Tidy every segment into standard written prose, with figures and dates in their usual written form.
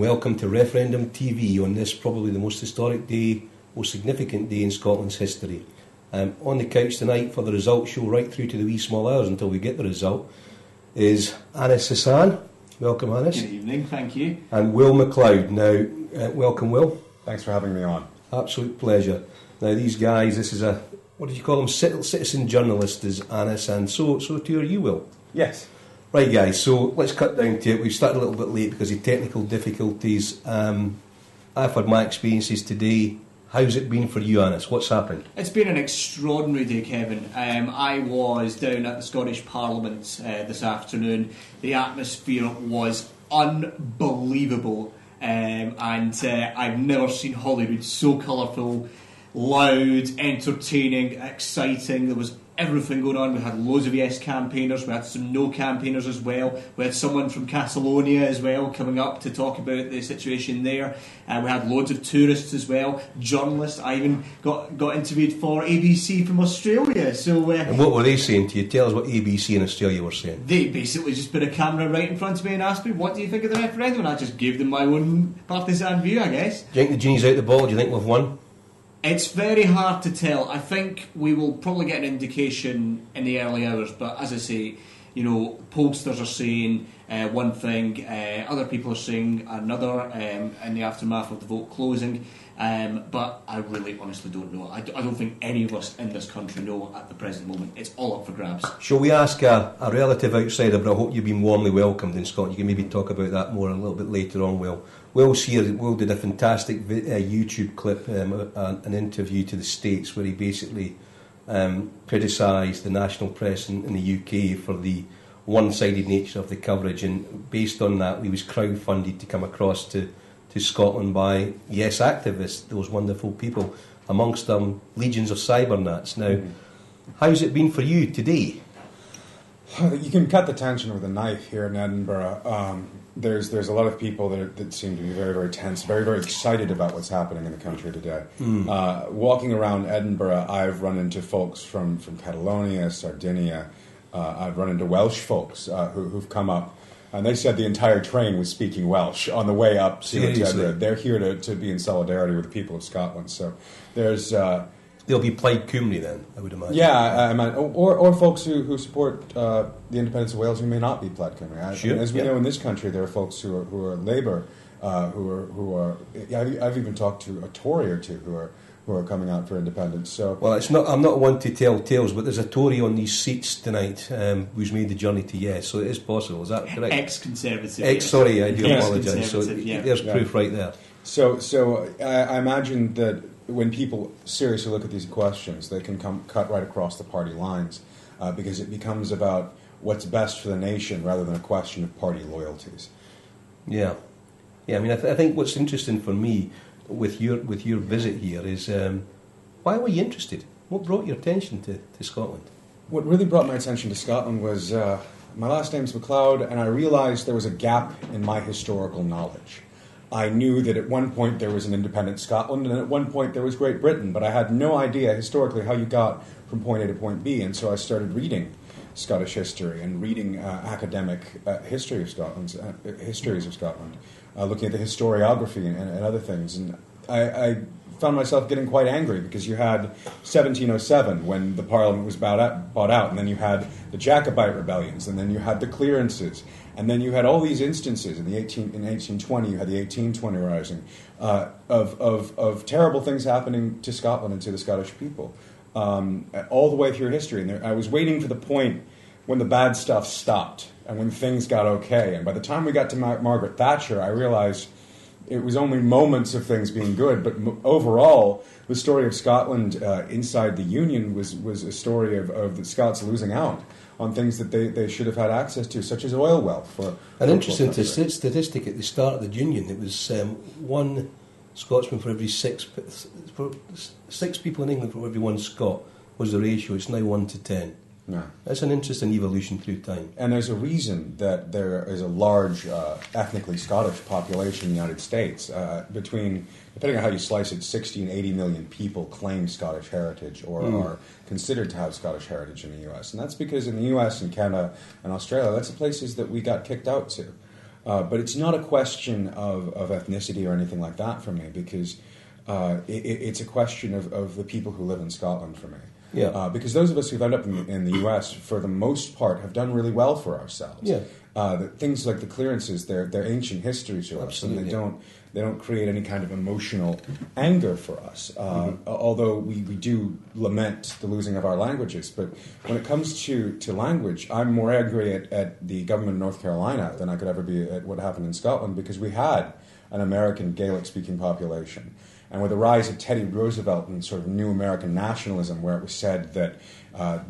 welcome to Referendum TV on this probably the most historic day, most significant day in Scotland's history. On the couch tonight for the results show right through to the wee small hours until we get the result is Hassan. Welcome, Anis. Good evening, thank you. And Will MacLeod. Now, welcome, Will. Thanks for having me on. Absolute pleasure. Now, these guys, this is a, what did you call them? Citizen journalist is Anis, and so too are you, Will. Yes. Right, guys, so let's cut down to it. We've started a little bit late because of technical difficulties. I've had my experiences today. How's it been for you, Anis? What's happened? It's been an extraordinary day, Kevin. I was down at the Scottish Parliament this afternoon. The atmosphere was unbelievable, and I've never seen Holyrood so colourful, loud, entertaining, exciting. There was everything going on. We had loads of yes campaigners, we had some no campaigners as well. We had someone from Catalonia as well coming up to talk about the situation there. We had loads of tourists as well, journalists. I even got interviewed for ABC from Australia. So, and what were they saying to you? Tell us what ABC in Australia were saying. They basically just put a camera right in front of me and asked me, what do you think of the referendum? And I just gave them my own partisan view, I guess. Do you think the genie's out the bottle? Do you think we've won? It's very hard to tell. I think we will probably get an indication in the early hours, but as I say, you know, pollsters are saying one thing, other people are saying another in the aftermath of the vote closing, but I really honestly don't know. I don't think any of us in this country know at the present moment. It's all up for grabs. Shall we ask a relative outsider, but I hope you've been warmly welcomed in Scotland. You can maybe talk about that more a little bit later on, Will. Will's here. Will did a fantastic YouTube clip, an interview to the States where he basically criticised the national press in the UK for the one-sided nature of the coverage, and based on that he was crowdfunded to come across to Scotland by yes activists, those wonderful people, amongst them legions of cybernats. Now, how's it been for you today? You can cut the tension with a knife here in Edinburgh. There's a lot of people that seem to be very, very tense, very, very excited about what's happening in the country today. Walking around Edinburgh, I've run into folks from Catalonia, Sardinia. I've run into Welsh folks who've come up, and they said the entire train was speaking Welsh on the way up to Edinburgh. They're here to be in solidarity with the people of Scotland. So there's... There'll be Plaid Cymru then, I would imagine. Yeah, or folks who support the independence of Wales who may not be Plaid Cymru. Sure. As we know in this country, there are folks who are Labour, who are. I've even talked to a Tory or two who are coming out for independence. So, well, it's not. I'm not one to tell tales, but there's a Tory on these seats tonight who's made the journey to yes, so it is possible. Is that correct? Ex-Conservative. Sorry, I do apologise. So there's proof right there. So I imagine that when people seriously look at these questions, they can cut right across the party lines because it becomes about what's best for the nation rather than a question of party loyalties. Yeah. I mean, I think what's interesting for me with your visit here is why were you interested? What brought your attention to Scotland? What really brought my attention to Scotland was my last name's MacLeod, and I realised there was a gap in my historical knowledge. I knew that at one point there was an independent Scotland and at one point there was Great Britain, but I had no idea historically how you got from point A to point B, and so I started reading Scottish history and reading academic histories of Scotland, looking at the historiography and other things. And I found myself getting quite angry because you had 1707 when the Parliament was bought out, and then you had the Jacobite rebellions, and then you had the clearances, and then you had all these instances in 1820. You had the 1820 Rising of terrible things happening to Scotland and to the Scottish people, all the way through history. And I was waiting for the point when the bad stuff stopped and when things got okay. And by the time we got to Margaret Thatcher, I realized it was only moments of things being good, but overall, the story of Scotland inside the Union was a story of the Scots losing out on things that they should have had access to, such as oil wealth. An interesting statistic at the start of the Union, it was one Scotsman for every six people in England for every one Scot was the ratio. It's now 1 to 10. Yeah. That's an interesting evolution through time. And there's a reason that there is a large ethnically Scottish population in the United States. Depending on how you slice it, 60 and 80 million people claim Scottish heritage or are considered to have Scottish heritage in the U.S. And that's because in the U.S. and Canada and Australia, that's the places that we got kicked out to. But it's not a question of ethnicity or anything like that for me, because it's a question of the people who live in Scotland for me. Yeah. Because those of us who've ended up in the US, for the most part, have done really well for ourselves. Yeah. Things like the clearances, they're ancient history to us, and they don't create any kind of emotional anger for us. Although we do lament the losing of our languages, but when it comes to language, I'm more angry at the government of North Carolina than I could ever be at what happened in Scotland, because we had an American Gaelic-speaking population. And with the rise of Teddy Roosevelt and sort of new American nationalism, where it was said that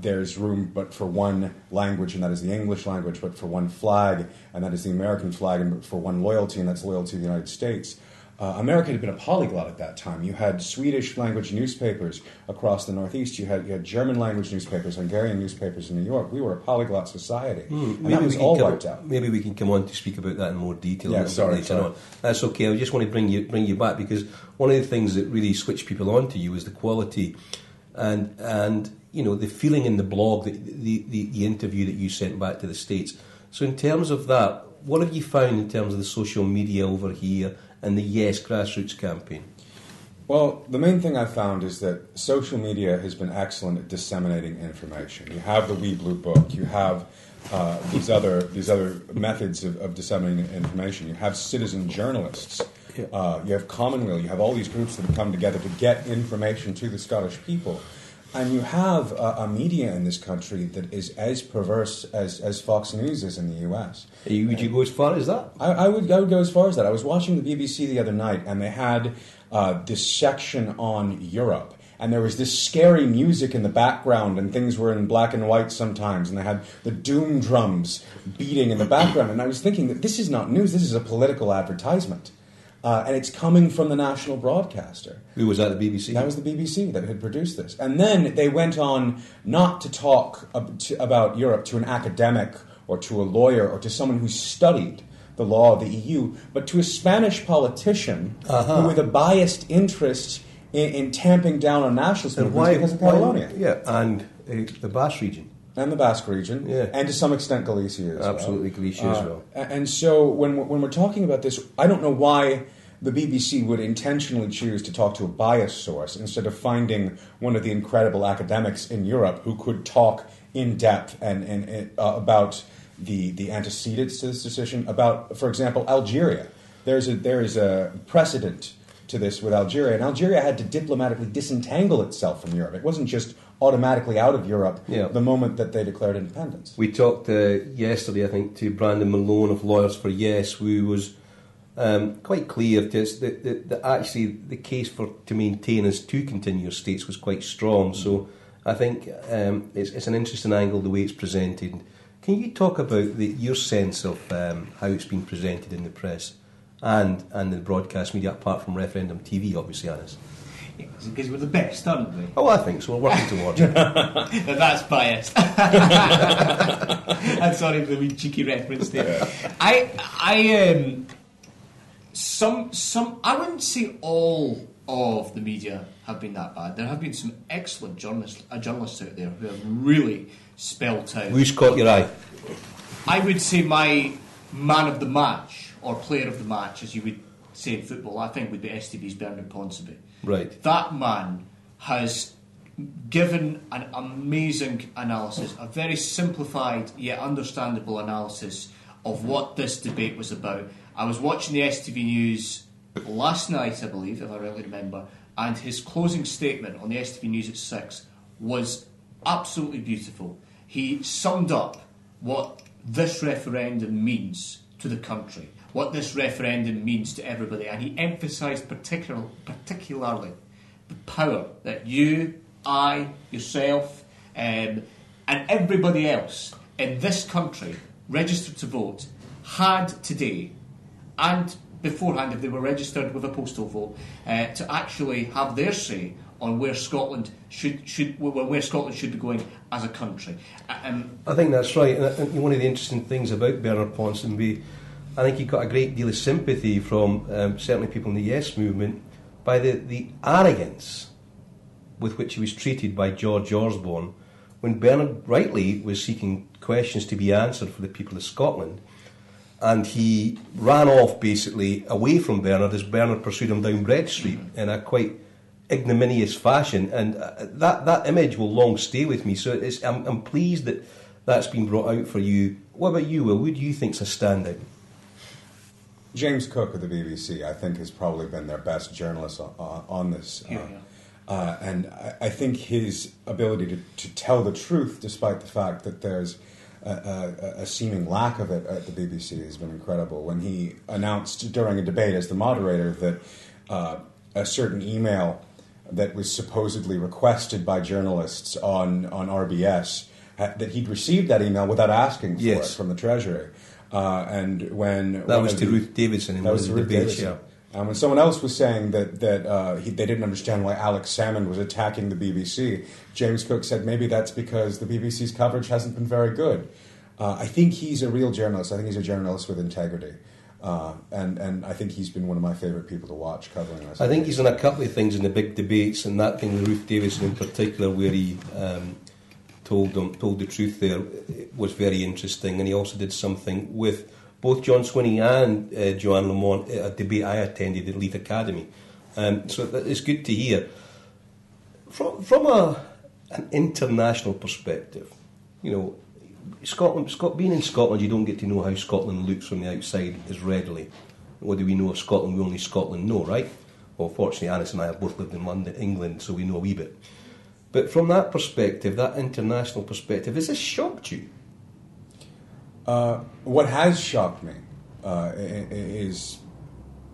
there's room but for one language, and that is the English language, but for one flag, and that is the American flag, and for one loyalty, and that's loyalty to the United States. America had been a polyglot at that time. You had Swedish language newspapers across the Northeast. You had German language newspapers, Hungarian newspapers in New York. We were a polyglot society. And that was all wiped out. Maybe we can come on to speak about that in more detail. Yeah, sorry. On. That's okay. I just want to bring you back, because one of the things that really switched people on to you is the quality and the feeling in the blog, the interview that you sent back to the States. So in terms of that, what have you found in terms of the social media over here and the Yes Grassroots campaign? Well, the main thing I found is that social media has been excellent at disseminating information. You have the Wee Blue Book. You have these other methods of disseminating information. You have citizen journalists. You have Commonweal. You have all these groups that have come together to get information to the Scottish people. And you have a media in this country that is as perverse as Fox News is in the US. Would you go as far as that? I would go as far as that. I was watching the BBC the other night, and they had this section on Europe. And there was this scary music in the background, and things were in black and white sometimes, and they had the doom drums beating in the background. And I was thinking that this is not news, this is a political advertisement. And it's coming from the national broadcaster. Who was that, the BBC? That was the BBC that had produced this. And then they went on not to talk about Europe to an academic or to a lawyer or to someone who studied the law of the EU, but to a Spanish politician who with a biased interest in tamping down on nationalist movements because of Catalonia. Yeah, and the Basque region. And the Basque region, and to some extent Galicia as well. Absolutely, Galicia as well. And so when we're talking about this, I don't know why the BBC would intentionally choose to talk to a biased source instead of finding one of the incredible academics in Europe who could talk in depth and about the antecedents to this decision. About, for example, Algeria. There is a precedent to this with Algeria, and Algeria had to diplomatically disentangle itself from Europe. It wasn't just automatically out of Europe the moment that they declared independence. We talked yesterday, I think, to Brandon Malone of Lawyers for Yes, who was quite clear that actually the case to maintain as two continuous states was quite strong. So I think it's an interesting angle the way it's presented. Can you talk about your sense of how it's been presented in the press and the broadcast media, apart from Referendum TV, obviously, Hannes? Because we're the best, aren't we? Oh, I think so. We're working towards it. That's biased. I'm sorry for the wee cheeky reference there. I wouldn't say all of the media have been that bad. There have been some excellent journalists out there who have really spelt out. Who's caught your eye? I would say my man of the match, or player of the match, as you would say in football, I think would be STV's Bernard Ponsonby. Right. That man has given an amazing analysis, a very simplified yet understandable analysis of what this debate was about. I was watching the STV News last night, I believe, if I rightly remember, and his closing statement on the STV News at 6 was absolutely beautiful. He summed up what this referendum means to the country, what this referendum means to everybody, and he emphasised particularly the power that you, I, yourself, and everybody else in this country registered to vote had today, and beforehand if they were registered with a postal vote, to actually have their say on where Scotland should be going as a country. I think that's right, and I think one of the interesting things about Bernard Ponsonby, I think he got a great deal of sympathy from certainly people in the Yes movement by the arrogance with which he was treated by George Osborne when Bernard rightly was seeking questions to be answered for the people of Scotland. and he ran off basically away from Bernard as Bernard pursued him down Bread Street in a quite ignominious fashion, and that image will long stay with me. So I'm pleased that that's been brought out for you. What about you, Will? Who do you think's a standout? James Cook of the BBC, I think, has probably been their best journalist on this. And I think his ability to tell the truth, despite the fact that there's a seeming lack of it at the BBC, has been incredible. When he announced during a debate as the moderator that a certain email that was supposedly requested by journalists on RBS, that he'd received that email without asking for it from the Treasury. And when that was to Ruth Davidson in one of the debates, when someone else was saying that they didn't understand why Alex Salmond was attacking the BBC, James Cook said maybe that's because the BBC's coverage hasn't been very good. I think he's a real journalist. I think he's a journalist with integrity. And I think he's been one of my favourite people to watch covering this. I think he's done a couple of things in the big debates, and that thing with Ruth Davidson in particular, where he told the truth there, was very interesting. And he also did something with both John Swinney and Joanne Lamont at a debate I attended at Leith Academy. So it's good to hear. From an international perspective, you know, being in Scotland, you don't get to know how Scotland looks from the outside as readily. What do we know of Scotland? We only Scotland know, right? Well, fortunately, Anis and I have both lived in London, England, so we know a wee bit. But from that perspective, that international perspective, has this shocked you? What has shocked me is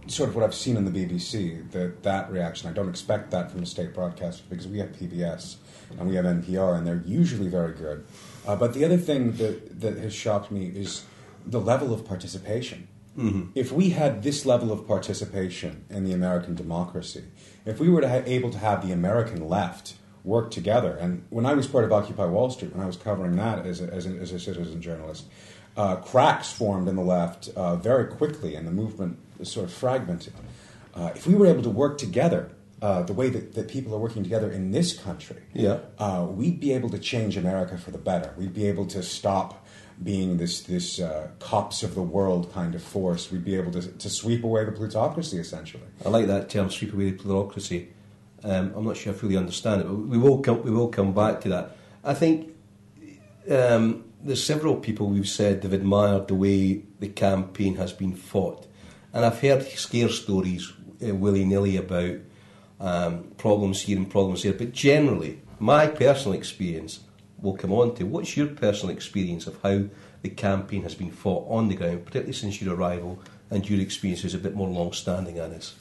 sort of what I've seen in the BBC, that reaction. I don't expect that from a state broadcaster because we have PBS and we have NPR, and they're usually very good. But the other thing that has shocked me is the level of participation. Mm-hmm. If we had this level of participation in the American democracy, if we were able to have the American left work together, and when I was part of Occupy Wall Street, when I was covering that as a citizen journalist, cracks formed in the left very quickly, and the movement is sort of fragmented. If we were able to work together the way that people are working together in this country, we'd be able to change America for the better. We'd be able to stop being this cops of the world kind of force. We'd be able to sweep away the plutocracy, essentially. I like that term, sweep away the plutocracy. I'm not sure I fully understand it, but we will come back to that. I think there's several people we've said have admired the way the campaign has been fought. And I've heard scare stories willy-nilly about problems here and problems there. But generally, my personal experience, we'll come on to. What's your personal experience of how the campaign has been fought on the ground, particularly since your arrival, and your experience is a bit more long-standing, Anis?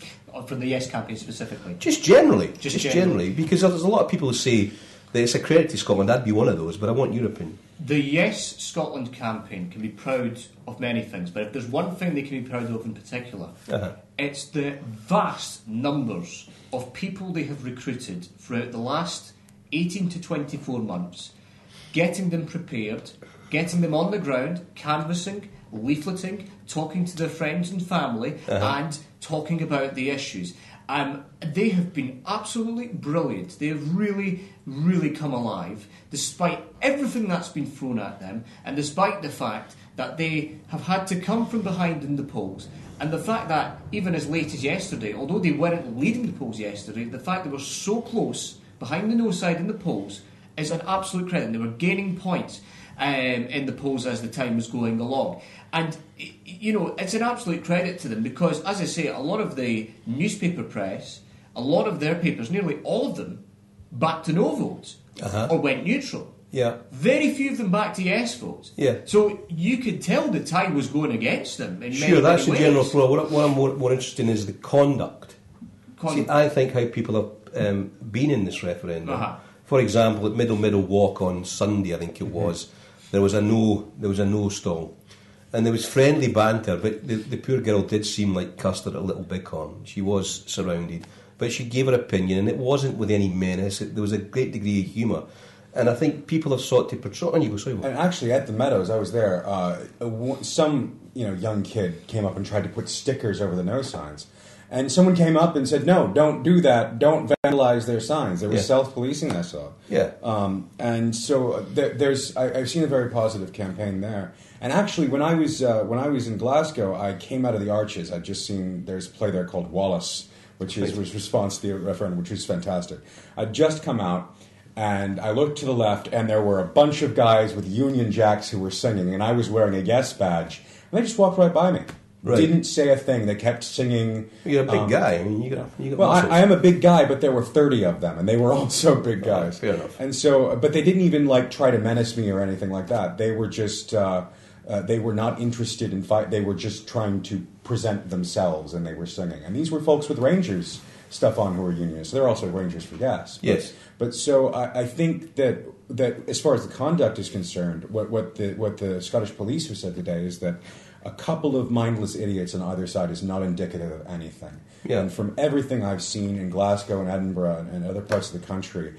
From the Yes campaign specifically? Just generally. Just generally. Because there's a lot of people who say that it's a credit to Scotland. I'd be one of those, but I want your opinion. The Yes Scotland campaign can be proud of many things, but if there's one thing they can be proud of in particular, it's the vast numbers of people they have recruited throughout the last 18 to 24 months, getting them prepared, getting them on the ground, canvassing, leafleting, talking to their friends and family, and talking about the issues. They have been absolutely brilliant. They have really, really come alive, despite everything that's been thrown at them, and despite the fact that they have had to come from behind in the polls, and the fact that even as late as yesterday, although they weren't leading the polls yesterday, the fact they were so close behind the no side in the polls is an absolute credit. And they were gaining points in the polls as the time was going along. And, you know, it's an absolute credit to them because, as I say, a lot of the newspaper press, a lot of their papers, nearly all of them, backed to no votes or went neutral. Yeah. Very few of them backed to yes votes. Yeah. So you could tell the tide was going against them in many that's ways. The general flow. What I'm more interested in is the conduct. See, I think how people have been in this referendum. For example, at Middle Walk on Sunday, I think it was, there was a no stall. And there was friendly banter, but the poor girl did seem like Custard at Little Bighorn. She was surrounded. But she gave her opinion, and it wasn't with any menace. There was a great degree of humour. And I think people have sought to portray... On you go, sorry. And actually, at the Meadows, I was there, some young kid came up and tried to put stickers over the no signs. And someone came up and said, no, don't do that. Don't vandalize their signs. They were self-policing, I saw. Yeah. And so I've seen a very positive campaign there. And actually, when I was in Glasgow, I came out of the Arches. I'd just seen there's a play there called Wallace, which was response to the referendum, which was fantastic. I'd just come out, and I looked to the left, and there were a bunch of guys with Union Jacks who were singing, and I was wearing a guest badge, and they just walked right by me. Right. Didn't say a thing. They kept singing. You're a big guy. I mean, you got well, I am a big guy, but there were 30 of them, and they were also big guys. Fair enough. And so, but they didn't even try to menace me or anything like that. They were just they were not interested in fight. They were just trying to present themselves, and they were singing. And these were folks with Rangers stuff on who were unionists. So they're also Rangers for gas. Yes. But so I think that as far as the conduct is concerned, what the Scottish police have said today is that a couple of mindless idiots on either side is not indicative of anything. Yeah. And from everything I've seen in Glasgow and Edinburgh and other parts of the country,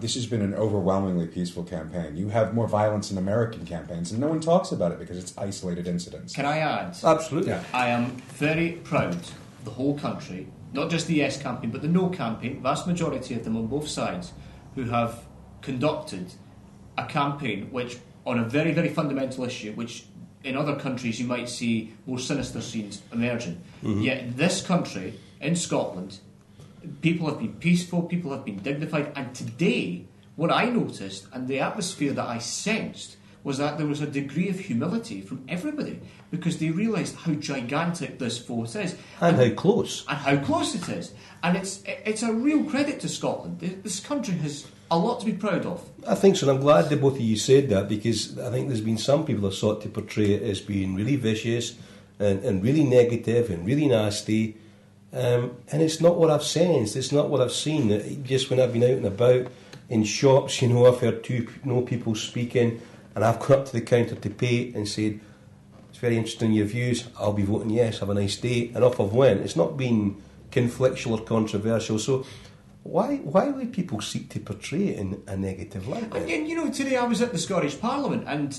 this has been an overwhelmingly peaceful campaign. You have more violence in American campaigns, and no one talks about it because it's isolated incidents. Can I add? Absolutely. Yeah. I am very proud of the whole country, not just the Yes campaign, but the No campaign, vast majority of them on both sides, who have conducted a campaign which, on a very, very fundamental issue, which in other countries you might see more sinister scenes emerging. Mm-hmm. Yet in this country, in Scotland, people have been peaceful, people have been dignified, and today, what I noticed, and the atmosphere that I sensed, was that there was a degree of humility from everybody, because they realised how gigantic this force is. And how close. And how close it is. And it's a real credit to Scotland. This country has a lot to be proud of. I think so, and I'm glad that both of you said that, because I think there's been some people that sought to portray it as being really vicious and really negative and really nasty. And it's not what I've sensed, it's not what I've seen. Just when I've been out and about in shops, I've heard people speaking, and I've gone up to the counter to pay and said, it's very interesting your views, I'll be voting yes, have a nice day, and off I've went. It's not been conflictual or controversial, so why would people seek to portray it in a negative light? And today I was at the Scottish Parliament, and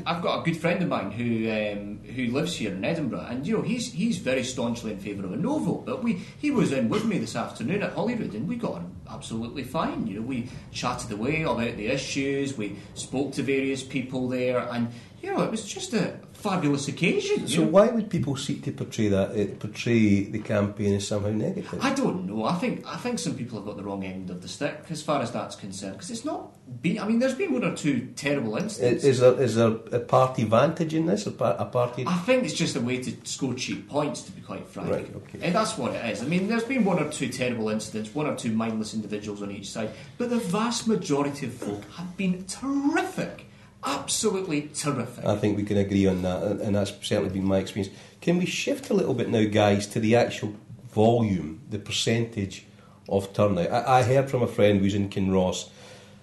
I've got a good friend of mine who lives here in Edinburgh, and he's very staunchly in favour of a no vote. But he was in with me this afternoon at Holyrood, and we got on absolutely fine. We chatted away about the issues, we spoke to various people there, and it was just a fabulous occasion. So why would people seek to portray the campaign as somehow negative? I don't know. I think some people have got the wrong end of the stick as far as that's concerned, because it's not been. I mean, there's been one or two terrible incidents. Is there a party vantage in this? A party? I think it's just a way to score cheap points, to be quite frank. Right. Okay. And that's what it is. I mean, there's been one or two terrible incidents, one or two mindless individuals on each side, but the vast majority of folk have been terrific. Absolutely terrific. I think we can agree on that, and that's certainly been my experience. Can we shift a little bit now, guys, to the actual volume, the percentage of turnout? I heard from a friend who's in Kinross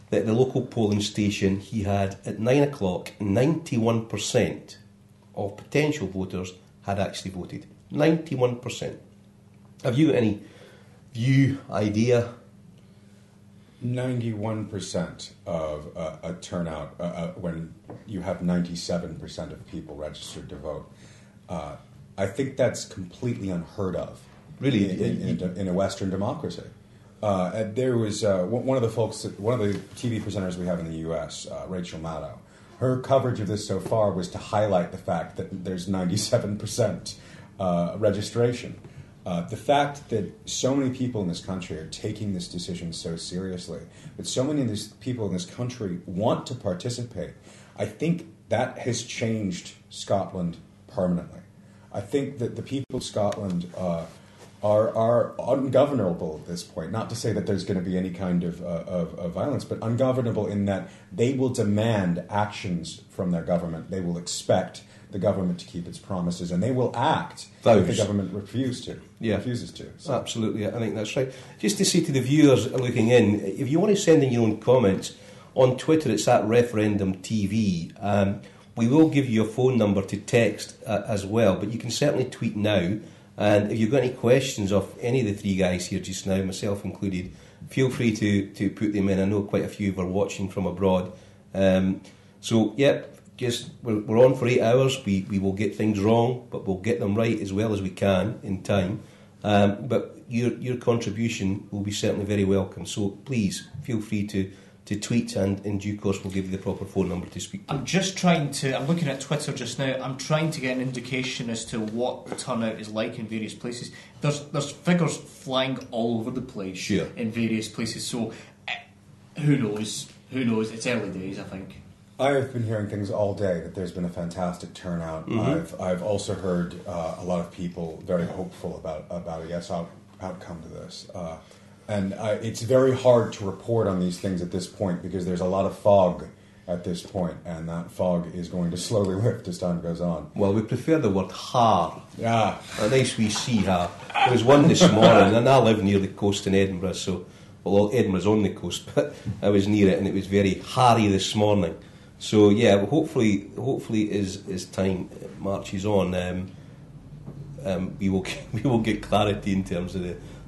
that the local polling station, he had at 9 o'clock, 91% of potential voters had actually voted. 91%. Have you got any view, idea? 91% of a turnout when you have 97% of people registered to vote. I think that's completely unheard of. Really, in a Western democracy. There was one of the TV presenters we have in the U.S., Rachel Maddow. Her coverage of this so far was to highlight the fact that there's 97% registration. The fact that so many people in this country are taking this decision so seriously, that so many of these people in this country want to participate, I think that has changed Scotland permanently. I think that the people of Scotland are ungovernable at this point. Not to say that there's going to be any kind of violence, but ungovernable in that they will demand actions from their government. They will expect the government to keep its promises, and they will act if the government refuses to. So. Absolutely, I think that's right. Just to say to the viewers looking in, if you want to send in your own comments, on Twitter it's at Referendum TV. We will give you a phone number to text as well, but you can certainly tweet now. And if you've got any questions of any of the three guys here just now, myself included, feel free to put them in. I know quite a few are watching from abroad. We're on for 8 hours. We will get things wrong, but we'll get them right as well as we can in time. But your contribution will be certainly very welcome. So please feel free to tweet, and in due course we'll give you the proper phone number to speak to. I'm looking at Twitter just now. I'm trying to get an indication as to what the turnout is like in various places. There's figures flying all over the place. Sure. In various places. So who knows? Who knows? It's early days, I think. I have been hearing things all day that there's been a fantastic turnout. Mm-hmm. I've also heard a lot of people very hopeful about a yes outcome to this. And it's very hard to report on these things at this point because there's a lot of fog at this point, and that fog is going to slowly lift as time goes on. Well, we prefer the word har. Yeah. A nice wee sea har. There was one this morning, and I live near the coast in Edinburgh, so, well, Edinburgh's on the coast, but I was near it, and it was very harry this morning. So, yeah, hopefully as time marches on, we will get clarity in terms of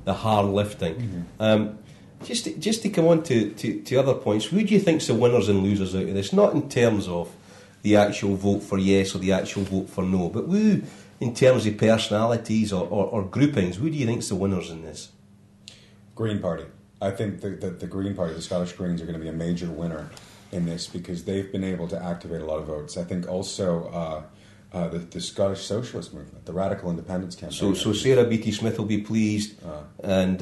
the hard lifting. Mm-hmm. Just to come on to other points, who do you think's the winners and losers out of this? Not in terms of the actual vote for yes or the actual vote for no, but who, in terms of personalities or groupings, who do you think's the winners in this? Green Party. I think that the Green Party, the Scottish Greens, are going to be a major winner in this because they've been able to activate a lot of votes. I think also the Scottish Socialist Movement, the Radical Independence Campaign. So Sarah Beattie-Smith will be pleased, and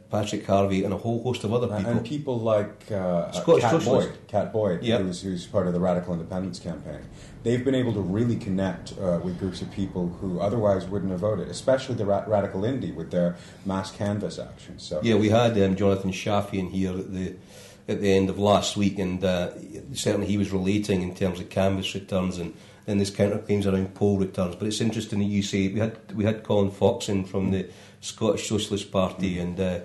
Patrick Harvey and a whole host of other people. And people like Cat Boyd, yep. who's part of the Radical Independence Campaign. They've been able to really connect with groups of people who otherwise wouldn't have voted, especially the Radical Indie with their mass canvass actions. So yeah, we had Jonathan Shafi in here at the end of last week, and certainly he was relating in terms of canvass returns and there's counterclaims around poll returns. But it's interesting that you say we had Colin Fox in from the Scottish Socialist Party, and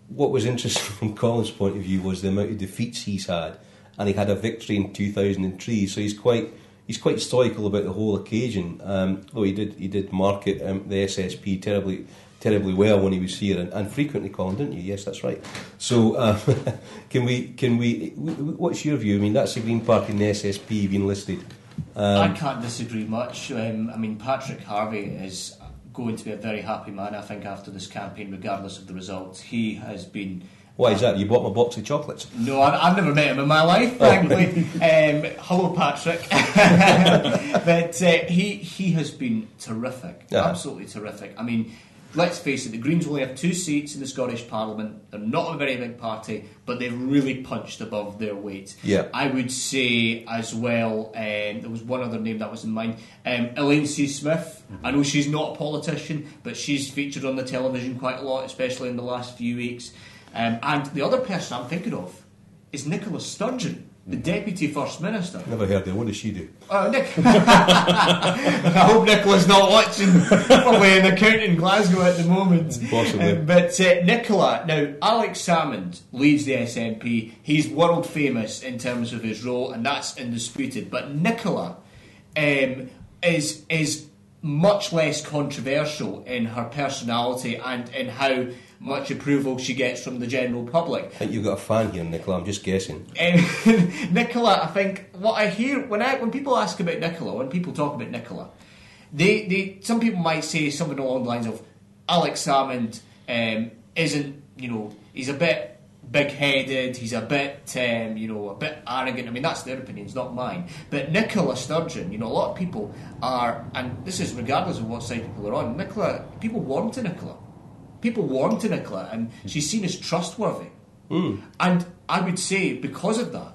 what was interesting from Colin's point of view was the amount of defeats he's had, and he had a victory in 2003, so he's quite stoical about the whole occasion. Though he did market the SSP terribly well when he was here, and frequently, Colin, didn't you? Yes, that's right. So can we? What's your view? I mean, that's the Green Party and the SSP being listed. I can't disagree much. I mean, Patrick Harvey is going to be a very happy man, I think, after this campaign, regardless of the results. He has been... Why is that? You bought my box of chocolates? No, I've never met him in my life, frankly. Hello, Patrick. But he has been terrific, absolutely terrific. I mean, let's face it, the Greens only have 2 seats in the Scottish Parliament. They're not a very big party, but they've really punched above their weight. Yeah. I would say as well, there was one other name that was in mind, Elaine C. Smith. Mm-hmm. I know she's not a politician, but she's featured on the television quite a lot, especially in the last few weeks. And the other person I'm thinking of is Nicola Sturgeon, the Deputy First Minister. Never heard of her. What does she do? Nick. I hope Nicola's not watching, probably in accounting in Glasgow at the moment. Possibly. But Nicola, now Alex Salmond leads the SNP. He's world famous in terms of his role, and that's indisputed. But Nicola is much less controversial in her personality and in how much approval she gets from the general public. I think you've got a fan here, Nicola. I'm just guessing. Nicola, I think what I hear when people ask about Nicola, when people talk about Nicola, they some people might say something along the lines of Alex Salmond isn't, he's a bit big-headed, he's a bit a bit arrogant. I mean, that's their opinions, not mine. But Nicola Sturgeon, a lot of people are, and this is regardless of what side people are on, people warm to Nicola. People warm to Nicola, and she's seen as trustworthy. Mm. And I would say, because of that,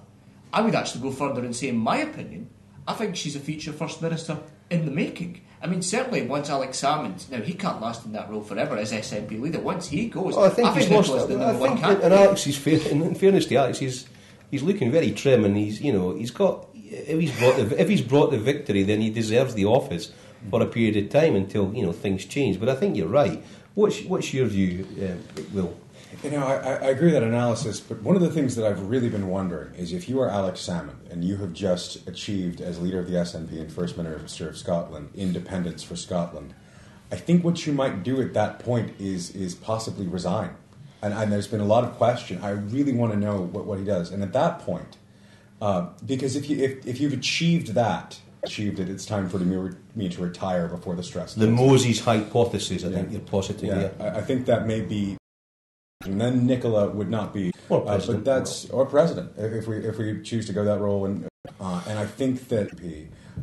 I would actually go further and say, in my opinion, I think she's a future First Minister in the making. I mean, certainly once Alex Salmond, now he can't last in that role forever as SNP leader. Once he goes, I think Nicola's the number one candidate. And Alex is in fairness to Alex, he's looking very trim, and he's got. If he's brought the victory, then he deserves the office for a period of time until things change. But I think you're right. What's your view, Will? I agree with that analysis, but one of the things that I've really been wondering is if you are Alex Salmond and you have just achieved, as leader of the SNP and First Minister of Scotland, independence for Scotland, I think what you might do at that point is possibly resign. And there's been a lot of question. I really want to know what he does. And at that point, because if you've achieved that, achieved it. It's time for me to retire before the stress. The Moses hypothesis, I think you're positing here. I think that may be, and then Nicola would not be, or president, or president if we choose to go that role. And I think that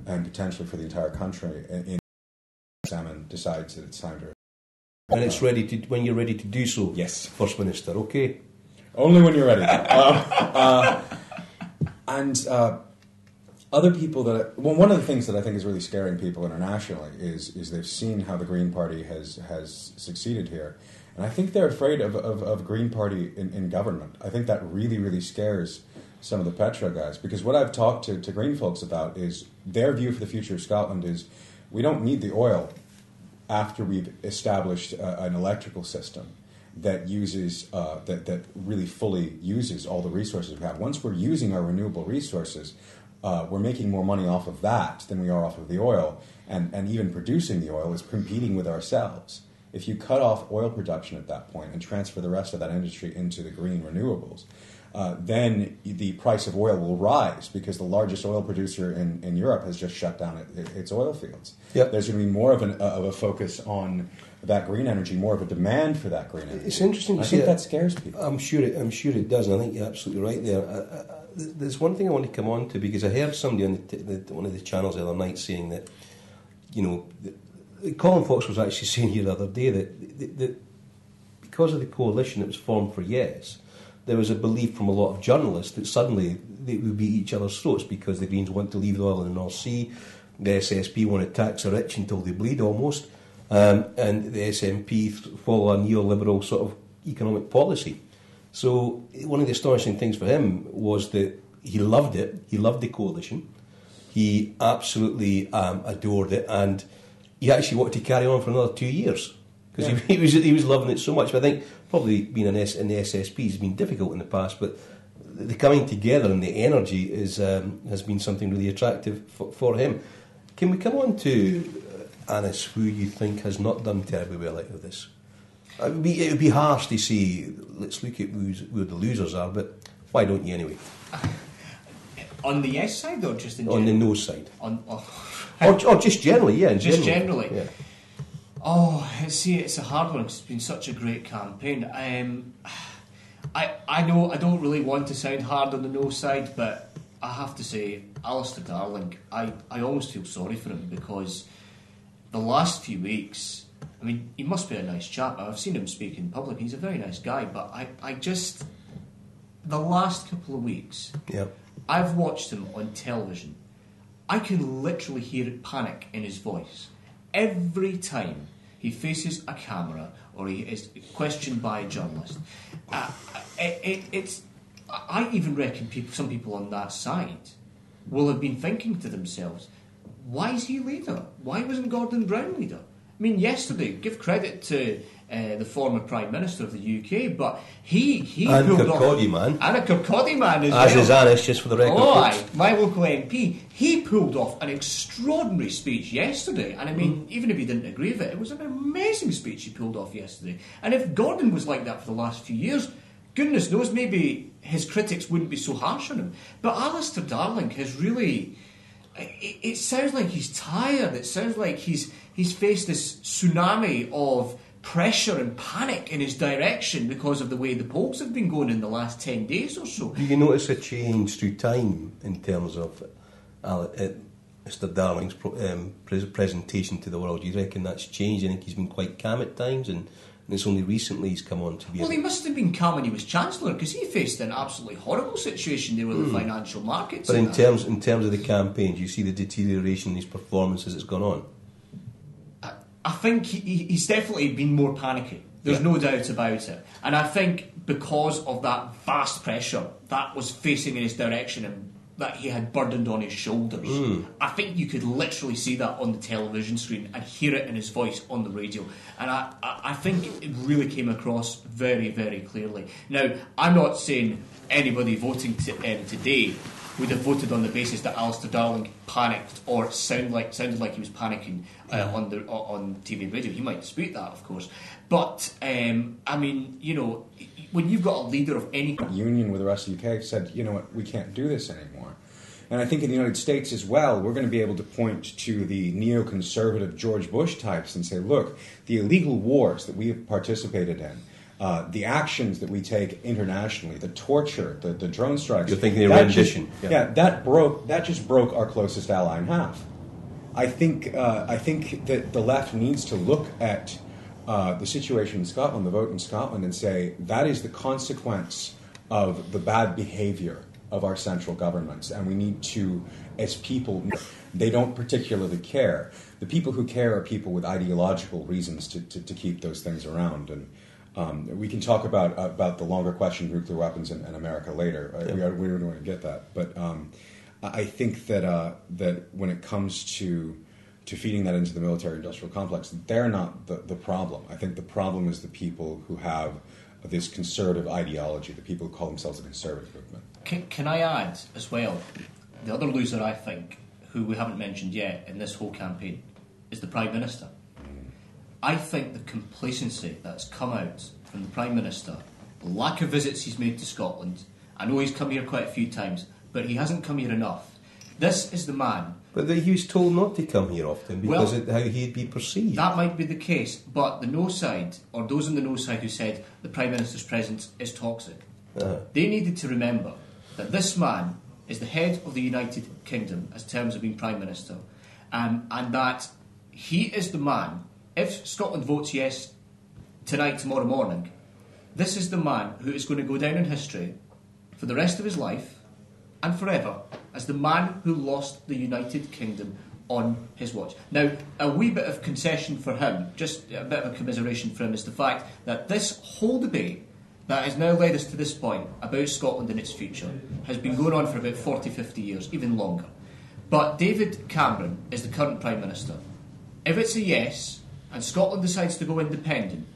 and potentially for the entire country, in Salmon decides that it's time to. And it's ready to when you're ready to do so. Yes, First Minister. Okay. Only when you're ready. And other people one of the things that I think is really scaring people internationally is they've seen how the Green Party has succeeded here, and I think they're afraid of Green Party in government. I think that really, really scares some of the Petro guys, because what I've talked to Green folks about is their view for the future of Scotland is we don't need the oil after we've established an electrical system that uses that really fully uses all the resources we have. Once we're using our renewable resources, we're making more money off of that than we are off of the oil, and even producing the oil is competing with ourselves. If you cut off oil production at that point and transfer the rest of that industry into the green renewables, then the price of oil will rise, because the largest oil producer in Europe has just shut down its oil fields. Yep. There's going to be more of a focus on that green energy, more of a demand for that green energy. It's interesting to I see think that scares people. I'm sure it does, and I think you're absolutely right there. There's one thing I want to come on to, because I heard somebody on one of the channels the other night saying that, Colin Fox was actually saying here the other day that because of the coalition that was formed for Yes, there was a belief from a lot of journalists that suddenly they would be each other's throats, because the Greens want to leave the oil in the North Sea, the SSP want to tax the rich until they bleed almost, and the SNP follow a neoliberal sort of economic policy. So one of the astonishing things for him was that he loved it, he loved the coalition, he absolutely adored it, and he actually wanted to carry on for another 2 years, because he was loving it so much. But I think probably being in the SSP has been difficult in the past, but the coming together and the energy has been something really attractive for him. Can we come on to Anis, who you think has not done terribly well out of this? It would be harsh to say, let's look at who the losers are, but why don't you anyway? On the yes side, or just in on general? the no side? Or just generally, yeah. Just generally. Yeah. Oh, see, it's a hard one, because it's been such a great campaign. I know I don't really want to sound hard on the no side, but I have to say, Alistair Darling, I almost feel sorry for him, because the last few weeks, I mean, he must be a nice chap. I've seen him speak in public. He's a very nice guy, but I just, the last couple of weeks, I've watched him on television. I can literally hear panic in his voice every time he faces a camera or he is questioned by a journalist. I even reckon some people on that side will have been thinking to themselves, why is he leader? Why wasn't Gordon Brown leader? I mean, yesterday, give credit to the former Prime Minister of the UK, but he and pulled Kirkcaldy off... man. And a Kirkcaldy man as well. As is Anis, just for the record. Oh, aye, my local MP. He pulled off an extraordinary speech yesterday, and I mean, even if he didn't agree with it, it was an amazing speech he pulled off yesterday. And if Gordon was like that for the last few years, goodness knows, maybe his critics wouldn't be so harsh on him. But Alistair Darling has really... It sounds like he's tired. It sounds like he's faced this tsunami of pressure and panic in his direction because of the way the polls have been going in the last 10 days or so. Do you notice a change through time in terms of Mr. Darling's presentation to the world? Do you reckon that's changed? I think he's been quite calm at times, and it's only recently he's come on to be... Well, he must have been calm when he was Chancellor, because he faced an absolutely horrible situation there with the financial markets. But in terms of the campaign, do you see the deterioration in his performance as it's gone on? I think he's definitely been more panicky. There's no doubt about it. And I think because of that vast pressure that was facing in his direction and that he had burdened on his shoulders, I think you could literally see that on the television screen and hear it in his voice on the radio. And I think it really came across very, very clearly. Now, I'm not saying anybody voting today would have voted on the basis that Alistair Darling panicked or sounded like he was panicking on TV and radio. He might dispute that, of course. But, I mean, you know, when you've got a leader of any... Union with the rest of the UK said, you know what, we can't do this anymore. And I think in the United States as well, we're going to be able to point to the neoconservative George Bush types and say, look, the illegal wars that we have participated in, the actions that we take internationally, the torture, the drone strikes. You're thinking of rendition. That just broke our closest ally in half. I think that the left needs to look at the situation in Scotland, the vote in Scotland, and say that is the consequence of the bad behavior of our central governments, and we need to, as people, they don't particularly care. The people who care are people with ideological reasons to keep those things around. And we can talk about the longer question of nuclear weapons in America later. We don't want to get that, but I think that when it comes to feeding that into the military-industrial complex, they're not the problem. I think the problem is the people who have this conservative ideology, the people who call themselves a conservative movement. Can I add as well, the other loser I think, who we haven't mentioned yet in this whole campaign, is the Prime Minister. I think the complacency that's come out from the Prime Minister, the lack of visits he's made to Scotland, I know he's come here quite a few times, but he hasn't come here enough. This is the man. But he was told not to come here often because of how he'd be perceived. That might be the case, but the no side, or those on the no side who said the Prime Minister's presence is toxic, they needed to remember that this man is the head of the United Kingdom as terms of being Prime Minister, and that he is the man, if Scotland votes yes tonight, tomorrow morning, this is the man who is going to go down in history for the rest of his life and forever as the man who lost the United Kingdom on his watch. Now, a wee bit of concession for him, just a bit of a commiseration for him, is the fact that this whole debate that has now led us to this point about Scotland and its future has been going on for about 40, 50 years, even longer. But David Cameron is the current Prime Minister. If it's a yes, and Scotland decides to go independent,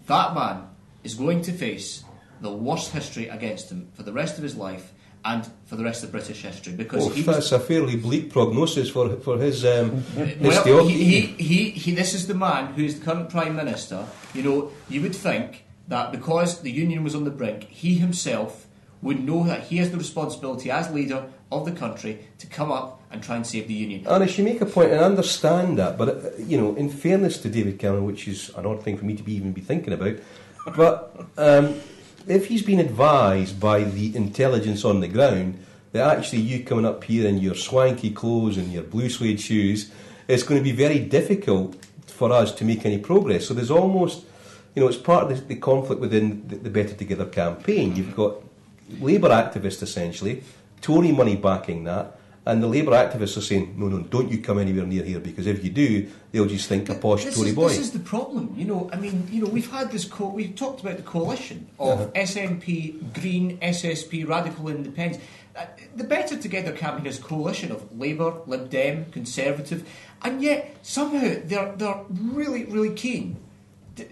that man is going to face the worst history against him for the rest of his life and for the rest of British history, because that's a fairly bleak prognosis for his. Well, this is the man who is the current Prime Minister. You know, you would think that because the Union was on the brink, he himself would know that he has the responsibility as leader of the country to come up and try and save the Union. Honest, you make a point, and I understand that, but in fairness to David Cameron, which is an odd thing for me to be thinking about, but if he's been advised by the intelligence on the ground that actually you coming up here in your swanky clothes and your blue suede shoes, it's going to be very difficult for us to make any progress. So there's almost, it's part of the conflict within the Better Together campaign. You've got Labour activists, essentially, Tory money backing that, and the Labour activists are saying, no, don't you come anywhere near here, because if you do, they'll just think a posh Tory boy. This is the problem. We've had this, we've talked about the coalition of SNP, Green, SSP, Radical Independents. The Better Together campaign is a coalition of Labour, Lib Dem, Conservative, and yet somehow they're really, really keen.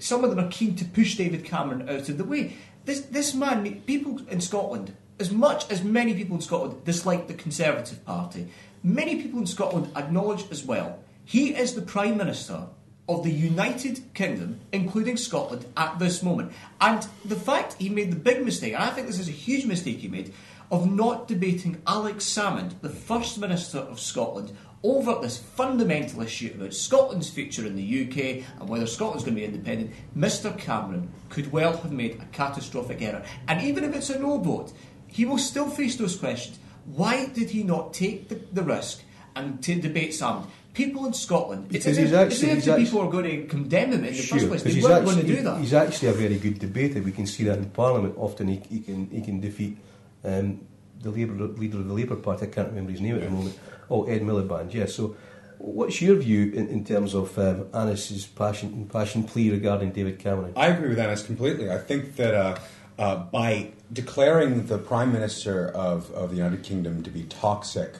Some of them are keen to push David Cameron out of the way. This man, people in Scotland, as much as many people in Scotland dislike the Conservative Party, many people in Scotland acknowledge as well he is the Prime Minister of the United Kingdom, including Scotland, at this moment. And the fact he made the big mistake, and I think this is a huge mistake he made, of not debating Alex Salmond, the First Minister of Scotland, over this fundamental issue about Scotland's future in the UK and whether Scotland's going to be independent. Mr Cameron could well have made a catastrophic error. And even if it's a no vote, he will still face those questions. Why did he not take the risk and to debate Salmond? People in Scotland, people are going to condemn him in the first place. They weren't going to do that. He's actually a very good debater. We can see that in Parliament. Often he can defeat the leader of the Labour Party. I can't remember his name at the moment. Oh, Ed Miliband. Yeah. So, what's your view in terms of Annis's passion plea regarding David Cameron? I agree with Annis completely. I think that by declaring the Prime Minister of the United Kingdom to be toxic,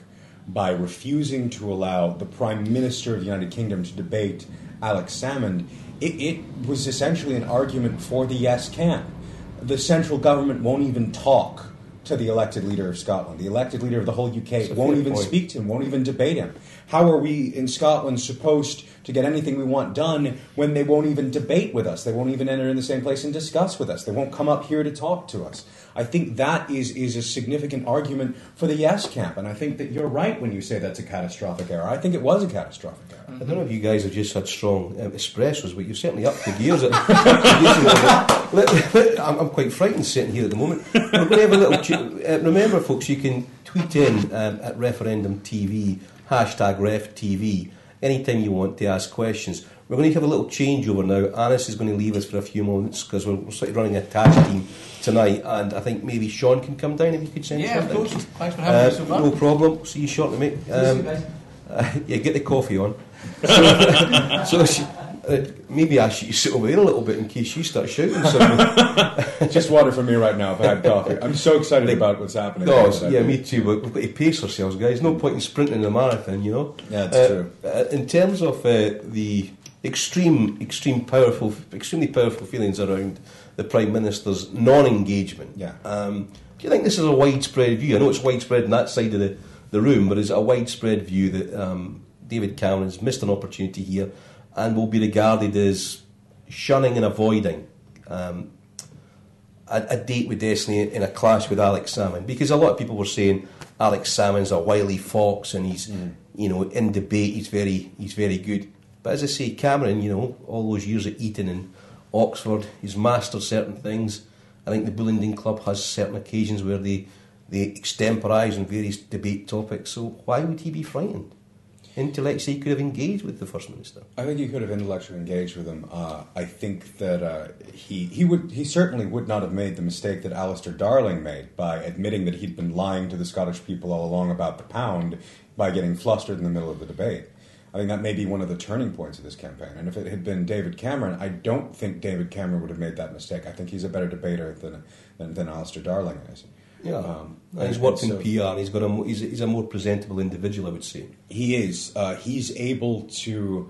by refusing to allow the Prime Minister of the United Kingdom to debate Alex Salmond, it was essentially an argument for the yes can. The central government won't even talk to the elected leader of Scotland. The elected leader of the whole UK won't even speak to him, won't even debate him. How are we in Scotland supposed to get anything we want done when they won't even debate with us. They won't even enter in the same place and discuss with us. They won't come up here to talk to us. I think that is a significant argument for the yes camp, and I think that you're right when you say that's a catastrophic error. I think it was a catastrophic error. I don't know if you guys have just had strong espressos, but you're certainly up to gears. I'm quite frightened sitting here at the moment. We're going to have a little. Remember, folks, you can tweet in at Referendum TV, #RefTV, anytime you want to ask questions. We're going to have a little changeover now. Anis is going to leave us for a few moments because we're sort of running a tag team tonight, and I think maybe Sean can come down if you could send Yeah, something. of course. Thanks for having me so far. No problem. See you shortly, mate. See you guys. Yeah, get the coffee on. Maybe ask you to sit over there a little bit in case you start shouting something. Just water for me right now if I had coffee. I'm so excited about what's happening. No, yeah, me too, but we've got to pace ourselves, guys. No point in sprinting the marathon, you know. Yeah, that's true. In terms of the extremely powerful feelings around the Prime Minister's non-engagement, Yeah. do you think this is a widespread view? I know it's widespread on that side of the room, but is it a widespread view that David Cameron's missed an opportunity here and will be regarded as shunning and avoiding a date with Destiny in a clash with Alex Salmond? Because a lot of people were saying Alex Salmond's a wily fox and he's in debate he's very good. But as I say, Cameron, all those years at Eton and Oxford, he's mastered certain things. I think the Bullingdon Club has certain occasions where they extemporise on various debate topics. So why would he be frightened? Intellectually, he could have engaged with the First Minister. I think he could have intellectually engaged with him. I think that he certainly would not have made the mistake that Alistair Darling made by admitting that he'd been lying to the Scottish people all along about the pound by getting flustered in the middle of the debate. I think that may be one of the turning points of this campaign. And if it had been David Cameron, I don't think David Cameron would have made that mistake. I think he's a better debater than Alistair Darling is. Yeah, he's worked in PR. He's a more presentable individual, I would say. He is. He's able to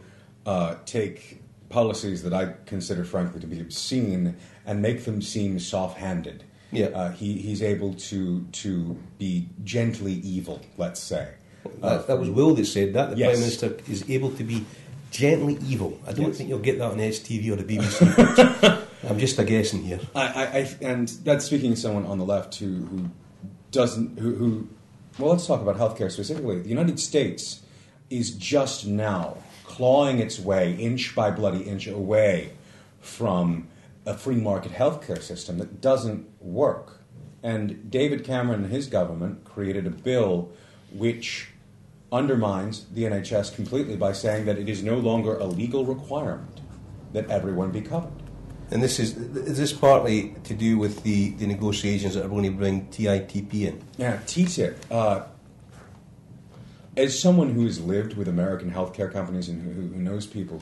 take policies that I consider, frankly, to be obscene and make them seem soft-handed. Yeah, he's able to be gently evil, let's say. That was Will that said that. The Yes. Prime Minister is able to be gently evil. I don't think you'll get that on STV or the BBC. I'm just a guessing here. And that's speaking to someone on the left who doesn't. Well, let's talk about healthcare specifically. The United States is just now clawing its way, inch by bloody inch, away from a free market healthcare system that doesn't work. And David Cameron and his government created a bill which undermines the NHS completely by saying that it is no longer a legal requirement that everyone be covered. And is this partly to do with the negotiations that are going to bring TITP in? Yeah, TTIP. As someone who has lived with American healthcare companies and who knows people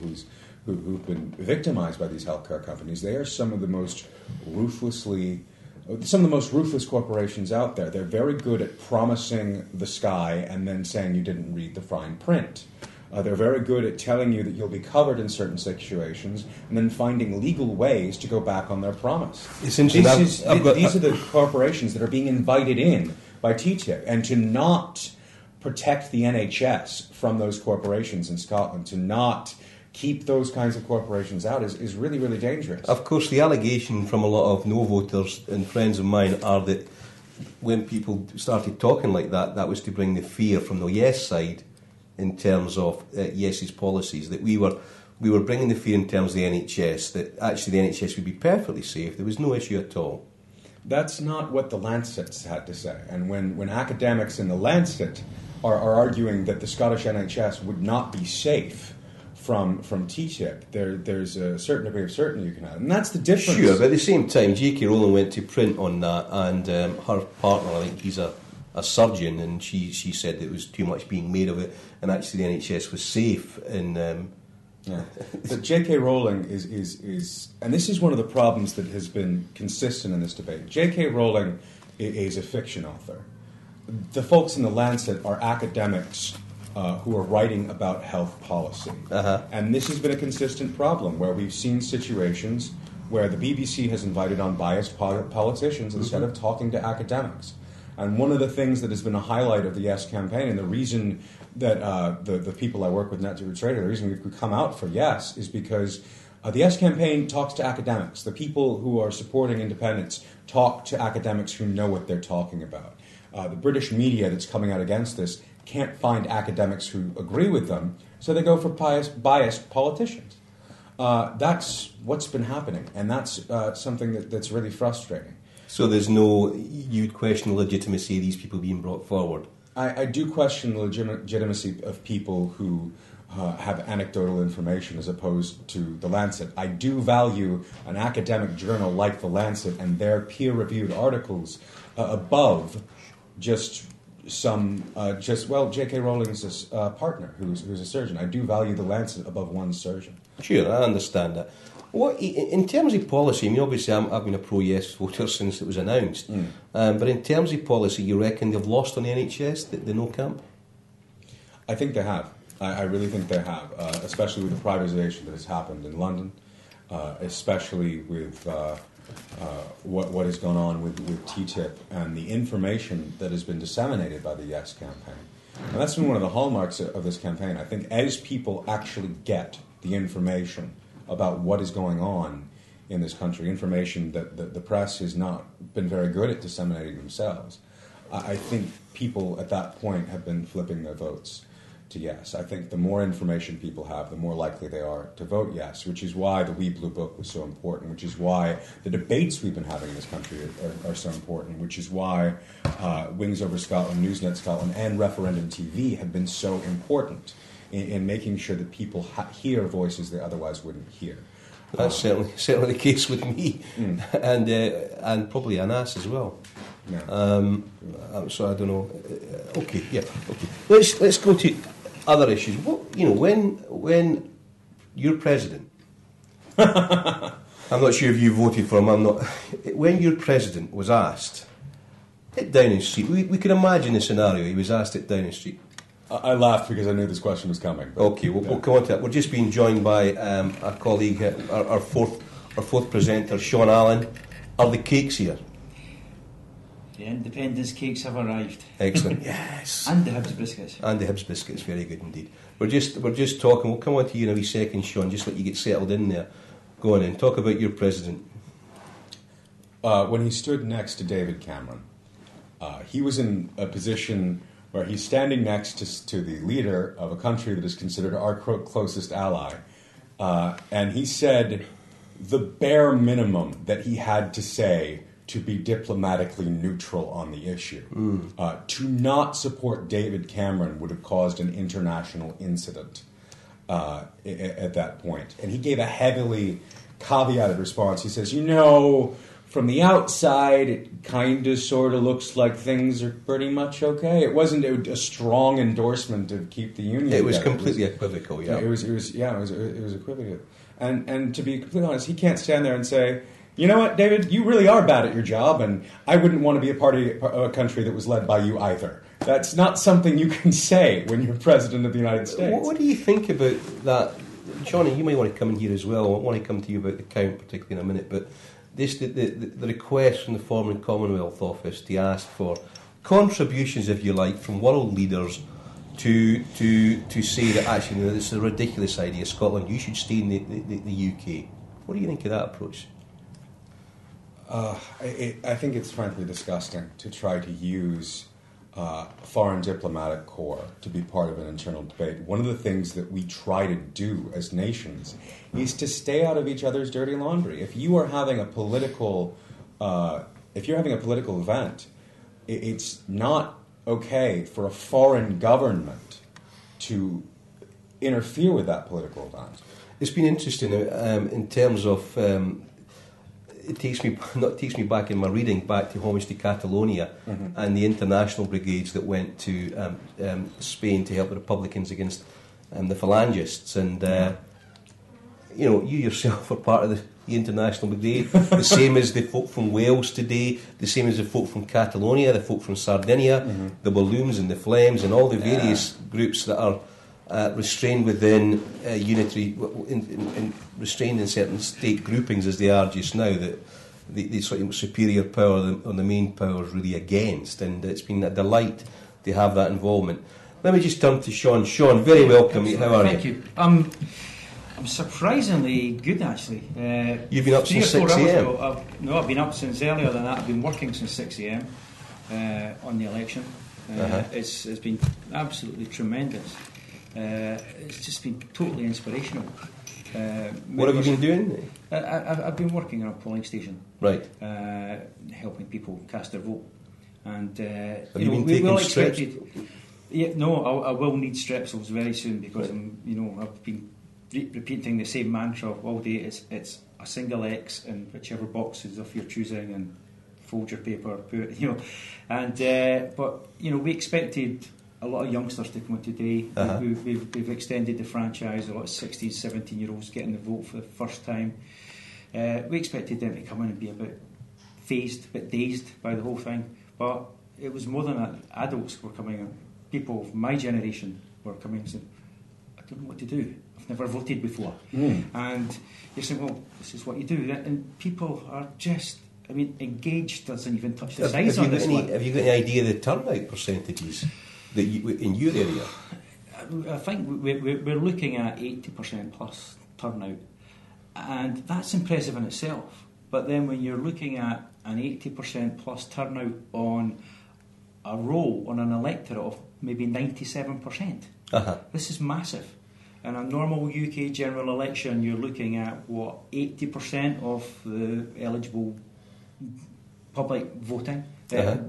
who've been victimized by these healthcare companies, they are some of the most ruthless corporations out there. They're very good at promising the sky and then saying you didn't read the fine print. They're very good at telling you that you'll be covered in certain situations and then finding legal ways to go back on their promise. Essentially, These are the corporations that are being invited in by TTIP. And to not protect the NHS from those corporations in Scotland, to not keep those kinds of corporations out is really, really dangerous. Of course, the allegation from a lot of no voters and friends of mine are that when people started talking like that, that was to bring the fear from the yes side in terms of Yes's policies, that we were bringing the fear in terms of the NHS, that actually the NHS would be perfectly safe, there was no issue at all. That's not what the Lancet had to say. And when academics in the Lancet are arguing that the Scottish NHS would not be safe from TTIP, there's a certain degree of certainty you can have. And that's the difference. Sure, but at the same time, J.K. Rowling went to print on that, and her partner, I think he's a surgeon, and she said there was too much being made of it, and actually the NHS was safe. But J.K. Rowling is, and this is one of the problems that has been consistent in this debate. J.K. Rowling is a fiction author. The folks in the Lancet are academics who are writing about health policy. And this has been a consistent problem where we've seen situations where the BBC has invited on biased politicians instead of talking to academics. And one of the things that has been a highlight of the Yes campaign, and the reason that the people I work with, Net Zero Trader, the reason we come out for Yes is because the Yes campaign talks to academics. The people who are supporting independence talk to academics who know what they're talking about. The British media that's coming out against this can't find academics who agree with them, so they go for biased politicians. That's what's been happening, and that's something that's really frustrating. So there's no, you'd question the legitimacy of these people being brought forward? I do question the legitimacy of people who have anecdotal information as opposed to The Lancet. I do value an academic journal like The Lancet and their peer-reviewed articles above just J.K. Rowling's partner, who's a surgeon. I do value The Lancet above one surgeon. Sure, I understand that. What, in terms of policy, I mean, obviously I've been a pro-yes voter since it was announced, but in terms of policy, you reckon they've lost on the NHS, the no camp? I think they have. I really think they have, especially with the privatisation that has happened in London, especially with what has gone on with TTIP and the information that has been disseminated by the Yes campaign. And that's been one of the hallmarks of this campaign. I think as people actually get the information about what is going on in this country, information that the press has not been very good at disseminating themselves, I think people at that point have been flipping their votes to Yes. I think the more information people have, the more likely they are to vote Yes, which is why the Wee Blue Book was so important, which is why the debates we've been having in this country are so important, which is why Wings Over Scotland, Newsnet Scotland, and Referendum TV have been so important in making sure that people hear voices they otherwise wouldn't hear. That's certainly the case with me, and probably Anas as well. Yeah. So I don't know. Okay. Let's go to other issues. What, when you're president, I'm not sure if you voted for him. I'm not. When your president was asked at Downing Street, we can imagine the scenario. He was asked at Downing Street. I laughed because I knew this question was coming. Okay, we'll come on to that. We're just being joined by our colleague, our fourth presenter, Sean Allan. Are the cakes here? The independence cakes have arrived. Excellent. Yes. And the Hibs biscuits. And the Hibs biscuits, very good indeed. We're just talking. We'll come on to you in a wee second, Sean. Just let you get settled in there. Go on in. Talk about your president. When he stood next to David Cameron, he was in a position where he's standing next to the leader of a country that is considered our closest ally, and he said the bare minimum that he had to say to be diplomatically neutral on the issue. To not support David Cameron would have caused an international incident at that point. And he gave a heavily caveated response. He says, from the outside, it kind of sort of looks like things are pretty much okay. It wasn't a strong endorsement to keep the union. It was completely equivocal, yeah. It was equivocal. And to be completely honest, he can't stand there and say, you know what, David, you really are bad at your job, and I wouldn't want to be a part of a country that was led by you either. That's not something you can say when you're president of the United States. What do you think about that? Johnny, you might want to come in here as well. I want to come to you about the count, particularly in a minute, but this the request from the former Commonwealth Office to ask for contributions, if you like, from world leaders to say that actually this is a ridiculous idea, Scotland, you should stay in the UK. What do you think of that approach? I think it's frankly disgusting to try to use foreign diplomatic corps to be part of an internal debate. One of the things that we try to do as nations is to stay out of each other's dirty laundry. If you are having a political, event, it's not okay for a foreign government to interfere with that political event. It's been interesting in terms of. It takes me back in my reading back to Homage to Catalonia and the international brigades that went to Spain to help the Republicans against the Phalangists, and you yourself are part of the international brigade, the same as the folk from Wales today, the same as the folk from Catalonia, the folk from Sardinia, the Walloons and the Flems, and all the various groups that are restrained within restrained in certain state groupings as they are just now, that the sort of superior power or the main power is really against, and it's been a delight to have that involvement. Let me just turn to Sean. Sean, very welcome. How are Thank you. I'm surprisingly good, actually. You've been up since 6 a.m? No, I've been up since earlier than that. I've been working since 6 a.m. On the election. It's been absolutely tremendous. It's just been totally inspirational. What have you been doing? I've been working on a polling station, right? Helping people cast their vote. And have you been taking strips? Yeah, no, I will need strepsils very soon because I've been repeating the same mantra all day. It's a single X in whichever boxes of your choosing, and fold your paper, put it, and but we expected a lot of youngsters to come in today. We've extended the franchise. A lot of 16, 17-year-olds getting the vote for the first time. We expected them to come in and be a bit phased, a bit dazed by the whole thing. But it was more than that. Adults were coming in. People of my generation were coming and saying, I don't know what to do. I've never voted before. And you're saying, well, this is what you do. And people are just, engaged doesn't even touch the size on this one. Have you got any idea of the turnout percentages that in your area? I think we're looking at 80% plus turnout. And that's impressive in itself. But then when you're looking at an 80% plus turnout on a roll, on an electorate of maybe 97%, this is massive. In a normal UK general election, you're looking at, 80% of the eligible public voting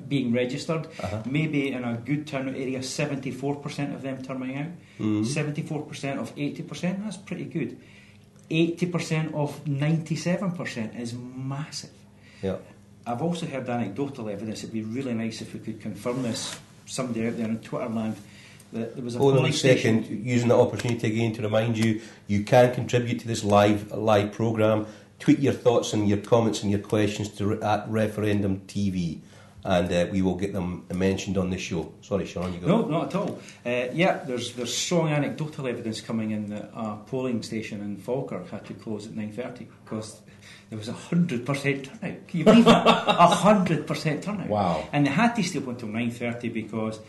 being registered. Maybe in a good turnout area, 74% of them turning out. 74% of 80%, that's pretty good. 80% of 97% is massive. Yeah. I've also heard anecdotal evidence. It'd be really nice if we could confirm this. Somebody out there in Twitter land, that there was a polling station. Using the opportunity again to remind you, you can contribute to this live programme. Tweet your thoughts and your comments and your questions to at Referendum TV, and we will get them mentioned on the show. Sorry, Sean, you go. No, not at all. There's strong anecdotal evidence coming in that a polling station in Falkirk had to close at 9:30 because there was 100% turnout. Can you believe that? 100% turnout. Wow. And they had to stay up until 9:30 because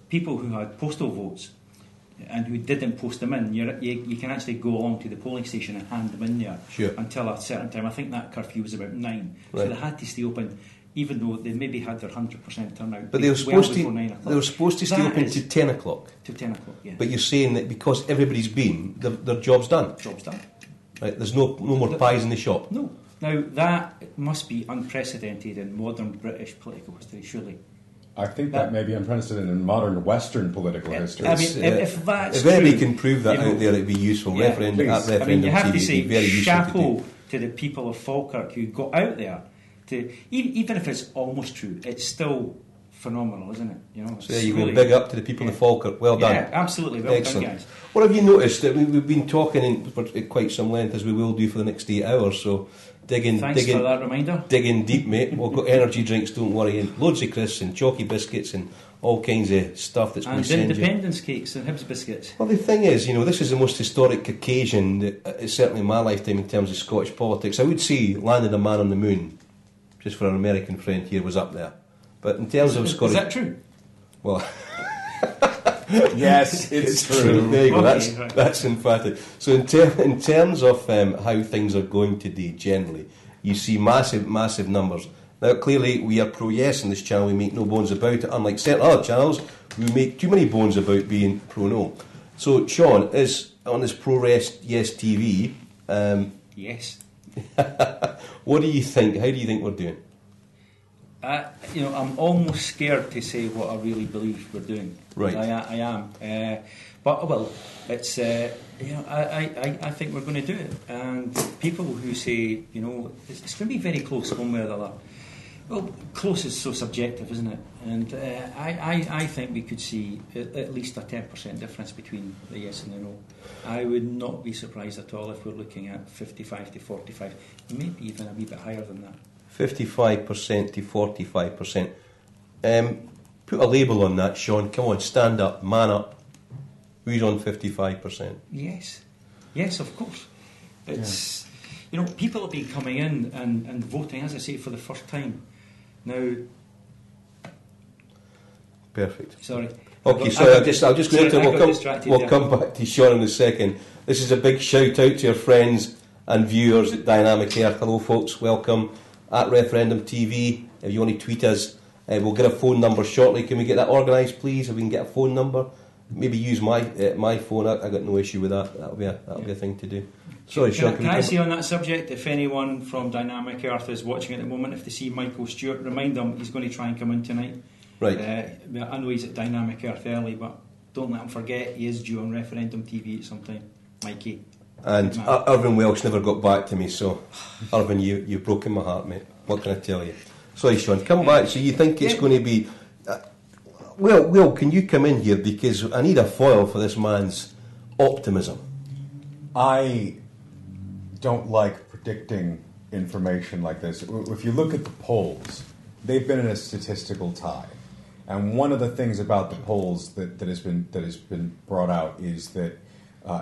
people who had postal votes and who didn't post them in, you can actually go along to the polling station and hand them in there until a certain time. I think that curfew was about 9. Right. So they had to stay open, even though they maybe had their 100% turnout. But they were supposed to stay open to 10 o'clock. To 10 o'clock, yeah. But you're saying that because everybody's been, their job's done? Job's done. Right, there's no more pies in the shop? No. Now, that must be unprecedented in modern British political history, surely. I think that may be unprecedented in modern Western political history. If that's if anybody true, can prove that out there, it'd be useful. Yeah, Referendum at Referendum you have TV to say would be very useful chapeau to the people of Falkirk who got out there to, even if it's almost true, it's still phenomenal, isn't it? So there you go. Big up to the people of Falkirk. Well done. Yeah, absolutely. Well Excellent. done, guys. What have you noticed? That we've been talking for quite some length, as we will do for the next 8 hours. So Thanks for that reminder. Dig in deep, mate. We've got energy drinks, don't worry, and loads of crisps and chalky biscuits and all kinds of stuff that's been sent. And independence cakes and Hibs biscuits. Well, the thing is, this is the most historic occasion, certainly in my lifetime, in terms of Scottish politics. I would say landing a man on the moon, just for our American friend here, was up there. But in terms of Scottish... Is that true? Well... Yes, it's true. There you go. Okay, that's emphatic. So in terms of how things are going today, generally, you see massive numbers. Now, clearly, we are pro-yes on this channel. We make no bones about it. Unlike certain other channels, we make too many bones about being pro-no. So, Sean, is on this pro-yes TV... yes. What do you think? How do you think we're doing? I'm almost scared to say what I really believe we're doing. Right. I am. It's I think we're going to do it. And people who say, it's going to be very close one way or the other. Well, close is so subjective, isn't it? And I think we could see at least a 10% difference between the yes and the no. I would not be surprised at all if we're looking at 55 to 45, maybe even a wee bit higher than that. 55% to 45%. Put a label on that, Sean. Come on, stand up, man up. Who's on 55%? Yes, of course. It's people have been coming in and voting, as I say, for the first time. Now, perfect. Sorry. Okay, sorry, I'll just go into we'll come back to Sean in a second. This is a big shout out to your friends and viewers at Dynamic Earth. Hello folks, welcome at Referendum TV. If you want to tweet us, we'll get a phone number shortly. Can we get that organised, please? If we can get a phone number, maybe use my phone. I got no issue with that. That'll be a thing to do. Sorry, Sean. Can I say on that subject, if anyone from Dynamic Earth is watching at the moment, if they see Michael Stewart, remind them he's going to try and come in tonight. Right. I know he's at Dynamic Earth early, but don't let him forget he is due on Referendum TV at some time. Mikey. And Irvin Welsh never got back to me, so Irvin, you've broken my heart, mate. What can I tell you? Sorry, Sean, come back. So you think it's going to be... Will, can you come in here? Because I need a foil for this man's optimism. I don't like predicting information like this. If you look at the polls, they've been in a statistical tie. And one of the things about the polls that has been brought out is that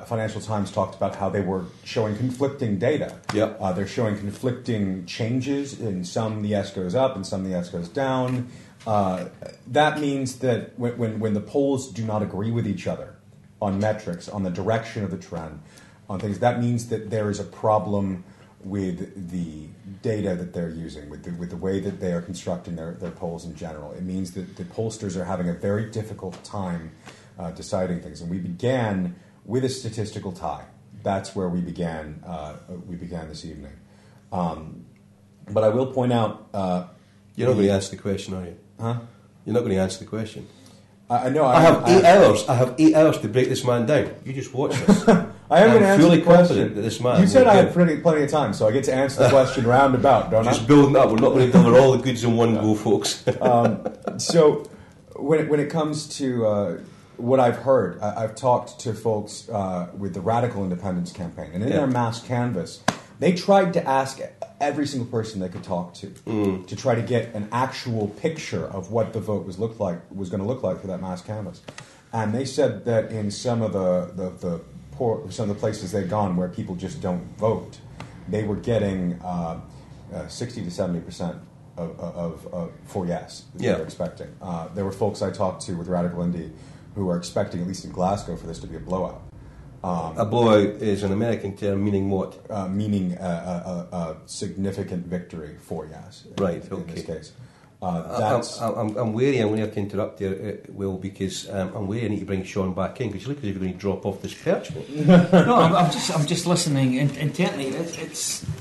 Financial Times talked about how they were showing conflicting data. Yep. They're showing conflicting changes. In some, the yes goes up, and some, the yes goes down. That means that when the polls do not agree with each other on metrics, on the direction of the trend, on things, that means that there is a problem with the data that they're using, with the way that they are constructing their polls in general. It means that the pollsters are having a very difficult time deciding things. And we began with a statistical tie. That's where we began. We began this evening. But I will point out. You're not going to answer the question, are you? Huh? You're not going to answer the question. No, I have 8 hours. I have 8 hours to break this man down. You just watch this. I'm fully confident that this man. You said I had plenty of time, so I get to answer the question roundabout, don't I? Just building up. We're not going to deliver all the goods in one go, folks. So when it comes to what I've heard, I've talked to folks with the Radical Independence campaign, and in their mass canvass, they tried to ask every single person they could talk to try to get an actual picture of what the vote was going to look like for that mass canvass. And they said that in some of the places they'd gone where people just don't vote, they were getting 60 to 70% of for yes that they were expecting. There were folks I talked to with Radical Indy who are expecting, at least in Glasgow, for this to be a blowout. A blowout is an American term meaning what? Meaning a significant victory for yes. Right, in this case. I'm wary. I'm going to have to interrupt there, Will, because I'm wary. I need to bring Sean back in because you look as if you're going to drop off this perch. No, I'm just listening intently.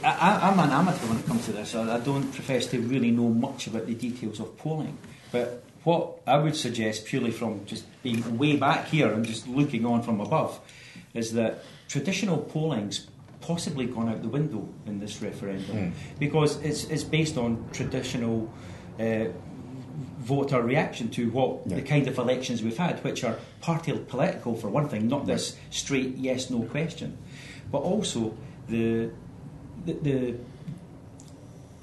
I'm an amateur when it comes to this. I don't profess to really know much about the details of polling, but what I would suggest, purely from just being way back here and just looking on from above, is that traditional polling's possibly gone out the window in this referendum because it's based on traditional voter reaction to the kind of elections we've had, which are party political for one thing, not this straight yes/no question, but also the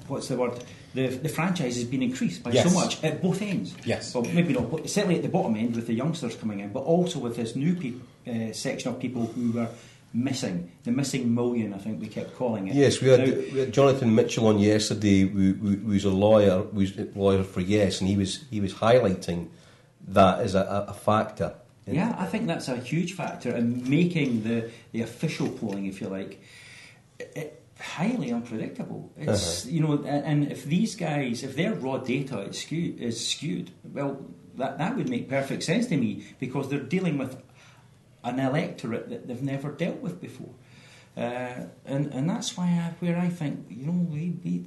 what's the word? The franchise has been increased by so much at both ends. Yes. Well, maybe not, certainly at the bottom end with the youngsters coming in, but also with this new section of people who were missing, the missing million, I think we kept calling it. Yes, we had Jonathan Mitchell on yesterday, who's a lawyer, for Yes, and he was highlighting that as a factor. Yeah, I think that's a huge factor in making the official polling, if you like, highly unpredictable. It's and if these guys, if their raw data is skewed, well, that would make perfect sense to me because they're dealing with an electorate that they've never dealt with before, and that's where I think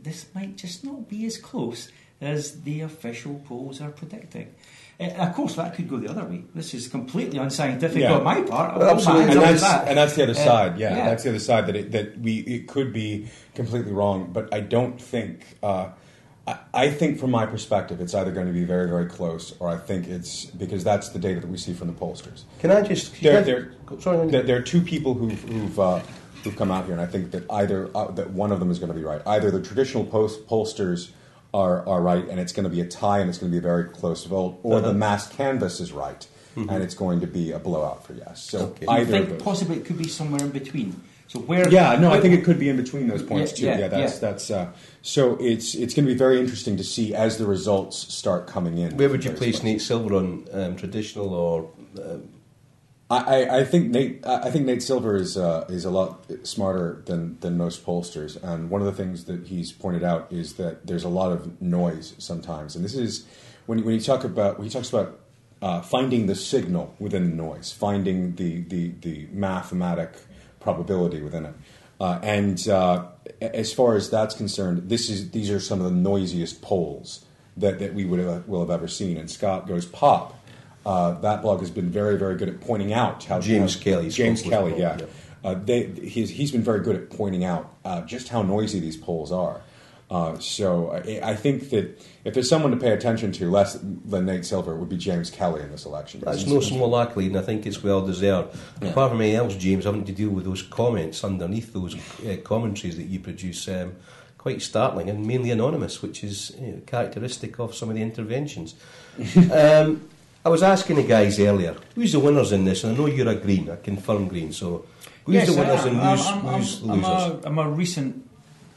this might just not be as close as the official polls are predicting. Of course, that could go the other way. This is completely unscientific on my part. Absolutely, and that's the other side. That's the other side that it could be completely wrong. But I don't think. I think, from my perspective, it's either going to be very, very close, or I think it's because that's the data that we see from the pollsters. Can I just? There are two people who've come out here, and I think that either that one of them is going to be right. Either the traditional pollsters are right, and it's going to be a tie, and it's going to be a very close vote, or the mass canvass is right, and it's going to be a blowout for yes. So I think possibly it could be somewhere in between. So where? Yeah, no, I think it could be in between those points too. Yeah, that's. So it's going to be very interesting to see as the results start coming in. Where would you place Nate Silver on traditional or? I think Nate Silver is a lot smarter than most pollsters, and one of the things that he's pointed out is that there's a lot of noise sometimes, and this is when he talks about finding the signal within the noise, finding the mathematic probability within it, and as far as that's concerned, these are some of the noisiest polls that we will have ever seen. And Scott Goes Pop. That blog has been very, very good at pointing out how James Kelly, yeah. He's been very good at pointing out just how noisy these polls are. So I think that if there's someone to pay attention to less than Nate Silver, it would be James Kelly in this election. That's no small accolade, and I think it's well deserved. Yeah. Apart from anything else, James, having to deal with those comments underneath those commentaries that you produce, quite startling and mainly anonymous, which is characteristic of some of the interventions. I was asking the guys earlier, who's the winners in this? And I know you're a Green, a confirmed Green, so who's the winners and who's losers? I'm a recent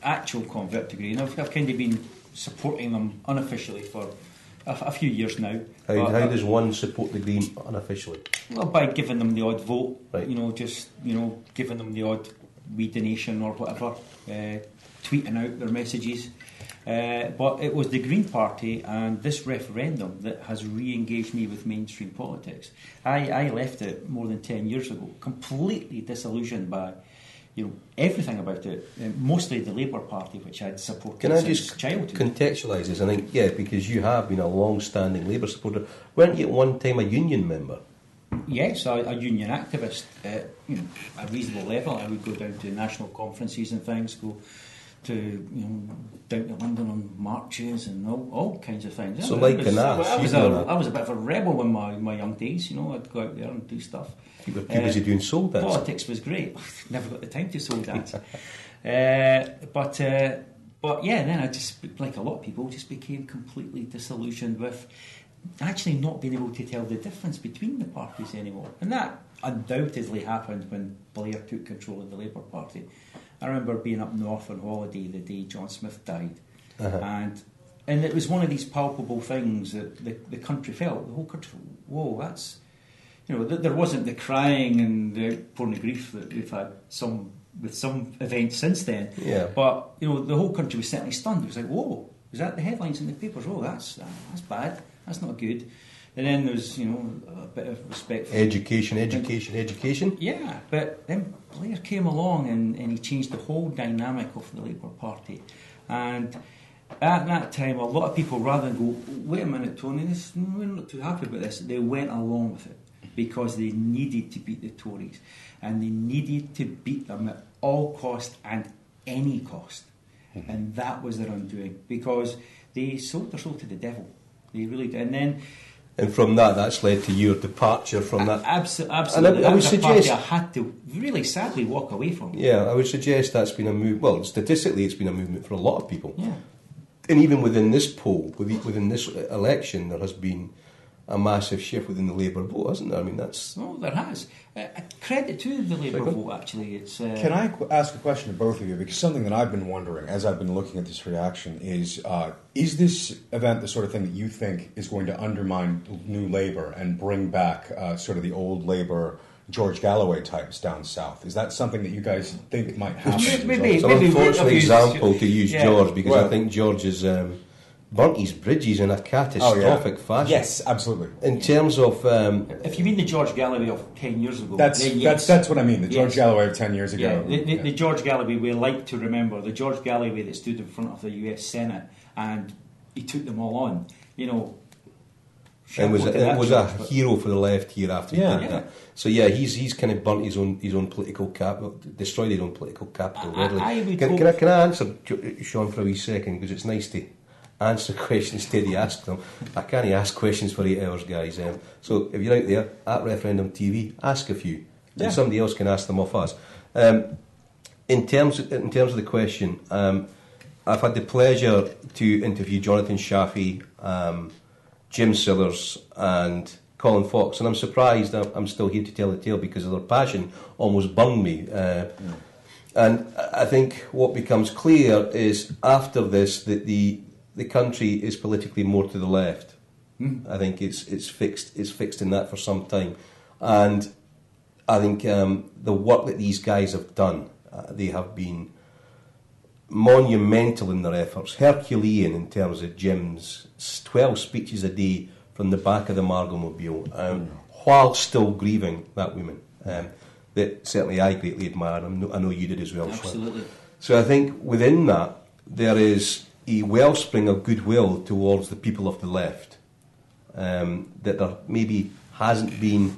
actual convert to Green. I've kind of been supporting them unofficially for a few years now. How does one support the Green unofficially? Well, by giving them the odd vote, right. Giving them the odd wee donation or whatever, tweeting out their messages. But it was the Green Party and this referendum that has re-engaged me with mainstream politics. I left it more than 10 years ago, completely disillusioned by everything about it, mostly the Labour Party, which I'd supported since childhood. Contextualise this? I think, because you have been a long-standing Labour supporter. Weren't you at one time a union member? Yes, a union activist at a reasonable level. I would go down to national conferences and things, go to down to London on marches and all kinds of things. So I was a bit of a rebel in my young days. I'd go out there and do stuff. You were too busy doing soul dance. Politics was great. Never got the time to soul dance. But then I just, like a lot of people, just became completely disillusioned with actually not being able to tell the difference between the parties anymore. And that undoubtedly happened when Blair took control of the Labour Party. I remember being up north on holiday the day John Smith died, and it was one of these palpable things that the country felt. The whole country, whoa, that's there wasn't the crying and the outpouring of grief that we've had with some events since then. Yeah. But the whole country was certainly stunned. It was like, whoa, is that the headlines in the papers? Oh, that's bad. That's not good. And then there was, a bit of respect for education. Yeah, but then Blair came along and he changed the whole dynamic of the Labour Party. And at that time, a lot of people, rather than go, wait a minute, Tony, we're not too happy about this, they went along with it because they needed to beat the Tories. And they needed to beat them at all cost and any cost. Mm-hmm. And that was their undoing because they sold their soul to the devil. They really did. And from that's led to your departure from that. Absolutely. I would suggest I had to really sadly walk away from. Yeah, I would suggest that's been a move. Well, statistically, it's been a movement for a lot of people. Yeah. And even within this poll, within this election, there has been a massive shift within the Labour vote, hasn't there? I mean, that's... Oh, there has. Credit to the Labour vote, actually. It's. Can I ask a question to both of you? Because something that I've been wondering, as I've been looking at this reaction, is this event the sort of thing that you think is going to undermine New Labour and bring back sort of the old Labour George Galloway types down south? Is that something that you guys think might happen? Maybe. It's an unfortunate example to use George, because I think George is... burnt his bridges in a catastrophic fashion. Yes, absolutely. In terms of... if you mean the George Galloway of 10 years ago... That's what I mean, the George Galloway of 10 years ago. Yeah, the George Galloway we like to remember, the George Galloway that stood in front of the US Senate and he took them all on, It was a hero for the left here after he did that. So he's kind of burnt his own political capital, destroyed his own political capital. Can I answer Sean for a wee second, because it's nice to answer questions instead of ask them. I can't ask questions for 8 hours, guys. So if you're out there at Referendum TV, ask a few, and somebody else can ask them off us. In terms of the question, I've had the pleasure to interview Jonathan Shafi, Jim Sillars, and Colin Fox, and I'm surprised I'm still here to tell the tale, because of their passion almost burned me. And I think what becomes clear is after this that the country is politically more to the left. I think it's fixed in that for some time, and I think the work that these guys have done, they have been monumental in their efforts, Herculean in terms of Jim's 12 speeches a day from the back of the Margomobile, while still grieving that woman. That certainly I greatly admire. I know you did as well. Absolutely. Sean. So I think within that there is a wellspring of goodwill towards the people of the left that there maybe hasn't been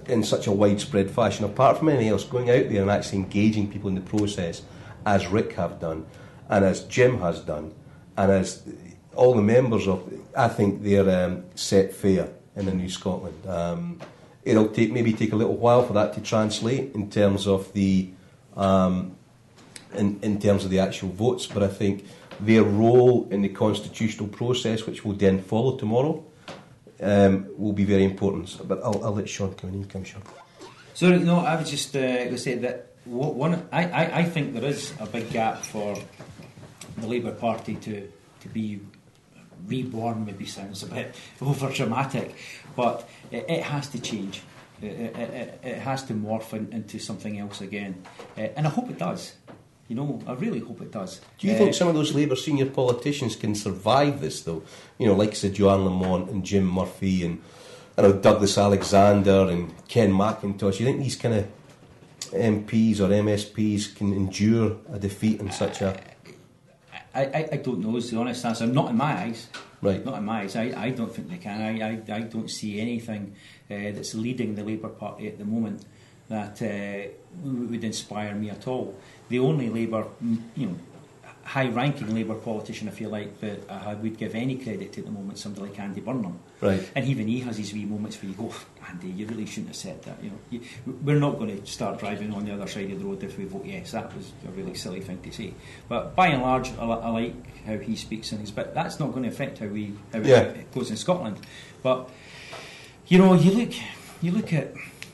in such a widespread fashion, apart from anything else, going out there and actually engaging people in the process, as Rick have done, and as Jim has done, and as all the members of, I think they're set fair in the New Scotland. It'll maybe take a little while for that to translate in terms of the in terms of the actual votes, but I think their role in the constitutional process, which will then follow tomorrow, will be very important. But I'll let Sean come in. Come, Sean. So no, I was just going to say that I think there is a big gap for the Labour Party to be reborn. Maybe sounds a bit over dramatic, but it has to change. It has to morph into something else again, and I hope it does. You know, I really hope it does. Do you think some of those Labour senior politicians can survive this, though? You know, like Sir Joanne Lamont and Jim Murphy and Douglas Alexander and Ken McIntosh. You think these kind of MPs or MSPs can endure a defeat in such a... I don't know is the honest answer. Not in my eyes. Right. Not in my eyes. I don't think they can. I don't see anything that's leading the Labour Party at the moment that would inspire me at all. The only Labour, high-ranking Labour politician, if you like, that I would give any credit to at the moment, somebody like Andy Burnham. Right. And even he has his wee moments where you go, Andy, you really shouldn't have said that. We're not going to start driving on the other side of the road if we vote yes. That was a really silly thing to say. But by and large, I like how he speaks in his bit. That's not going to affect how it goes in Scotland. But you look at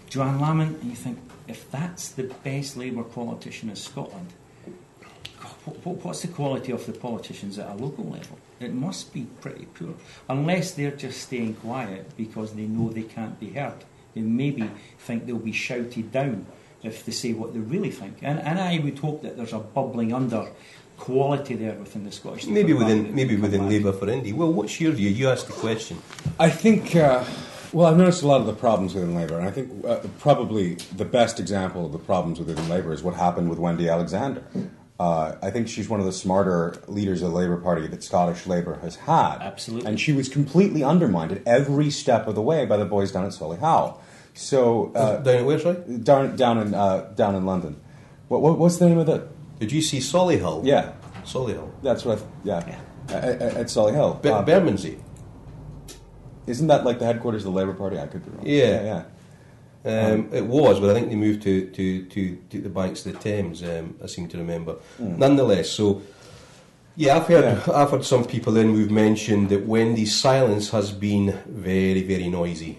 Joanne Lamont and you think, if that's the best Labour politician in Scotland, what's the quality of the politicians at a local level? It must be pretty poor, unless they're just staying quiet because they know they can't be heard. They maybe think they'll be shouted down if they say what they really think. And I would hope that there's a bubbling under quality there within the Scottish Labour Party. Maybe within Labour for Indy. Well, what's your view? You asked the question. I think... Well, I've noticed a lot of the problems within Labour, and I think probably the best example of the problems within Labour is what happened with Wendy Alexander. I think she's one of the smarter leaders of the Labour Party that Scottish Labour has had. Absolutely. And she was completely undermined at every step of the way by the boys down at Solihull. So down at where, sorry? Down in London. What's the name of it? Did you see Solihull? Yeah. Solihull. That's what at Solihull. Bermondsey. Isn't that like the headquarters of the Labour Party? I could be wrong. Yeah. It was, but I think they moved to the banks of the Thames. I seem to remember. Nonetheless, so yeah, I've heard some people who've mentioned that Wendy's silence has been very, very noisy.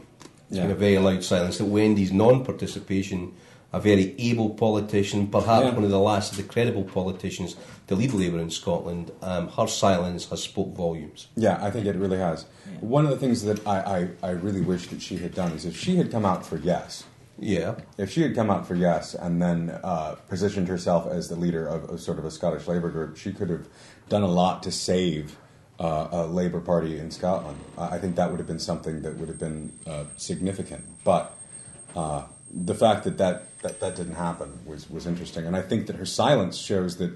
It's been a very loud silence. That Wendy's non-participation, a very able politician, perhaps one of the last of the credible politicians to lead Labour in Scotland, her silence has spoke volumes. Yeah, I think it really has. Yeah. One of the things that I really wish that she had done is if she had come out for yes. Yeah. If she had come out for yes and then positioned herself as the leader of sort of a Scottish Labour group, she could have done a lot to save a Labour Party in Scotland. I think that would have been something that would have been significant. But the fact that didn't happen was interesting. And I think that her silence shows that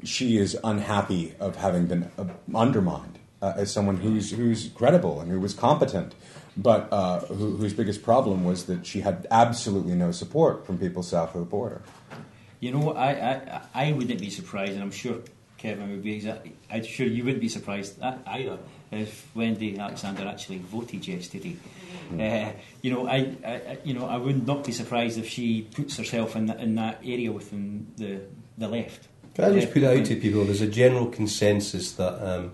she is unhappy of having been undermined as someone who's credible and who was competent, but whose biggest problem was that she had absolutely no support from people south of the border. You know, I wouldn't be surprised, and I'm sure Kevin would be I'm sure you wouldn't be surprised either if Wendy Alexander actually voted yesterday. I would not be surprised if she puts herself in that area within the left. Can I just put it out to people? There's a general consensus that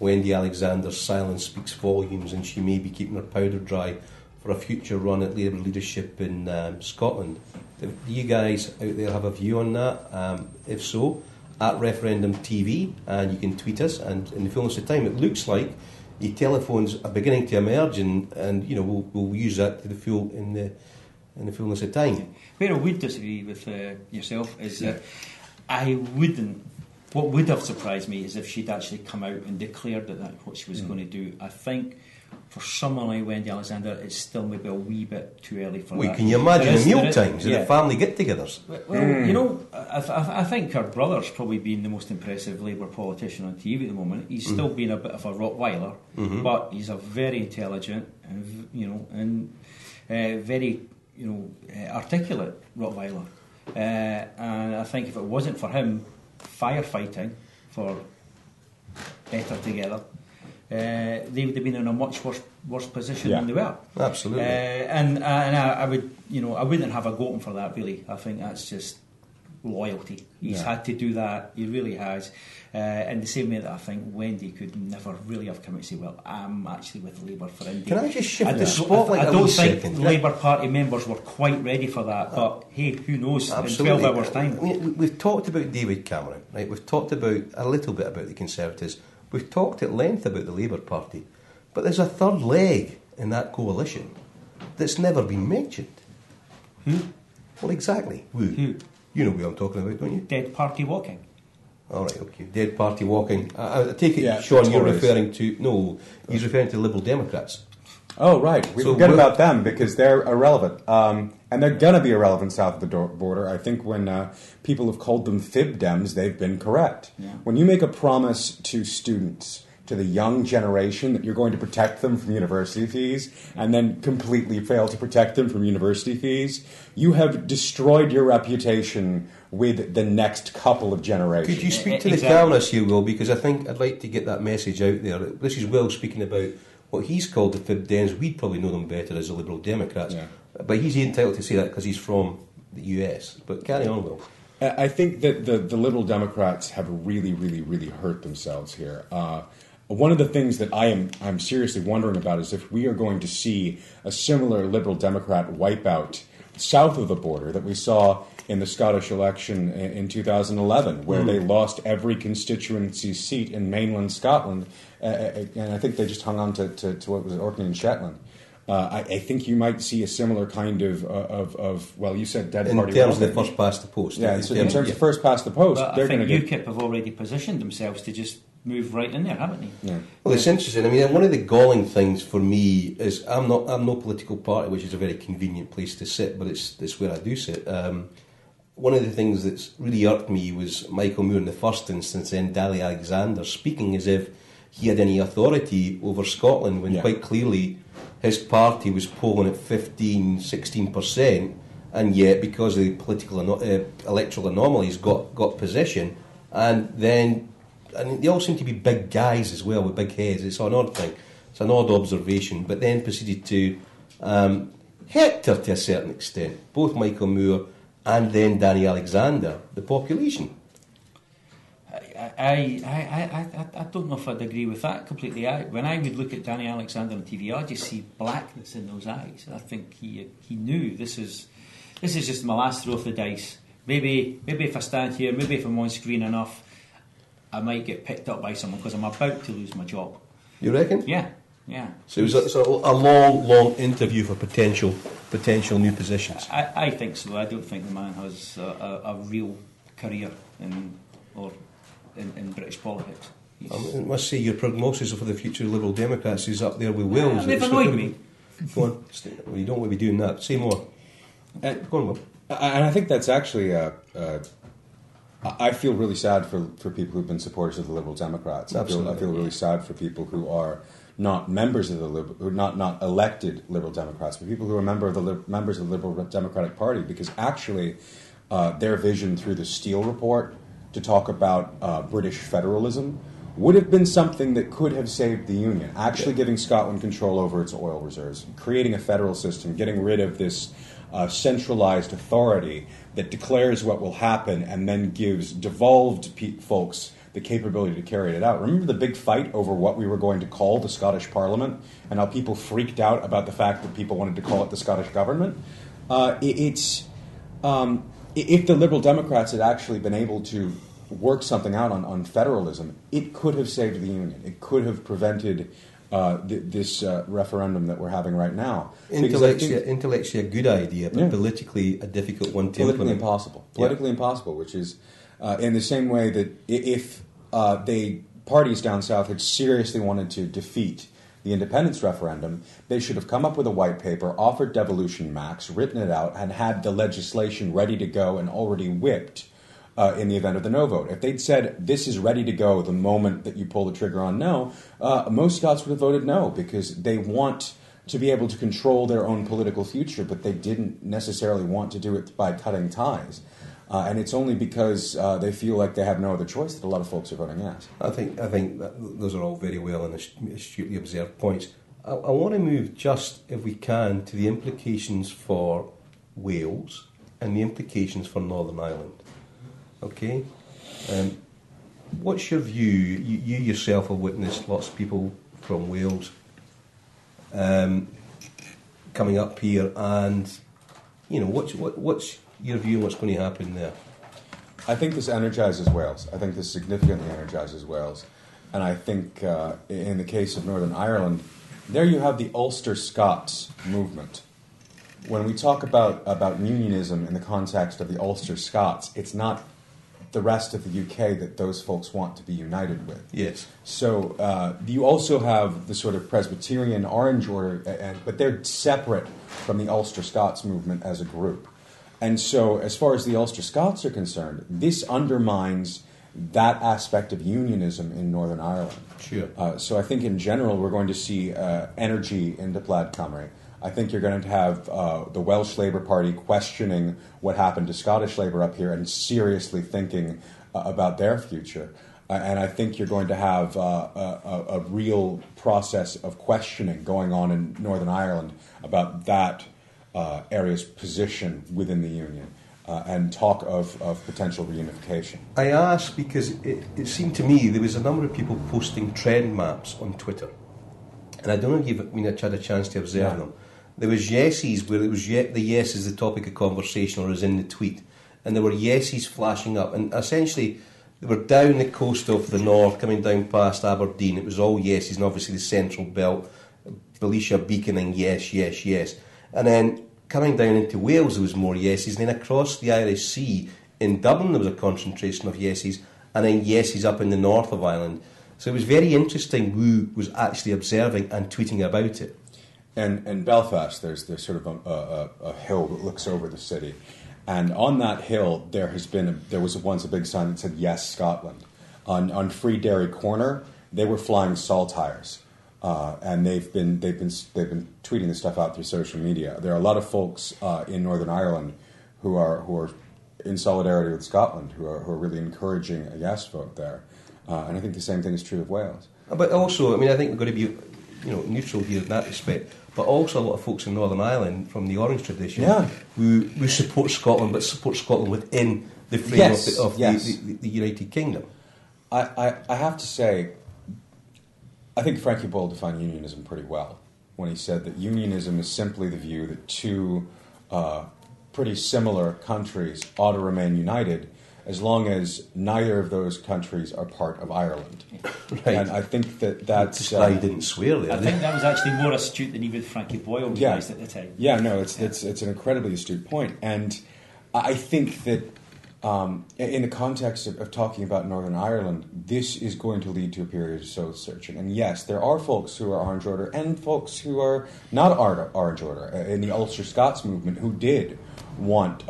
Wendy Alexander's silence speaks volumes, and she may be keeping her powder dry for a future run at Labour leadership in Scotland. Do you guys out there have a view on that? If so, at Referendum TV, and you can tweet us. And in the fullness of time, it looks like the telephones are beginning to emerge, and we'll use that to the full in the fullness of time. Where I would disagree with yourself is that I wouldn't. What would have surprised me is if she'd actually come out and declared that that's what she was going to do. I think for someone like Wendy Alexander, it's still maybe a wee bit too early for that. Can you imagine the meal times and the family get-togethers? Well, I think her brother's probably been the most impressive Labour politician on TV at the moment. He's still been a bit of a Rottweiler, but he's a very intelligent and very articulate Rottweiler. And I think if it wasn't for him firefighting for Better Together, they would have been in a much worse position than they were. Absolutely. And I would, I wouldn't have a go at him for that, really. I think that's just loyalty. He's had to do that. He really has. In the same way that I think Wendy could never really have come out and say, well, I'm actually with Labour for India. Can I just shift the spotlight I don't think second? Labour Party members were quite ready for that, but hey, who knows, Absolutely. in 12 hours' time. I mean, we've talked about David Cameron, right? We've talked about a little bit about the Conservatives. We've talked at length about the Labour Party. But there's a third leg in that coalition that's never been mentioned. Who? Well, exactly. Who? You know who I'm talking about, don't you? Dead Party walking. All right, okay. Dead Party walking. I take it, Yeah, Sean, you're Tories. referring to... No, he's referring to Liberal Democrats. Oh, right. We forget about them because they're irrelevant. And they're going to be irrelevant south of the border. I think when people have called them fib Dems, they've been correct. Yeah. When you make a promise to students, to the young generation, that you're going to protect them from university fees and then completely fail to protect them from university fees, you have destroyed your reputation with the next couple of generations. Could you speak to the Exactly. cameras here, Will? Because I think I'd like to get that message out there. This is Will speaking about what he's called the fib Dems. We'd probably know them better as the Liberal Democrats. Yeah. But he's entitled to say that because he's from the US. But carry on, Will. I think that the Liberal Democrats have really, really, really hurt themselves here. One of the things that I'm seriously wondering about is if we are going to see a similar Liberal Democrat wipeout south of the border that we saw in the Scottish election in 2011, where they lost every constituency seat in mainland Scotland, and I think they just hung on to what was it, Orkney and Shetland. I think you might see a similar kind of well, you said dead party. In terms of the first past the post. Yeah, so in terms of first past the post, But they're I think going to get... UKIP have already positioned themselves to just move right in there, haven't they? Yeah. Well, it's interesting. I mean, one of the galling things for me is I'm no political party, which is a very convenient place to sit, but it's where I do sit. One of the things that's really irked me was Michael Moore in the first instance, then Dali Alexander speaking as if he had any authority over Scotland, when quite clearly his party was polling at 16%, and yet because of the political electoral anomalies got position, and then they all seem to be big guys as well with big heads. It's an odd thing. It's an odd observation. But then proceeded to hector to a certain extent, both Michael Moore and then Danny Alexander, the population. I don't know if I'd agree with that completely. When I would look at Danny Alexander on TV, I just see blackness in those eyes. I think he knew this is just my last throw of the dice. Maybe if I stand here, maybe if I'm on screen enough, I might get picked up by someone because I'm about to lose my job. You reckon? Yeah. So it was a long interview for potential new positions. I think so. I don't think the man has a real career in British politics. I must say your prognosis for the future of Liberal Democrats is up there with Wales. They've annoyed me. Go on. Well, you don't want to be doing that. Say more. Go on, Will. And I think that's actually... I feel really sad for people who've been supporters of the Liberal Democrats. I feel really sad for people who are not members of the who are not elected Liberal Democrats, but people who are members of the Liberal Democratic Party, because actually their vision through the Steele report to talk about British federalism would have been something that could have saved the Union. Actually giving Scotland control over its oil reserves, creating a federal system, getting rid of this centralized authority that declares what will happen and then gives devolved folks the capability to carry it out. Remember the big fight over what we were going to call the Scottish Parliament and how people freaked out about the fact that people wanted to call it the Scottish Government? If the Liberal Democrats had actually been able to work something out on federalism, it could have saved the Union. It could have prevented this referendum that we're having right now. Intellectually a good idea, but politically a difficult one to implement. Politically impossible, which is in the same way that if parties down south had seriously wanted to defeat the independence referendum, they should have come up with a white paper, offered devolution max, written it out, and had the legislation ready to go and already whipped in the event of the no vote. If they'd said, this is ready to go the moment that you pull the trigger on no, most Scots would have voted no, because they want to be able to control their own political future, but they didn't necessarily want to do it by cutting ties. And it's only because they feel like they have no other choice that a lot of folks are voting yes. I think that those are all very well and astutely observed points. I want to move just, if we can, to the implications for Wales and the implications for Northern Ireland. Okay? What's your view? You yourself have witnessed lots of people from Wales coming up here, and what's your view on what's going to happen there? I think this energises Wales. I think this significantly energises Wales. And I think in the case of Northern Ireland, there you have the Ulster Scots movement. When we talk about unionism in the context of the Ulster Scots, it's not the rest of the UK that those folks want to be united with. Yes. So you also have the sort of Presbyterian Orange Order, but they're separate from the Ulster Scots movement as a group. And so as far as the Ulster Scots are concerned, this undermines that aspect of unionism in Northern Ireland. Sure. So I think in general we're going to see energy into Plaid Cymru. I think you're going to have the Welsh Labour Party questioning what happened to Scottish Labour up here and seriously thinking about their future. And I think you're going to have a real process of questioning going on in Northern Ireland about that area's position within the Union and talk of potential reunification. I asked because it seemed to me there was a number of people posting trend maps on Twitter. And I don't know if you've had a chance to observe them. There was yeses where it was the yes is the topic of conversation or is in the tweet. And there were yeses flashing up. And essentially, they were down the coast of the north, coming down past Aberdeen. It was all yeses, and obviously the central belt, Belisha beaconing yes, yes, yes. And then coming down into Wales, there was more yeses. And then across the Irish Sea, in Dublin, there was a concentration of yeses. And then yeses up in the north of Ireland. So it was very interesting who was actually observing and tweeting about it. And in Belfast, there's sort of a hill that looks over the city. And on that hill, there was once a big sign that said, Yes, Scotland. On Free Dairy Corner, they were flying saltires. And they've been tweeting this stuff out through social media. There are a lot of folks in Northern Ireland who are in solidarity with Scotland, who are really encouraging a yes vote there. And I think the same thing is true of Wales. But also, I mean, I think we've got to be neutral here in that respect. But also a lot of folks in Northern Ireland from the Orange tradition who support Scotland, but support Scotland within the frame of the United Kingdom. I have to say, I think Frankie Boyle defined unionism pretty well when he said that unionism is simply the view that two pretty similar countries ought to remain united as long as neither of those countries are part of Ireland. Right. And I think that's... I didn't swear there. I think that was actually more astute than even Frankie Boyle realised at the time. Yeah, no, it's an incredibly astute point. And I think that in the context of talking about Northern Ireland, this is going to lead to a period of soul searching. And yes, there are folks who are Orange Order and folks who are not Orange Order in the Ulster Scots movement who did want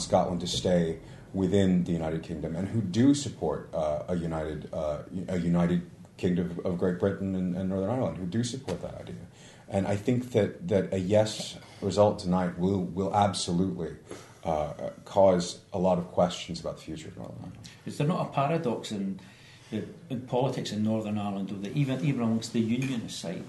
Scotland to stay within the United Kingdom and who do support a united Kingdom of Great Britain and Northern Ireland, who do support that idea. And I think that a yes result tonight will absolutely cause a lot of questions about the future of Northern Ireland. Is there not a paradox in politics in Northern Ireland, or that even amongst the unionist side,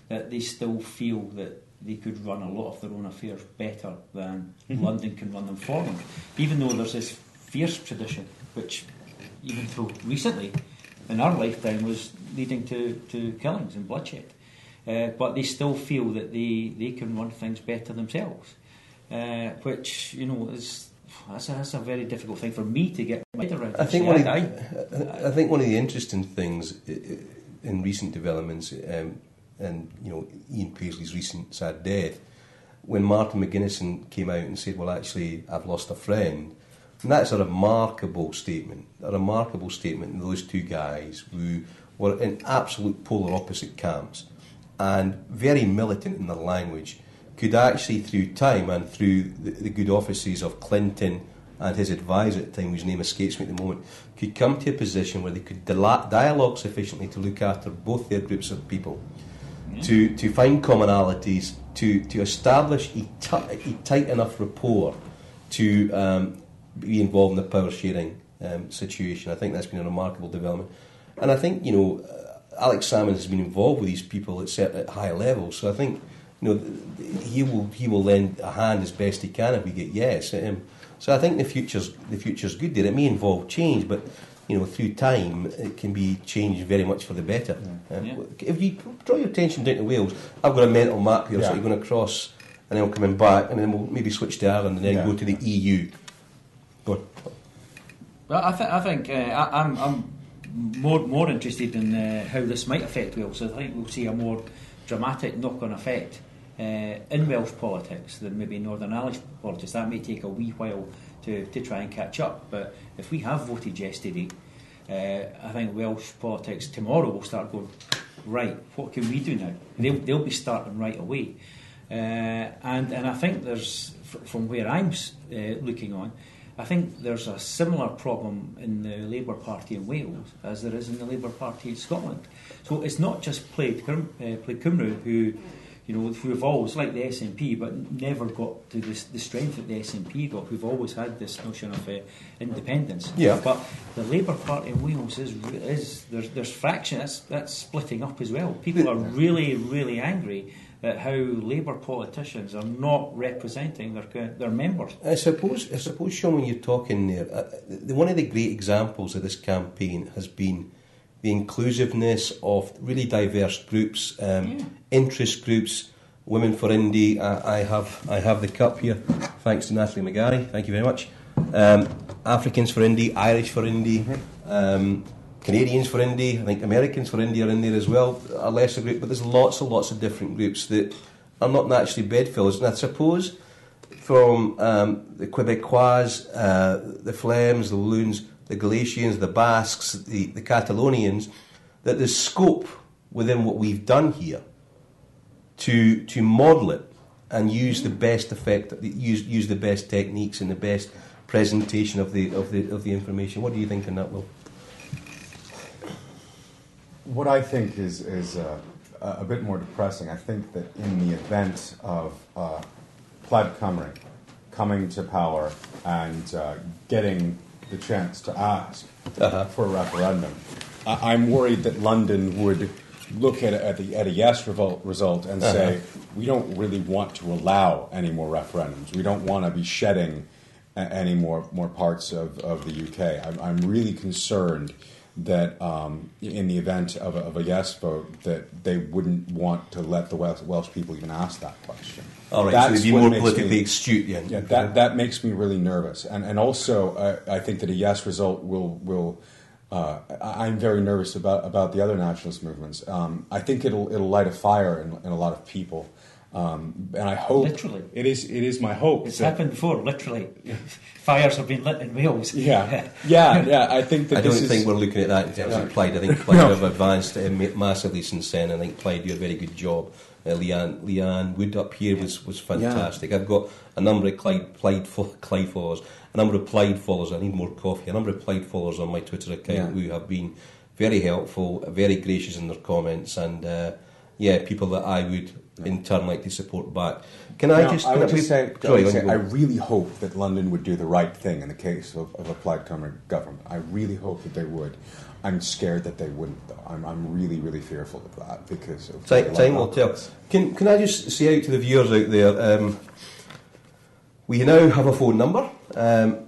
that they still feel that they could run a lot of their own affairs better than London can run them for them, even though there's this fierce tradition, which even through recently in our lifetime was leading to killings and bloodshed. But they still feel that they can run things better themselves. which is that's a very difficult thing for me to get my head around. I think one of the interesting things in recent developments, and Ian Paisley's recent sad death, when Martin McGuinness came out and said, "Well, actually, I've lost a friend," and that's a remarkable statement. A remarkable statement. And those two guys who were in absolute polar opposite camps and very militant in their language, could actually, through time and through the good offices of Clinton and his advisor at the time, whose name escapes me at the moment, could come to a position where they could dialogue sufficiently to look after both their groups of people, to find commonalities, to establish a tight enough rapport to be involved in the power sharing situation. I think that's been a remarkable development. And I think, Alex Salmond has been involved with these people at high levels, so I think he will lend a hand as best he can if we get yes. So I think the future's good there. It may involve change, but through time it can be changed very much for the better. If you draw your attention down to Wales, I've got a mental map here, so you're going across and then we're coming back, and then we'll maybe switch to Ireland and then go to the EU. Go on. Well, I think I'm more interested in how this might affect Wales. I think we'll see a more dramatic knock-on effect in Welsh politics than maybe Northern Irish politics. That may take a wee while to try and catch up, but if we have voted yesterday, I think Welsh politics tomorrow will start going, right, what can we do now? They'll be starting right away. And I think there's, from where I'm looking on, I think there's a similar problem in the Labour Party in Wales as there is in the Labour Party in Scotland. So it's not just Plaid Cymru who've always, like the SNP, but never got to the strength that the SNP got, who've always had this notion of independence. Yeah. But the Labour Party in Wales is there's fraction, that's splitting up as well. People are really, really angry at how Labour politicians are not representing their members. I suppose, Sean, when you're talking there, one of the great examples of this campaign has been the inclusiveness of really diverse groups, interest groups, Women for Indy. I have the cup here, thanks to Natalie McGarry. Thank you very much. Africans for Indy, Irish for Indy, Canadians for Indy. I think Americans for Indy are in there as well. A lesser group, but there's lots of different groups that are not naturally bedfellows. And I suppose from the Quebecois, the Flems, the Walloons, the Galicians, the Basques, the Catalonians, that there's scope within what we've done here to model it and use the best use the best techniques and the best presentation of the information. What do you think on that, Will? What I think is a bit more depressing. I think that in the event of Plaid Cymru coming to power and getting the chance to ask for a referendum, I'm worried that London would look at a yes result and say, we don't really want to allow any more referendums. We don't want to be shedding any more parts of the UK. I'm really concerned that in the event of a yes vote, that they wouldn't want to let the Welsh people even ask that question. All right, so they'd be more politically astute. Yeah, that makes me really nervous. And also, I think that a yes result will I'm very nervous about the other nationalist movements. I think it'll light a fire in a lot of people. And I hope literally it is my hope. It's happened before. Literally, fires have been lit in Wales. Yeah. I think that I don't think we're looking at that in terms of Plaid. I think Plaid have advanced massively since then. I think Plaid do a very good job. Leanne Wood up here was fantastic. I've got a number of Plaid followers, a number of Plaid followers. I need more coffee. A number of Plaid followers on my Twitter account who have been very helpful, very gracious in their comments, and people that I would in turn like to support back. I really hope that London would do the right thing in the case of a Plaid Cymru government. I really hope that they would. I'm scared that they wouldn't, though. I'm really, really fearful of that because of time will tell. Can I just say out to the viewers out there, we now have a phone number, and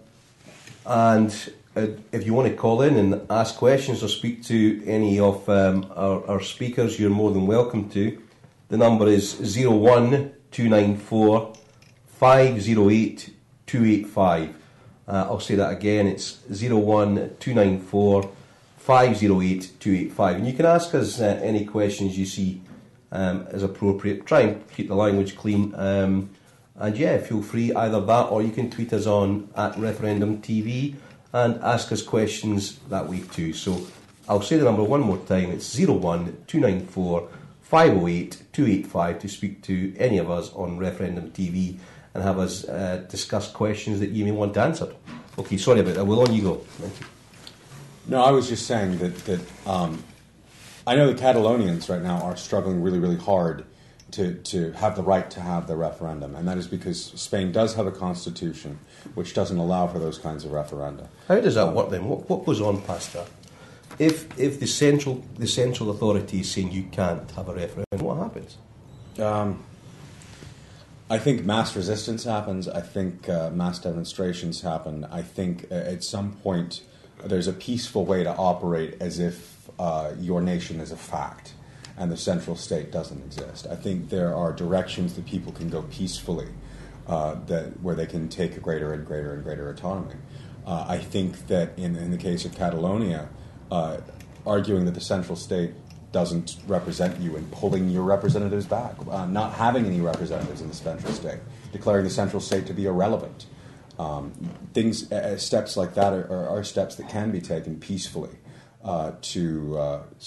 if you want to call in and ask questions or speak to any of our speakers, you're more than welcome to. The number is 01294 508 285. I'll say that again, it's 01294 508 285. And you can ask us any questions you see as appropriate. Try and keep the language clean. And yeah, feel free, either that or you can tweet us on @Referendum TV and ask us questions that week too. So I'll say the number one more time, it's 01294 508 285 to speak to any of us on Referendum TV and have us discuss questions that you may want answered. Okay, sorry about that. Well, on you go. Thank you. No, I was just saying that I know the Catalonians right now are struggling really, really hard to have the right to have the referendum, and that is because Spain does have a constitution which doesn't allow for those kinds of referenda. How does that work then? What goes on past that? If the central authority is saying you can't have a referendum, what happens? I think mass resistance happens. I think mass demonstrations happen. I think at some point there's a peaceful way to operate as if your nation is a fact and the central state doesn't exist. I think there are directions that people can go peacefully where they can take a greater and greater and greater autonomy. I think that in the case of Catalonia, arguing that the central state doesn't represent you and pulling your representatives back, not having any representatives in the central state, declaring the central state to be irrelevant. Steps like that are steps that can be taken peacefully. It's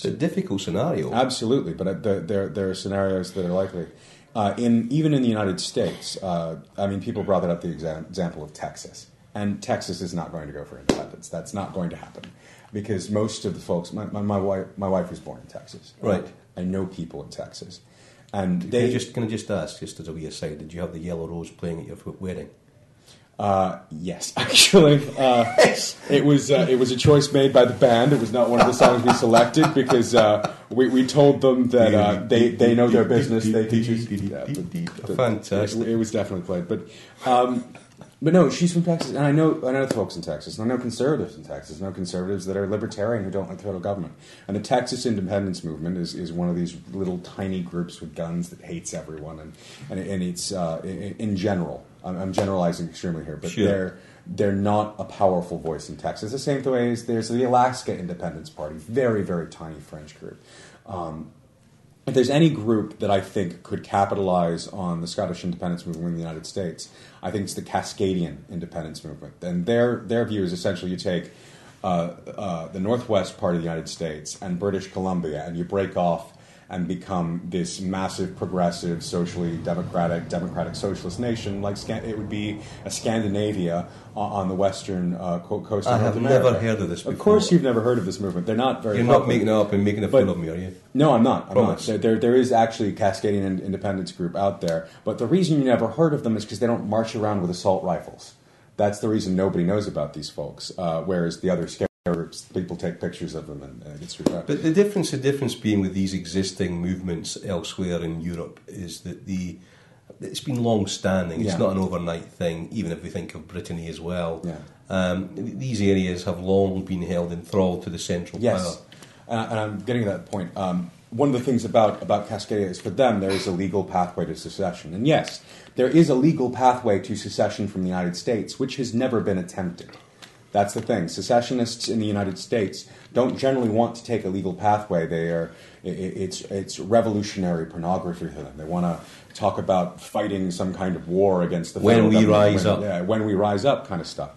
a difficult scenario. Absolutely, but there are scenarios that are likely. Even in the United States, people brought that up, the example of Texas. And Texas is not going to go for independence. That's not going to happen. Because most of the folks, my wife was born in Texas. Right. I know people in Texas. And Can I just ask, just as a wee aside, did you have the Yellow Rose playing at your wedding? Yes, actually. It was a choice made by the band. It was not one of the songs we selected because we told them that they know their business. They can choose. Fantastic. It was definitely played. But no, she's from Texas, and I know the folks in Texas, and I know conservatives in Texas. I know conservatives that are libertarian who don't like the federal government. And the Texas independence movement is one of these little tiny groups with guns that hates everyone, and it's in general. I'm generalizing extremely here, but sure. They're not a powerful voice in Texas. The same way as there's the Alaska Independence Party, very, very tiny French group. If there's any group that I think could capitalize on the Scottish independence movement in the United States, I think it's the Cascadian independence movement. And their view is essentially you take the northwest part of the United States and British Columbia, and you break off and become this massive, progressive, socially democratic socialist nation. Like it would be a Scandinavia on the western coast of North America. I have never heard of this before. Of course you've never heard of this movement. They're not very popular. You're not making it up and making a fool of me, are you? No, I'm not. Promise. There is actually a Cascadian independence group out there, but the reason you never heard of them is because they don't march around with assault rifles. That's the reason nobody knows about these folks, whereas the other scary groups, people take pictures of them and it gets through. But the difference being with these existing movements elsewhere in Europe is that it's been long-standing. It's not an overnight thing, even if we think of Brittany as well. Yeah. These areas have long been held enthralled to the central power. Yes, and I'm getting to that point. One of the things about Cascadia is for them there is a legal pathway to secession. And yes, there is a legal pathway to secession from the United States, which has never been attempted. That's the thing. Secessionists in the United States don't generally want to take a legal pathway. It's revolutionary pornography for them. They want to talk about fighting some kind of war against the federal government. When we rise up kind of stuff.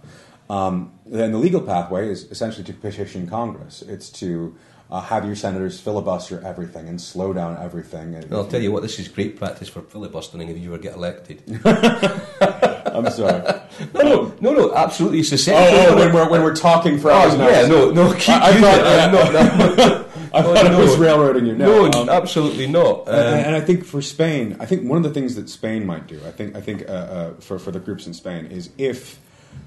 Then the legal pathway is essentially to petition Congress. It's to have your senators filibuster everything and slow down everything. Well, I'll tell you what, this is great practice for filibustering if you ever get elected. I'm sorry. No, absolutely. It's essential. When we're talking for hours. I thought I was railroading you. No, absolutely not. And I think for Spain, I think one of the things that Spain might do, I think for the groups in Spain, is if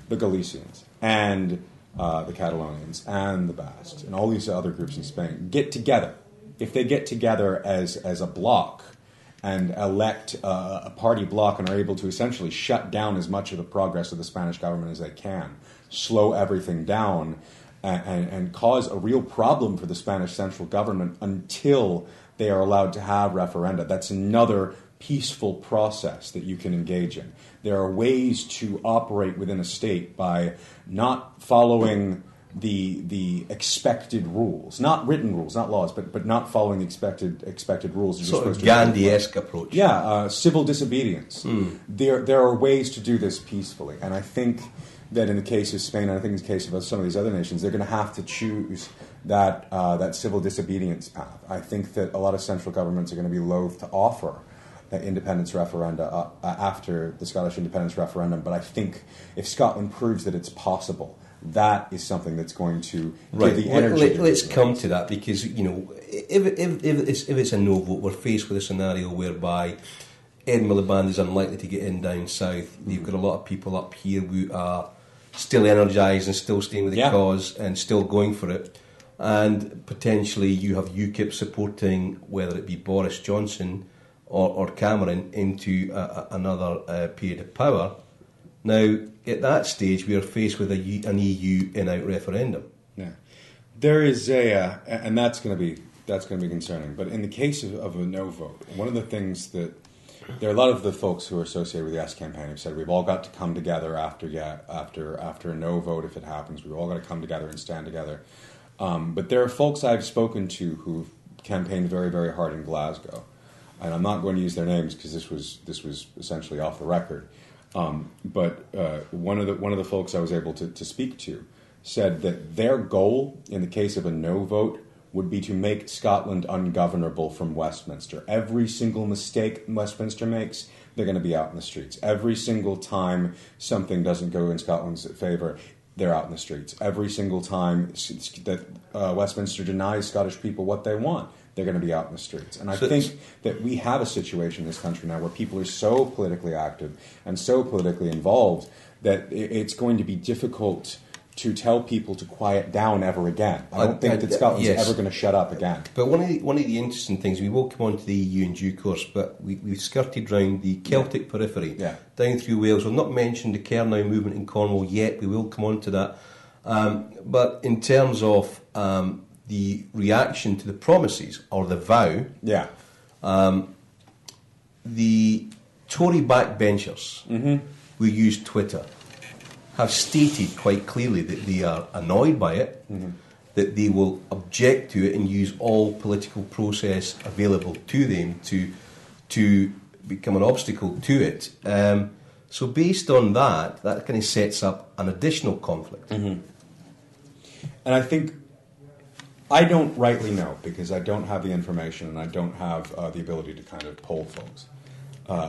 the Galicians and the Catalonians and the Basques and all these other groups in Spain get together, if they get together as a bloc and elect a party bloc and are able to essentially shut down as much of the progress of the Spanish government as they can, slow everything down, and cause a real problem for the Spanish central government until they are allowed to have referenda. That's another peaceful process that you can engage in. There are ways to operate within a state by not following the expected rules, not written rules, not laws, but not following the expected rules. Sort of Gandhi-esque approach. Yeah, civil disobedience. There are ways to do this peacefully, and I think that in the case of Spain, and I think in the case of some of these other nations, they're going to have to choose that civil disobedience path. I think that a lot of central governments are going to be loath to offer independence referenda after the Scottish independence referendum, but I think if Scotland proves that it's possible, that is something that's going to give the energy. Let's come to that, because if it's a no vote, we're faced with a scenario whereby Ed Miliband is unlikely to get in down south. You've got a lot of people up here who are still energised and still staying with the cause and still going for it, and potentially you have UKIP supporting whether it be Boris Johnson or Cameron into another period of power. Now, at that stage, we are faced with an EU in-out referendum. Yeah, there is and that's going to be concerning. But in the case of a no vote, one of the things that there are a lot of the folks who are associated with the Yes campaign have said we've all got to come together after a no vote if it happens. We've all got to come together and stand together. But there are folks I've spoken to who've campaigned very, very hard in Glasgow, and I'm not going to use their names because this was essentially off the record. But one of the folks I was able to speak to said that their goal in the case of a no vote would be to make Scotland ungovernable from Westminster. Every single mistake Westminster makes, they're going to be out in the streets. Every single time something doesn't go in Scotland's favour, they're out in the streets. Every single time that Westminster denies Scottish people what they want, they're going to be out in the streets. And I think that we have a situation in this country now where people are so politically active and so politically involved that it's going to be difficult to tell people to quiet down ever again. I don't think that Scotland's ever going to shut up again. But one of the interesting things, we will come on to the EU in due course, but we skirted round the Celtic periphery, down through Wales. We've not mentioned the Cairnau movement in Cornwall yet. We will come on to that. But in terms of the reaction to the promises, or the vow, the Tory backbenchers who use Twitter have stated quite clearly that they are annoyed by it, that they will object to it and use all political process available to them to become an obstacle to it. So based on that kind of sets up an additional conflict. And I think, I don't rightly know, because I don't have the information and I don't have the ability to kind of poll folks,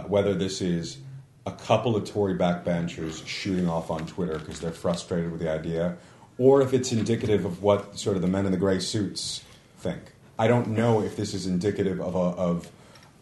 whether this is a couple of Tory backbenchers shooting off on Twitter because they're frustrated with the idea, or if it's indicative of what sort of the men in the grey suits think. I don't know if this is indicative of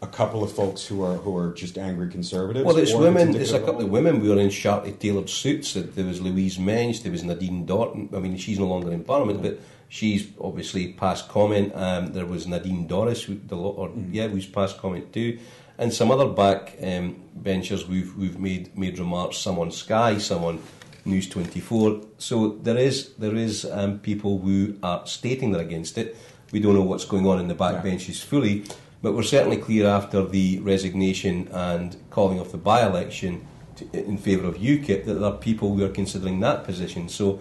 a couple of folks who are just angry conservatives. Well, it's women. It's a couple of women who are in sharply tailored suits. There was Louise Mensch, there was Nadine Dorton. I mean, she's no longer in Parliament, but she's obviously passed comment. There was Nadine Dorris, who's passed comment too. And some other backbenchers who've made remarks, some on Sky, some on News 24. So there is people who are stating they're against it. We don't know what's going on in the backbenches fully, but we're certainly clear after the resignation and calling off the by-election in favour of UKIP that there are people who are considering that position. So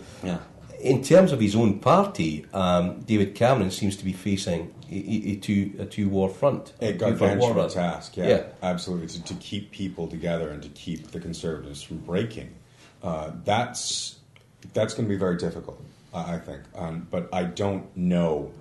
in terms of his own party, David Cameron seems to be facing a two-war front. A gargantuan task, absolutely, to keep people together and to keep the Conservatives from breaking. That's going to be very difficult, I think. But I don't know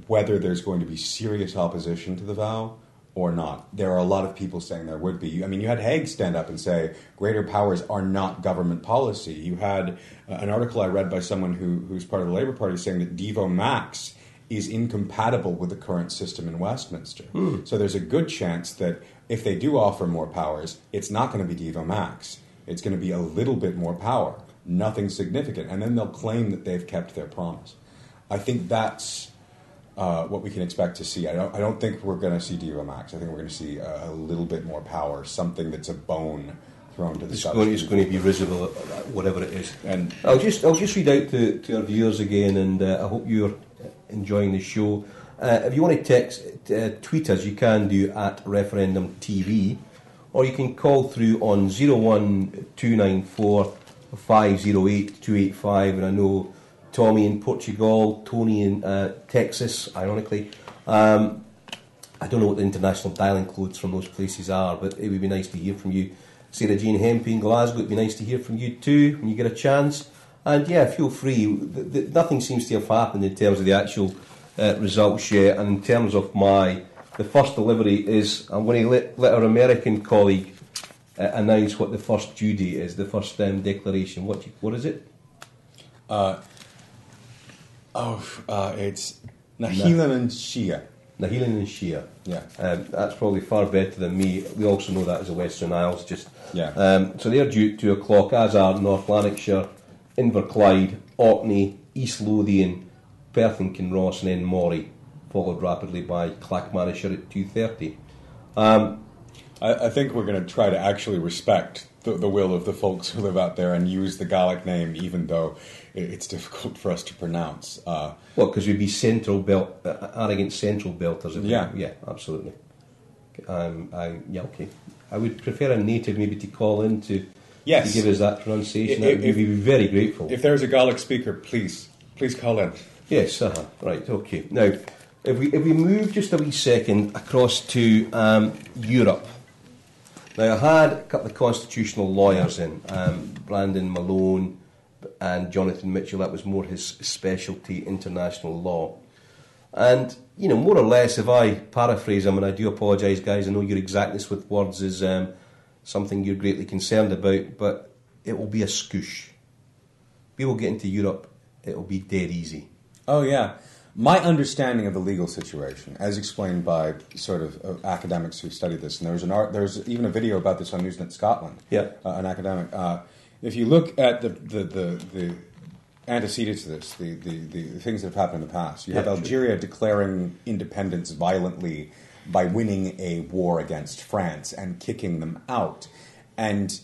whether there's going to be serious opposition to the vow or not. There are a lot of people saying there would be. I mean, you had Haig stand up and say greater powers are not government policy. You had an article I read by someone who's part of the Labour Party saying that Devo Max is incompatible with the current system in Westminster. So there's a good chance that if they do offer more powers, it's not going to be Devo Max. It's going to be a little bit more power, nothing significant, and then they'll claim that they've kept their promise. I think that's what we can expect to see. I don't think we're going to see Devo Max. I think we're going to see a little bit more power, something that's a bone thrown to the Scottish. It's going to be risible, whatever it is. And I'll just read out to our viewers again, and I hope you're enjoying the show. If you want to tweet us, you can do at Referendum TV, or you can call through on 01294 508 285. And I know Tommy in Portugal, Tony in Texas, ironically. I don't know what the international dialing codes from those places are, but it would be nice to hear from you. Sarah Jane Hempy in Glasgow, it would be nice to hear from you too when you get a chance. And yeah, feel free. Nothing seems to have happened in terms of the actual results yet. And in terms of the first delivery is, I'm going to let our American colleague announce what the first due date is, the first declaration. What is it? It's Nahilan and Shia. Nahilan and Shia. Yeah. That's probably far better than me. We also know that as the Western Isles. Yeah. So they're due at 2 o'clock, as are North Lanarkshire, Inverclyde, Orkney, East Lothian, Perth and Kinross, and then Moray, followed rapidly by Clackmannanshire at 2:30. I think we're going to try to actually respect the will of the folks who live out there and use the Gaelic name, even though it's difficult for us to pronounce. Well, because we'd be central belt, arrogant central belters. Yeah, absolutely. Okay. I would prefer a native maybe to call in to give us that pronunciation. We'd be very grateful. If there's a Gaelic speaker, please call in. Yes, right, okay. Now, if we move just a wee second across to Europe. Now, I had a couple of constitutional lawyers in, Brandon Malone and Jonathan Mitchell. That was more his specialty, international law. And, more or less, if I paraphrase him, and I do apologise, guys, I know your exactness with words is something you're greatly concerned about, but it will be a scoosh. We will get into Europe, it will be dead easy. Oh, yeah. My understanding of the legal situation, as explained by sort of academics who studied this, and there's even a video about this on Newsnet Scotland. Yeah, an academic. If you look at the antecedents to this, the things that have happened in the past, you have Algeria declaring independence violently by winning a war against France and kicking them out, and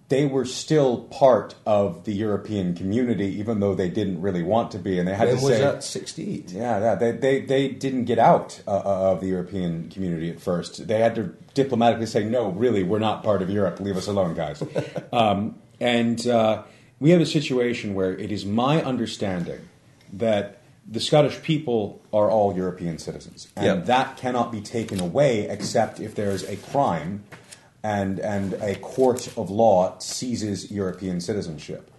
they were still part of the European community, even though they didn't really want to be, and they had to say. When was that? 68. Yeah. They didn't get out of the European community at first. They had to diplomatically say, "No, really, we're not part of Europe. Leave us alone, guys." We have a situation where it is my understanding that the Scottish people are all European citizens, and that cannot be taken away except if there is a crime. And a court of law seizes European citizenship.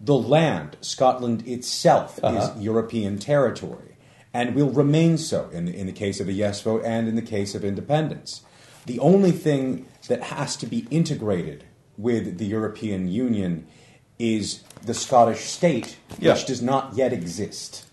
The land, Scotland itself, is European territory, and will remain so in the case of a yes vote and in the case of independence. The only thing that has to be integrated with the European Union is the Scottish state, which does not yet exist.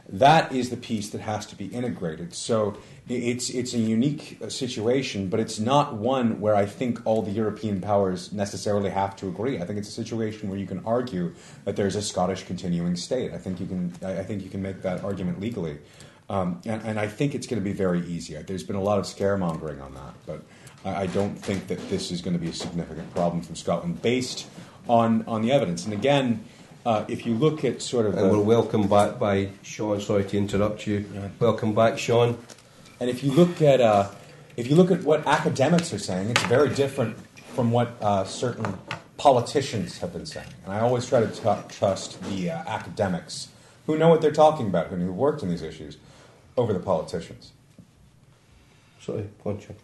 That is the piece that has to be integrated. So it's a unique situation, but it's not one where I think all the European powers necessarily have to agree. I think it's a situation where you can argue that there's a Scottish continuing state. I think you can make that argument legally, and I think it's going to be very easy. There's been a lot of scaremongering on that, but I don't think that this is going to be a significant problem from Scotland based on the evidence. And again. If you look at sort of... And we're welcomed back by Sean. Sorry to interrupt you. Yeah. Welcome back, Sean. And if you look at what academics are saying, it's very different from what certain politicians have been saying. And I always try to trust the academics who know what they're talking about, who worked on these issues, over the politicians. Sorry, Poncho.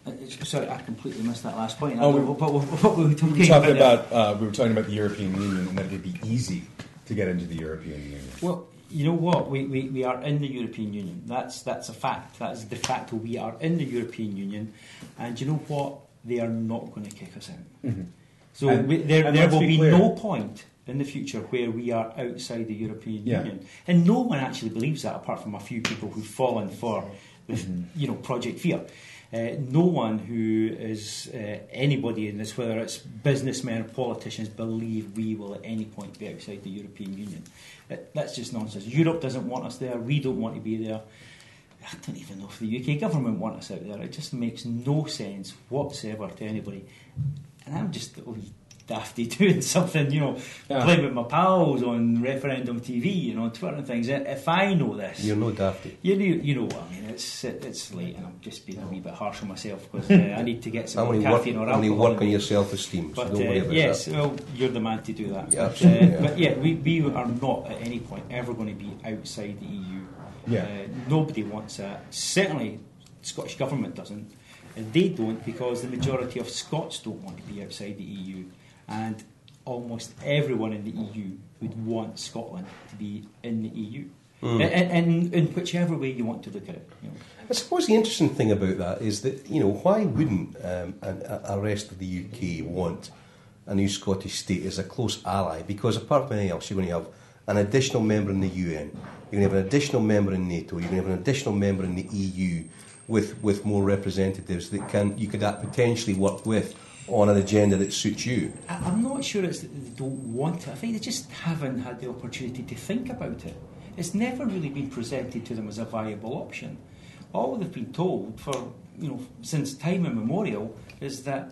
Sorry, I completely missed that last point. What were we talking about? We were talking about the European Union and that it would be easy to get into the European Union. Well, you know what? We are in the European Union. That's a fact. That's de facto. We are in the European Union, and you know what? They are not going to kick us in. Mm-hmm. So there will be no point in the future where we are outside the European Union, and no one actually believes that, apart from a few people who've fallen for, Project Fear. No one who is anybody in this, whether it's businessmen or politicians, believe we will at any point be outside the European Union. That's just nonsense. Europe doesn't want us there. We don't want to be there. I don't even know if the UK government want us out there. It just makes no sense whatsoever to anybody. And I'm just dafty doing something, playing with my pals on Referendum TV, Twitter and things. If I know this, You're no dafty. You know what I mean. It's late, and I'm just being a wee bit harsh on myself because I need to get some caffeine or alcohol. Work on your self-esteem. So don't worry about yes, that. well, you're the man to do that. Yeah, absolutely. But yeah, we are not at any point ever going to be outside the EU. Yeah. Nobody wants that. Certainly, the Scottish Government doesn't. And they don't, because the majority of Scots don't want to be outside the EU. And almost everyone in the EU would want Scotland to be in the EU. And in whichever way you want to look at it. I suppose the interesting thing about that is that, why wouldn't a rest of the UK want a new Scottish state as a close ally? Because apart from anything else, you're going to have an additional member in the UN, you're going to have an additional member in NATO, you're going to have an additional member in the EU with more representatives that you could potentially work with on an agenda that suits you. I'm not sure it's that they don't want it. I think they just haven't had the opportunity to think about it. It's never really been presented to them as a viable option. All they've been told for since time immemorial is that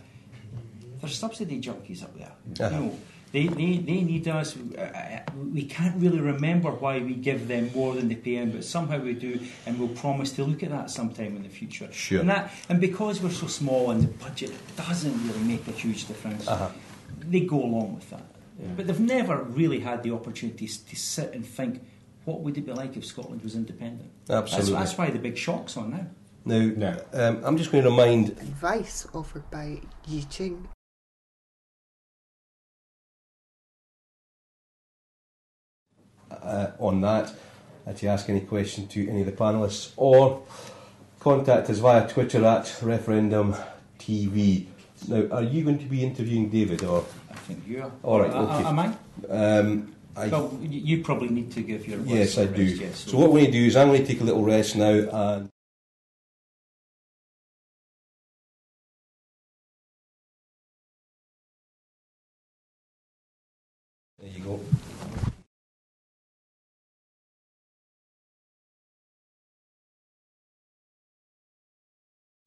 there's subsidy junkies up there. Uh-huh. They need us. We can't really remember why we give them more than they pay in, but somehow we do, and we'll promise to look at that sometime in the future. Sure. And because we're so small and the budget doesn't really make a huge difference, they go along with that. Yeah. But they've never really had the opportunity to sit and think, what would it be like if Scotland was independent? Absolutely. That's why the big shock's on now. Now, I'm just going to remind... Advice offered by Yi Ching. On that, to ask any question to any of the panellists, or contact us via Twitter at Referendum TV. Now, are you going to be interviewing David, or...? I think you are. All right, okay. Am I? Well, you probably need to give your rest. Yes, I do. Yes, so what we're going to do is I'm going to take a little rest now, and... There you go.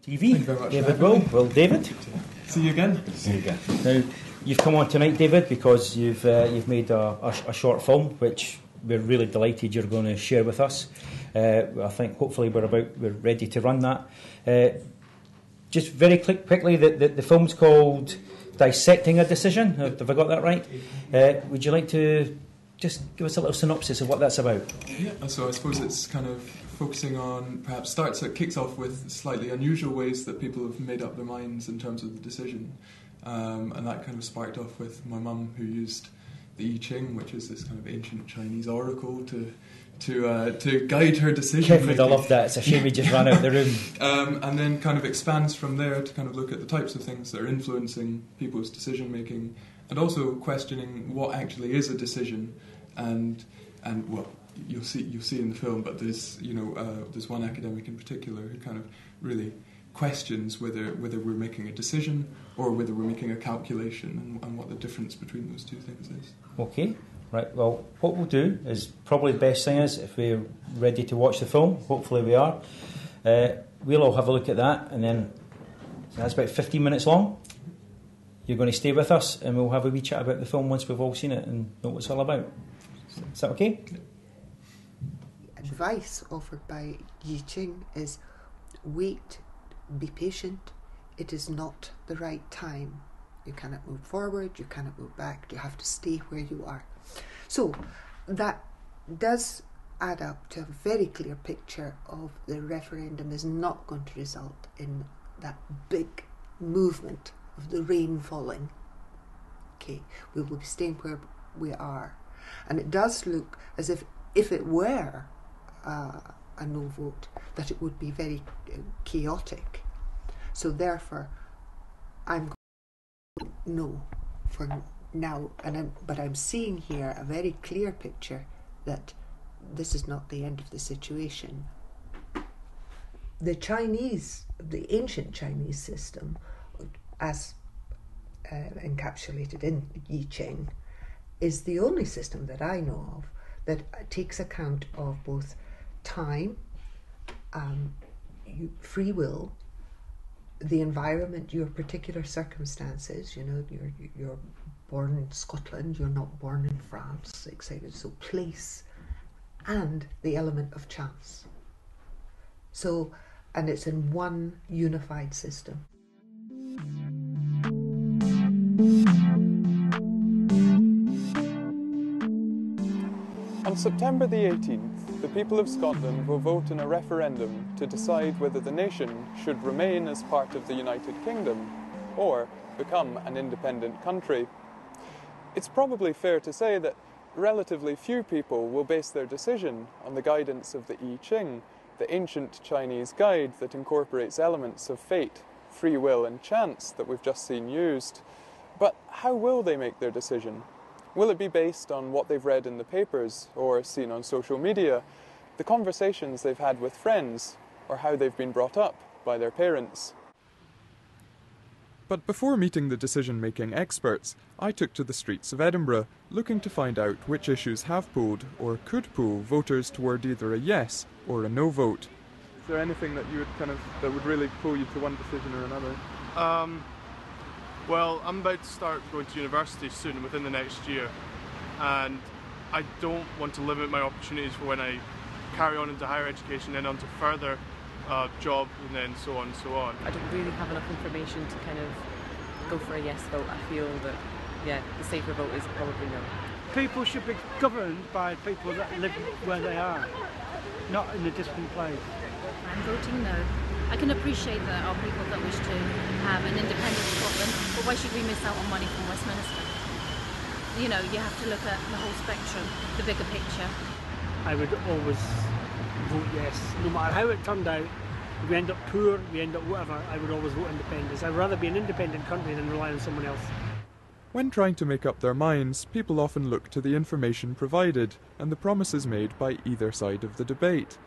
TV. Thank you very much. David Will, David. See you again. Now, you've come on tonight, David, because you've made a short film, which we're really delighted you're going to share with us. I think hopefully we're ready to run that. Just very quickly, the film's called Dissecting a Decision. Have I got that right? Would you like to just give us a little synopsis of what that's about? Yeah, so I suppose it's kind of focusing on, kicks off with slightly unusual ways that people have made up their minds in terms of the decision. And that kind of sparked off with my mum, who used the I Ching, which is this kind of ancient Chinese oracle, to guide her decision making. I love that. It's a shame we just ran out of the room. And then kind of expands from there to kind of look at the types of things that are influencing people's decision making, and also questioning what actually is a decision, and well, you'll see in the film, but there's one academic in particular who kind of really questions whether we're making a decision or whether we're making a calculation, and what the difference between those two things is. Okay, right. Well, what we'll do is probably the best thing is if we're ready to watch the film. Hopefully we are. We'll all have a look at that, and then that's about 15 minutes long. You're going to stay with us, and we'll have a wee chat about the film once we've all seen it and know what it's all about. Is that okay? Advice offered by Yi Ching is wait, be patient. It is not the right time. You cannot move forward, you cannot move back, you have to stay where you are. So that does add up to a very clear picture of the referendum is not going to result in that big movement of the rain falling. Okay, we will be staying where we are. And it does look as if it were a no vote, that it would be very chaotic. So therefore, I'm going to no for now. But I'm seeing here a very clear picture that this is not the end of the situation. The ancient Chinese system, as encapsulated in Yi Ching, is the only system that I know of that takes account of both time, free will, the environment, your particular circumstances. You know, you're born in Scotland, you're not born in France, etc. So place and the element of chance. So, and it's in one unified system. On September the 18th, the people of Scotland will vote in a referendum to decide whether the nation should remain as part of the United Kingdom or become an independent country. It's probably fair to say that relatively few people will base their decision on the guidance of the I Ching, the ancient Chinese guide that incorporates elements of fate, free will and chance that we've just seen used. But how will they make their decision? Will it be based on what they've read in the papers or seen on social media, the conversations they've had with friends, or how they've been brought up by their parents? But before meeting the decision-making experts, I took to the streets of Edinburgh, looking to find out which issues have pulled, or could pull, voters toward either a yes or a no vote. Is there anything that that would really pull you to one decision or another? Well, I'm about to start going to university soon, within the next year, and I don't want to limit my opportunities for when I carry on into higher education, then on to further job, and then so on and so on. I don't really have enough information to kind of go for a yes vote. I feel that, yeah, the safer vote is probably no. People should be governed by people that live where they are, not in a distant place. I'm voting no. I can appreciate there are people that wish to have an independent Scotland, but why should we miss out on money from Westminster? You know, you have to look at the whole spectrum, the bigger picture. I would always vote yes, no matter how it turned out. If we end up poor, we end up whatever, I would always vote independence. I'd rather be an independent country than rely on someone else. When trying to make up their minds, people often look to the information provided and the promises made by either side of the debate.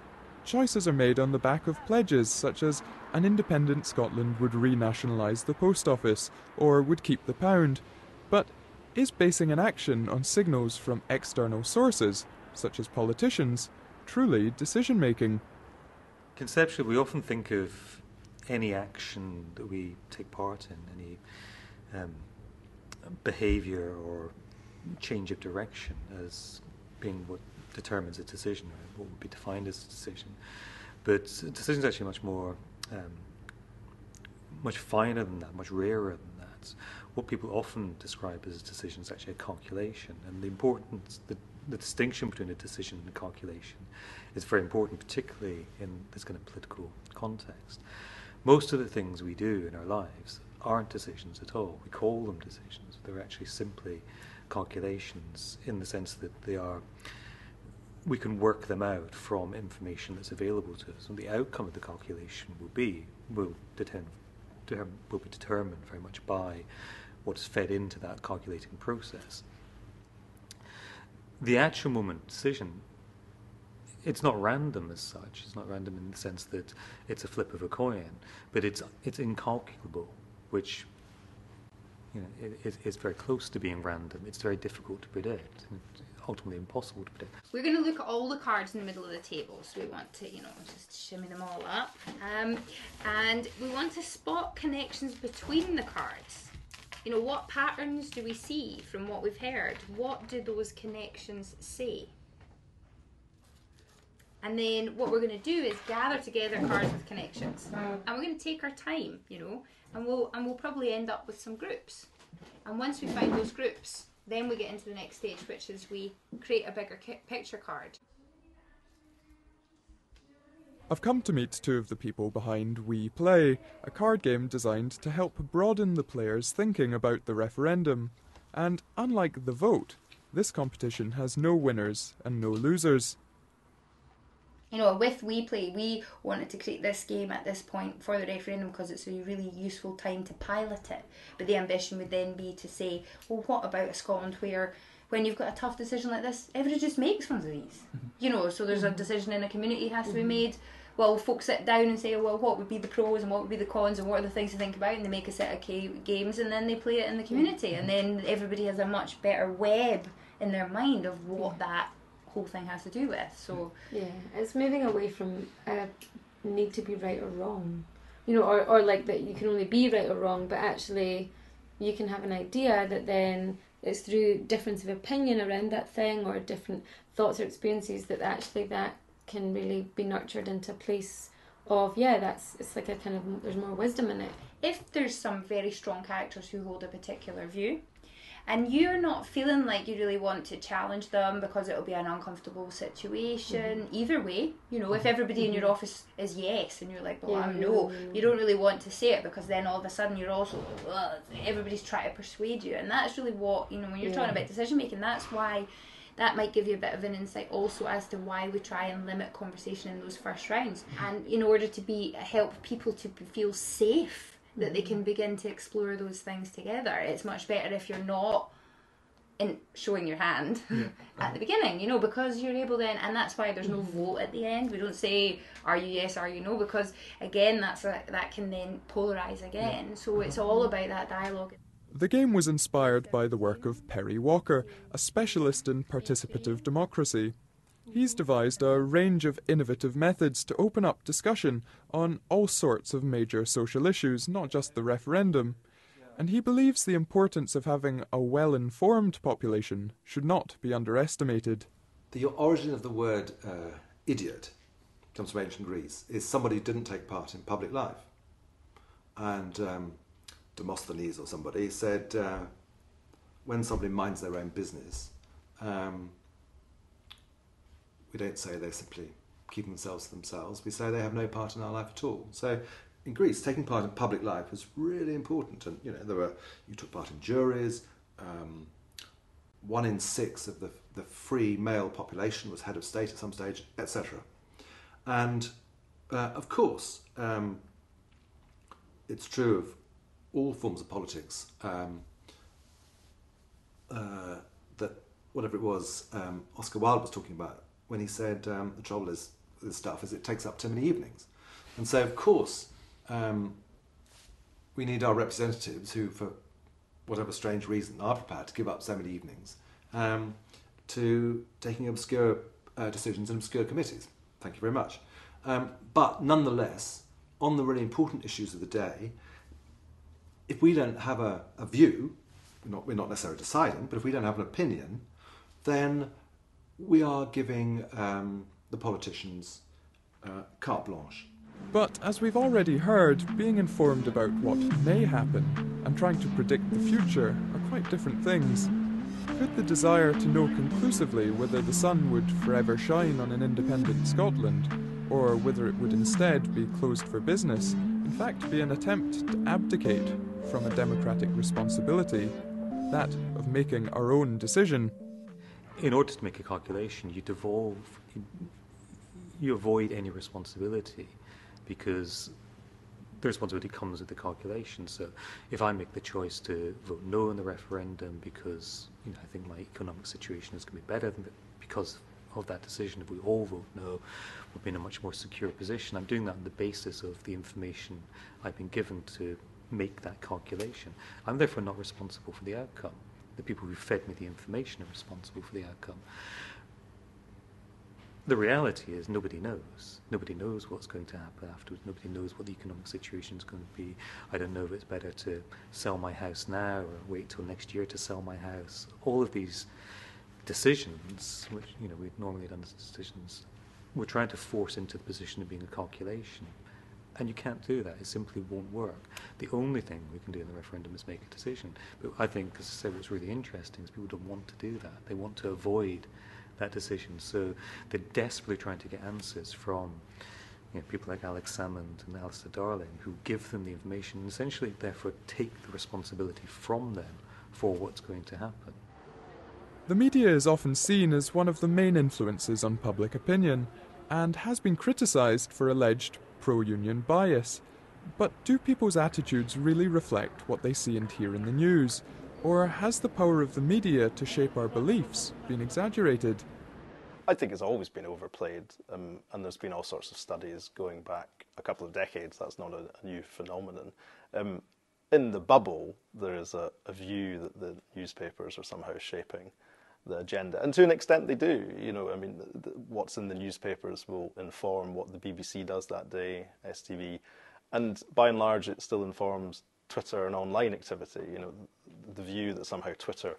Choices are made on the back of pledges such as an independent Scotland would renationalise the post office or would keep the pound. But is basing an action on signals from external sources, such as politicians, truly decision-making? Conceptually, we often think of any action that we take part in, any behaviour or change of direction, as being what determines a decision, or what would be defined as a decision. But a decision is actually much more, much finer than that, much rarer than that. What people often describe as a decision is actually a calculation, and the importance, the distinction between a decision and a calculation is very important, particularly in this kind of political context. Most of the things we do in our lives aren't decisions at all. We call them decisions. They're actually simply calculations in the sense that they are, we can work them out from information that's available to us, and the outcome of the calculation will be determined very much by what is fed into that calculating process. The actual moment decision, it's not random as such. It's not random in the sense that it's a flip of a coin, but it's incalculable, which, you know, it's very close to being random. It's very difficult to predict, and ultimately impossible to predict. We're going to look at all the cards in the middle of the table, so we want to, just shimmy them all up, and we want to spot connections between the cards. What patterns do we see from what we've heard? What do those connections say? And then what we're going to do is gather together cards with connections, and we're going to take our time, and we'll probably end up with some groups. And once we find those groups, then we get into the next stage, which is we create a bigger picture card. I've come to meet two of the people behind We Play, a card game designed to help broaden the players' thinking about the referendum. And unlike the vote, this competition has no winners and no losers. With We Play, we wanted to create this game at this point for the referendum because it's a really useful time to pilot it. But the ambition would then be to say, well, what about a Scotland where, when you've got a tough decision like this, everybody just makes one of these? So there's a decision in a community has to be made. Well, folks sit down and say, well, what would be the pros and what would be the cons and what are the things to think about, and they make a set of games and then they play it in the community, and then everybody has a much better web in their mind of what that whole thing has to do with. So yeah, it's moving away from need to be right or wrong, or like that you can only be right or wrong, but actually you can have an idea that then it's through difference of opinion around that thing or different thoughts or experiences that actually that can really be nurtured into a place of, it's like a kind of, there's more wisdom in it. If there's some very strong characters who hold a particular view, and you're not feeling like you really want to challenge them because it'll be an uncomfortable situation, either way, if everybody in your office is yes and you're like, well, I'm no, you don't really want to say it, because then all of a sudden you're also, everybody's trying to persuade you. And that's really what, when you're talking about decision making, that's why that might give you a bit of an insight also as to why we try and limit conversation in those first rounds. And in order to help people to feel safe, that they can begin to explore those things together. It's much better if you're not showing your hand at the beginning, because you're able then, and that's why there's no vote at the end. We don't say, are you yes, are you no, because again, that can then polarise again. So it's all about that dialogue. The game was inspired by the work of Perry Walker, a specialist in participative democracy. He's devised a range of innovative methods to open up discussion on all sorts of major social issues, not just the referendum. And he believes the importance of having a well-informed population should not be underestimated. The origin of the word idiot comes from ancient Greece, is somebody who didn't take part in public life. And Demosthenes or somebody said, when somebody minds their own business, we don't say they simply keep themselves to themselves. We say they have no part in our life at all. So in Greece, taking part in public life was really important. And you took part in juries. 1 in 6 of the free male population was head of state at some stage, etc. And of course, it's true of all forms of politics that whatever it was Oscar Wilde was talking about when he said the trouble is this stuff is it takes up too many evenings. And so, of course, we need our representatives who, for whatever strange reason, are prepared to give up so many evenings to taking obscure decisions in obscure committees. Thank you very much. But nonetheless, on the really important issues of the day, if we don't have a view, we're not necessarily deciding, but if we don't have an opinion, then we are giving the politicians carte blanche. But as we've already heard, being informed about what may happen and trying to predict the future are quite different things. Could the desire to know conclusively whether the sun would forever shine on an independent Scotland, or whether it would instead be closed for business, in fact be an attempt to abdicate from a democratic responsibility, that of making our own decision? In order to make a calculation, you avoid any responsibility, because the responsibility comes with the calculation. So if I make the choice to vote no in the referendum because I think my economic situation is going to be better because of that decision, if we all vote no, we'll be in a much more secure position. I'm doing that on the basis of the information I've been given to make that calculation. I'm therefore not responsible for the outcome. The people who fed me the information are responsible for the outcome. The reality is nobody knows. Nobody knows what's going to happen afterwards. Nobody knows what the economic situation is going to be. I don't know if it's better to sell my house now or wait till next year to sell my house. All of these decisions, which we've normally done as decisions, we're trying to force into the position of being a calculation. And you can't do that. It simply won't work. The only thing we can do in the referendum is make a decision. But I think, as I said, what's really interesting is people don't want to do that. They want to avoid that decision. So they're desperately trying to get answers from people like Alex Salmond and Alistair Darling, who give them the information and essentially therefore take the responsibility from them for what's going to happen. The media is often seen as one of the main influences on public opinion and has been criticised for alleged pro-union bias. But do people's attitudes really reflect what they see and hear in the news? Or has the power of the media to shape our beliefs been exaggerated? I think it's always been overplayed, and there's been all sorts of studies going back a couple of decades. That's not a new phenomenon. In the bubble, there is a view that the newspapers are somehow shaping the agenda, and to an extent they do. What's in the newspapers will inform what the BBC does that day, STV, And by and large, it still informs Twitter and online activity. The view that somehow Twitter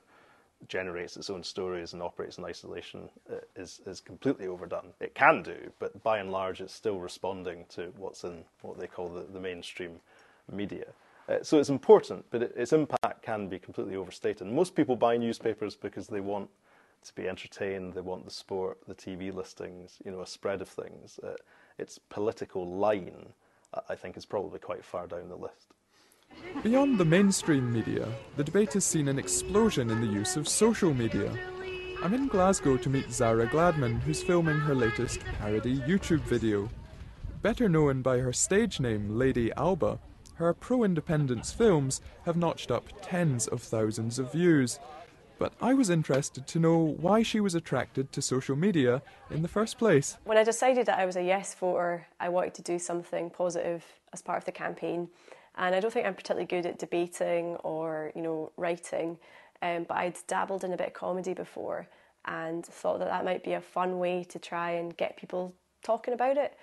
generates its own stories and operates in isolation is completely overdone. It can do, but by and large, it's still responding to what's in what they call the mainstream media. So it's important, but its impact can be completely overstated. Most people buy newspapers because they want to be entertained, they want the sport, the TV listings, a spread of things. Its political line, I think, is probably quite far down the list. Beyond the mainstream media, the debate has seen an explosion in the use of social media. I'm in Glasgow to meet Zara Gladman, who's filming her latest parody YouTube video. Better known by her stage name, Lady Alba, her pro-independence films have notched up tens of thousands of views. But I was interested to know why she was attracted to social media in the first place. When I decided that I was a yes voter, I wanted to do something positive as part of the campaign. And I don't think I'm particularly good at debating or, writing, but I'd dabbled in a bit of comedy before and thought that might be a fun way to try and get people talking about it.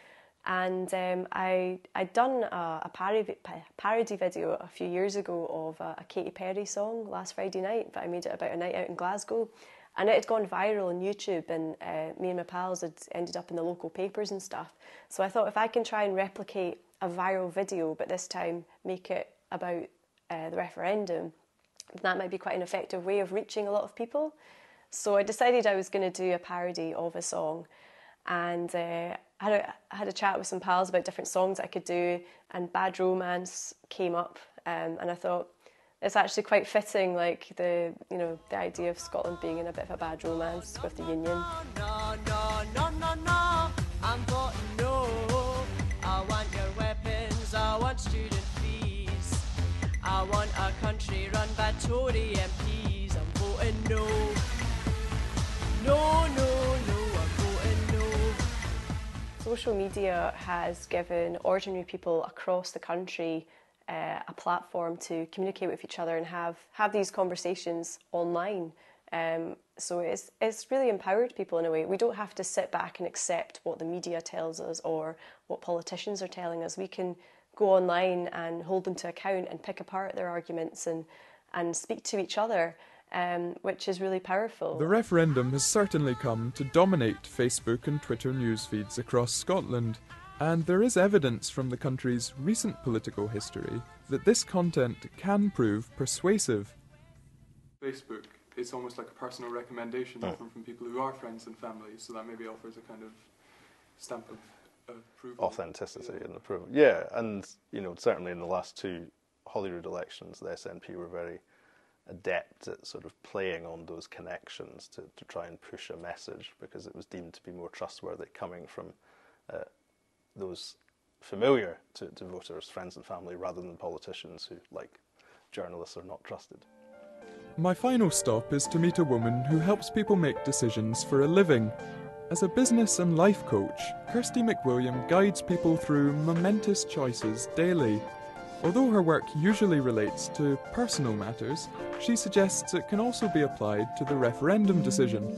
And I'd done a parody video a few years ago of a Katy Perry song last Friday night, but I made it about a night out in Glasgow. And it had gone viral on YouTube, and me and my pals had ended up in the local papers and stuff. So I thought if I can try and replicate a viral video, but this time make it about the referendum, that might be quite an effective way of reaching a lot of people. So I decided I was going to do a parody of a song, and I had a chat with some pals about different songs I could do, and Bad Romance came up, and I thought it's actually quite fitting, like the idea of Scotland being in a bit of a bad romance with the Union. No, I'm voting no. I want your weapons, I want student fees. I want a country run by Tory MPs. I'm voting no. No, I'm voting no. Social media has given ordinary people across the country a platform to communicate with each other and have these conversations online. So it's really empowered people in a way. We don't have to sit back and accept what the media tells us or what politicians are telling us. We can go online and hold them to account and pick apart their arguments and speak to each other, which is really powerful. The referendum has certainly come to dominate Facebook and Twitter news feeds across Scotland, and there is evidence from the country's recent political history that this content can prove persuasive. Facebook, it's almost like a personal recommendation often from people who are friends and family, so that maybe offers a kind of stamp of approval. Authenticity and approval. Yeah, and certainly in the last two Holyrood elections, the SNP were very adept at sort of playing on those connections to try and push a message, because it was deemed to be more trustworthy coming from those familiar to voters, friends and family, rather than politicians who, like journalists, are not trusted. My final stop is to meet a woman who helps people make decisions for a living. As a business and life coach, Kirsty McWilliam guides people through momentous choices daily. Although her work usually relates to personal matters, she suggests it can also be applied to the referendum decision.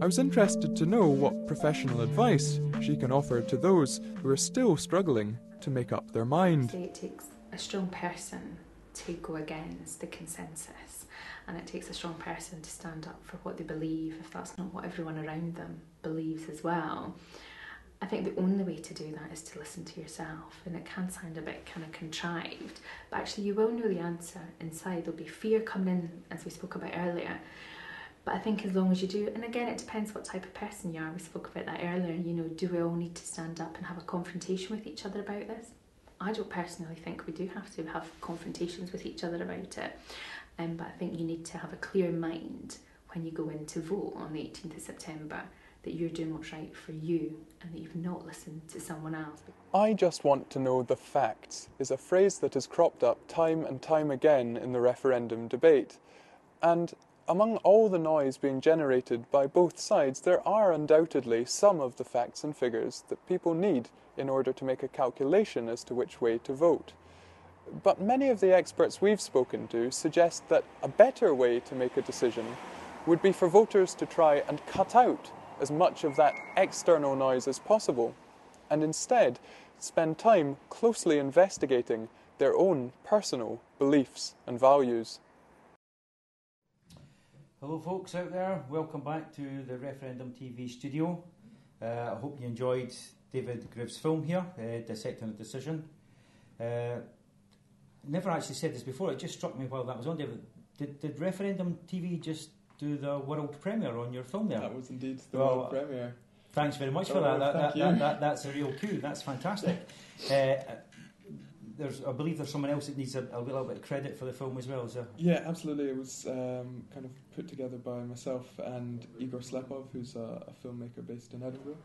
I was interested to know what professional advice she can offer to those who are still struggling to make up their mind. It takes a strong person to go against the consensus, and it takes a strong person to stand up for what they believe if that's not what everyone around them believes as well. I think the only way to do that is to listen to yourself, and it can sound a bit kind of contrived, but actually you will know the answer inside. There'll be fear coming in, as we spoke about earlier, but I think as long as you do, and again it depends what type of person you are, we spoke about that earlier, do we all need to stand up and have a confrontation with each other about this? I don't personally think we do have to have confrontations with each other about it, but I think you need to have a clear mind when you go in to vote on the 18th of September, that you're doing what's right for you and that you've not listened to someone else. I just want to know the facts is a phrase that has cropped up time and time again in the referendum debate. And among all the noise being generated by both sides, there are undoubtedly some of the facts and figures that people need in order to make a calculation as to which way to vote. But many of the experts we've spoken to suggest that a better way to make a decision would be for voters to try and cut out as much of that external noise as possible, and instead spend time closely investigating their own personal beliefs and values. Hello folks out there, welcome back to the Referendum TV studio. I hope you enjoyed David Griff's film here, Dissecting a Decision. Never actually said this before, it just struck me while that was on, David. Did Referendum TV just do the world premiere on your film there? That was indeed the world premiere. Thanks very much for that. That's a real coup, that's fantastic. I believe there's someone else that needs a little bit of credit for the film as well, is there? Yeah, absolutely. It was kind of put together by myself and Igor Slepov, who's a filmmaker based in Edinburgh.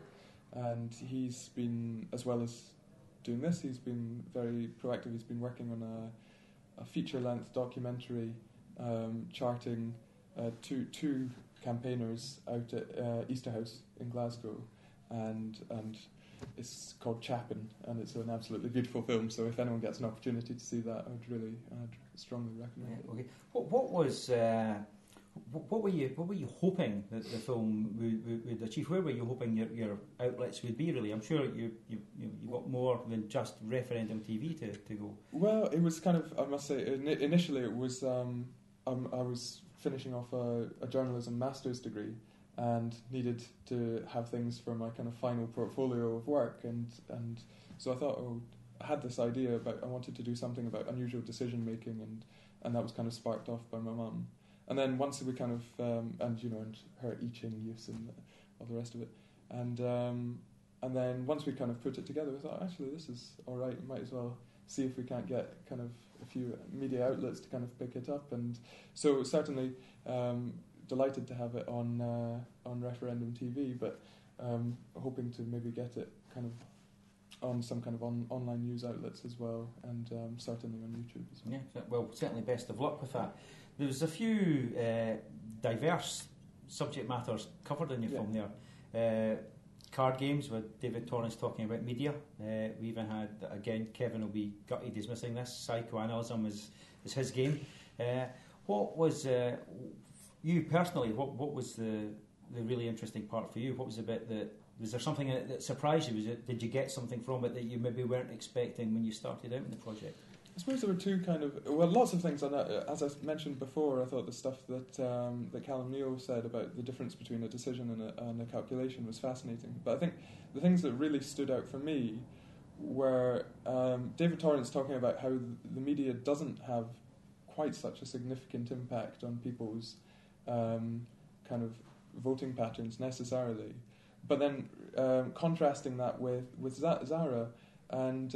And he's been, as well as doing this, he's been very proactive. He's been working on a feature-length documentary charting two campaigners out at Easter House in Glasgow, and it's called Chapin, and it's an absolutely beautiful film. So if anyone gets an opportunity to see that, I'd strongly recommend it. Okay. What were you hoping that the film would achieve? Where were you hoping your outlets would be? Really, I'm sure you got more than just Referendum TV to go. Well, it was kind of, I must say, initially it was I was finishing off a journalism master's degree, and needed to have things for my kind of final portfolio of work, and so I thought, I had this idea about I wanted to do something about unusual decision making, and that was kind of sparked off by my mum. And then once we kind of and her I Ching use and all the rest of it, and then once we kind of put it together, we thought actually this is all right. We might as well see if we can't get kind of a few media outlets to kind of pick it up, and so certainly. Delighted to have it on Referendum TV, but hoping to maybe get it kind of on some kind of online news outlets as well, and certainly on YouTube as well. Yeah, well, certainly best of luck with that. There's a few diverse subject matters covered in your film there. Card games with David Torrance talking about media. We even had, again, Kevin will be gutted he's missing this, psychoanalysis is his game. What was... you personally, what was the really interesting part for you? What was the bit was there something that surprised you? Did you get something from it that you maybe weren't expecting when you started out in the project? I suppose there were two lots of things. As I mentioned before, I thought the stuff that Callum Neill said about the difference between a decision and a calculation was fascinating. But I think the things that really stood out for me were David Torrance talking about how the media doesn't have quite such a significant impact on people's kind of voting patterns necessarily, but then contrasting that with Zara, and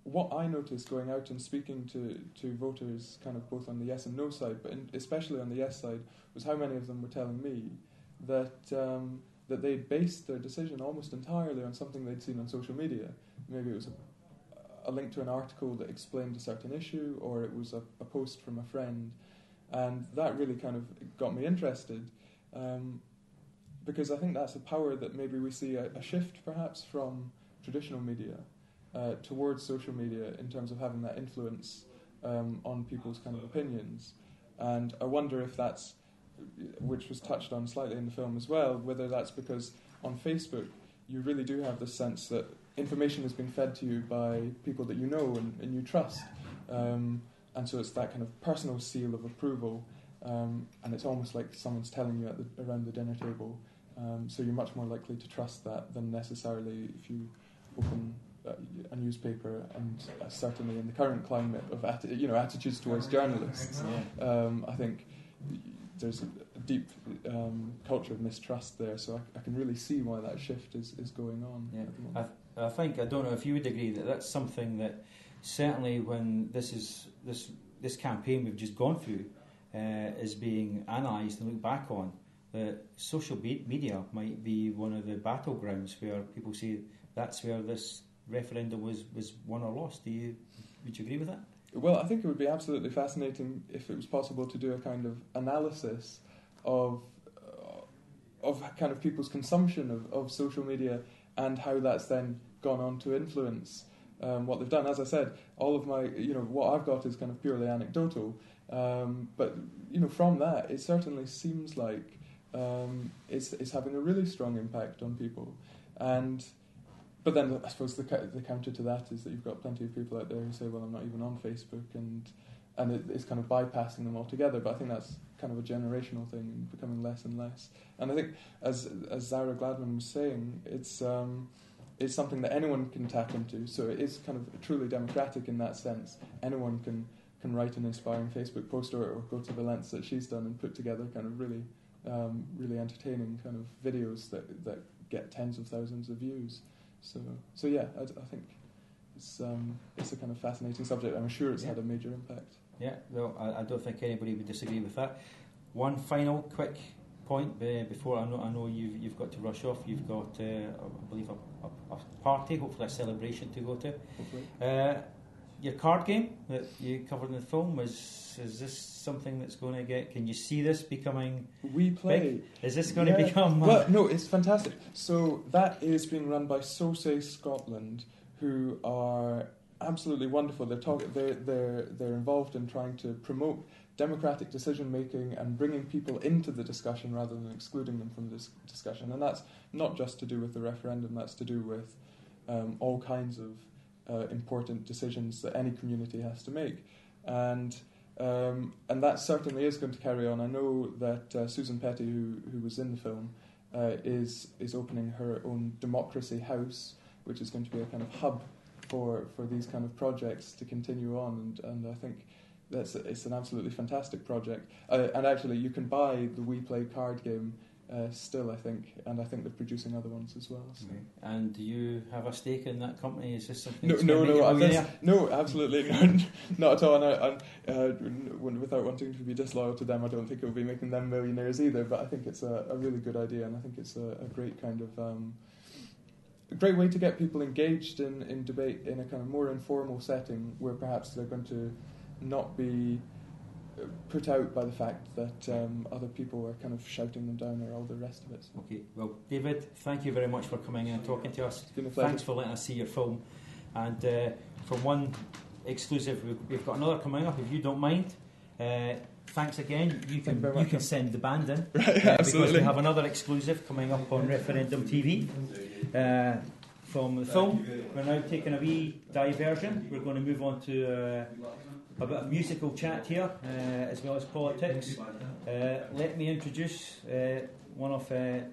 what I noticed going out and speaking to voters kind of both on the yes and no side, but especially on the yes side, was how many of them were telling me that they'd based their decision almost entirely on something they'd seen on social media. Maybe it was a link to an article that explained a certain issue, or it was a post from a friend. And that really kind of got me interested, because I think that's a power that maybe we see a shift perhaps from traditional media towards social media in terms of having that influence on people's kind of opinions. And I wonder if that's, which was touched on slightly in the film as well, whether that's because on Facebook you really do have this sense that information is being fed to you by people that you know and you trust. And so it's that kind of personal seal of approval, and it's almost like someone's telling you around the dinner table. So you're much more likely to trust that than necessarily if you open a newspaper, and certainly in the current climate of attitudes towards journalists. I think there's a deep culture of mistrust there. So I can really see why that shift is going on. Yeah. At the moment. I think, I don't know if you would agree that that's something that certainly when this campaign we've just gone through is being analysed and looked back on, that social media might be one of the battlegrounds where people say that's where this referendum was won or lost. Would you agree with that? Well, I think it would be absolutely fascinating if it was possible to do a kind of analysis of kind of people's consumption of social media and how that's then gone on to influence what they've done. As I said, all of my, what I've got is kind of purely anecdotal, but from that, it certainly seems like it's having a really strong impact on people. And But then I suppose the counter to that is that you've got plenty of people out there who say, well, I'm not even on Facebook, and it's kind of bypassing them altogether. But I think that's kind of a generational thing, becoming less and less. And I think, as Zara Gladman was saying, it's something that anyone can tap into. So it is kind of truly democratic in that sense. Anyone can write an inspiring Facebook post or go to the lengths that she's done and put together kind of really really entertaining kind of videos that get tens of thousands of views. So yeah, I think it's a kind of fascinating subject. I'm sure it's had a major impact. Yeah, well, I don't think anybody would disagree with that. One final quick point before I know you've got to rush off. You've got, I believe, a party, hopefully a celebration to go to. Hopefully. Your card game that you covered in the film, is this something that's going to get? Can you see this becoming We Play? Big? Is this going to become? Well, no, it's fantastic. So that is being run by So Say Scotland, who are absolutely wonderful. They're involved in trying to promote democratic decision making and bringing people into the discussion rather than excluding them from this discussion. And that's not just to do with the referendum. That's to do with all kinds of important decisions that any community has to make, and that certainly is going to carry on. I know that Susan Petty, who was in the film, is opening her own democracy house, which is going to be a kind of hub for these kind of projects to continue on, and I think it's an absolutely fantastic project. And actually, you can buy the We Play card game still, I think, and I think they're producing other ones as well. So. Okay. And do you have a stake in that company? Is this something? No, absolutely not at all. And without wanting to be disloyal to them, I don't think it will be making them millionaires either. But I think it's a really good idea, and I think it's a great kind of a great way to get people engaged in debate in a kind of more informal setting, where perhaps they're going to not be put out by the fact that other people are kind of shouting them down or all the rest of it. So. Okay, well, David, thank you very much for coming in and talking to us. It's been a pleasure. Thanks for letting us see your film. And for one exclusive, we've got another coming up, if you don't mind. Thanks again. You can send the band in, because we have another exclusive coming up on Referendum TV from the film. We're now taking a wee diversion. We're going to move on to a bit of musical chat here, as well as politics. Let me introduce one of the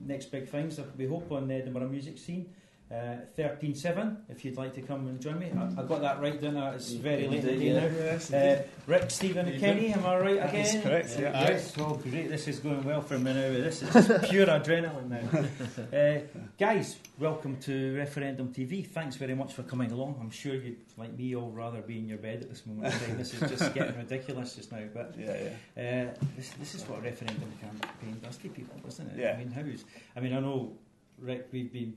next big things that we hope on the Edinburgh music scene. 13-7, if you'd like to come and join me. I got that right, didn't I? It's very late in the day now. Rick, Stephen and Kenny, am I right again? That's correct, yeah. Yes, oh great, this is going well for me now. This is just pure adrenaline now. Guys, welcome to Referendum TV. Thanks very much for coming along. I'm sure you'd, like me, all rather be in your bed at this moment in time. This is just getting ridiculous just now. But this is what a referendum campaign does to people, doesn't it? Yeah. I know, Rick, we've been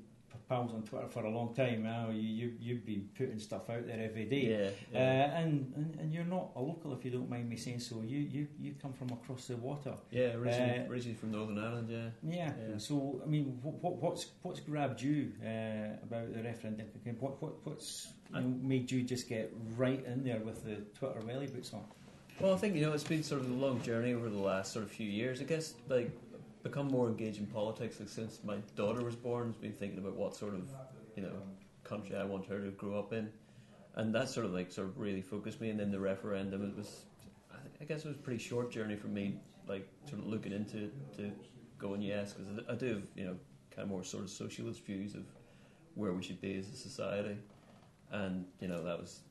pals on Twitter for a long time now. You've been putting stuff out there every day, and you're not a local, if you don't mind me saying so. You come from across the water. Yeah, originally from Northern Ireland. Yeah. So I mean, what's grabbed you about the referendum? What's made you just get right in there with the Twitter welly boots on? Well, I think it's been sort of a long journey over the last sort of few years. I guess become more engaged in politics since my daughter was born. I've been thinking about what sort of country I want her to grow up in, and that sort of really focused me. And then the referendum, it was, I guess it was a pretty short journey for me, like sort of looking into it to going yes, because I do have kind of more sort of socialist views of where we should be as a society, and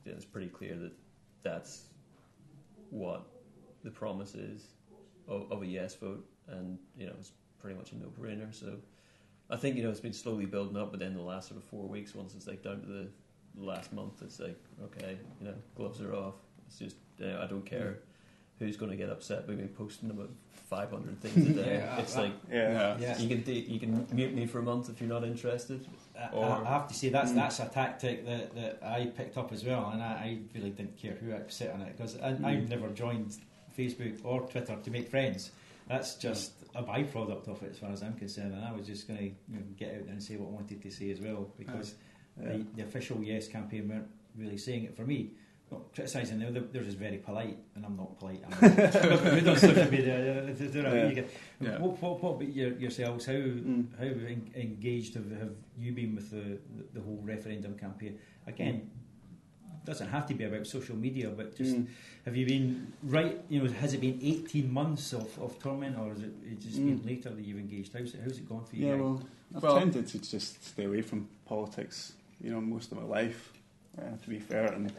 it's pretty clear that that's what the promise is of a yes vote. And it's pretty much a no-brainer. So I think it's been slowly building up, but then the last sort of 4 weeks, once it's down to the last month, it's like, okay, gloves are off. It's just I don't care who's going to get upset by me posting about 500 things a day. You can mute me for a month if you're not interested. I have to say that's a tactic that I picked up as well, and I really didn't care who I upset on it, because I've never joined Facebook or Twitter to make friends. That's just a byproduct of it, as far as I'm concerned, and I was just going to get out there and say what I wanted to say as well, because the official Yes campaign weren't really saying it for me. criticising now, they're just very polite, and I'm not polite. I'm not on social media. What about yourselves? How engaged have you been with the whole referendum campaign? Again, it doesn't have to be about social media, but just have you been has it been 18 months of torment, or has it just been later that you've engaged? How's it gone for you guys? I've tended to just stay away from politics, most of my life, to be fair, and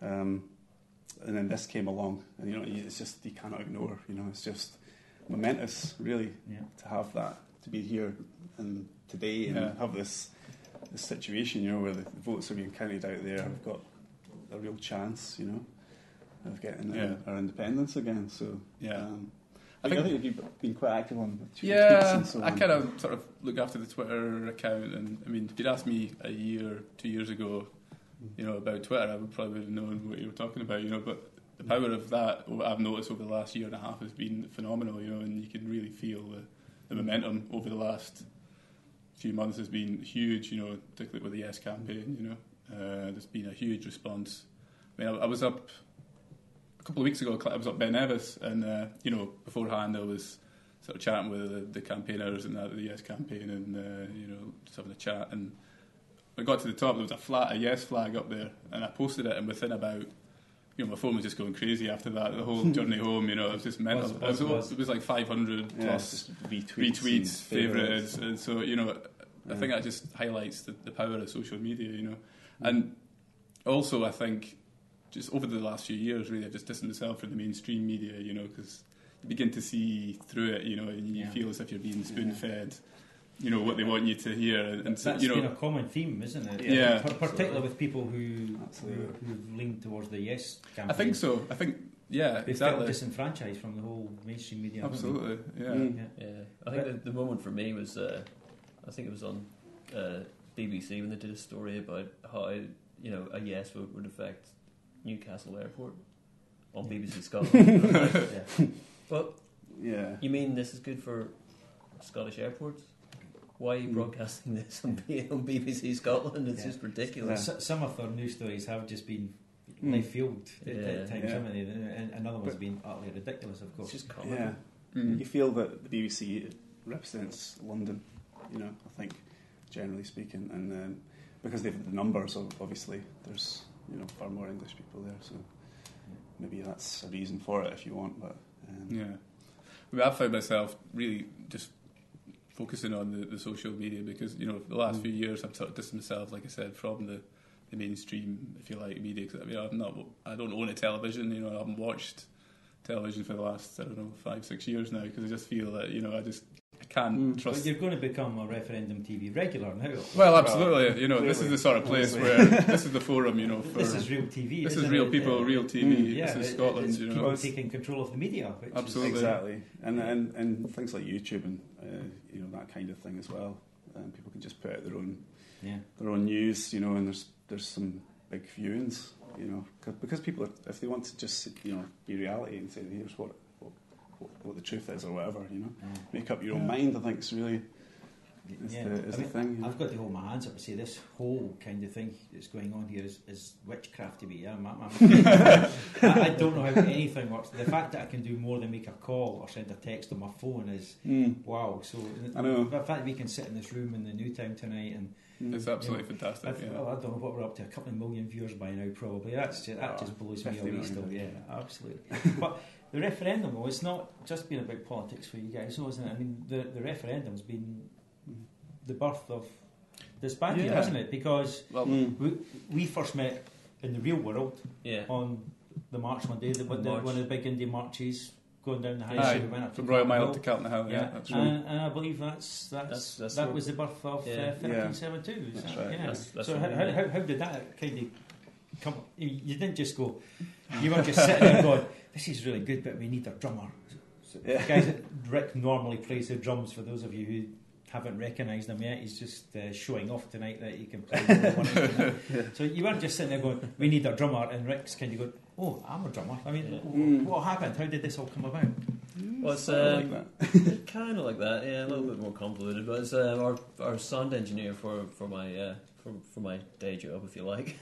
then this came along, and it's just, you cannot ignore. It's just momentous, really, to have that, to be here and today and have this situation, where the votes are being counted out there. We've got a real chance, of getting our independence again. So I think you've been quite active on tweets and so on. I kind of sort of look after the Twitter account, and I mean, if you'd asked me a year, 2 years ago, about Twitter, I would probably have known what you were talking about, but the power of that, what I've noticed over the last year and a half, has been phenomenal, and you can really feel the momentum over the last few months has been huge, particularly with the Yes campaign, there's been a huge response. I mean, I was up a couple of weeks ago, I was up Ben Nevis, and beforehand I was sort of chatting with the campaigners and the Yes campaign, and just having a chat, and I got to the top, there was a Yes flag up there, and I posted it, and within about, my phone was just going crazy after that, the whole journey home, it was just mental. It was like 500 plus retweets, favourites, and so, I think that just highlights the power of social media, And also, I think, just over the last few years, really, I've just distanced myself from the mainstream media, because you begin to see through it, and you feel as if you're being spoon-fed, what they want you to hear. And so, that's been a common theme, isn't it? Yeah. Particularly with people who've leaned towards the Yes campaign. I think so. I think, they felt disenfranchised from the whole mainstream media. Absolutely, I think the moment for me was, I think it was on BBC when they did a story about how, a Yes vote would affect Newcastle Airport on BBC Scotland. But you mean this is good for Scottish airports? Why are you broadcasting this on BBC Scotland? It's just ridiculous. Some of their news stories have just been left field at times, and other ones have been utterly ridiculous, of course. It's just comical. You feel that the BBC represents London, I think, generally speaking, and because they've the numbers, obviously, there's far more English people there, so maybe that's a reason for it if you want. But I've found myself really just focusing on the social media, because the last few years I've sort of distanced myself, like I said, from the mainstream, if you like, media. Cause, I don't own a television. I haven't watched television for the last 5-6 years now, because I just feel that I can't trust. But you're going to become a Referendum TV regular now. Well, absolutely. This is the sort of place where this is the forum. For this is real TV. This is real people, real TV. This is Scotland. It's people taking control of the media. Absolutely, exactly. And things like YouTube and that kind of thing as well. People can just put out their own news. And there's some big viewings. Because people, if they want to just be reality and say, here's what the truth is, or whatever, make up your own mind. I think it's really the thing. I've got to hold my hands up and say this whole kind of thing that's going on here is witchcraft to me. I don't know how anything works. The fact that I can do more than make a call or send a text on my phone is wow. So I know. The fact that we can sit in this room in the New Town tonight and it's absolutely fantastic. I don't know what we're up to, a couple of million viewers by now probably. That just blows me away still. Yeah, absolutely. But the referendum, though, it's not just been about politics for you guys, no, isn't it? I mean, the referendum's been the birth of this band here, hasn't it? Because we first met in the real world on the march one day, one of the big Indian marches going down the high street. We went up from Royal Mile to Calton Hill. Yeah, that's right. And I believe that was the birth of 1372. That's right. Yeah. So how did that kind of come? You didn't just go. You weren't just sitting there going, "This is really good, but we need a drummer." So guys, Rick normally plays the drums. For those of you who haven't recognised him yet, he's just showing off tonight that he can play one instrument. So you weren't just sitting there going, "We need a drummer," and Rick's kind of going, "Oh, I'm a drummer." I mean, what happened? How did this all come about? Well, it's kind of like that. Yeah, a little bit more convoluted. But it's our sound engineer for for my day job, if you like.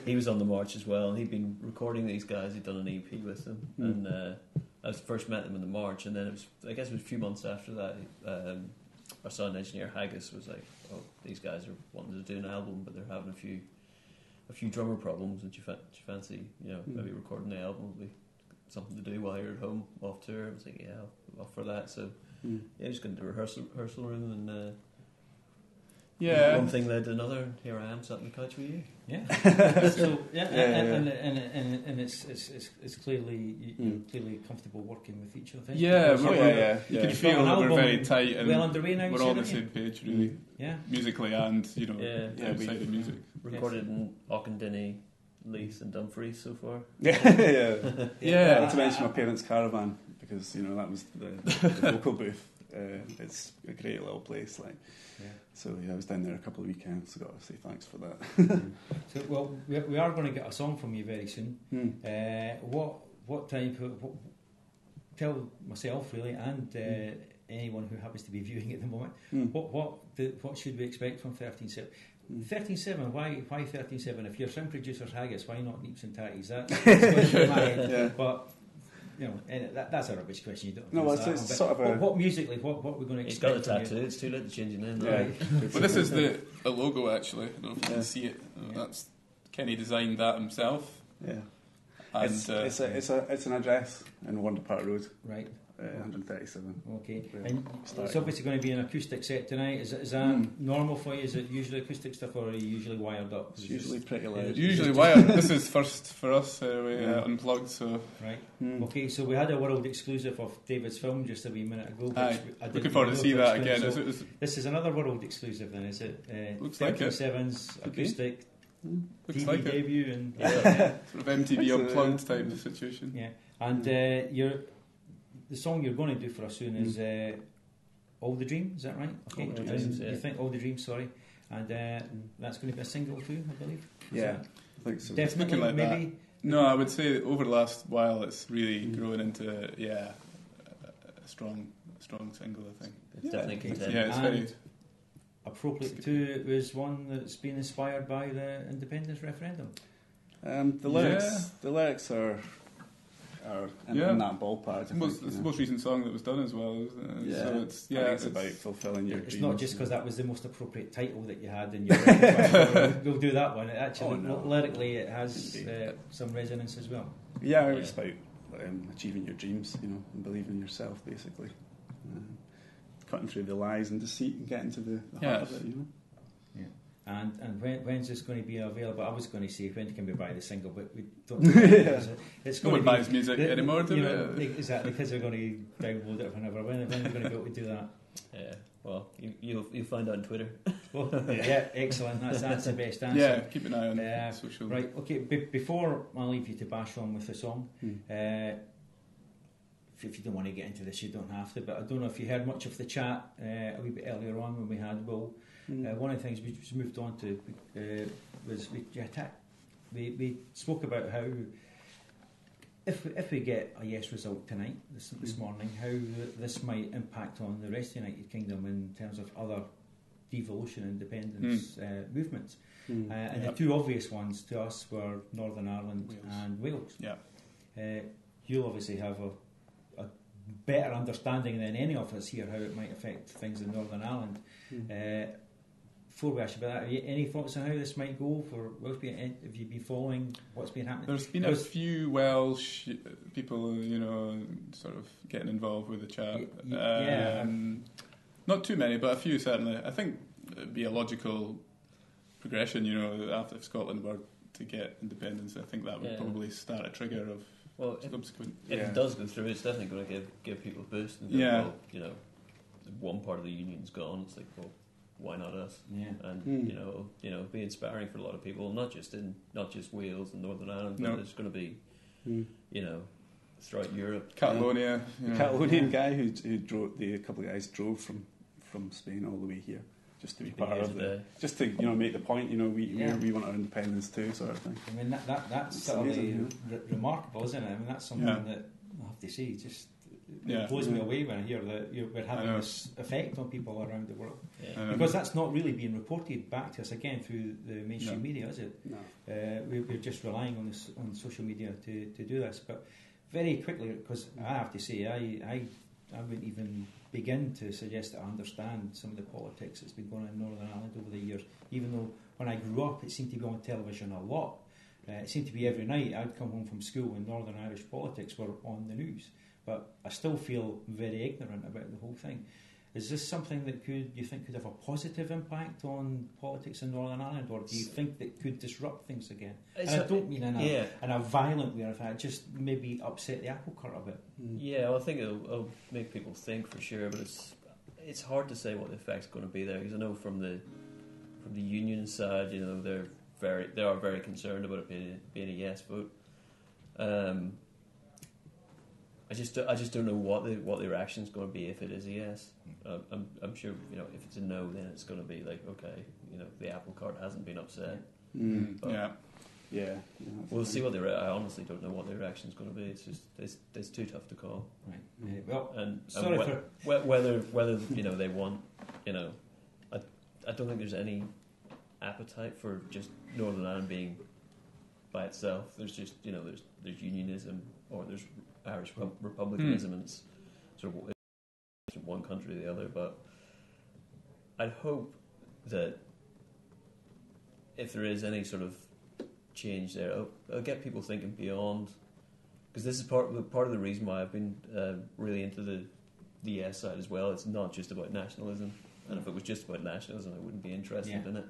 He was on the march as well, and he'd been recording these guys. He'd done an EP with them, and I first met them in the march, and then it was a few months after that. Our sound engineer Haggis was like, "Oh, these guys are wanting to do an album, but they're having a few drummer problems. And do you fancy, maybe recording the album would be something to do while you're at home off tour?" I was like, "Yeah, I'll off for that." So just going to the rehearsal room, and one thing led to another, and here I am sat on the couch with you. Yeah. And it's clearly you're clearly comfortable working with each other. You can feel that we're very tight, and well underway now, we're all on the same page, really. Yeah, musically and outside of music. Recorded in Auchendenny, Leith, and Dumfries so far. Not to mention my parents' caravan, because that was the vocal booth. It's a great little place, So I was down there a couple of weekends. So got to say thanks for that. So we are going to get a song from you very soon. What type? Tell myself really, and anyone who happens to be viewing at the moment. What should we expect from 13/7? 13/7. Why 13/7? If your sound producer's Haggis, why not Neeps and Tatties? That's going through my head. But that's a rubbish question. You don't. No, it's sort of a. What musically? What we're going to expect? He's got a tattoo. It's too late to change your name. Right. But this is the logo actually. I don't know if you can see it. That's Kenny designed that himself. Yeah. And it's an address in Wonder Park Road. Right. 137. Okay. And it's obviously going to be an acoustic set tonight. Is that normal for you? Is it usually acoustic stuff, or are you usually wired up? It's usually pretty loud. Usually wired. This is first for us unplugged. So right. Okay. So we had a world exclusive of David's film just a wee minute ago. Looking forward to see that again. So this is another world exclusive, then, is it? Looks like it. 7's acoustic. Looks TV like debut it. and sort of MTV unplugged type of situation. Yeah, and the song you're going to do for us soon is All the Dream. Is that right? Okay. All the Dreams, You think All the Dreams? Sorry, and that's going to be a single too, I believe. I think so. Definitely, like maybe. That. No, I would say over the last while it's really grown into a strong single. I think it's definitely contending. Yeah, it's very appropriate too. It was one that's been inspired by the independence referendum. The lyrics are in that ballpark. It's the most recent song that was done as well, isn't it? So it's about fulfilling your dreams. It's not just because that was the most appropriate title that you had in your repertoire. We'll do that one. Actually, lyrically, it has some resonance as well. Yeah, it's about achieving your dreams, and believing in yourself, basically. Cutting through the lies and deceit and getting to the heart of it, Yeah. And when's this going to be available? I was going to say when can we buy the single, but we don't. It's no one buys music anymore, do we? Exactly, because they're going to download it whenever. When are we going to be able to do that? Yeah. Well, you'll find out on Twitter. Excellent. That's the best answer. Yeah, keep an eye on social. Right. Okay. Before I leave you to bash on with the song. If you don't want to get into this, you don't have to. But I don't know if you heard much of the chat a wee bit earlier on when we had Will. One of the things we just moved on to was we spoke about how if we get a yes result tonight, this morning, how this might impact on the rest of the United Kingdom in terms of other devolution independence movements. And the two obvious ones to us were Northern Ireland and Wales. You'll obviously have a better understanding than any of us here how it might affect things in Northern Ireland. Before we ask you about that, any thoughts on how this might go for Welsh? Have you been following what's been happening? There's been a few Welsh people, sort of getting involved with the chat. Not too many, but a few certainly. I think it'd be a logical progression, after if Scotland were to get independence. I think that would probably start a trigger of. Well, subsequent. If it does go through, it's definitely going to give people a boost. And go, well, one part of the union's gone. It's like, well, why not us? Yeah. And be inspiring for a lot of people, not just Wales and Northern Ireland, but there's going to be, throughout Europe. Catalonia, the Catalonian guy who drove, a couple of guys drove from Spain all the way here. Just to be part of just to make the point, we want our independence too, sort of thing. I mean that's certainly remarkable, isn't it? I mean that's something that I have to say, just it blows me away when I hear that we're having this effect on people around the world. Because that's not really being reported back to us again through the mainstream media, is it? No. We're just relying on social media to do this. But very quickly, because I have to say, I wouldn't even begin to suggest that I understand some of the politics that's been going on in Northern Ireland over the years, even though when I grew up it seemed to be on television a lot. It seemed to be every night I'd come home from school and Northern Irish politics were on the news. But I still feel very ignorant about the whole thing. Is this something that you think could have a positive impact on politics in Northern Ireland, or do you think that could disrupt things again? And I don't mean in a violent way, just maybe upset the apple cart a bit. Yeah, well, I think it'll make people think for sure, but it's hard to say what the effect's going to be there, because I know from the union side, they are very concerned about it being a yes vote. I just don't know what the reaction's going to be if it is a yes. I'm sure if it's a no, then it's going to be like, okay, the apple cart hasn't been upset. Yeah. We'll see what I honestly don't know what the reaction's going to be. It's just it's too tough to call. Right. Well, whether they want I don't think there's any appetite for just Northern Ireland being by itself. There's just there's unionism, or there's Irish republicanism, and it's sort of one country or the other. But I'd hope that if there is any sort of change there, it'll get people thinking beyond. Because this is part of the reason why I've been really into the yes side as well. It's not just about nationalism, and if it was just about nationalism, I wouldn't be interested in it.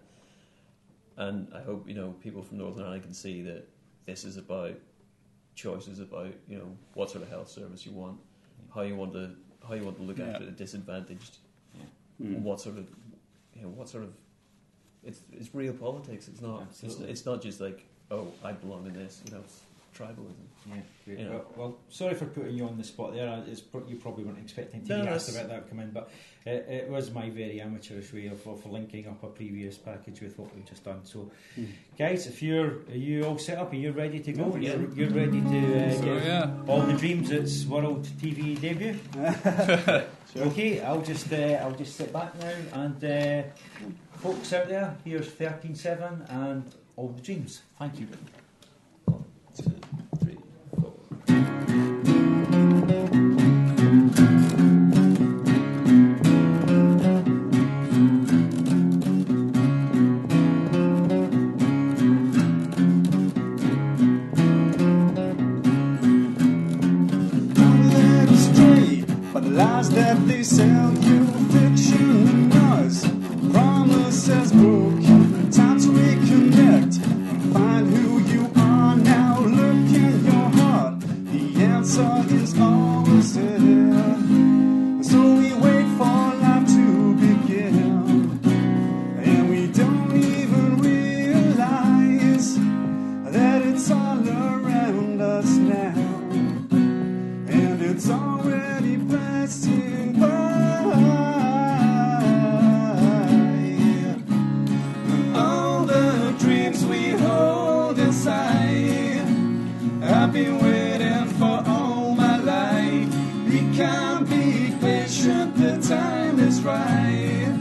And I hope people from Northern Ireland can see that this is about choices about what sort of health service you want, how you want to look after the disadvantaged, and what sort of it's real politics. It's not it's not just like, oh, I belong in this. It's tribalism. Yeah. Well, sorry for putting you on the spot there. You probably weren't expecting to be asked about that come in, but it was my very amateurish way of linking up a previous package with what we've just done. So, guys, are you all set up? Are you ready to go? You're ready to get All the Dreams its world TV debut? Sure. Okay, I'll just sit back now, and folks out there, here's 13-7 and All the Dreams. Thank you. That they sell you fiction and noise, promises broken, time to reconnect, find who you are now, look in your heart, the answer is always there, so we wait for life to begin, and we don't even realize that it's all around us now, and it's already passing by. All the dreams we hold inside, I've been waiting for all my life. We can't be patient, the time is right.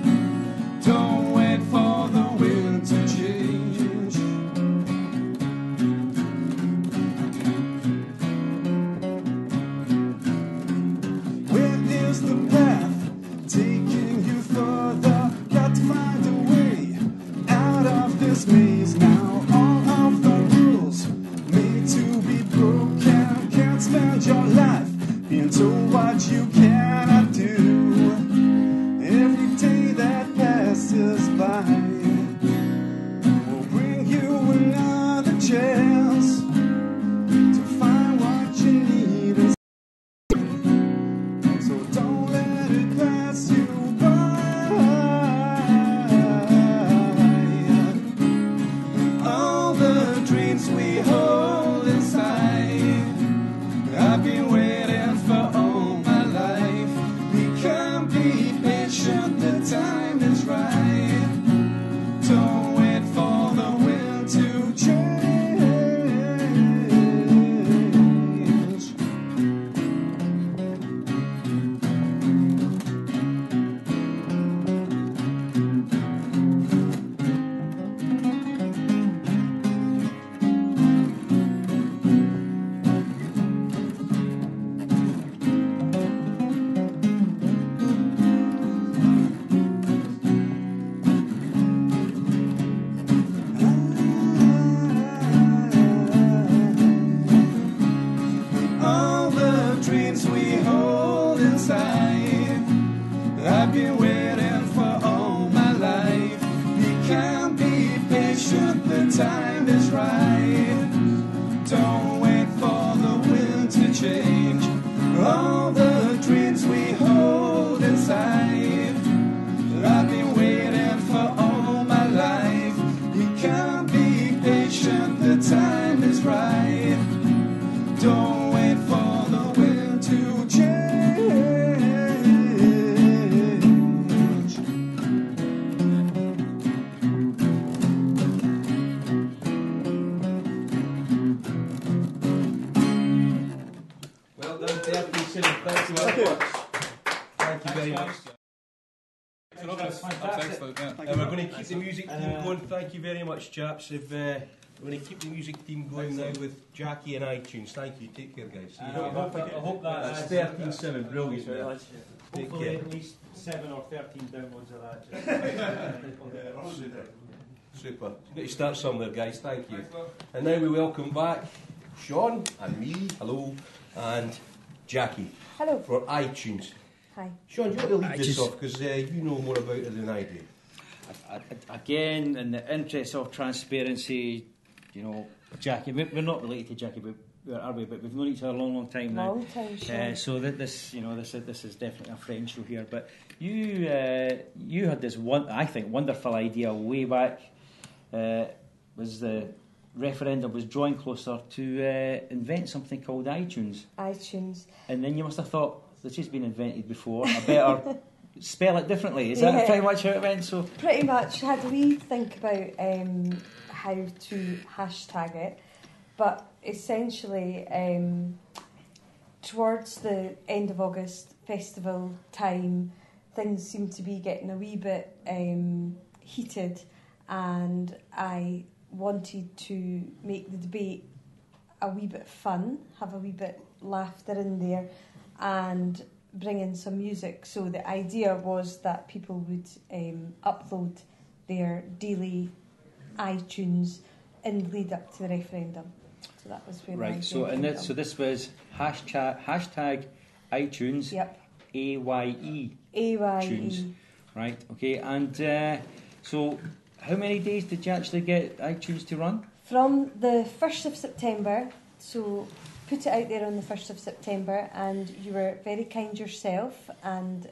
Don't wait for the wind to change. Where is the path taking you further? Got to find a way out of this maze now. All of the rules made to be broken. Can't spend your life being told what you cannot do. Every day that passes by will bring you another chance to find what you need. So don't let it pass you by. All the dreams we hold inside, I've been waiting for all my life. Robertson, thank you very much. Thank you very much. That's excellent, yeah. And we're going to keep the music team going. Thank you very much, chaps. We're going to keep the music team going now with Jackie and iTunes. Thank you. Take care, guys. See you. I hope that's 13-7. Brilliant. Take Hopefully care. at least 7 or 13 downloads of that. Super. You've got to start somewhere, guys. Thank you. And now we welcome back Sean and me, hello, and Jackie. Hello. For iTunes. Hi. Sean, do you want to lead this off, because you know more about it than I do. Again, in the interest of transparency, you know, Jackie, we're not related to Jackie, are we? But we've known each other a long, long time now. Long time, Sean. So this is definitely a friend show here. But you had this wonderful idea way back. Was the referendum was drawing closer to invent something called iTunes. iTunes. And then you must have thought, this has been invented before, I better spell it differently. Is that pretty much how it went? So pretty much. Had we think about how to hashtag it, but essentially towards the end of August, festival time, things seem to be getting a wee bit heated, and I wanted to make the debate a wee bit fun, have a wee bit laughter in there, and bring in some music. So the idea was that people would upload their daily iTunes in the lead up to the referendum. So that was where right. So this was hashtag iTunes. Yep. AYE. AYE. Right. Okay. And so, how many days did you actually get iTunes to run? From the 1st of September. So put it out there on the 1st of September, and you were very kind yourself and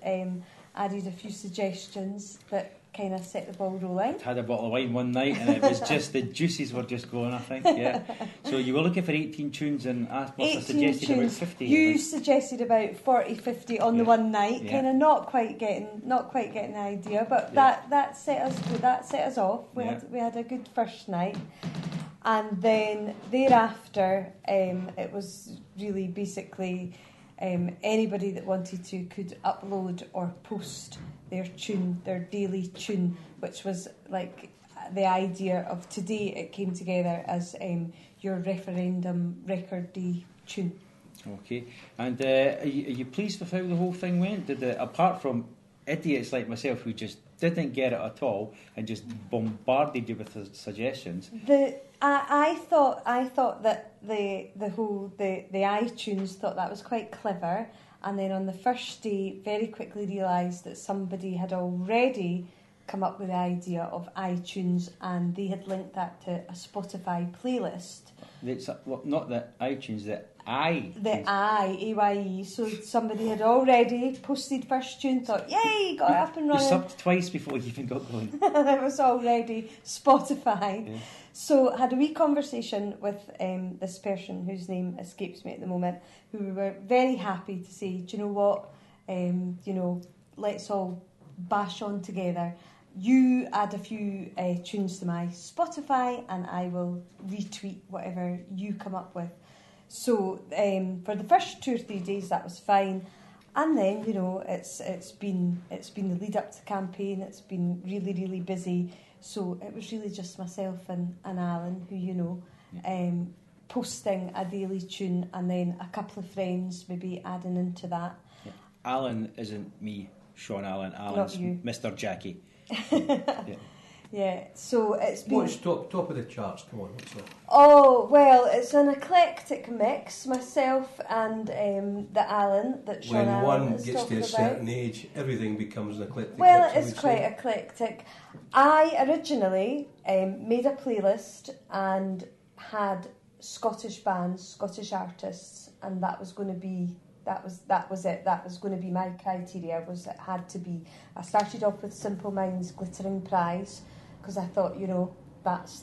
added a few suggestions that kind of set the ball rolling. Had a bottle of wine one night, and it was just the juices were just going, I think. Yeah. So you were looking for 18 tunes, and I must have suggested tunes. About 50. You suggested about 40, 50 on the one night. Yeah. Kind of not quite getting the idea, but that set us off. We had a good first night. And then thereafter, it was really basically anybody that wanted to could upload or post their tune, their daily tune, which was like the idea of today. It came together as your referendum record day tune. Okay. And are you pleased with how the whole thing went? Did apart from idiots like myself who just didn't get it at all and just bombarded you with the suggestions? I thought that the iTunes thought that was quite clever, and then on the first day very quickly realised that somebody had already come up with the idea of iTunes, and they had linked that to a Spotify playlist. Not the iTunes, the I. The AYE. So somebody had already posted first tune, thought, yay, got it up and running. You subbed twice before you even got going. It was already Spotify. Yeah. So had a wee conversation with this person whose name escapes me at the moment, who we were very happy to say, do you know what, let's all bash on together. You add a few tunes to my Spotify and I will retweet whatever you come up with. So for the first 2 or 3 days that was fine, and then it's been the lead up to the campaign. It's been really, really busy. So it was really just myself and Allan who posting a daily tune, and then a couple of friends maybe adding into that. Yeah. Allan isn't me, Sean Allan. Allan's Mr. Jackie. Yeah, so it's been... What's top of the charts? Come on, what's that? Oh, well, it's an eclectic mix, myself and the Allan that Sean Allan When one is gets talking to a certain age, everything becomes an eclectic Well, mix, it's quite eclectic. I originally made a playlist and had Scottish bands, Scottish artists, and that was going to be... That was it. That was going to be my criteria. It had to be. I started off with Simple Minds' Glittering Prize, because I thought, that's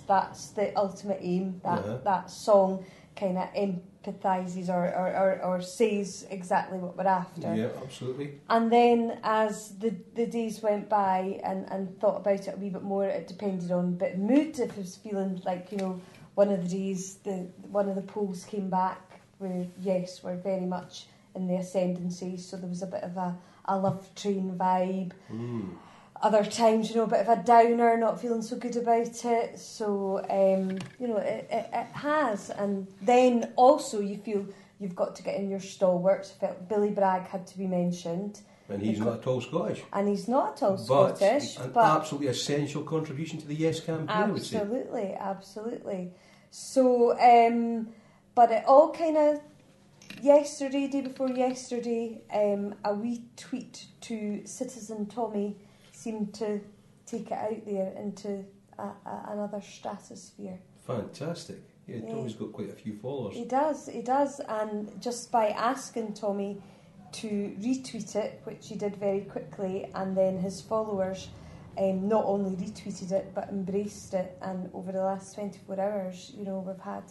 the ultimate aim. That song kind of empathises or says exactly what we're after. Yeah, absolutely. And then as the days went by and thought about it a wee bit more, it depended on a bit of mood. If I was feeling like, one of the days, one of the polls came back where, yes, we're very much in the Ascendancy, so there was a bit of a love train vibe. Other times, you know, a bit of a downer, not feeling so good about it. So, you know, it has. And then also you feel you've got to get in your stalwarts. I felt Billy Bragg had to be mentioned. And he's not at all Scottish. And he's not at all Scottish. But an absolutely essential contribution to the Yes campaign, I would say. Absolutely, absolutely. So, but it all kind of, yesterday, day before yesterday, a wee tweet to Citizen Tommy seemed to take it out there into another stratosphere. Fantastic. Yeah, Tommy's got quite a few followers. He does, and just by asking Tommy to retweet it, which he did very quickly, and then his followers not only retweeted it but embraced it, and over the last 24 hours, you know, we've had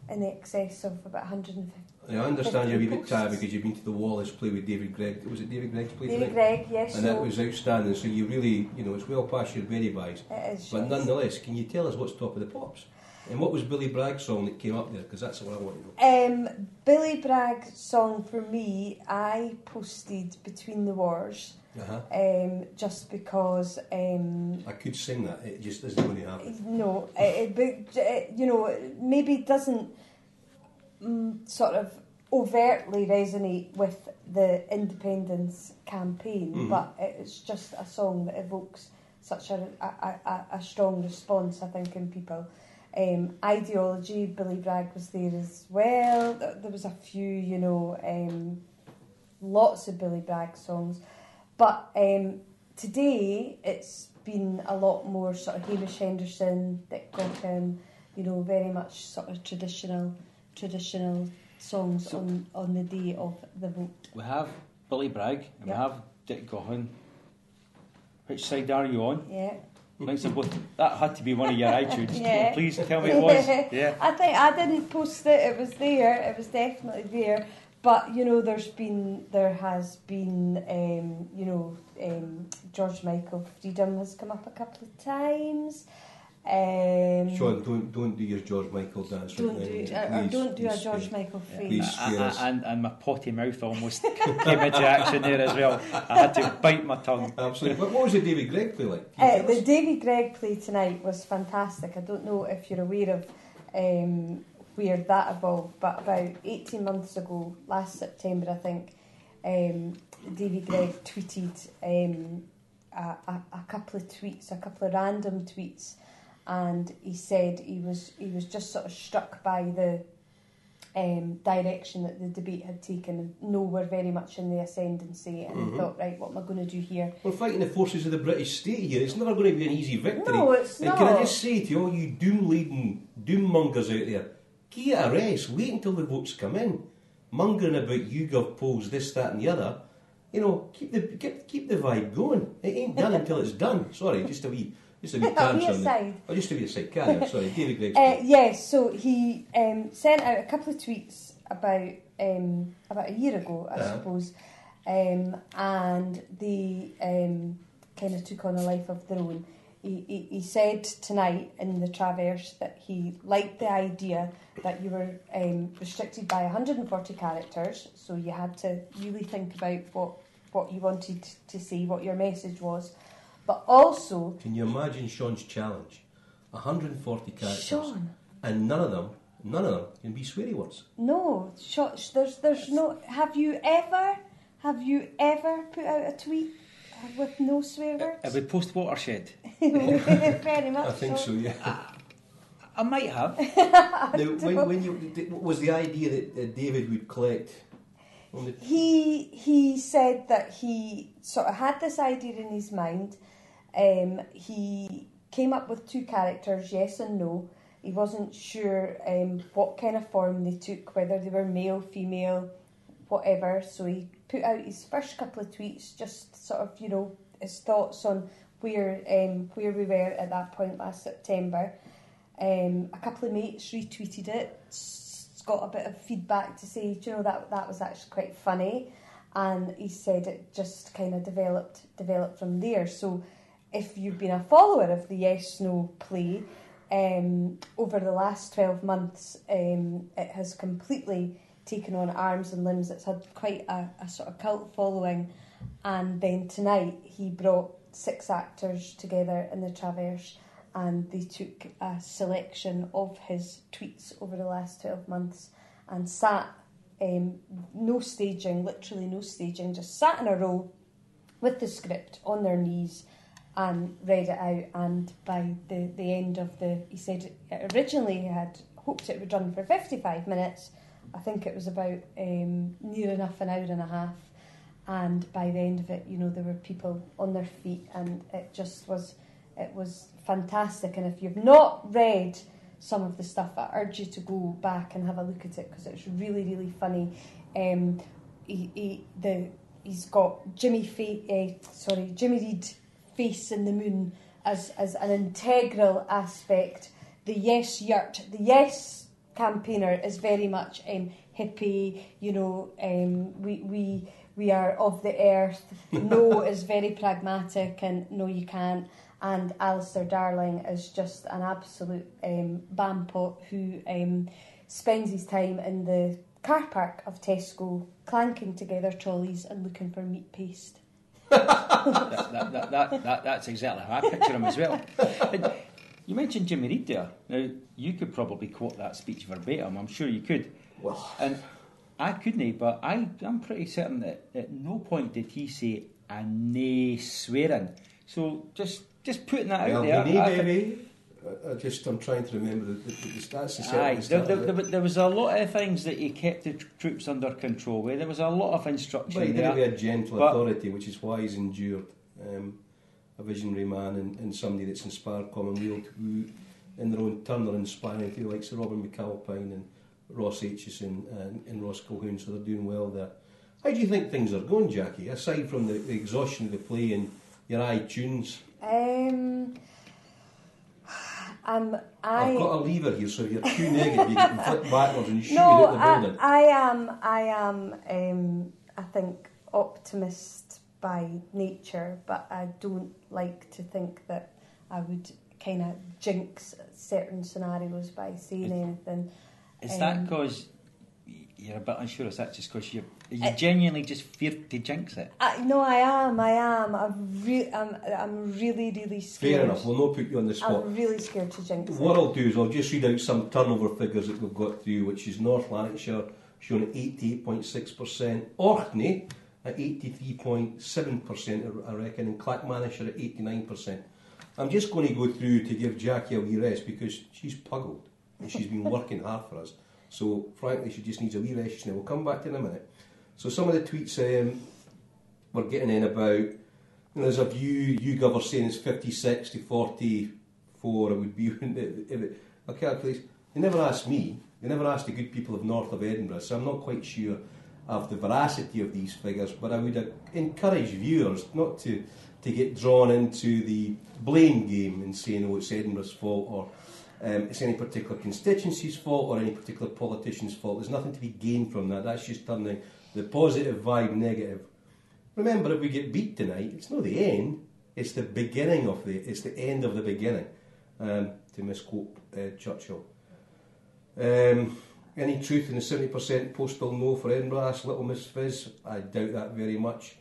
in excess of about 150. I understand you're a wee bit tired because you've been to the Wallace play with David Gregg. Was it David Gregg's play David tonight? Gregg, yes. And that was outstanding, so you really, you know, it's well past your very buys. It is, But yes. nonetheless, can you tell us what's top of the pops? And what was Billy Bragg's song that came up there? Because that's what I want to know. Billy Bragg's song for me, I posted Between the Wars, just because... I could sing that, it just isn't going to happen. No, you know, maybe it doesn't sort of overtly resonate with the independence campaign, but it's just a song that evokes such a strong response, I think, in people. Ideology, Billy Bragg was there as well. There was a few, you know, lots of Billy Bragg songs. But today it's been a lot more sort of Hamish Henderson, Dick Gaughan, you know, very much sort of traditional songs on the day of the vote. We have Billy Bragg and we have Dick Gaughan. Which side are you on? Yeah. Thanks for both. That had to be one of your iTunes. Yeah. Please tell me it was. Yeah. I think I didn't post it. It was there. It was definitely there. But you know, there has been, you know, George Michael Freedom has come up a couple of times. Sean, don't do your George Michael dance right now. Don't do a George Michael face. And my potty mouth almost came into action there as well. I had to bite my tongue. Absolutely. What was the David Gregg play like? The David Gregg play tonight was fantastic. I don't know if you're aware of where that evolved, but about 18 months ago, last September I think, David Gregg tweeted a couple of tweets, a couple of random tweets, and he said he was just sort of struck by the direction that the debate had taken. And no, we're very much in the ascendancy, and he thought, right, what am I going to do here? We're fighting the forces of the British state here. It's never going to be an easy victory. No, it's and not. Can I just say to all you doom-laden doommongers out there, give it a rest. Wait until the votes come in. Mongering about YouGov polls, this, that, and the other. You know, keep the vibe going. It ain't done until it's done. Sorry, just a wee aside. Oh, just a wee aside. Carry on. Sorry, David Gregg. Yes, so he sent out a couple of tweets about a year ago, I suppose, and they kind of took on a life of their own. He said tonight in the Traverse that he liked the idea that you were restricted by 140 characters, so you had to really think about what you wanted to say, what your message was. But also... Can you imagine Sean's challenge? 140 characters. Sean. And none of them can be sweary words. No, there's no... Have you ever put out a tweet with no swear words? Have we post Watershed? Very much I think so, yeah. I might have. Now, what was the idea that David would collect... He said that he sort of had this idea in his mind. He came up with two characters, yes and no. He wasn't sure what kind of form they took, whether they were male, female, whatever. So he put out his first couple of tweets, just sort of, you know, his thoughts on where we were at that point last September. A couple of mates retweeted it. Got a bit of feedback to say, you know, that was actually quite funny, and he said it just kind of developed from there. So if you've been a follower of the Yes No play over the last 12 months, it has completely taken on arms and limbs. It's had quite a sort of cult following. And then tonight he brought 6 actors together in the Traverse, and they took a selection of his tweets over the last 12 months and sat, no staging, literally no staging, just sat in a row with the script on their knees and read it out. And by the end of he said originally he had hoped it would run for 55 minutes. I think it was about near enough an hour and a half. And by the end of it, there were people on their feet, and it was fantastic. And if you've not read some of the stuff, I urge you to go back and have a look at it, because it's really, really funny. He's got Jimmy Reid face in the moon as an integral aspect. The Yes Yurt, the Yes campaigner is very much hippie. We are of the earth. No is very pragmatic, and no, you can't. And Alistair Darling is just an absolute bampot who spends his time in the car park of Tesco clanking together trolleys and looking for meat paste. That's exactly how I picture him as well. But you mentioned Jimmy Reid there. Now, you could probably quote that speech verbatim. I'm sure you could. Well, and I couldn't, but I'm pretty certain that at no point did he say a nay swearing. So just putting that out there. I'm trying to remember the stats. There was a lot of things that he kept the troops under control with. There was a lot of instruction. But he did have a gentle authority, which is why he's endured. A visionary man and somebody that's inspired Commonweal, who in their own turn are inspiring people like Sir Robin McAlpine and Ross Aitchison and Ross Colquhoun, so they're doing well there. How do you think things are going, Jackie, aside from the exhaustion of the play and your iTunes? I've got a lever here, so if you're too negative, you can flip backwards and shoot it at the building. I am, I think, optimist by nature, but I don't like to think that I would kind of jinx certain scenarios by saying anything. Is that because you're a bit unsure? Is that just because you genuinely just fear to jinx it? No, I am. I'm really, really scared. Fair enough, we'll not put you on the spot. I'm really scared to jinx it. What I'll do is I'll just read out some turnover figures that we've got through, which is North Lanarkshire showing at 88.6%, Orkney at 83.7%, I reckon, and Clackmannanshire at 89%. I'm just going to go through to give Jackie a wee rest, because she's puggled and she's been working hard for us. So, frankly, she just needs a wee rest now. We'll come back to it in a minute. So, some of the tweets we're getting in about, there's a view, YouGov are saying it's 56 to 44, it would be. Okay, please. They never asked me, they never asked the good people of north of Edinburgh, so I'm not quite sure of the veracity of these figures, but I would encourage viewers not to get drawn into the blame game and saying, oh, it's Edinburgh's fault, or it's any particular constituency's fault or any particular politician's fault. There's nothing to be gained from that. That's just turning the positive vibe negative. Remember, if we get beat tonight, it's not the end, it's the beginning of it's the end of the beginning, to misquote Churchill. Any truth in the 70% postal no for Edinburgh? That's Little Miss Fizz. I doubt that very much,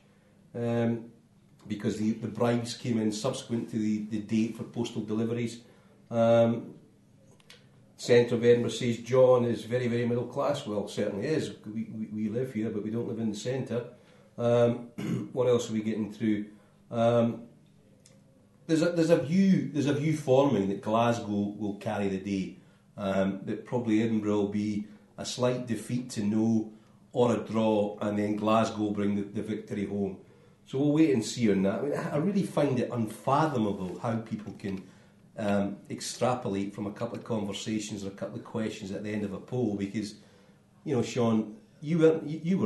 because the bribes came in subsequent to the date for postal deliveries. Centre of Edinburgh says John is very, very middle class. Well, certainly is. We live here, but we don't live in the centre. What else are we getting through? There's a view forming that Glasgow will carry the day. That probably Edinburgh will be a slight defeat to no or a draw, and then Glasgow will bring the victory home. So we'll wait and see on that. I mean, I really find it unfathomable how people can extrapolate from a couple of conversations or a couple of questions at the end of a poll, because, Sean, you were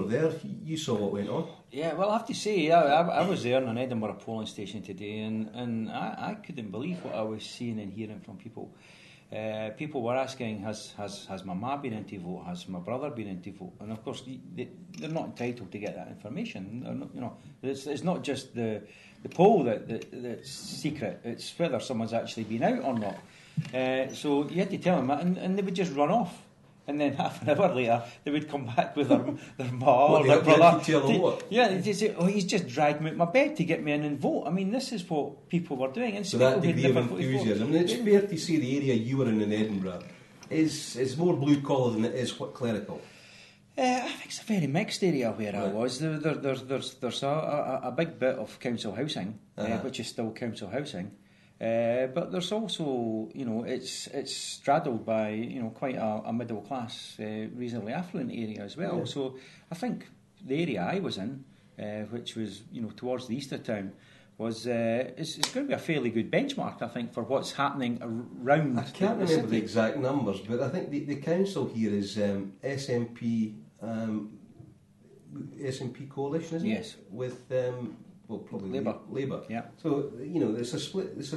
there, you saw what went on. Yeah, well, I have to say, I was there on an Edinburgh polling station today, and I couldn't believe what I was seeing and hearing from people. People were asking, has my ma been in to vote? Has my brother been in to vote? And of course, they're not entitled to get that information. It's not just the poll that's secret. It's whether someone's actually been out or not. So you had to tell them that, and they would just run off. And then half an hour later, they would come back with their ma What, or their they had brother. to tell them what? Yeah, they'd say, "Oh, he's just dragged me out my bed to get me in and vote." I mean, this is what people were doing. And So that people who'd degree of never voted for. enthusiasm. And it's fair to say the area you were in Edinburgh is more blue collar than it is clerical. I think it's a very mixed area where I was. There's a big bit of council housing, which is still council housing. But there's also, it's straddled by, quite a middle class, reasonably affluent area as well. Yeah. So I think the area I was in, which was, towards the east of town, was it's going to be a fairly good benchmark, I think, for what's happening around. I can't remember the exact numbers, but I think the council here is SNP coalition, isn't Yes. it? With probably Labour. Yeah. So there's a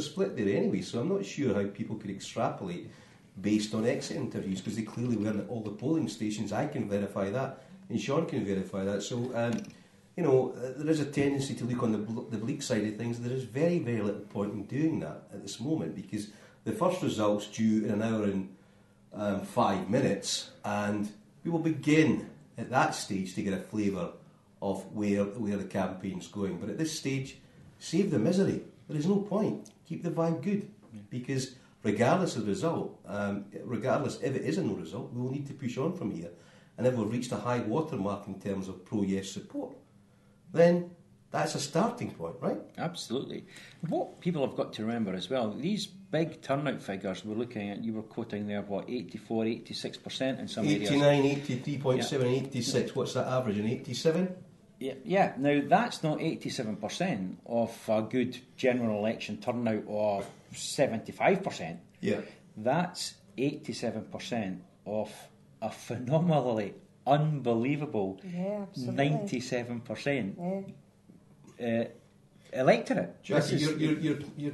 split there anyway. So I'm not sure how people could extrapolate based on exit interviews, because they clearly weren't at all the polling stations. I can verify that, and Sean can verify that. So there is a tendency to look on the bleak side of things. There is very, very little point in doing that at this moment, because the first result's due in an hour and 5 minutes, and we will begin at that stage to get a flavour of where the campaign's going. But at this stage, save the misery. There is no point. Keep the vibe good, because regardless of the result, regardless if it is a no result, we will need to push on from here. And if we've reached a high watermark in terms of pro-yes support, then that's a starting point, right? Absolutely. What people have got to remember as well, these big turnout figures we're looking at, you were quoting there, 84, 86% in some areas. 89, 83.7, 86, what's that average, an 87? Yeah, now that's not 87% of a good general election turnout of 75%. Yeah. That's 87% of a phenomenally unbelievable 97% electorate. Jackie, you're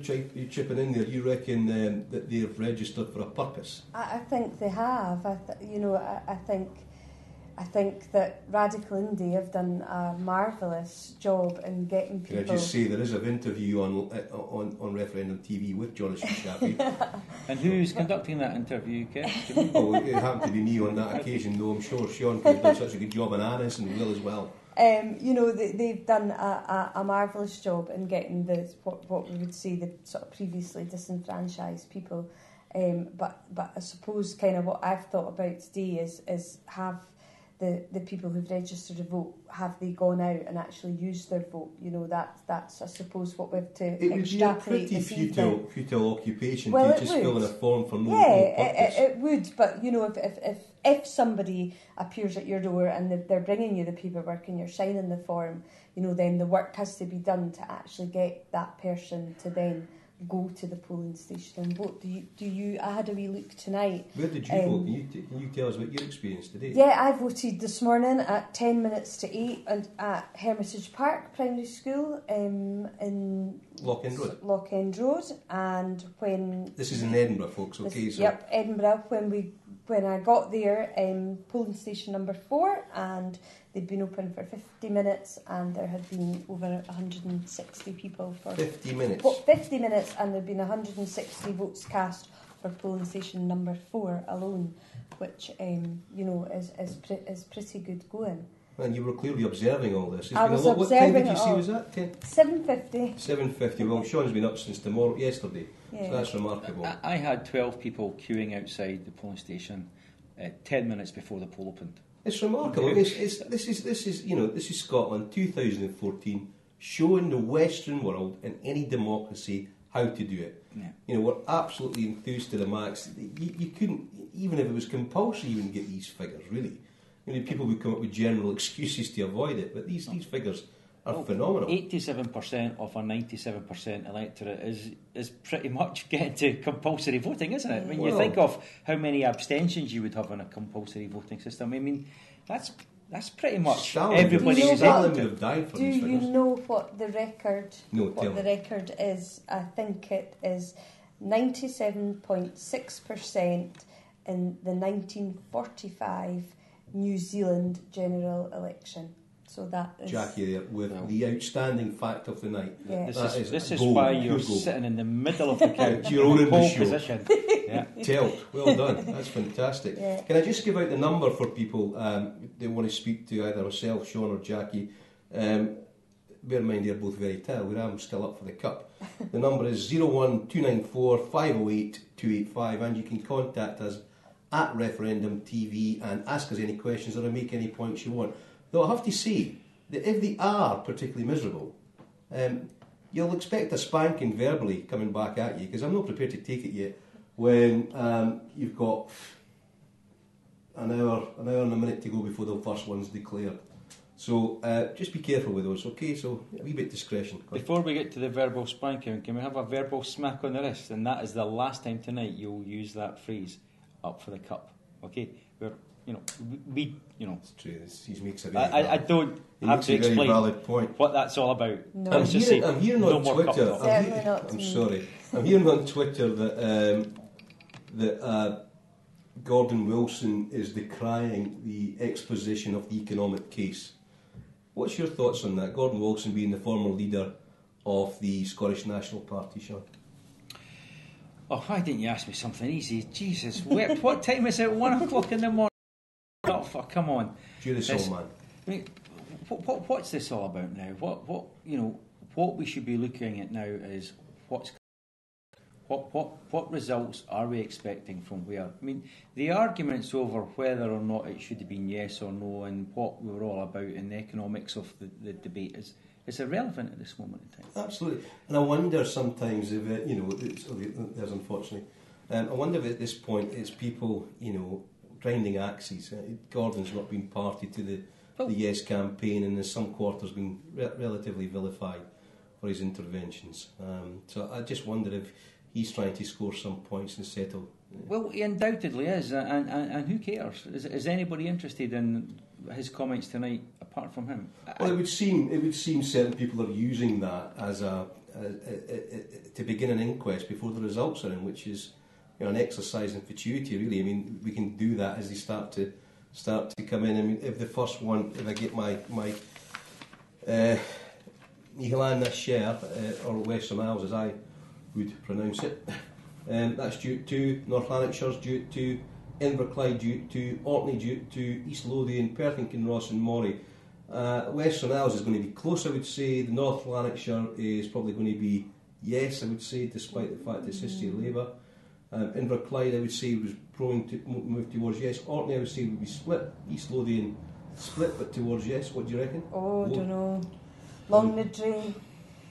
chipping in there. You reckon that they've registered for a purpose? I think they have. I think that Radical Indie have done a marvellous job in getting people... Can I just say, there is an interview on Referendum TV with Jonathan Shappy. And who's conducting that interview, Kev? Oh, it happened to be me on that occasion, though I'm sure Sean could have done such a good job, and Annis and Will as well. They've done a marvellous job in getting what we would say the sort of previously disenfranchised people. But I suppose kind of what I've thought about today is have the people who've registered to vote, have they gone out and actually used their vote? That's I suppose what we've to extrapolate. It would be a pretty futile occupation to just fill in a form for no purpose. It would, but if somebody appears at your door and they're bringing you the paperwork and you're signing the form, then the work has to be done to actually get that person to then go to the polling station and vote. Do you? I had a wee look tonight. Where did you vote? Can you tell us about your experience today? Yeah, I voted this morning at 10 minutes to 8 and at Hermitage Park Primary School in Loch End Road. And when this is in Edinburgh, folks. Okay, Yep, Edinburgh. When I got there, polling station number 4, and they'd been open for 50 minutes, and there had been over 160 people for 50 minutes. 50 minutes, and there'd been 160 votes cast for polling station number 4 alone, which is pretty good going. And you were clearly observing all this. I was observing. What time did you say was that? 7:50. 7:50. Well, Sean's been up since yesterday, so that's remarkable. I had 12 people queuing outside the polling station 10 minutes before the poll opened. It's remarkable. This is Scotland 2014, showing the Western world and any democracy how to do it. Yeah. We're absolutely enthused to the max. You couldn't, even if it was compulsory, you wouldn't get these figures really. People would come up with general excuses to avoid it, but these figures are phenomenal. 87% of a 97% electorate is pretty much getting to compulsory voting, isn't it? When you think of how many abstentions you would have in a compulsory voting system, I mean, that's pretty much everybody who's Stalin would have died for these figures. Do you know what the record? No, what the record is? I think it is 97.6% in the 1945 New Zealand general election. So that is... Jackie there with the outstanding fact of the night. Yeah. This is gold, why you're pure gold. sitting in the middle of the couch. You're owning the pole show. position. Yeah. Tilt. Well done. That's fantastic. Yeah. Can I just give out the number for people that want to speak to either myself, Sean or Jackie? Bear in mind they're both very tired. I'm still up for the cup. The number is 01294 508 285 and you can contact us at Referendum TV and ask us any questions or make any points you want. Though I have to say that if they are particularly miserable, you'll expect a spanking verbally coming back at you, because I'm not prepared to take it yet when you've got an hour and a minute to go before the first one's declared. So just be careful with those, okay? So a wee bit discretion. Before we get to the verbal spanking, can we have a verbal smack on the wrist? And that is the last time tonight you'll use that phrase, up for the cup. Okay? It's true. He makes a very I don't have to explain valid point. what that's all about. No. I'm hearing no on more Twitter. cup talk. I'm sorry. I'm hearing on Twitter that Gordon Wilson is decrying the exposition of the economic case. What's your thoughts on that? Gordon Wilson being the former leader of the Scottish National Party, Sean. Oh, why didn't you ask me something easy? Jesus, what time is it? 1 o'clock in the morning. Oh, come on. Do this all, man. I mean, what's this all about now? What we should be looking at now is what results are we expecting from where? I mean, the arguments over whether or not it should have been yes or no and what we were all about in the economics of the debate is irrelevant at this moment in time. Absolutely. And I wonder sometimes if there's unfortunately, I wonder if at this point it's people, grinding axes. Gordon's not been party to the Yes campaign and in some quarters been relatively vilified for his interventions. So I just wonder if he's trying to score some points and settle. Well, he undoubtedly is, and who cares? Is anybody interested in his comments tonight apart from him? Well, it would seem certain people are using that as to begin an inquest before the results are in, which is an exercise in futility, really. I mean, we can do that as they start to come in. I mean, if the first one, if I get my Nihilan share or Western Isles as I would pronounce it, that's Jute 2, North Lanarkshire's Jute 2, Inverclyde Jute 2, Orkney Jute 2, East Lothian, Perth and Kinross and Moray. Western Isles is going to be close, I would say. The North Lanarkshire is probably going to be yes, I would say, despite the fact it's history of Labour. Inverclyde, I would say, was prone to move towards yes. Orkney, I would say, would be split. East Lothian split, but towards yes. What do you reckon? Oh, I don't know. Longniddry.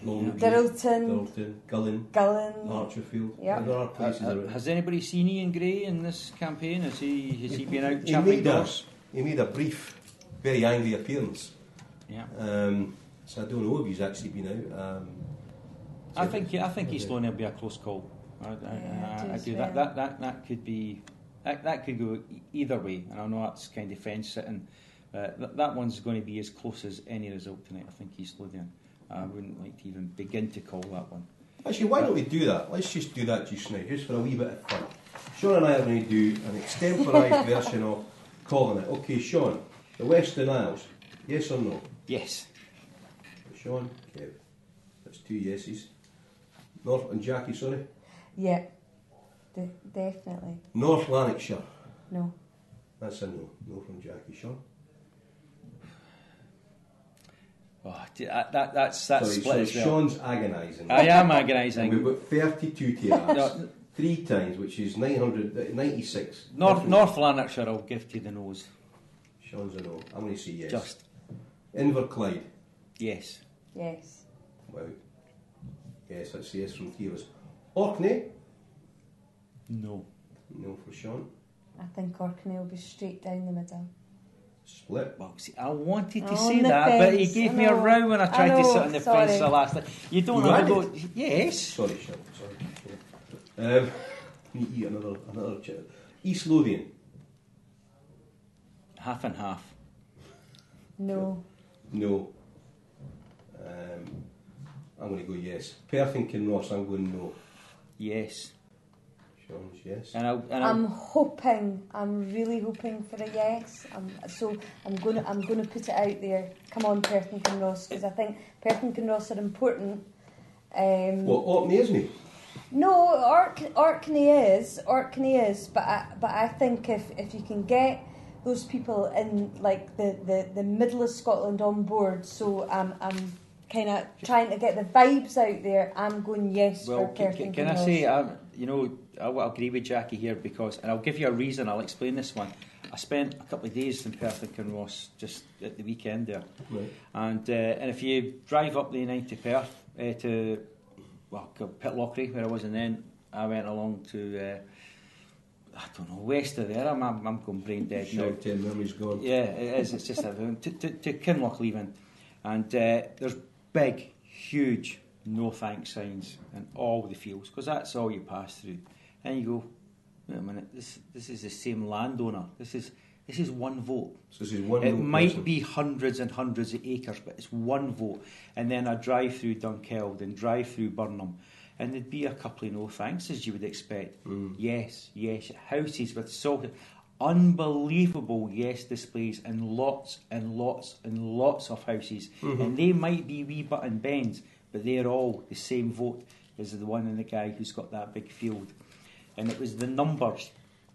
Dirrilton, Gullin, Archerfield. Yep. There are places Has anybody seen Ian Gray in this campaign? Has he been out chapping doors? He made a brief, very angry appearance. Yeah. So I don't know if he's actually been out. I think East Lothian will be a close call. I do. That could be. That could go either way, and I know that's kind of fence sitting. That one's going to be as close as any result tonight. I think East Lothian. I wouldn't like to even begin to call that one. Actually, why don't we do that? Let's just do that just now, just for a wee bit of fun. Sean and I are going to do an extemporised version of calling it. Okay, Sean, the Western Isles, yes or no? Yes. Sean, Kev, that's 2 yeses. North and Jackie, sorry? Yeah, definitely. North Lanarkshire? No. That's a no. No from Jackie. Sean? Oh, that's Sorry, split as well. Sean's agonising. I am agonising. We've got 32 to ask. 3 times, which is 996. North Lanarkshire, I'll give to the nose. Sean's a no. I'm going to say yes. Just. Inverclyde? Yes. Wow. Yes, that's yes from 3 of us. Orkney? No. No for Sean. I think Orkney will be straight down the middle. Split. Well, see, I wanted to Oh, say on the that, fence. but he gave me a row when I tried to sit on the fence the last time. You don't have to go. Yes. Sorry, Sean. Sorry. Need to eat another chip. East Lothian. Half and half. No. No. I'm going to go yes. Perth and Kinross, I'm going no. Yes. John's yes. I'm really hoping for a yes. I'm gonna put it out there. Come on, Perth and Kinross, because I think Perth and Kinross are important. What, Orkney isn't he? No, Orkney is, but I think if you can get those people in like the middle of Scotland on board, so I'm kind of trying to get the vibes out there. I'm going yes for Perth and Can I Kinross. say, I'll agree with Jackie here because, and I'll give you a reason. I'll explain this one. I spent a couple of days in Perth and Kinross just at the weekend there, right. and if you drive up the 9 to Perth to Pitlochry, where I was, and then I went along to I don't know, west of there. I'm going brain dead now. Short 10 memory's gone. Yeah, it is. It's just to Kinloch leaving, and there's big, huge no thanks signs in all the fields because that's all you pass through, and you go, wait a minute, this is the same landowner. This is one vote. So this is one. It might person. be hundreds and hundreds of acres, but it's one vote. And then I drive through Dunkeld and drive through Burnham, and there'd be a couple of no thanks as you would expect. Yes, houses with salt. Unbelievable yes displays and lots and lots and lots of houses, and they might be wee button bends, but they're all the same vote as the one and the guy who's got that big field. And it was the numbers,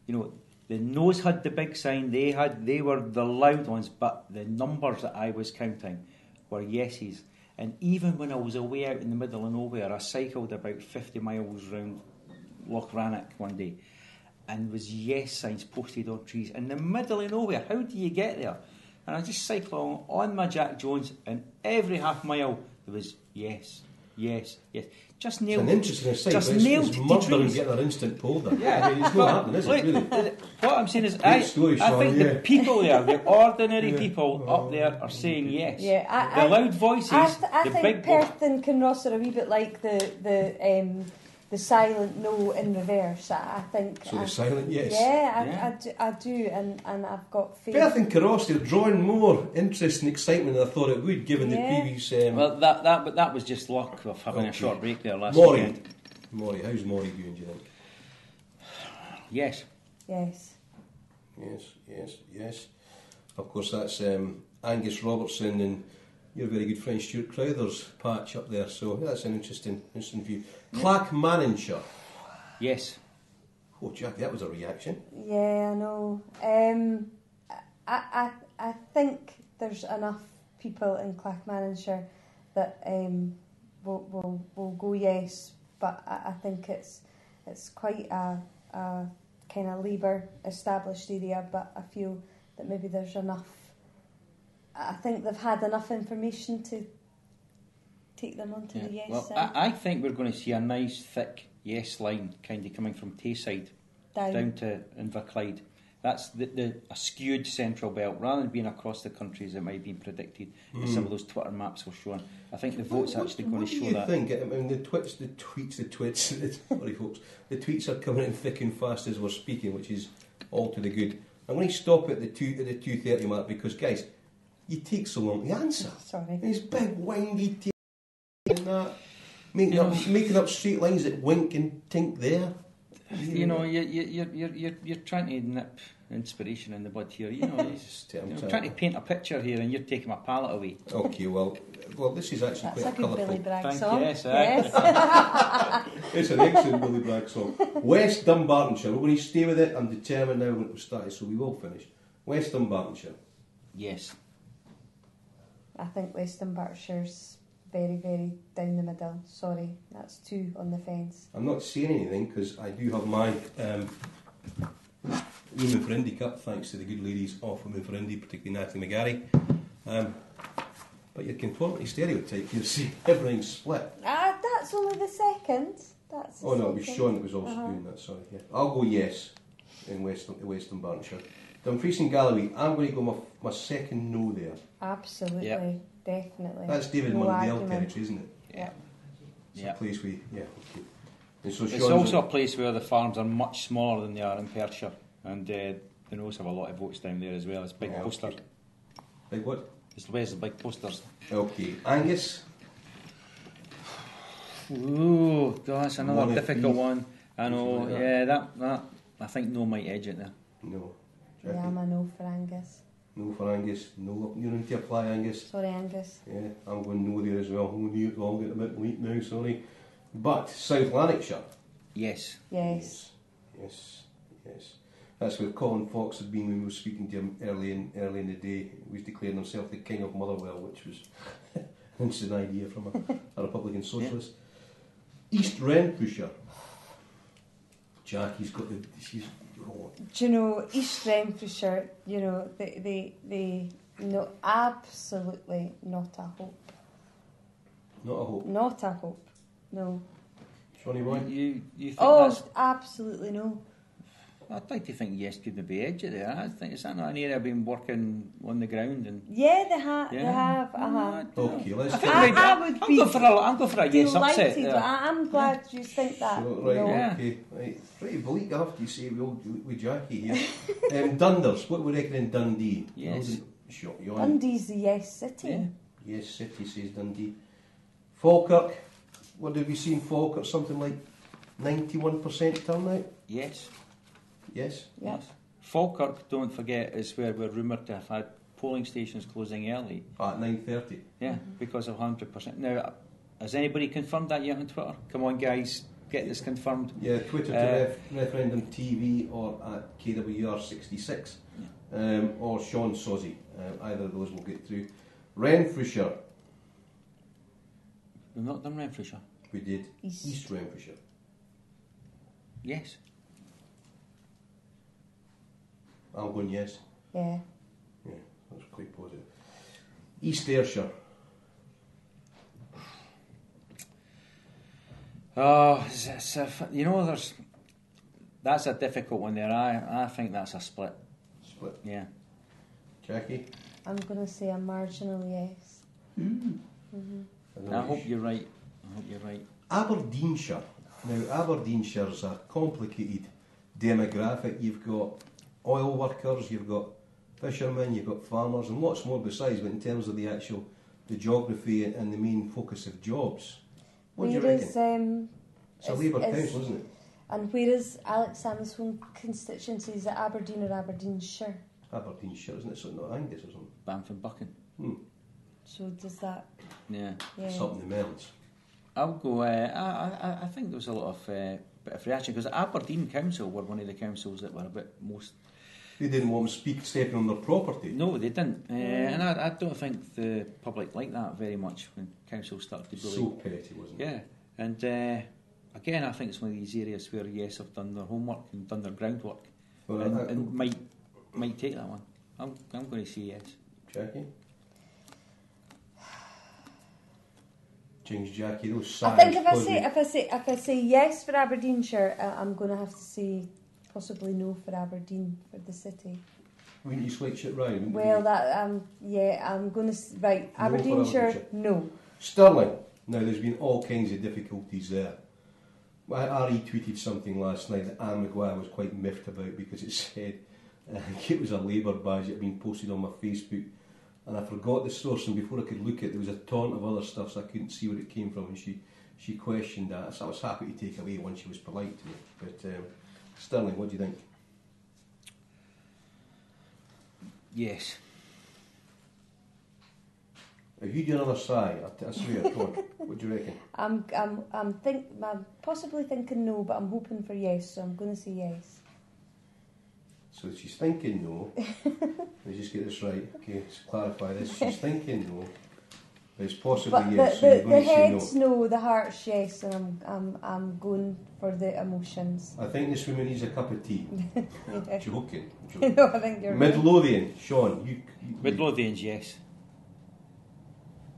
the no's had the big sign, they were the loud ones, but the numbers that I was counting were yeses. And even when I was away out in the middle of nowhere, I cycled about 50 miles round Loch Rannoch one day, and was yes signs posted on trees in the middle of nowhere. How do you get there? And I just cycled on my Jack Jones, and every half mile there was yes. Just nailed it. It's an interesting aside, just but nailed it's the murder and trees. getting their instant poll there. Yeah. I mean, it's not happening, is it, really? What I'm saying is, Great story, I Sean, think yeah. the people there, the ordinary people up there, are saying yes. Yeah, the loud voices, I the think big Perth and Kinross are a wee bit like the silent no in reverse. I think. So the silent yes. Yeah, I do, and I've got faith. Perth and Kinross, they're drawing more interest and excitement than I thought it would, given the previous. Well, that was just luck of having a short break there last Maury. weekend. Maury, how's Maury doing, do you think? Yes. Yes. Of course, that's Angus Robertson and your very good friend Stuart Crowther's patch up there. So that's an interesting view. Clackmannanshire. Yes. Oh, Jack, that was a reaction. Yeah, I know. I think there's enough people in Clackmannanshire that will go yes, but I think it's quite a kind of Labour established area, but I feel that maybe there's enough. I think they've had enough information to take them onto the yes side. I think we're going to see a nice thick yes line kind of coming from Tayside down to Inverclyde. That's a skewed central belt rather than being across the country as it might have been predicted as some of those Twitter maps were showing. I think the vote's actually going to show that. What do you think? I mean, the tweets are coming in thick and fast as we're speaking, which is all to the good. I'm going to stop at the 2:30 mark because, guys, you take so long to answer. Sorry. These big windy takes and that, making up straight lines that wink and tink there. You're trying to nip inspiration in the bud here. You're trying to paint a picture here, and you're taking my palette away. Okay, well, this is actually That's quite a good colourful. Billy Bragg Thank song. you, yes. It's an excellent Billy Bragg song. West Dumbartonshire. We're going to stay with it. I'm determined now when it started, so we will finish. West Dumbartonshire. Yes. I think West Dumbartonshire's very, very down the middle. Sorry, that's 2 on the fence. I'm not saying anything because I do have my Women for Indy Cup, thanks to the good ladies of Women for Indy, particularly Natalie McGarry. But your conformity stereotype, you see everything's split. That's only the second. That's the Oh no, it was second. Sean that was also doing that, sorry. Yeah. I'll go yes in West Dumbartonshire. Dumfries and Galloway, I'm going to go my second no there. Absolutely, definitely. That's David No Mundell argument. territory, isn't it? Yeah. It's a place okay. And so It's Sean's also a place where the farms are much smaller than they are in Perthshire, and the Noes have a lot of votes down there as well. It's big posters. Big what? Where's the big posters? Okay, Angus. Ooh, God, that's another difficult one. I know, Like yeah, that I think no might edge it there. No. Yeah, I'm a no for Angus. No for Angus. No, you're into apply, Angus. Sorry, Angus. Yeah, I'm going no there as well. Oh, near long at the bit late now, sorry. But South Lanarkshire. Yes. Yes. Yes. That's where Colin Fox had been when we were speaking to him early in the day. He was declaring himself the King of Motherwell, which was an interesting idea from a Republican socialist. East Renfrewshire. Jackie's got the... Do you know, East Renfrewshire, you know, they no, absolutely not a hope. Not a hope? Not a hope, no. Shawnee boy? You think that's... absolutely no. I'd like to think yes could maybe edge it there. I think it's not an area I've been working on the ground and... Yeah, they have. Okay, let's... I would be... I'm going for a yes upset delighted. there. I'm glad you think that. So, right, no. okay. Right. Pretty bleak, I have to say, with Jackie here. Dunders, what we reckon in Dundee? Yes. Dundee's the yes city. Yeah. Yes city, says Dundee. Falkirk, what did we see in Falkirk? Something like 91% turnout? Yes. Yes? Yep. Falkirk, don't forget, is where we're rumoured to have had polling stations closing early. At 9:30? Yeah, because of 100%. Now, has anybody confirmed that yet on Twitter? Come on, guys, get this confirmed. Yeah, Twitter to Referendum TV or at KWR66 or Sean Sozzi. Either of those will get through. Renfrewshire. We've not done Renfrewshire. We did. East Renfrewshire. Yes. I'm going yes. Yeah. Yeah, that's quite positive. East Ayrshire. Oh, you know, that's a difficult one there. I think that's a split. Split? Yeah. Jackie? I'm going to say a marginal yes. I hope you're right. Aberdeenshire. Now, Aberdeenshire's a complicated demographic. You've got oil workers, you've got fishermen, you've got farmers, and lots more besides, but in terms of the geography and the main focus of jobs. What do you reckon? It's a Labour council, isn't it? And where is Alex Salmon's home constituency? Is it Aberdeen or Aberdeenshire? Aberdeenshire, isn't it? So not Angus or something? Banff-and-Buchan. So does that... Yeah. Something the Melons. I'll go... I think there was a lot of bit of reaction, because Aberdeen Council were one of the councils that were a bit most... They didn't want to stepping on their property. No, they didn't. And I don't think the public liked that very much when councils started to bully. So petty, wasn't it? Yeah. And again, I think it's one of these areas where yes have done their homework and done their groundwork, and might take that one. I'm going to say yes. Jackie? Change Jackie, those I think if I say yes for Aberdeenshire, I'm going to have to say possibly no for Aberdeen, for the city. Wouldn't you switch it round? Well, I'm going to... Right, No Aberdeenshire, no. Stirling. Now, there's been all kinds of difficulties there. I retweeted something last night that Anne Maguire was quite miffed about because it said it was a Labour badge that had been posted on my Facebook, and I forgot the source, and before I could look at it, there was a taunt of other stuff, so I couldn't see where it came from, and she questioned that. So I was happy to take away once she was polite to me. But Stirling, what do you think? Yes. If you do another sigh, I swear, come on. What do you reckon? I'm possibly thinking no, but I'm hoping for yes, so I'm going to say yes. So she's thinking no. Let me just get this right. Okay, let's clarify this. She's thinking no, but it's possibly But yes. So you're the going to say head's no. no, the heart's yes, and I'm going for the emotions. I think this woman needs a cup of tea. Yeah. Joking. No, I think you're right. Midlothian, Sean. You Midlothian's yes.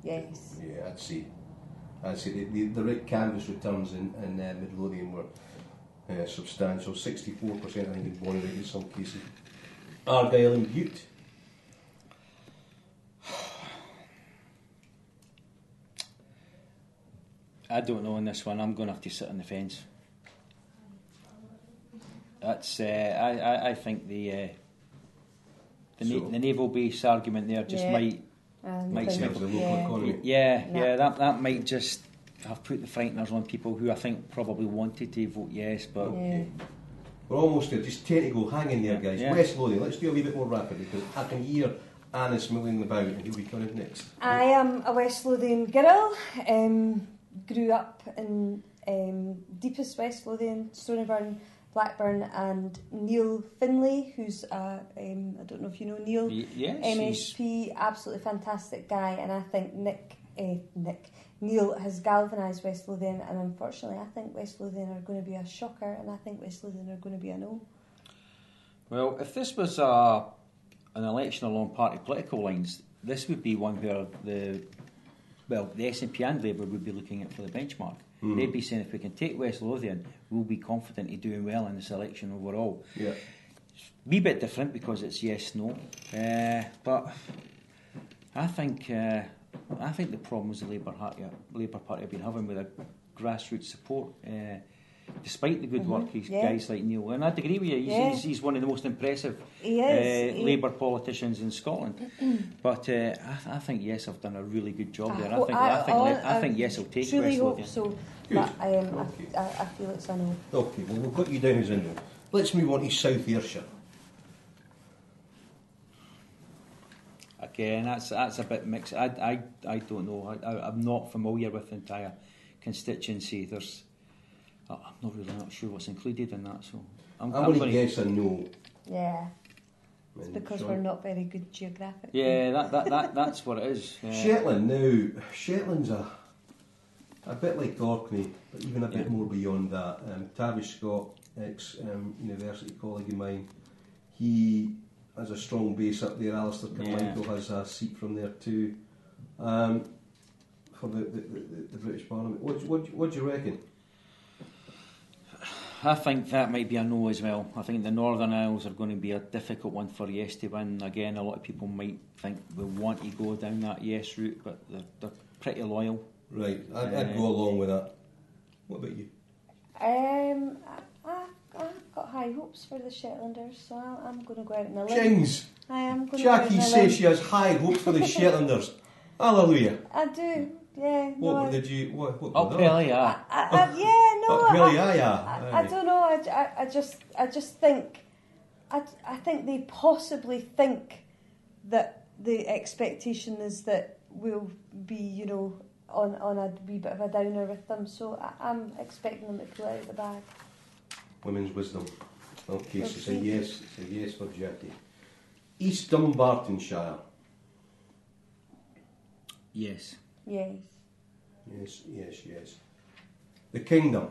Yes. Yeah, I'd say the right canvas returns in Midlothian were substantial. 64%, I think, in Bonnyrigg in some cases. Argyll and Bute. I don't know on this one. I'm going to have to sit on the fence. That's I think the naval base argument there just might make the local economy. Yeah, that might just I've put the frighteners on people who I think probably wanted to vote yes, but... Okay. We're almost there. Just 10 to go. Hang in there, guys. Yeah. West Lothian. Let's do a wee bit more rapidly because I can hear Anna's milling about and you'll be coming next. I am a West Lothian girl. Grew up in deepest West Lothian, Stoneyburn, Blackburn, and Neil Finlay, who's I don't know if you know Neil, yes, MSP, absolutely fantastic guy, and I think Neil has galvanised West Lothian, and unfortunately I think West Lothian are going to be a shocker, and I think West Lothian are going to be a no. Well, if this was an election along party political lines, this would be one where the SNP and Labour would be looking at for the benchmark. They'd be saying if we can take West Lothian, we'll be confident of doing well in this election overall. Yeah. Wee bit different because it's yes, no. But I think the problems the Labour Party have been having with a grassroots support, despite the good work guys like Neil, and I'd agree with you. He's one of the most impressive Labour politicians in Scotland. But I think yes, I've done a really good job there. I think yes, I'll take truly West hope Lothian. so, but I feel it's a no. Okay, well we've got you down as a no. Let's move on to South Ayrshire. Again, that's a bit mixed. I don't know. I'm not familiar with the entire constituency. I'm not sure what's included in that. So I'm going to gonna guess a no. Yeah. It's because we're not very good geographically. Yeah, that's what it is. Shetland now. Shetland's a bit like Orkney, but even a bit more beyond that. Tavish Scott, ex-university colleague of mine, he has a strong base up there. Alistair Carmichael has a seat from there too, for the British Parliament. What do you reckon? I think that might be a no as well. I think the Northern Isles are going to be a difficult one for yes to win. Again, a lot of people might think they want to go down that yes route, but they're pretty loyal. Right, I'd go along with that. What about you? I've got high hopes for the Shetlanders, so I'm going to go out in a limb. Jings! I am going Jackie to go out says she has high hopes for the Shetlanders. Hallelujah. I do, yeah. What did you... What Uphill, I don't know. I just think I think they possibly think that the expectation is that we'll be, on a wee bit of a downer with them. So I'm expecting them to pull out of the bag. Women's wisdom. Okay, so it's a yes for Jackie. East Dunbartonshire. Yes. Yes. Yes. The Kingdom.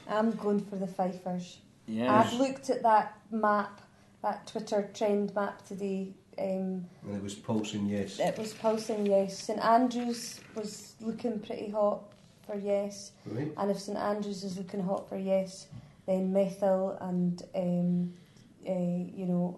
I'm going for the Fifers. Yes. I've looked at that map, that Twitter trend map today. And it was pulsing yes. It was pulsing yes. St Andrews was looking pretty hot for yes. Right. And if St Andrews is looking hot for yes, then Methil and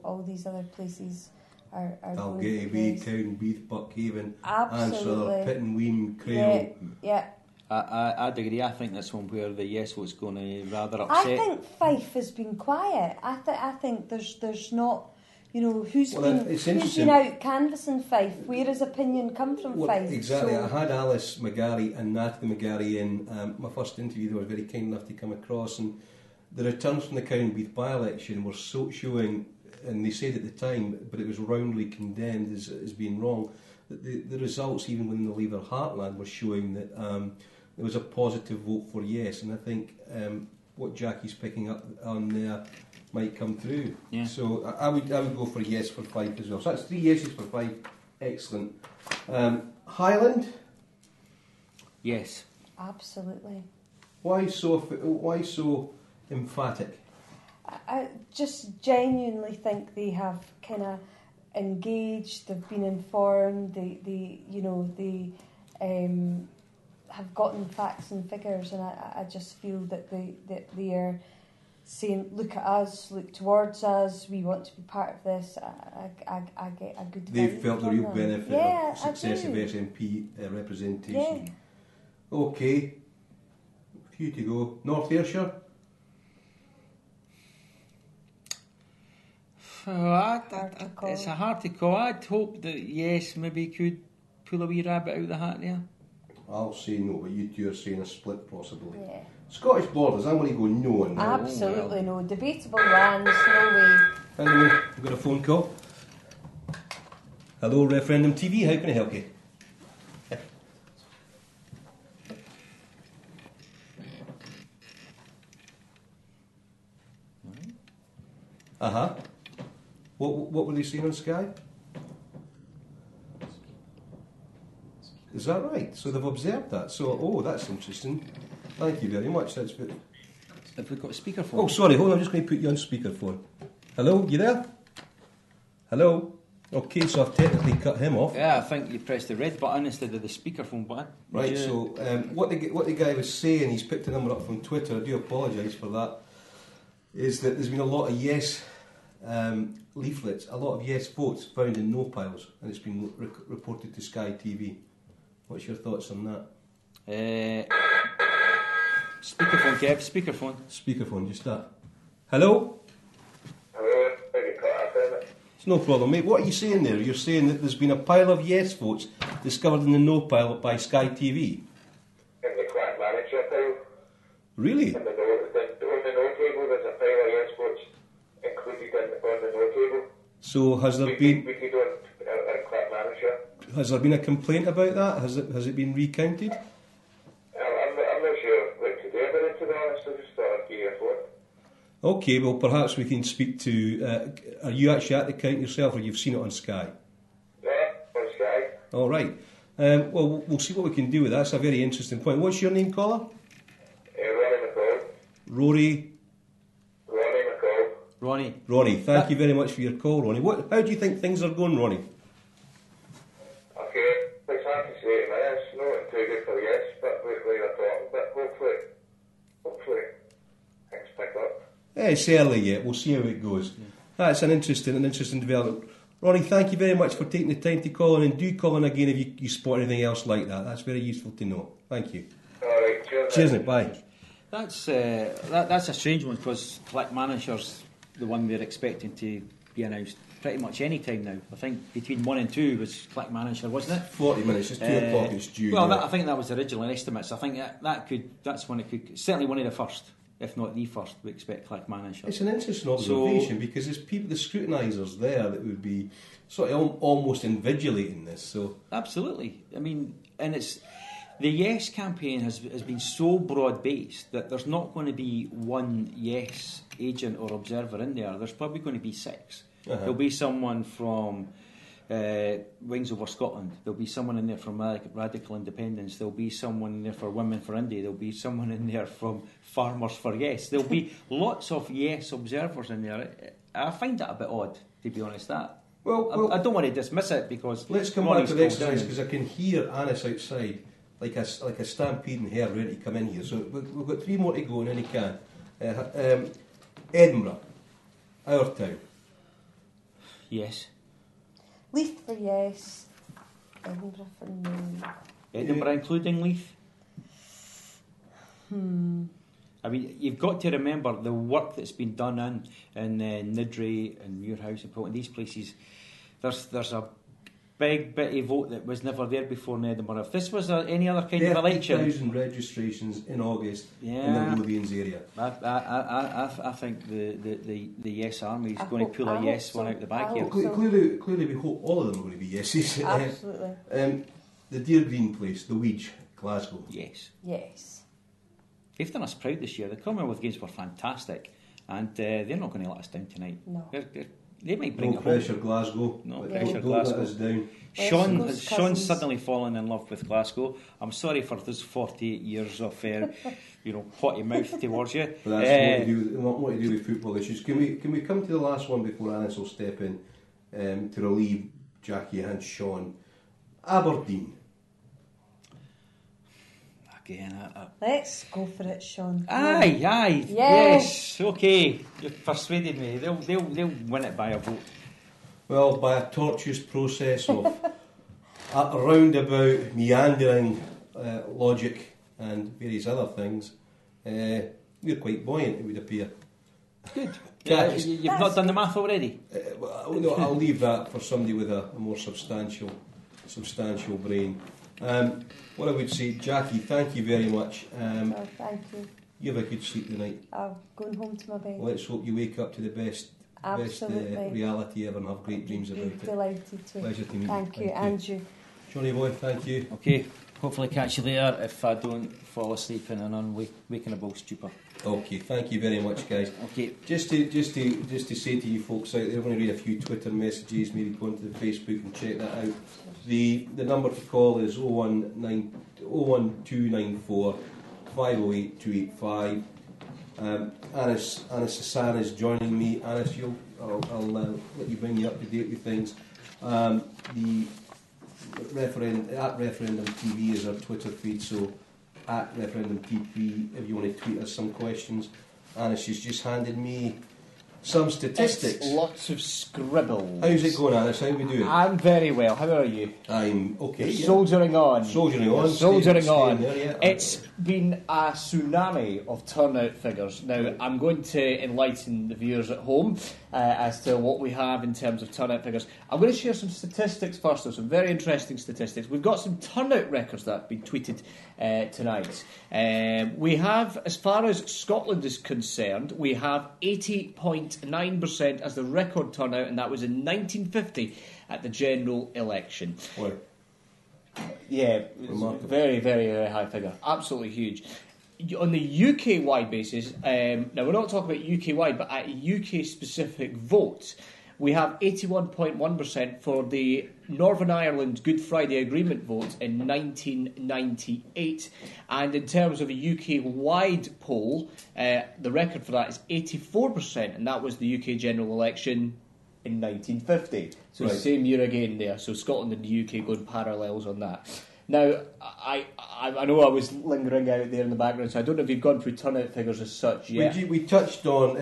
all these other places are Dalgety Bay, Cowdenbeath, Buckhaven, absolutely. Answer, Pittenweem, Crail. Yeah. I'd agree. I think this one where the yes vote's going to rather upset. I think Fife has been quiet. I think there's not, who's been out canvassing Fife. Where has opinion come from Fife? Exactly. So, I had Alice McGarry and Natalie McGarry in my first interview. They were very kind enough to come across, and the returns from the Cowdenbeath by-election were so showing, and they said at the time, but it was roundly condemned as being wrong, that the results, even within the Labour heartland, were showing that there was a positive vote for yes, and I think what Jackie's picking up on there might come through. Yeah. So I would go for yes for Fife as well. So that's 3 yeses for Fife. Excellent. Highland? Yes. Absolutely. Why so emphatic? I just genuinely think they have kind of engaged. They've been informed. They have gotten facts and figures, and I just feel that they are saying, "Look at us, look towards us. We want to be part of this." I get a good. They've felt the real benefit of successive I do. SNP representation. Yeah. Okay, a few to go. North Ayrshire. It's a hard to call. I'd hope that yes, maybe could pull a wee rabbit out of the hat there. I'll say no, but you two are saying a split possibly. Yeah. Scottish Borders, I'm going to go no on that. Absolutely no. Debatable lands, no way. Hello, we've got a phone call. Hello, Referendum TV, how can I help you? Uh-huh. What were they saying on Sky? Is that right? So they've observed that. So, that's interesting. Thank you very much. That's good. Have we got a speakerphone? Oh, sorry, hold on, I'm just going to put you on speakerphone. Hello, you there? Hello? Okay, so I've technically cut him off. Yeah, I think you pressed the red button instead of the speakerphone button. Right, so what the guy was saying, he's picked a number up from Twitter, I do apologise for that, is that there's been a lot of yes leaflets, a lot of yes votes found in no piles, and it's been reported to Sky TV. What's your thoughts on that? Speakerphone, Kev, speakerphone. Speakerphone, just that. Hello? Hello, maybe cut off a bit. It's no problem, mate. What are you saying there? You're saying that there's been a pile of yes votes discovered in the no pile by Sky TV? In the Clack Manager pile. Really? On the no table, there's a pile of yes votes included on the no table. So has there been... We could on Clack Manager. Has there been a complaint about that? Has it been recounted? I'm not sure what to do about it, to be honest. I just thought I'd give you a phone. Okay, well perhaps we can speak to... are you actually at the count yourself, or you've seen it on Sky? Yeah, on Sky. All right. Well, we'll see what we can do with that. That's a very interesting point. What's your name, caller? Ronnie McCall. Ronnie McCall. Ronnie. Thank you very much for your call, Ronnie. How do you think things are going, Ronnie? Okay, it's hard to say, man. It's not too good for the yes, but we're talking, but hopefully things pick up. Yeah, it's early yet. We'll see how it goes. That's an interesting development. Ronnie, thank you very much for taking the time to call in, and do call in again if you spot anything else like that. That's very useful to know. Thank you. All right, cheers. Cheers, mate. Bye. That's a strange one, because Clack Manager's the one we're expecting to be announced pretty much any time now. I think between 1 and 2 was Clack Manager, wasn't it? 40 minutes, it's 2 o'clock, it's due. Well, I think that was the original estimates. I think that's when it could, certainly one of the first, if not the first, we expect Clack Manager. It's an interesting observation, because there's people, the scrutinisers there that would be sort of almost invigilating this. So absolutely. I mean, and it's... The Yes campaign has been so broad-based that there's not going to be one Yes agent or observer in there. There's probably going to be 6. There'll be someone from Wings Over Scotland. There'll be someone in there from Radical Independence. There'll be someone in there for Women for India. There'll be someone in there from Farmers for Yes. There'll be lots of Yes observers in there. I find that a bit odd, to be honest. Well, I don't want to dismiss it, because... Let's come back to the exercise, because I can hear Anis outside. Like a stampeding hare ready to come in here. So we've got 3 more to go, and then he can. Edinburgh, our town. Yes. Leith for yes. Edinburgh for no. Edinburgh including Leith? I mean, you've got to remember the work that's been done in Niddrie and Muirhouse and Port, and these places. There's a big bitty vote that was never there before in Edinburgh. If this was any other kind of election... 30,000 registrations in August in the Lothians area. I think the Yes Army is going to pull a yes one out the back here. Clearly we hope all of them are going to be yeses. Absolutely. The Deer Green place, the Weege, Glasgow. Yes. They've done us proud this year. The Commonwealth Games were fantastic, and they're not going to let us down tonight. No. They might bring no pressure, Glasgow. No pressure, Glasgow. Don't let us down. Sean's suddenly fallen in love with Glasgow. I'm sorry for those 48 years of, potty mouth towards you. But that's what to do with football issues. Can we come to the last one before Anis will step in to relieve Jackie and Sean? Aberdeen. Again, let's go for it, Sean. Aye, yes, okay. You've persuaded me. They'll win it by a vote. Well, by a tortuous process of a roundabout, meandering logic and various other things, we're quite buoyant, it would appear. Good. You've not done the math already? No, I'll leave that for somebody with a more substantial brain. What I would say, Jackie, thank you very much. Oh, thank you. You have a good sleep tonight. I'm going home to my bed. Let's hope you wake up to the best reality ever and have great dreams about it. Delighted to. Pleasure to meet you. Thank you, Andrew. Johnny boy, thank you. Okay, hopefully catch you later if I don't fall asleep in an unwakenable stupor. Okay, thank you very much, guys. Okay. Just to say to you folks out there, I'm going to read a few Twitter messages, maybe go onto the Facebook and check that out. The number to call is 01294 508 285. Anis Hassan is joining me. Anis, I'll let you bring you up to date with things. The Referendum TV is our Twitter feed, so at Referendum TV if you want to tweet us some questions. Anis has just handed me some statistics. It's lots of scribbles. How's it going, Anis? How are we doing? I'm very well. How are you? I'm okay. You're soldiering on. Soldiering on. Soldiering on. There, yeah. It's been a tsunami of turnout figures. Now, I'm going to enlighten the viewers at home as to what we have in terms of turnout figures. I'm going to share some statistics first, though, some very interesting statistics. We've got some turnout records that have been tweeted tonight. We have, as far as Scotland is concerned, we have 80.9% as the record turnout, and that was in 1950 at the general election. Wow. Yeah, very, very, very high figure. Absolutely huge. On the UK-wide basis, now we're not talking about UK-wide, but at a UK-specific vote, we have 81.1% for the Northern Ireland Good Friday Agreement vote in 1998. And in terms of a UK-wide poll, the record for that is 84%, and that was the UK general election in 1950. So Right. same year again there. So Scotland and the UK going parallels on that. Now, I know I was lingering out there in the background, so I don't know if you've gone through turnout figures as such yet. We touched on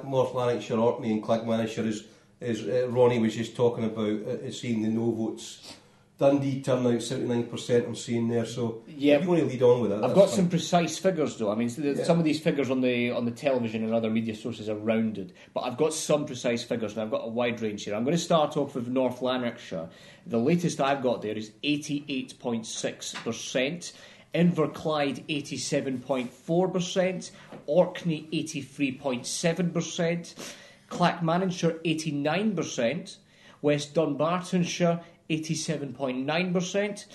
North Lanarkshire, Orkney and Clackmannanshire as Ronnie was just talking about, seeing the no votes. Dundee turnout 79% I'm seeing there, so if you want to lead on with that. I've got some precise figures though. I mean, some of these figures on the television and other media sources are rounded, but I've got some precise figures and I've got a wide range here. I'm going to start off with North Lanarkshire. The latest I've got there is 88.6%. Inverclyde 87.4%. Orkney 83.7%. Clackmannanshire 89%. West Dunbartonshire 87.9%.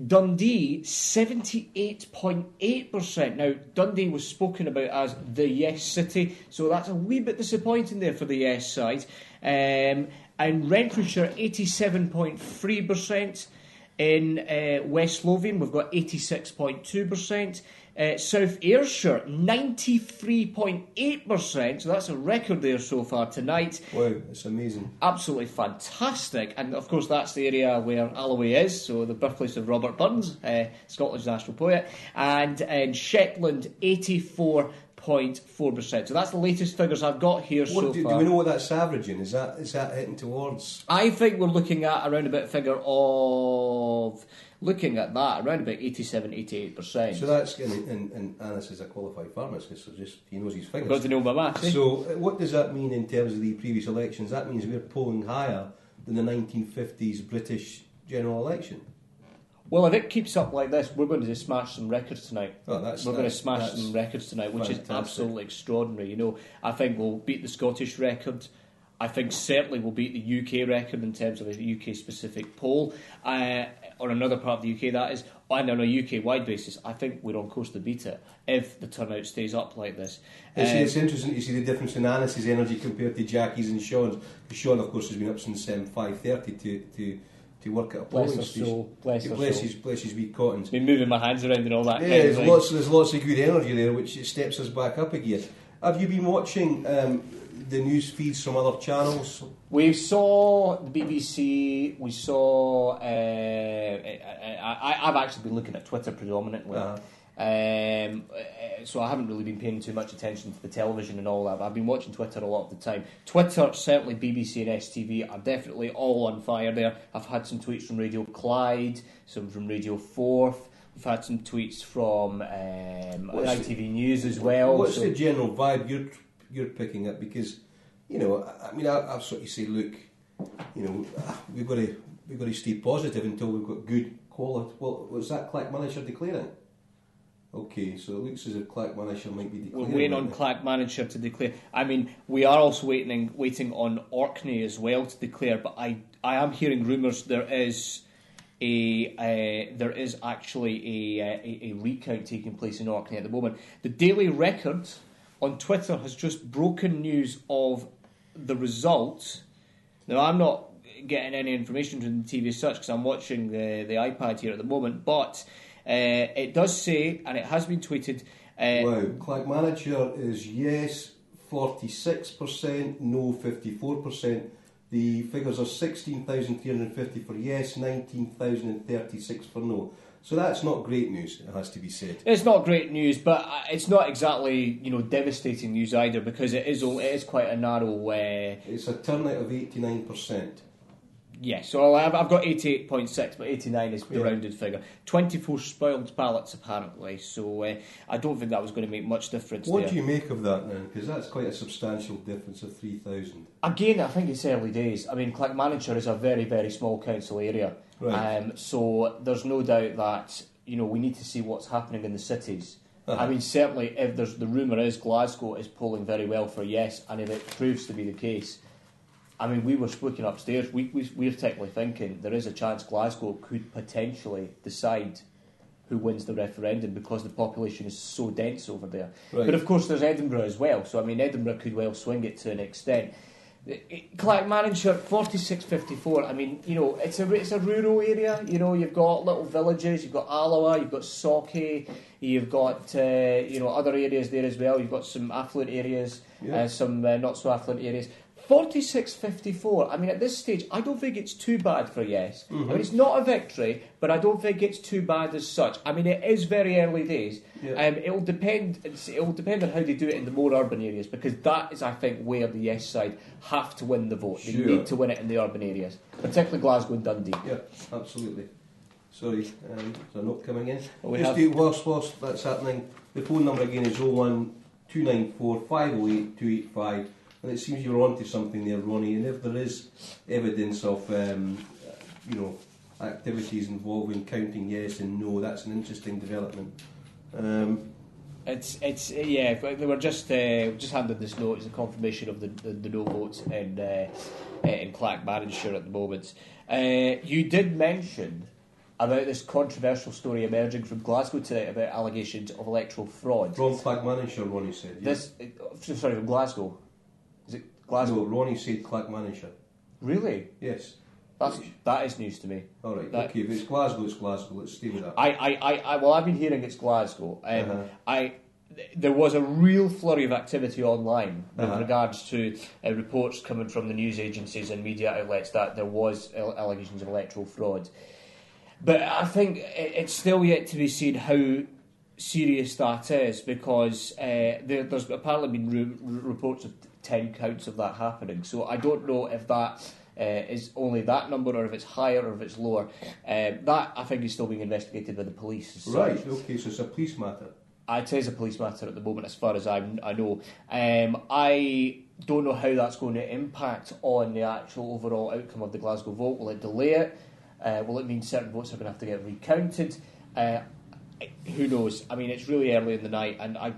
Dundee 78.8%. Now, Dundee was spoken about as the yes city, so that's a wee bit disappointing there for the yes side. And Renfrewshire 87.3%. In West Lothian, we've got 86.2%. South Ayrshire, 93.8%. So that's a record there so far tonight. Wow, it's amazing. Absolutely fantastic. And of course, that's the area where Alloway is, so the birthplace of Robert Burns, Scotland's national poet. And in Shetland, 84.4%. So that's the latest figures I've got here so far. Do we know what that's averaging? Is that heading towards? I think we're looking at around about a figure of... Looking at that, around about 87-88%. So that's, and Anis is a qualified pharmacist, so just he knows his figures. Got to know my maths, eh? So what does that mean in terms of the previous elections? That means we're polling higher than the 1950s British general election. Well, if it keeps up like this, we're going to smash some records tonight. Oh, we're going to smash some records tonight, which is absolutely extraordinary. You know, I think we'll beat the Scottish record. I think certainly we'll beat the UK record in terms of a UK-specific poll, or another part of the UK, that is, and on a UK-wide basis. I think we're on course to beat it if the turnout stays up like this. It's interesting to see the difference in Anis's energy compared to Jackie's and Sean's. Because Sean, of course, has been up since 5:30 to work at a polling station. Bless his wee cottons. Been moving my hands around and all that. Yeah, there's lots of good energy there, which steps us back up again. Have you been watching the news feeds from other channels? We saw the BBC. We saw. I've actually been looking at Twitter predominantly. So I haven't really been paying too much attention to the television and all that. But I've been watching Twitter a lot of the time. Twitter, certainly BBC and STV are definitely all on fire there. I've had some tweets from Radio Clyde, some from Radio Forth. We've had some tweets from ITV News as well. What's the general vibe you're picking up? Because, you know, I mean, I've sort of say, look, you know, we've got to we've got to stay positive until we've got good quality. Well, was that Clackmannanshire declaring? Okay, so it looks as if Clackmannanshire might be declaring. We're waiting on Clackmannanshire to declare. I mean, we are also waiting on Orkney as well to declare. But I am hearing rumours there is actually a recount taking place in Orkney at the moment. The Daily Record on Twitter has just broken news of the results. Now, I'm not getting any information from the TV as such because I'm watching the iPad here at the moment, but it does say, and it has been tweeted... wow, Clackmannanshire is yes 46%, no 54%. The figures are 16,350 for yes, 19,036 for no. So that's not great news, it has to be said. It's not great news, but it's not exactly devastating news either, because it is quite a narrow... It's a turnout of 89%. Yeah, so I've got 88.6, but 89 is the rounded figure. 24 spoiled ballots, apparently, so I don't think that was going to make much difference. What do you make of that now? Because that's quite a substantial difference of 3,000. Again, I think it's early days. I mean, Clackmannanshire is a very, very small council area. Right. So there's no doubt that, we need to see what's happening in the cities. Uh-huh. I mean, certainly, if the rumour is Glasgow is polling very well for yes, and if it proves to be the case... I mean, we were speaking upstairs, we're technically thinking there is a chance Glasgow could potentially decide who wins the referendum because the population is so dense over there. Right. But of course there's Edinburgh as well, so I mean Edinburgh could well swing it to an extent. Clackmannanshire, 4654, I mean, it's a rural area, you've got little villages, you've got Alloa, you've got Sauchie, you've got, other areas there as well, you've got some affluent areas, some not so affluent areas. 46-54, I mean, at this stage, I don't think it's too bad for yes. Mm-hmm. I mean, it's not a victory, but I don't think it's too bad as such. I mean, it is very early days. Yeah. It'll depend on how they do it in the more urban areas, because that is, I think, where the yes side have to win the vote. They need to win it in the urban areas, particularly Glasgow and Dundee. Yeah, absolutely. Sorry, there's a note coming in. Whilst that's happening, the phone number again is 01294 508 285. And it seems you're onto something there, Ronnie. And if there is evidence of, activities involving counting yes and no, that's an interesting development. They were just handed this note as a confirmation of the no votes in Clackmannanshire at the moment. You did mention about this controversial story emerging from Glasgow tonight about allegations of electoral fraud. From Clackmannanshire, Ronnie said. Yeah. From Glasgow. Is it Glasgow? No, Ronnie said Clackmannanshire. Really? Yes. That is news to me. All right. Okay. If it's Glasgow, it's Glasgow. Let's stay with that. I've been hearing it's Glasgow. There was a real flurry of activity online with regards to reports coming from the news agencies and media outlets that there was allegations of electoral fraud. But I think it's still yet to be seen how serious that is, because there's apparently been reports of 10 counts of that happening. So I don't know if that is only that number, or if it's higher, or if it's lower. That, I think, is still being investigated by the police. Right, okay, so it's a police matter. It is a police matter at the moment, as far as I know. I don't know how that's going to impact on the actual overall outcome of the Glasgow vote. Will it delay it? Will it mean certain votes are going to have to get recounted? Who knows? I mean, it's really early in the night, and I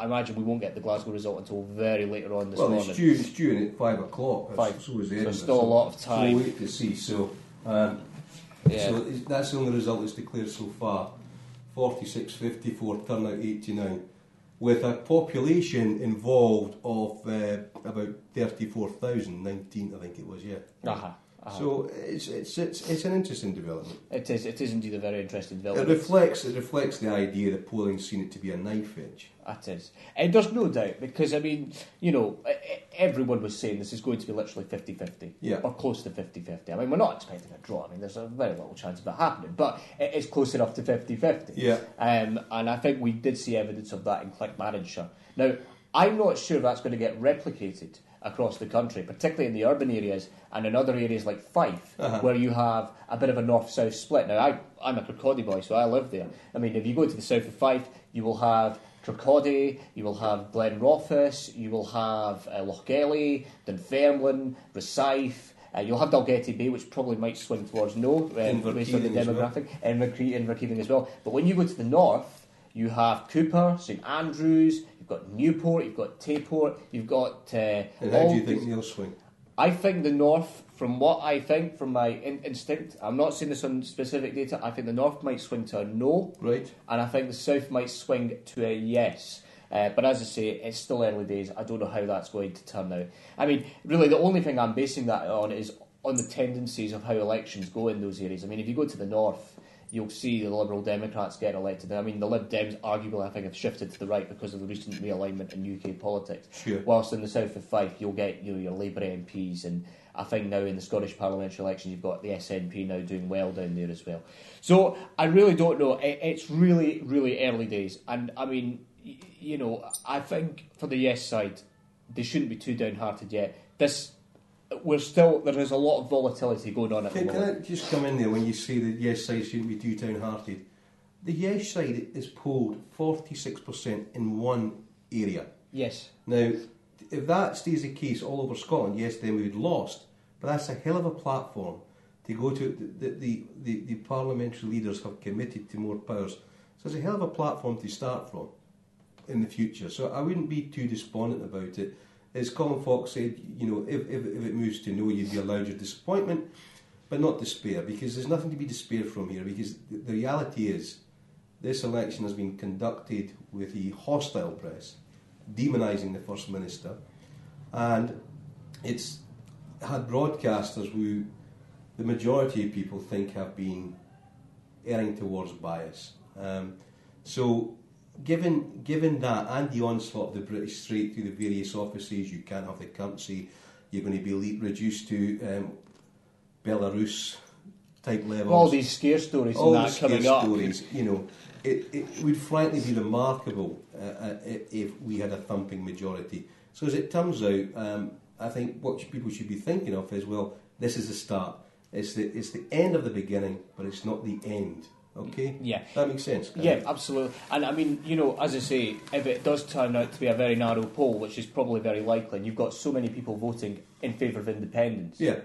imagine we won't get the Glasgow result until very later on this morning. It's due in at 5 o'clock. So is Edinburgh. So still a lot of time. So we'll wait to see. So that's the only result that's declared so far. 46-54, turnout 89, with a population involved of about 34,000, 19 I think it was, yeah. So it's an interesting development. It is indeed a very interesting development. It reflects the idea that polling's seen it to be a knife edge. That is. And there's no doubt, because, I mean, everyone was saying this is going to be literally 50-50, or close to 50-50. I mean, we're not expecting a draw. I mean, there's a very little chance of that happening, but it is close enough to 50-50. Yeah. And I think we did see evidence of that in Clackmannanshire. Now, I'm not sure that's going to get replicated across the country, particularly in the urban areas and in other areas like Fife, where you have a bit of a north-south split. Now, I'm a Kirkcaldy boy, so I live there. I mean, if you go to the south of Fife, you will have Kirkcaldy, you will have Glenrothes, you will have Lochgelly, Dunfermline, Rosyth, You'll have Dalgety Bay, which probably might swing towards no, based on the demographic, and Inverkeithing as well. But when you go to the north, you have Cooper, St Andrews, you've got Newport, you've got Tayport, you've got... and how do you think they'll swing? I think the north, from what I think, from my instinct, I'm not saying this on specific data, I think the north might swing to a no. Right. And I think the south might swing to a yes. But as I say, it's still early days. I don't know how that's going to turn out. I mean, really, the only thing I'm basing that on is on the tendencies of how elections go in those areas. I mean, if you go to the north, you'll see the Liberal Democrats get elected. I mean, the Lib Dems, arguably, I think, have shifted to the right because of the recent realignment in UK politics. Sure. Whilst in the south of Fife, you'll get your Labour MPs, and I think now in the Scottish parliamentary election, you've got the SNP now doing well down there as well. So I really don't know. It's really, really early days. And, I mean, you know, I think for the yes side, they shouldn't be too downhearted yet. There is a lot of volatility going on at the moment. Can I just come in there when you say the yes side shouldn't be too downhearted? The yes side is polled 46% in one area. Yes. Now, if that stays the case all over Scotland, yes, then we'd lost. But that's a hell of a platform to go to. The parliamentary leaders have committed to more powers. So it's a hell of a platform to start from in the future. So I wouldn't be too despondent about it. As Colin Fox said, you know, if it moves to no, you'd be allowed your disappointment, but not despair, because there's nothing to be despaired from here, because the reality is this election has been conducted with a hostile press, demonising the First Minister, and it's had broadcasters who the majority of people think have been erring towards bias. So given that and the onslaught of the British straight through the various offices, you can't have the currency, you're going to be reduced to Belarus type levels. All these scare stories and that coming up. Stories, you know, it would frankly be remarkable if we had a thumping majority. So as it turns out, I think what people should be thinking of is, well, this is the start. It's the end of the beginning, but it's not the end. Okay? Yeah. That makes sense. Yeah, absolutely. And I mean, you know, as I say, if it does turn out to be a very narrow poll, which is probably very likely, and you've got so many people voting in favour of independence, yeah,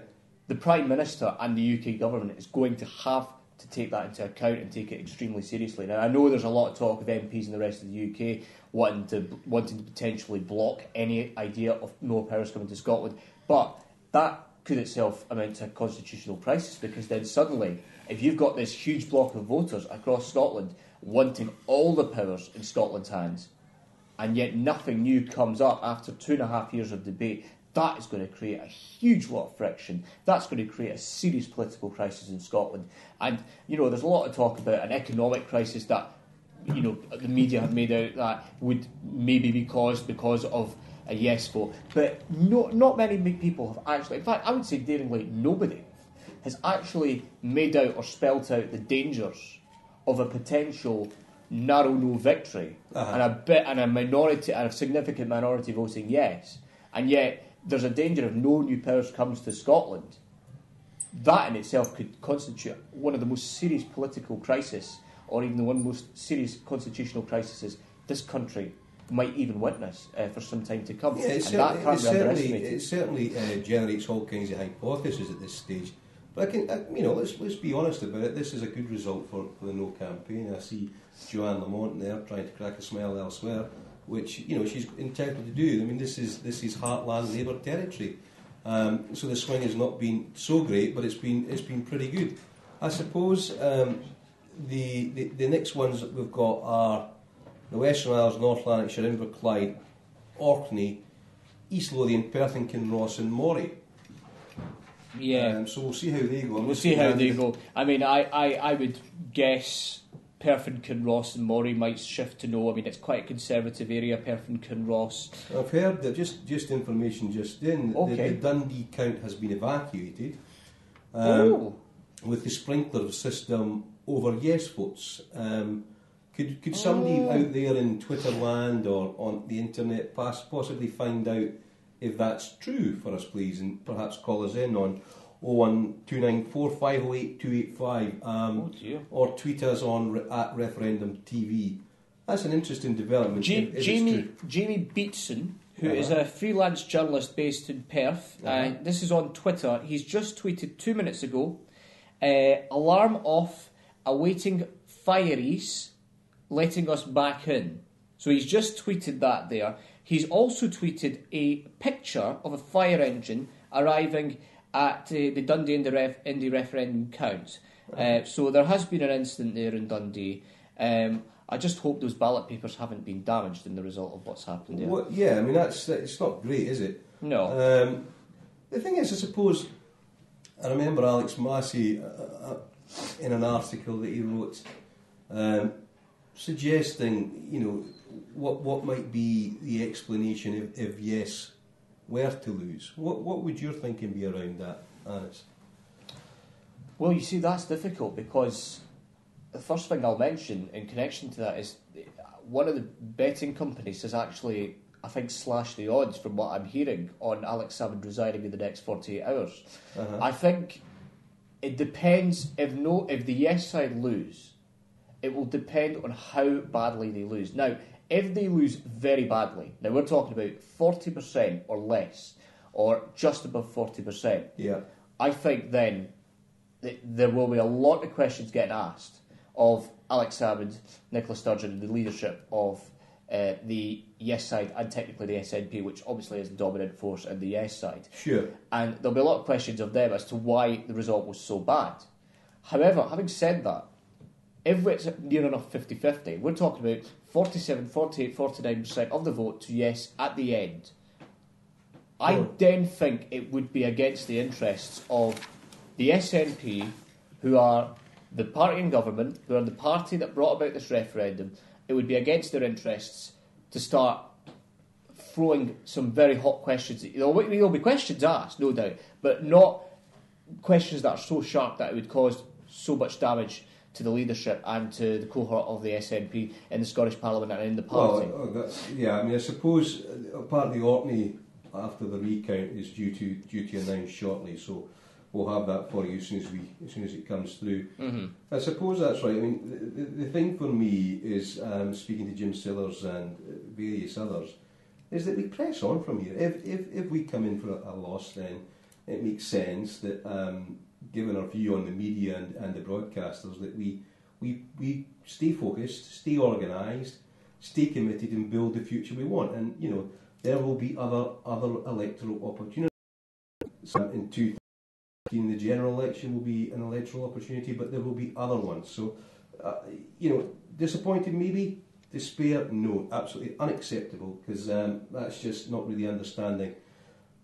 the Prime Minister and the UK government is going to have to take that into account and take it extremely seriously. Now, I know there's a lot of talk of MPs in the rest of the UK wanting to potentially block any idea of no powers coming to Scotland, but that could itself amount to a constitutional crisis, because then suddenly, if you've got this huge block of voters across Scotland wanting all the powers in Scotland's hands, and yet nothing new comes up after 2.5 years of debate, that is going to create a huge lot of friction. That's going to create a serious political crisis in Scotland. And, you know, there's a lot of talk about an economic crisis that, you know, the media have made out that would maybe be caused because of a yes vote. But not many people have actually, in fact, I would say daringly nobody has actually made out or spelt out the dangers of a potential narrow no victory and a significant minority voting yes, and yet there's a danger if no new powers comes to Scotland. That in itself could constitute one of the most serious political crises, or even one of the most serious constitutional crises this country might even witness for some time to come. Yeah, it certainly generates all kinds of hypotheses at this stage. But let's be honest about it. This is a good result for the No campaign. I see Joanne Lamont there trying to crack a smile elsewhere, which she's entitled to do. I mean, this is heartland Labour territory. So the swing has not been so great, but it's been pretty good. I suppose the next ones that we've got are the Western Isles, North Lanarkshire, Inverclyde, Orkney, East Lothian, Perth and Kinross and Moray. Yeah. So we'll see how they go. We'll see how they go. I mean, I would guess Perth and Kinross and Moray might shift to no. I mean, it's quite a conservative area, Perth and Kinross. I've heard that just information just in. Okay. The Dundee count has been evacuated with the sprinkler system over yes votes. Could somebody out there in Twitter land or on the internet possibly find out if that's true for us, please, and perhaps call us in on 01294508285 or tweet us on at Referendum TV. That's an interesting development. Jamie Beatson, who is a freelance journalist based in Perth. This is on Twitter. He's just tweeted 2 minutes ago, alarm off, awaiting fireys, letting us back in. So he's just tweeted that there. He's also tweeted a picture of a fire engine arriving at the Dundee Indy referendum count. So there has been an incident there in Dundee. I just hope those ballot papers haven't been damaged in the result of what's happened there. Well, yeah, I mean, it's not great, is it? No. The thing is, I suppose, I remember Alex Massey in an article that he wrote suggesting, you know, what might be the explanation if yes were to lose. What would your thinking be around that, Anis? Well, you see, that's difficult because the first thing I'll mention in connection to that is one of the betting companies has actually, I think, slashed the odds from what I'm hearing on Alex Salmond resigning in the next 48 hours. I think it depends, if the yes side lose, it will depend on how badly they lose. Now, if they lose very badly, now we're talking about 40% or less, or just above 40%, I think then there will be a lot of questions getting asked of Alex Salmond, Nicola Sturgeon, and the leadership of the yes side, and technically the SNP, which obviously is the dominant force in the yes side. Sure. And there'll be a lot of questions of them as to why the result was so bad. However, having said that, if it's near enough 50-50, we're talking about 47, 48, 49% of the vote to yes at the end. I then think it would be against the interests of the SNP, who are the party in government, who are the party that brought about this referendum. It would be against their interests to start throwing some very hot questions. There'll be questions asked, no doubt, but not questions that are so sharp that it would cause so much damage to the leadership and to the cohort of the SNP in the Scottish Parliament and in the party. I mean, I suppose part of the Orkney after the recount is due to announce shortly, so we'll have that for you as soon as it comes through. I suppose that's right. I mean, the thing for me is, speaking to Jim Sillars and various others, is that we press on from here. If we come in for a loss, then it makes sense that, given our view on the media and the broadcasters, that we stay focused, stay organised, stay committed, and build the future we want. And you know, there will be other electoral opportunities. So in 2015, the general election will be an electoral opportunity, but there will be other ones. So, you know, disappointed maybe, despair, no, absolutely unacceptable, because that's just not really understanding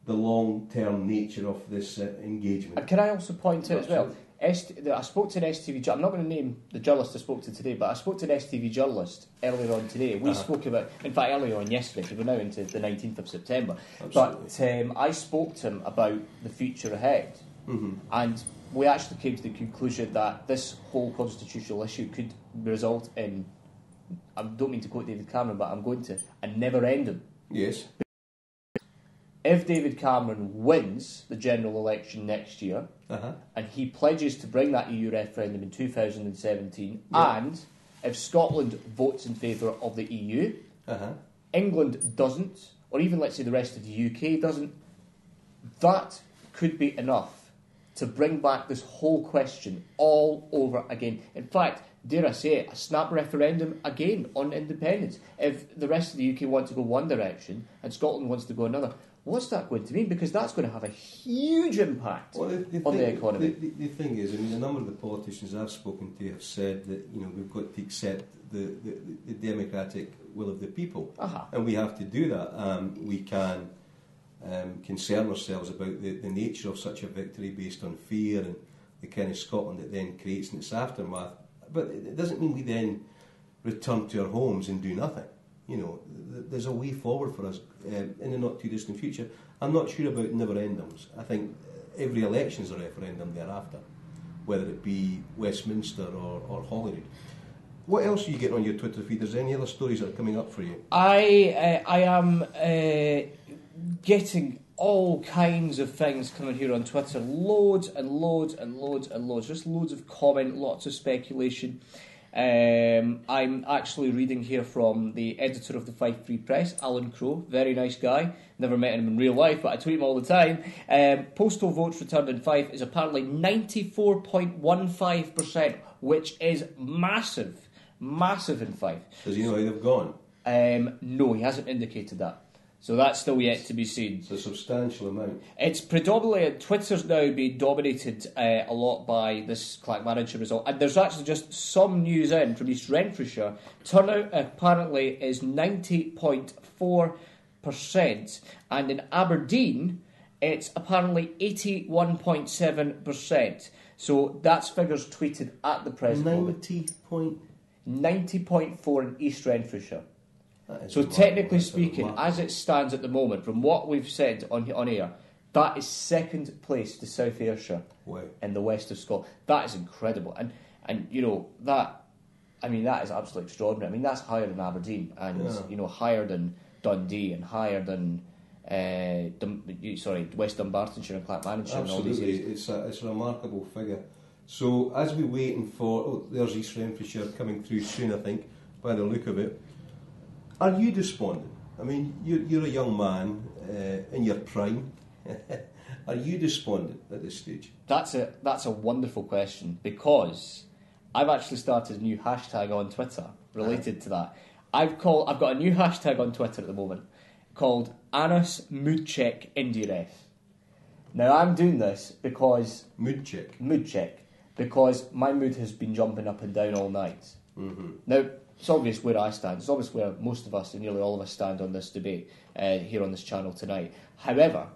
the long-term nature of this engagement. And can I also point out as well, I spoke to an STV journalist. I'm not going to name the journalist I spoke to today, but I spoke to an STV journalist earlier on today. We spoke about, in fact, earlier on yesterday, because we're now into the 19th of September. Absolutely. But I spoke to him about the future ahead, and we actually came to the conclusion that this whole constitutional issue could result in, I don't mean to quote David Cameron, but I'm going to, a never-ending. Yes. If David Cameron wins the general election next year, and he pledges to bring that EU referendum in 2017, and if Scotland votes in favour of the EU, England doesn't, or even let's say the rest of the UK doesn't, that could be enough to bring back this whole question all over again. In fact, dare I say it, a snap referendum again on independence. If the rest of the UK want to go one direction and Scotland wants to go another, what's that going to mean? Because that's going to have a huge impact on the economy. The thing is, I mean, a number of the politicians I've spoken to have said that, you know, we've got to accept the democratic will of the people, and we have to do that. We can concern ourselves about the nature of such a victory based on fear and the kind of Scotland it then creates in its aftermath. But it doesn't mean we then return to our homes and do nothing. You know, there's a way forward for us in the not too distant future. I'm not sure about never-endings. I think every election is a referendum thereafter, whether it be Westminster or Holyrood. What else are you getting on your Twitter feed? Is there any other stories that are coming up for you? I am getting all kinds of things coming here on Twitter. Loads and loads and loads and loads. Just loads of comment, lots of speculation. I'm actually reading here from the editor of the Fife Free Press, Allan Crowe, very nice guy. Never met him in real life, but I tweet him all the time. Postal votes returned in Fife is apparently 94.15%, which is massive. Massive in Fife. Does he know how they've gone? No, he hasn't indicated that. So that's still yet to be seen. It's a substantial amount. It's predominantly, Twitter's now been dominated a lot by this Clackmannanshire result. And there's actually just some news in from East Renfrewshire. Turnout apparently is 90.4%. And in Aberdeen, it's apparently 81.7%. So that's figures tweeted at the present moment. 90.4 in East Renfrewshire. So technically speaking, as it stands at the moment, from what we've said on air, that is second place to South Ayrshire in the west of Scotland. That is incredible, and you know that, I mean, that is absolutely extraordinary. I mean, that's higher than Aberdeen, and you know, higher than Dundee, and higher than West Dunbartonshire and Clackmannanshire. Absolutely, and all these areas. it's a remarkable figure. So as we're waiting for, there's East Renfrewshire coming through soon, I think, by the look of it. Are you despondent? I mean, you're a young man in your prime. Are you despondent at this stage? That's a wonderful question, because I've actually started a new hashtag on Twitter related to that. I've got a new hashtag on Twitter at the moment called Anus Mood Check Indie Now I'm doing this because mood check because my mood has been jumping up and down all night. Mm-hmm. Now, it's obvious where I stand. It's obvious where most of us, and nearly all of us, stand on this debate here on this channel tonight. However,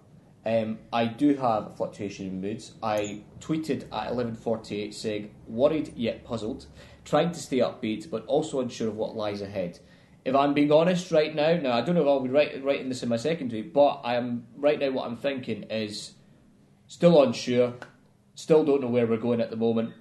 I do have a fluctuation in moods. I tweeted at 11:48 saying, worried yet puzzled, trying to stay upbeat, but also unsure of what lies ahead. If I'm being honest right now, I don't know if I'll be writing this in my second tweet, but I am right now, what I'm thinking is still unsure, still don't know where we're going at the moment,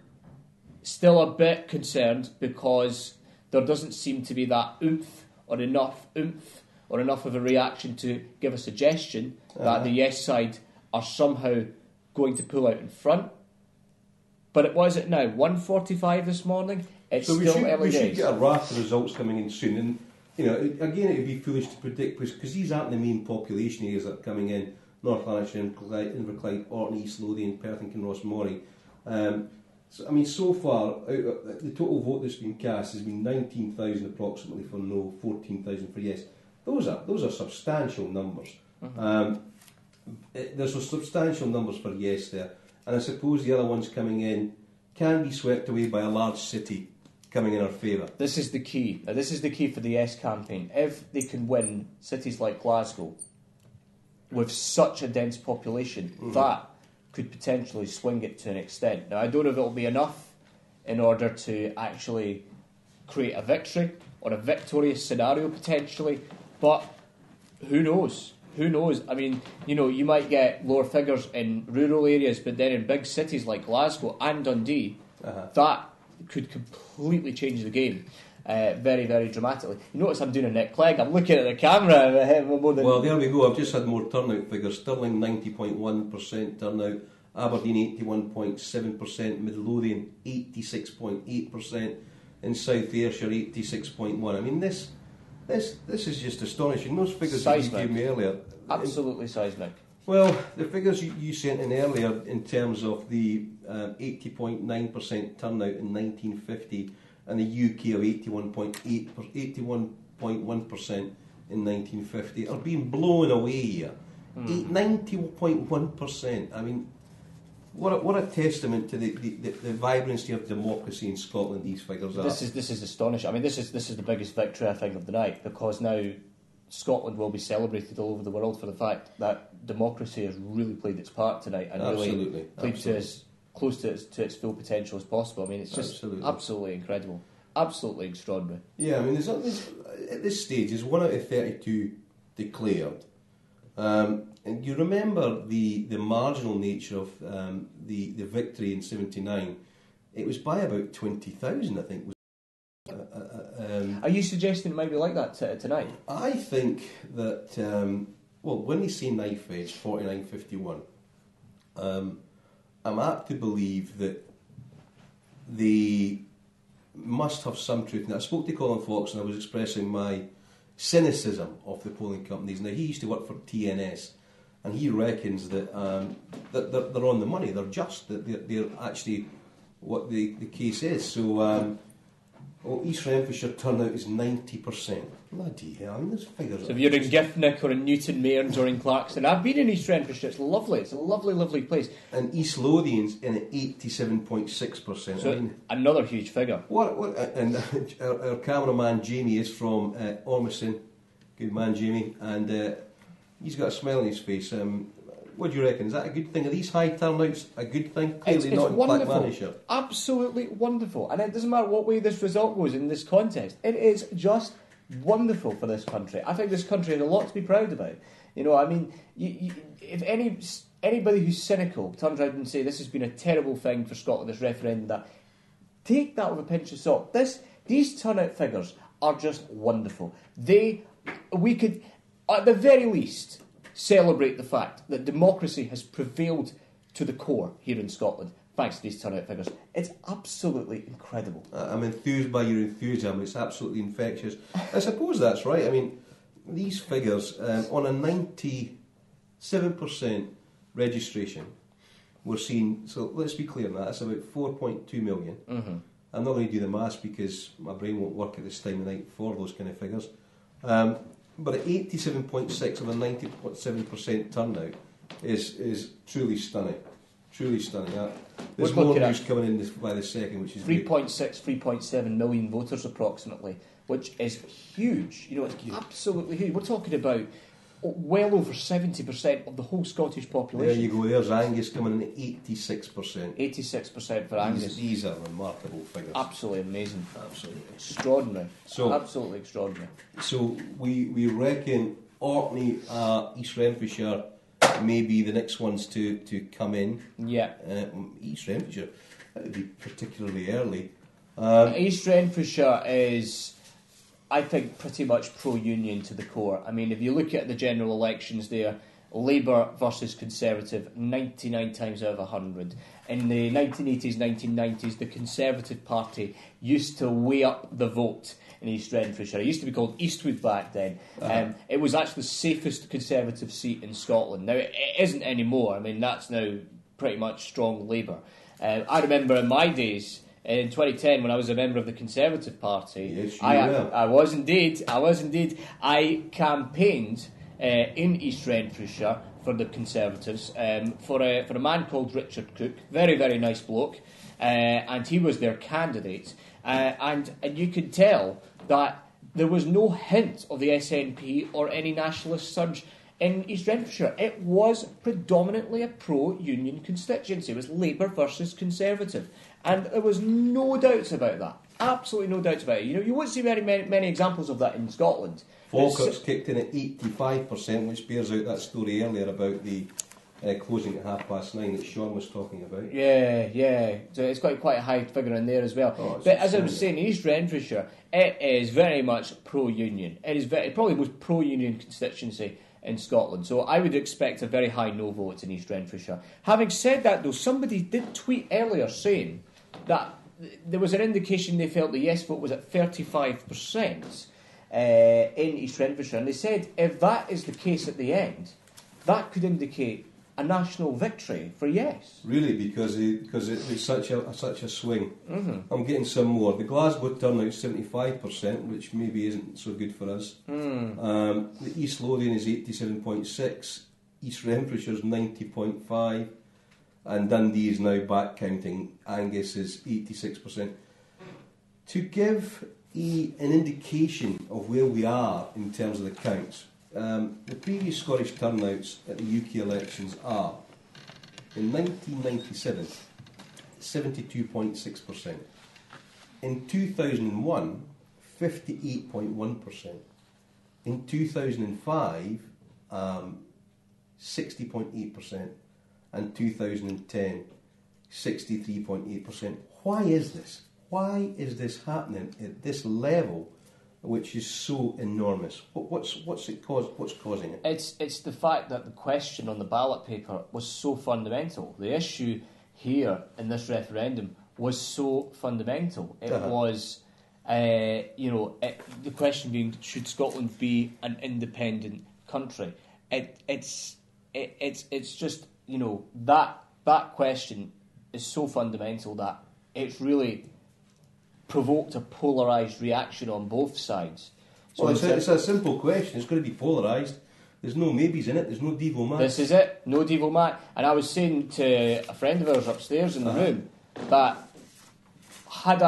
still a bit concerned because there doesn't seem to be that oomph or enough of a reaction to give a suggestion that the yes side are somehow going to pull out in front. But what is it now? 1:45 this morning? It's so still early we days. should get a raft of results coming in soon. And, you know, again, it would be foolish to predict, because these aren't the main population areas that are coming in. North Lanarkshire, Inverclyde, Orkney, East Lothian, Perth and Kinross-Moray. So, I mean, so far, the total vote that's been cast has been 19,000 approximately for no, 14,000 for yes. Those are substantial numbers. Mm-hmm. There's substantial numbers for yes there, and I suppose the other ones coming in can be swept away by a large city coming in our favour. This is the key. Now, this is the key for the yes campaign. If they can win cities like Glasgow with such a dense population, that could potentially swing it to an extent. Now, I don't know if it'll be enough in order to actually create a victory or a victorious scenario potentially, but who knows? Who knows? I mean, you know, you might get lower figures in rural areas, but then in big cities like Glasgow and Dundee, that could completely change the game. Very, very dramatically. You notice I'm doing a Nick Clegg. I'm looking at the camera. Well, there we go. I've just had more turnout figures. Stirling 90.1% turnout, Aberdeen 81.7%, Midlothian 86.8%, and South Ayrshire 86.1%. I mean, this is just astonishing. Those figures that you gave me earlier, absolutely seismic. Well, the figures you sent in earlier in terms of the 80.9% turnout in 1950. And the UK of 81.1% in 1950 are being blown away here. 90.1%. I mean, what a testament to the vibrancy of democracy in Scotland these figures are. This is astonishing. I mean, this is the biggest victory, I think, of the night, because now Scotland will be celebrated all over the world for the fact that democracy has really played its part tonight and really played to as close to its full potential as possible. I mean, it's just absolutely incredible, absolutely extraordinary. Yeah, I mean, there's at this stage, there's 1 out of 32 declared, and you remember the marginal nature of the victory in '79. It was by about 20,000, I think. Are you suggesting it might be like that tonight? I think that when they say knife edge 49-51. I'm apt to believe that the must have some truth in it. I spoke to Colin Fox and I was expressing my cynicism of the polling companies. Now, he used to work for TNS, and he reckons that, that they're on the money, they're just, that they're actually what the case is. So, East Renfrewshire turnout is 90%. Bloody hell, I mean, there's figures. So if you're in Giffnock or in Newton Mearns or in Clarkson, I've been in East Renfrewshire, it's lovely, it's a lovely, lovely place. And East Lothian's in at 87.6%. So I mean, another huge figure. And our cameraman Jamie is from Ormiston. Good man, Jamie. And he's got a smile on his face. What do you reckon? Is that a good thing? Are these high turnouts a good thing? Clearly It's not in wonderful. Clackmannanshire. Absolutely wonderful. And it doesn't matter what way this result goes in this contest. It is just wonderful for this country. I think this country has a lot to be proud about. You know, I mean, if anybody who's cynical turns around and say this has been a terrible thing for Scotland, this referendum, that, take that with a pinch of salt. These turnout figures are just wonderful. We could, at the very least, celebrate the fact that democracy has prevailed to the core here in Scotland, thanks to these turnout figures. It's absolutely incredible. I'm enthused by your enthusiasm. It's absolutely infectious. I suppose that's right. I mean, these figures, on a 97% registration, we're seeing, so let's be clear on that, that's about 4.2 million. Mm-hmm. I'm not going to do the maths because my brain won't work at this time of night for those kind of figures. But at 87.6 of a 90.7% turnout is truly stunning. Truly stunning. There's more news coming in by the second, which is 3.6, 3.7 million voters approximately, which is huge. You know, it's absolutely huge. We're talking about well over 70% of the whole Scottish population. There you go. There's Angus coming in at 86%. 86% for Angus. These are remarkable figures. Absolutely amazing. Absolutely extraordinary. So absolutely extraordinary. So we reckon Orkney, East Renfrewshire may be the next ones to come in. Yeah. East Renfrewshire, that would be particularly early. East Renfrewshire is, I think, pretty much pro-union to the core. I mean, if you look at the general elections there, Labour versus Conservative, 99 times out of 100. In the 1980s, 1990s, the Conservative Party used to weigh up the vote in East Renfrewshire. It used to be called Eastwood back then. It was actually the safest Conservative seat in Scotland. Now, it isn't anymore. I mean, that's now pretty much strong Labour. I remember in my days, in 2010, when I was a member of the Conservative Party, yes, I was indeed. I campaigned in East Renfrewshire for the Conservatives for a man called Richard Cook, very, very nice bloke, and he was their candidate. And you could tell that there was no hint of the SNP or any nationalist surge in East Renfrewshire. It was predominantly a pro-union constituency. It was Labour versus Conservative. And there was no doubts about that. Absolutely no doubts about it. You know, you won't see many examples of that in Scotland. Falkirk's kicked in at 85%, which bears out that story earlier about the closing at 9:30 that Sean was talking about. Yeah. So it's quite a high figure in there as well. But as I was saying, East Renfrewshire, it is very much pro-union. It is probably the most pro-union constituency in Scotland. So I would expect a very high no vote in East Renfrewshire. Having said that, though, somebody did tweet earlier saying that there was an indication they felt the yes vote was at 35% in East Renfrewshire. And they said if that is the case at the end, that could indicate a national victory for yes. Really, because it's such a swing. Mm-hmm. I'm getting some more. The Glasgow turnout is 75%, which maybe isn't so good for us. The East Lothian is 87.6, East Renfrewshire is 90.5, and Dundee is now back counting. Angus is 86%. To give an indication of where we are in terms of the counts, the previous Scottish turnouts at the UK elections are, in 1997, 72.6%. In 2001, 58.1%. In 2005, 60.8%. And 2010, 63.8%. Why is this? Why is this happening at this level, which is so enormous? What's causing it? It's the fact that the question on the ballot paper was so fundamental. The issue here in this referendum was so fundamental. It was, the question being, should Scotland be an independent country? It's just, that question is so fundamental that it's really provoked a polarised reaction on both sides. So well, it's a simple question. It's going to be polarised. There's no maybes in it. There's no Devo Max. This is it. No Devo Max. And I was saying to a friend of ours upstairs in the room that had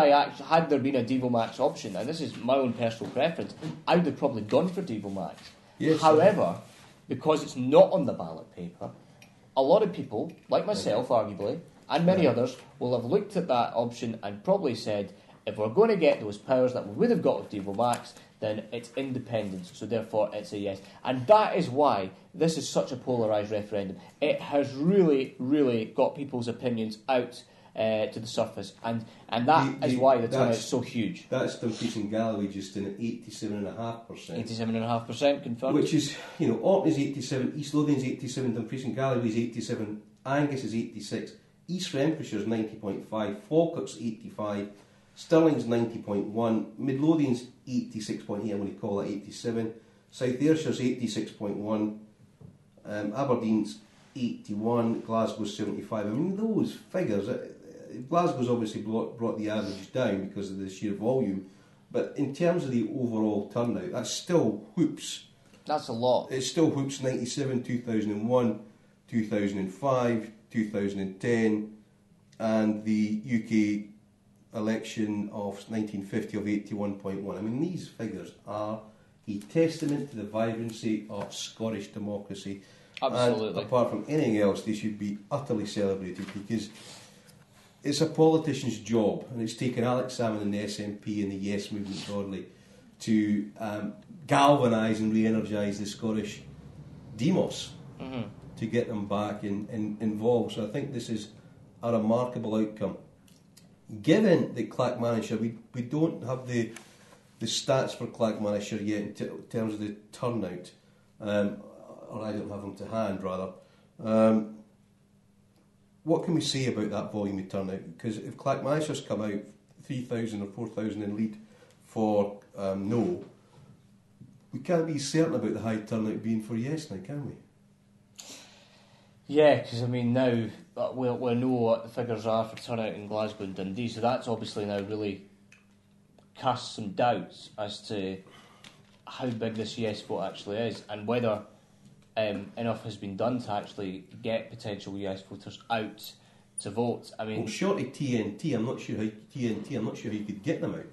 there been a Devo Max option, and this is my own personal preference, I would have probably gone for Devo Max. Yes, however, because it's not on the ballot paper, a lot of people, like myself arguably, and many others, will have looked at that option and probably said, if we're going to get those powers that we would have got with Devo Max, then it's independence, so therefore it's a yes. And that is why this is such a polarised referendum. It has really, really got people's opinions out to the surface, and that is why the turnout is so huge. That's Dumfries and Galloway just in at 87.5%. 87.5% confirmed. Which is, Orton is 87, East Lothian's 87, Dumfries and Galloway is 87, Angus is 86, East Renfrewshire's 90.5, Falkirk's 85, Stirling's 90.1, Midlothian's 86.8, I'm going to call it 87, South Ayrshire's 86.1, Aberdeen's 81, Glasgow's 75. I mean, those figures, Glasgow's obviously brought the average down because of the sheer volume, but in terms of the overall turnout, that's still whoops. That's a lot. It's still whoops 97, 2001, 2005, 2010, and the UK election of 1950 of 81.1. I mean, these figures are a testament to the vibrancy of Scottish democracy. Absolutely. And apart from anything else, they should be utterly celebrated because it's a politician's job, and it's taken Alex Salmond and the SNP and the Yes movement broadly to galvanise and re-energise the Scottish demos to get them back involved. So I think this is a remarkable outcome. Given that Clackmannanshire, we don't have the stats for Clackmannanshire yet in terms of the turnout, or I don't have them to hand rather. What can we say about that volume of turnout? Because if Clackmannshire's come out 3,000 or 4,000 in lead for no, we can't be certain about the high turnout being for yes now, can we? Yeah, because I mean now we'll know what the figures are for turnout in Glasgow and Dundee, so that's obviously now really cast some doubts as to how big this yes vote actually is and whether enough has been done to actually get potential yes voters out to vote. I mean, short of TNT, I'm not sure how you could get them out.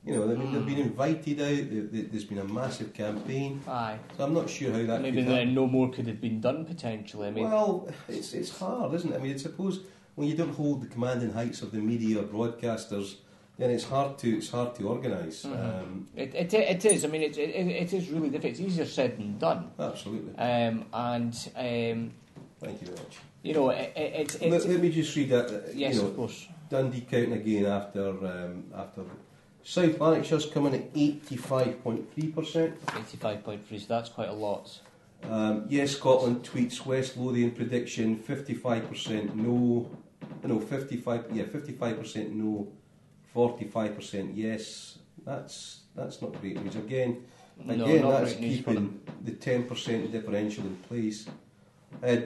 I mean, they've been invited out. There's been a massive campaign. Aye. So I'm not sure how that. Maybe then no more could have been done potentially. I mean, well, it's hard, isn't it? I mean, I suppose when you don't hold the commanding heights of the media or broadcasters, then it's hard to organise. Mm-hmm. It is. I mean, it is really difficult. It's easier said than done. Absolutely. Thank you very much. Let me just read that. Yes, of course. Dundee counting again after South Lanarkshire's coming at 85.3%. 85.3, so that's quite a lot. Yes, Scotland tweets West Lothian prediction 55% no. No, 55% no. 45% yes. That's not great news. Again, that's keeping the 10% differential in place.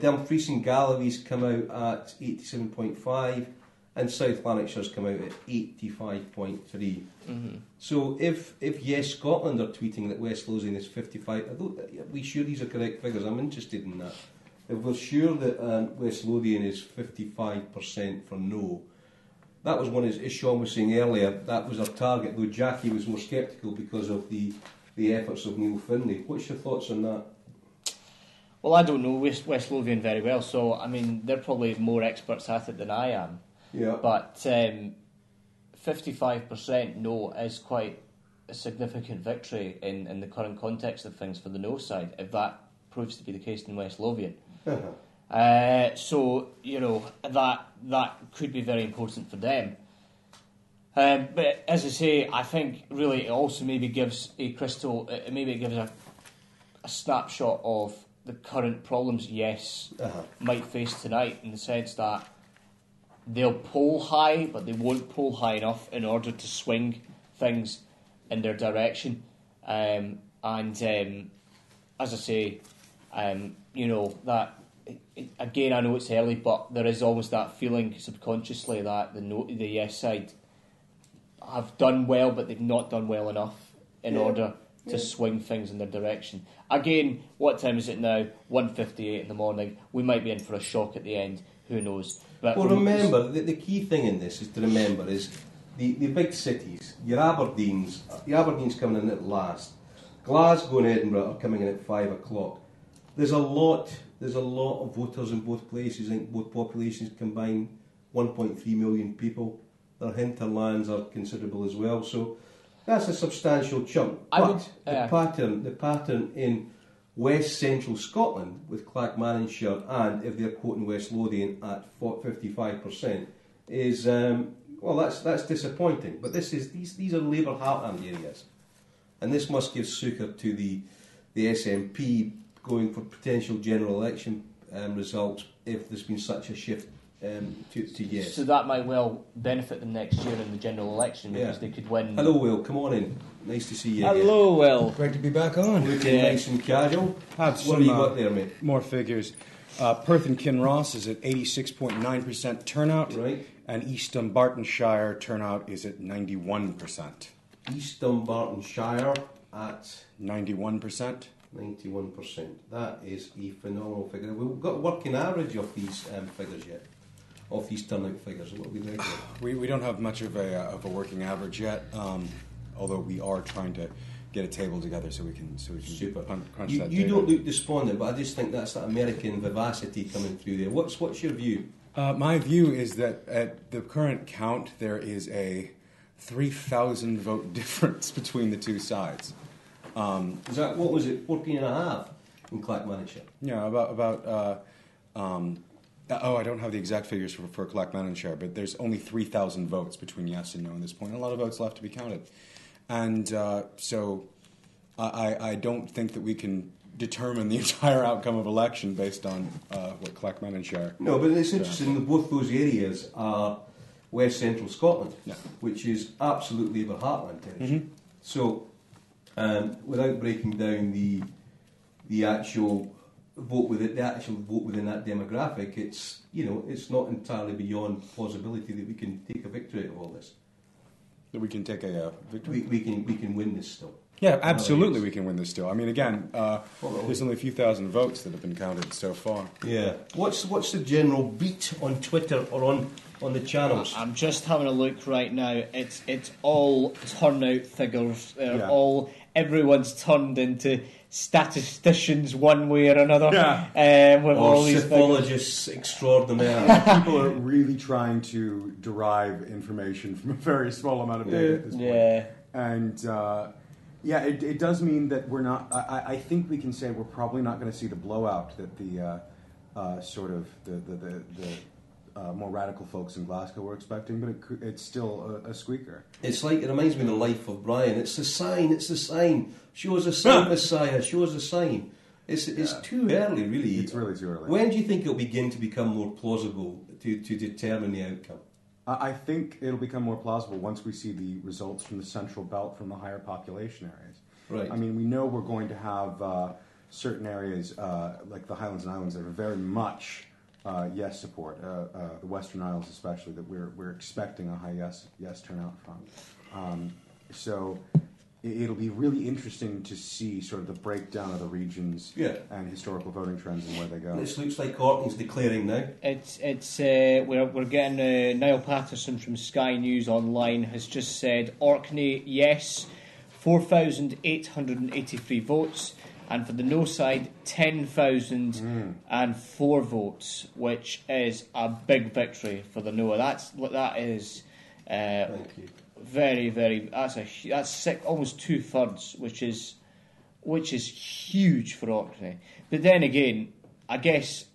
Dumfries and Galloway's come out at 87.5, and South Lanarkshire's come out at 85.3. Mm-hmm. So if Yes Scotland are tweeting that West Lothian is 55, are we sure these are correct figures? I'm interested in that. If we're sure that West Lothian is 55% for no, that was one, as Sean was saying earlier, that was our target, though Jackie was more sceptical because of the efforts of Neil Finlay. What's your thoughts on that? Well, I don't know West Lothian very well, so I mean they're probably more experts at it than I am. Yeah. But 55% no is quite a significant victory in the current context of things for the no side, if that proves to be the case in West Lothian. So that could be very important for them. But as I say, I think really it also maybe gives a snapshot of the current problems Yes might face tonight, in the sense that they'll poll high, but they won't poll high enough in order to swing things in their direction. As I say, that again, I know it's early, but there is always that feeling subconsciously that the yes side have done well, but they've not done well enough in order to swing things in their direction. Again, what time is it now? 1:58 in the morning. We might be in for a shock at the end. Who knows? But well, remember, the key thing in this is to remember is the big cities, your Aberdeen's coming in at last. Glasgow and Edinburgh are coming in at 5 o'clock. There's a lot of voters in both places. I think both populations combined 1.3 million people. Their hinterlands are considerable as well. So that's a substantial chunk. But the pattern in West Central Scotland with Clackmannanshire and if they're quoting West Lothian at 55% is that's disappointing. But these are Labour heartland areas, and this must give succour to the SNP going for potential general election results if there's been such a shift to yes. So that might well benefit them next year in the general election because they could win. Hello, Will. Come on in. Nice to see you. Hello, Will. Great to be back on. Looking nice and casual. Have What some, have you got there, mate? More figures. Perth and Kinross is at 86.9% turnout. Right. And East Dunbartonshire turnout is at 91%. East Dunbartonshire at 91%. 91%. That is a phenomenal figure. We've got a working average of these figures yet, of these turnout figures. What are we looking at? We don't have much of a working average yet, although we are trying to get a table together so we can crunch that. You don't look despondent, but I just think that's that American vivacity coming through there. What's your view? My view is that at the current count there is a 3,000 vote difference between the two sides. Is that, what was it, 14.5 in Clackmannanshire? Yeah, I don't have the exact figures for Clackmannanshire, but there's only 3,000 votes between yes and no at this point. A lot of votes left to be counted. And so I don't think that we can determine the entire outcome of election based on what Clackmannanshire... No, but it's interesting that both those areas are West Central Scotland, which is absolute Labour heartland territory. Mm-hmm. So... without breaking down the actual vote within that demographic, it's not entirely beyond possibility that we can take a victory out of all this. That we can take a victory. We can win this still. Yeah, absolutely, we can win this still. I mean, again, there's only a few thousand votes that have been counted so far. Yeah. What's the general beat on Twitter or on the channels? I'm just having a look right now. It's all turnout figures. They're all everyone's turned into statisticians one way or another. Yeah. With or all these psephologists extraordinaire. People are really trying to derive information from a very small amount of data at this point. Yeah. And it does mean that we're not. I think we can say we're probably not going to see the blowout that the more radical folks in Glasgow were expecting, but it's still a squeaker. It reminds me of the life of Brian. It's the sign. Show us a sign, Messiah. Show us a sign. It's too early, really. It's really too early. When do you think it'll begin to become more plausible to determine the outcome? I think it'll become more plausible once we see the results from the Central Belt from the higher population areas. Right. I mean, we know we're going to have certain areas like the Highlands and Islands that are very much yes support. The Western Isles, especially, that we're expecting a high yes turnout from. So it'll be really interesting to see sort of the breakdown of the regions and historical voting trends and where they go. This looks like Orkney's declaring now. We're getting Niall Patterson from Sky News Online has just said Orkney yes, 4,883 votes. And for the no side, 10,004 votes, which is a big victory for the no. That is very, very. That's sick, almost 2/3, which is huge for Orkney. But then again, I guess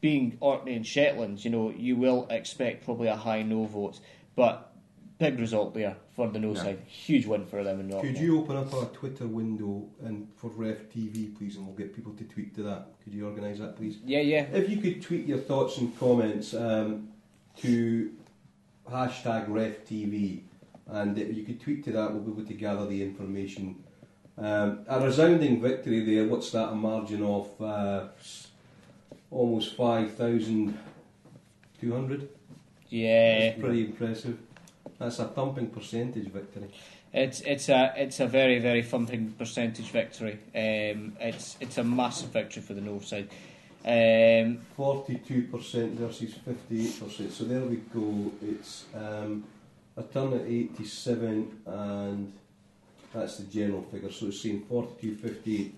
being Orkney and Shetlands, you will expect probably a high no vote, but big result there for the no side. Huge win for them in Orkney. Could you open up a Twitter window and for Ref TV, please, and we'll get people to tweet to that. Could you organise that, please? Yeah. If you could tweet your thoughts and comments, to #RefTV, and you could tweet to that. We'll be able to gather the information. A resounding victory there. What's that? A margin of almost 5,200. Yeah, that's pretty impressive. That's a thumping percentage victory. It's a very, very thumping percentage victory. It's a massive victory for the North side. 42% versus 58%. So there we go. It's a turn at 87, and that's the general figure. So it's saying 42, 58.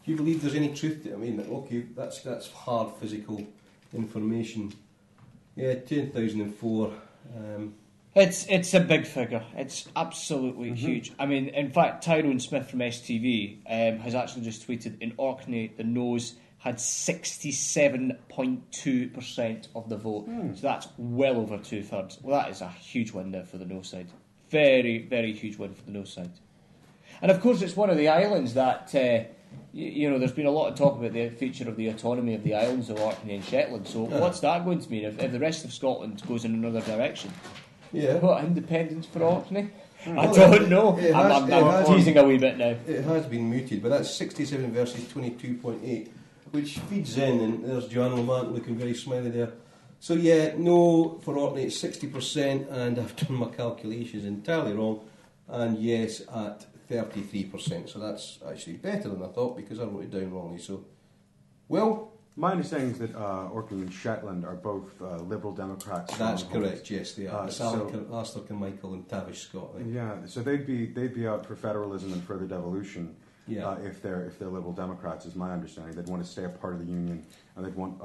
Do you believe there's any truth to it? I mean, okay, that's hard physical information. Yeah, 10,004. It's a big figure. It's absolutely huge. I mean, in fact, Tyrone Smith from STV has actually just tweeted, in Orkney, the No's had 67.2% of the vote. So that's well over 2/3. Well, that is a huge win there for the No side. Very, very huge win for the No side. And of course, it's one of the islands that, there's been a lot of talk about the feature of the autonomy of the islands of Orkney and Shetland. So what's that going to mean if the rest of Scotland goes in another direction? Yeah. What, independence for Orkney? I don't know. I'm teasing a wee bit now. It has been mooted, but that's 67 versus 22.8, which feeds in, and there's Joanne Lamont looking very smiley there. So yeah, no for Orkney it's 60%, and I've done my calculations entirely wrong, and yes at 33%. So that's actually better than I thought, because I wrote it down wrongly. So, well, my understanding is that Orkney and Shetland are both Liberal Democrats. That's correct. Yes, they are. Alistair Carmichael and Tavish Scott. Right? Yeah, so they'd be out for federalism and further devolution. Yeah. If they're Liberal Democrats, is my understanding. They'd want to stay a part of the Union, and they'd want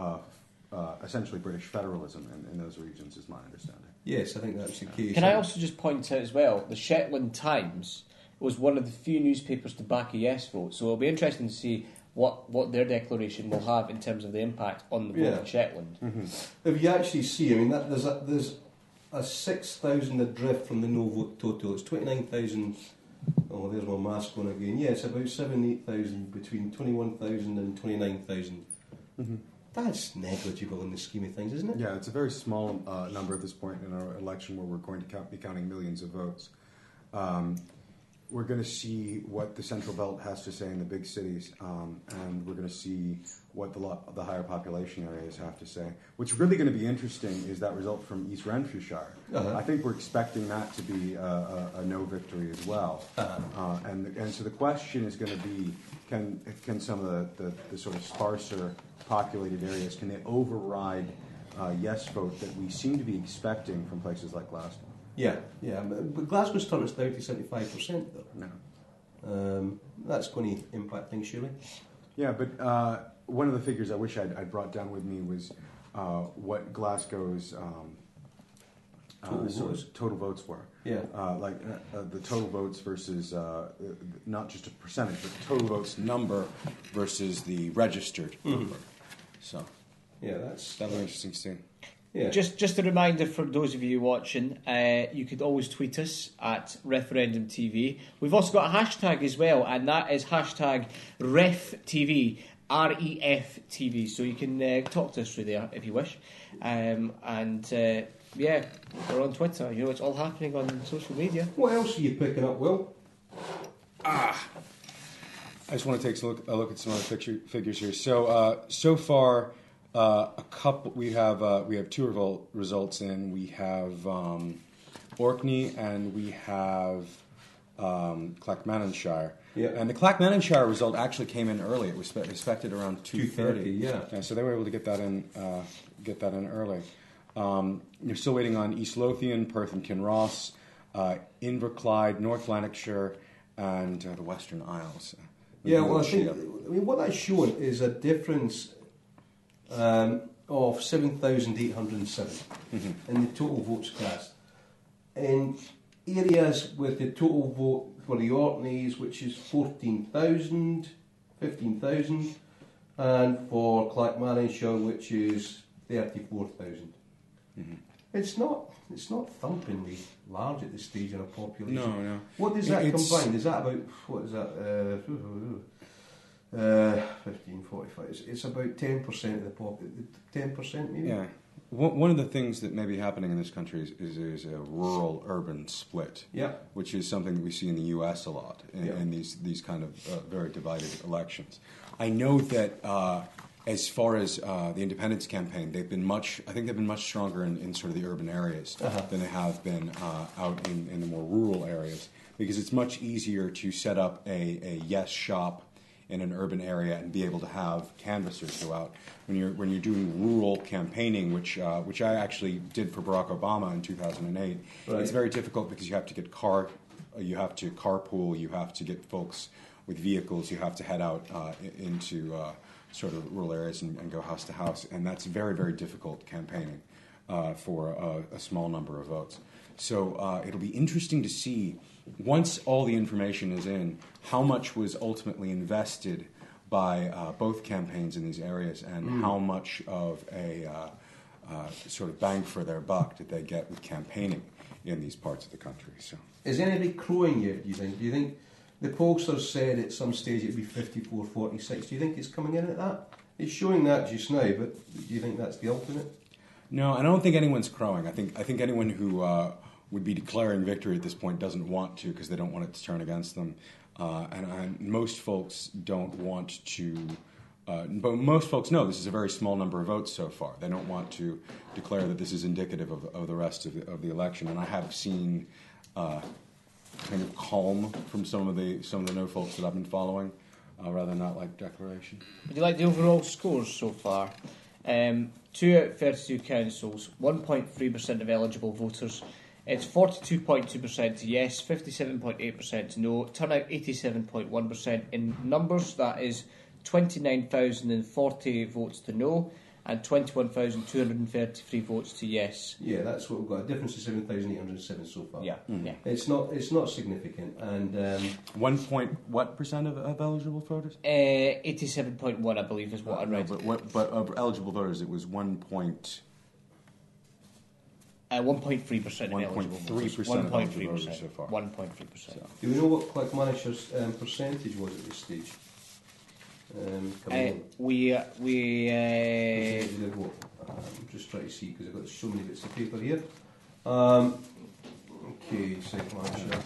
essentially British federalism in those regions, is my understanding. Yes, I think that's the case. Can I also just point out as well, the Shetland Times was one of the few newspapers to back a yes vote, so it'll be interesting to see what their declaration will have in terms of the impact on the vote in Shetland. If you actually see, I mean, there's a 6,000 adrift from the no vote total. It's 29,000. Oh, there's my mask on again. Yeah, it's about 8,000 between 21,000 and 29,000. That's negligible in the scheme of things, isn't it? Yeah, it's a very small number at this point in our election, where we're going to be counting millions of votes. We're going to see what the Central Belt has to say in the big cities, and we're going to see what the higher population areas have to say. What's really going to be interesting is that result from East Renfrewshire. I think we're expecting that to be a no victory as well. And so the question is going to be, can some of the sort of sparser populated areas, can they override yes vote that we seem to be expecting from places like Glasgow? Yeah. But Glasgow's turned us down to 75% though. No. That's going to impact things, surely. Yeah, but one of the figures I wish I'd brought down with me was what Glasgow's total votes were. Yeah. The total votes versus not just a percentage, but the total votes number versus the registered number. So, yeah, that'll be interesting to see. Yeah. Just a reminder for those of you watching, you could always tweet us at Referendum TV. We've also got a hashtag as well, and that is hashtag RefTV, REFTV. So you can talk to us through there if you wish. Yeah, we're on Twitter. You know, it's all happening on social media. What else are you picking up, Will? I just want to take a look at some other figures here. So far. A couple. We have two results in. We have Orkney and we have Clackmannanshire. Yeah. And the Clackmannanshire result actually came in early. It was expected around 2:30. Yeah. So they were able to get that in early. You're still waiting on East Lothian, Perth and Kinross, Inverclyde, North Lanarkshire, and the Western Isles. Yeah. Well, I mean, what that's shown is a difference of 7,807 in the total votes cast. In areas with the total vote for the Orkneys, which is 15,000, and for Clackmannanshire, which is 34,000. It's not thumpingly large at this stage in a population. No. What does that combine? Is that about, what is that? 15, 45. It's about 10% of the population. 10% maybe? Yeah. One of the things that may be happening in this country is a rural-urban split, which is something that we see in the U.S. a lot in these kind of very divided elections. I know that as far as the independence campaign, they've been much stronger in sort of the urban areas than they have been out in the more rural areas, because it's much easier to set up a yes shop in an urban area and be able to have canvassers go out. When you're doing rural campaigning, which I actually did for Barack Obama in 2008, it's very difficult because you have to carpool, you have to get folks with vehicles, you have to head out into sort of rural areas and go house to house, and that's very, very difficult campaigning for a small number of votes. So it'll be interesting to see, once all the information is in, how much was ultimately invested by both campaigns in these areas, and how much of a sort of bang for their buck did they get with campaigning in these parts of the country. So, is anybody crowing yet, do you think? Do you think the pollsters said at some stage it would be 54-46? Do you think it's coming in at that? It's showing that just now, but do you think that's the ultimate? No, I don't think anyone's crowing. I think anyone who would be declaring victory at this point doesn't want to, because they don't want it to turn against them. And most folks don't want to, but most folks know this is a very small number of votes so far. They don't want to declare that this is indicative of the rest of the election. And I have seen kind of calm from some of the no folks that I've been following, rather than outright declaration. Would you like the overall scores so far? 2 out of 32 councils, 1.3% of eligible voters. It's 42.2% yes, 57.8% no. Turnout 87.1%. In numbers, that is 29,040 votes to no and 21,233 votes to yes. Yeah, that's what we've got. A difference of 7,807 so far. Yeah, yeah. It's not significant. And what percent of eligible voters? 87.1, I believe, is what I read. But of eligible voters, it was 1.3% of eligible voters. 1.3% so far. 1.3%. Do we know what Clackmannish's percentage was at this stage? I'm just trying to see, because I've got so many bits of paper here. Okay, Clackmannishire.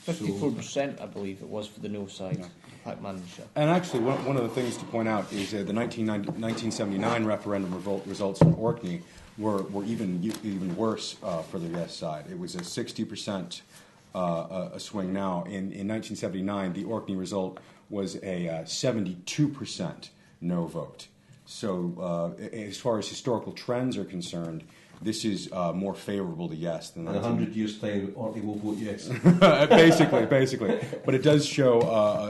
54%, I believe it was, for the no side. Clackmannishire. And actually, one of the things to point out is the 1979 referendum results in Orkney were even worse for the yes side. It was a 60% a swing now. In 1979, the Orkney result was a 72% no vote. So as far as historical trends are concerned, this is more favourable to yes than... In 100 years' time, Orkney will vote yes. basically. But it does show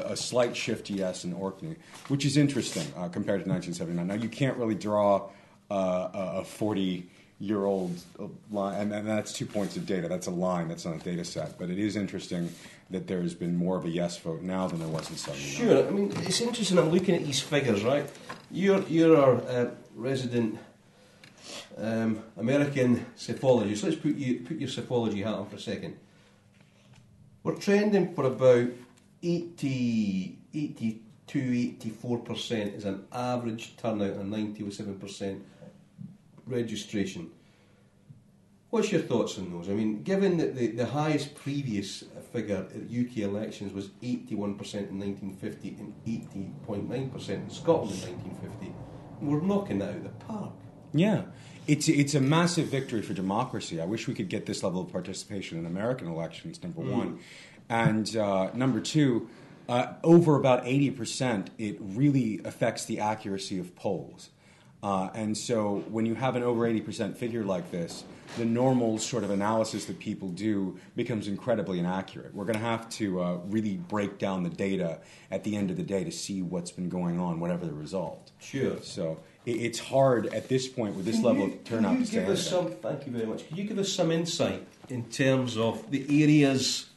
a slight shift to yes in Orkney, which is interesting compared to 1979. Now, you can't really draw a 40-year-old line, and that's 2 points of data. That's a line, that's not a data set. But it is interesting that there's been more of a yes vote now than there was in 79. Sure, I mean, it's interesting. I'm looking at these figures, right? You're our resident American psephologist. Let's put your psephology hat on for a second. We're trending for about 82-84% as an average turnout and 97% registration. What's your thoughts on those? I mean, given that the highest previous figure at UK elections was 81% in 1950 and 80.9% in Scotland in 1950, we're knocking that out of the park. Yeah. It's a massive victory for democracy. I wish we could get this level of participation in American elections, number one. And number two, over about 80%, it really affects the accuracy of polls. And so when you have an over 80% figure like this, the normal sort of analysis that people do becomes incredibly inaccurate. We're going to have to really break down the data at the end of the day to see what's been going on, whatever the result. Sure. So it's hard at this point with this level of turnout to say anything. Thank you very much. Could you give us some insight in terms of the areas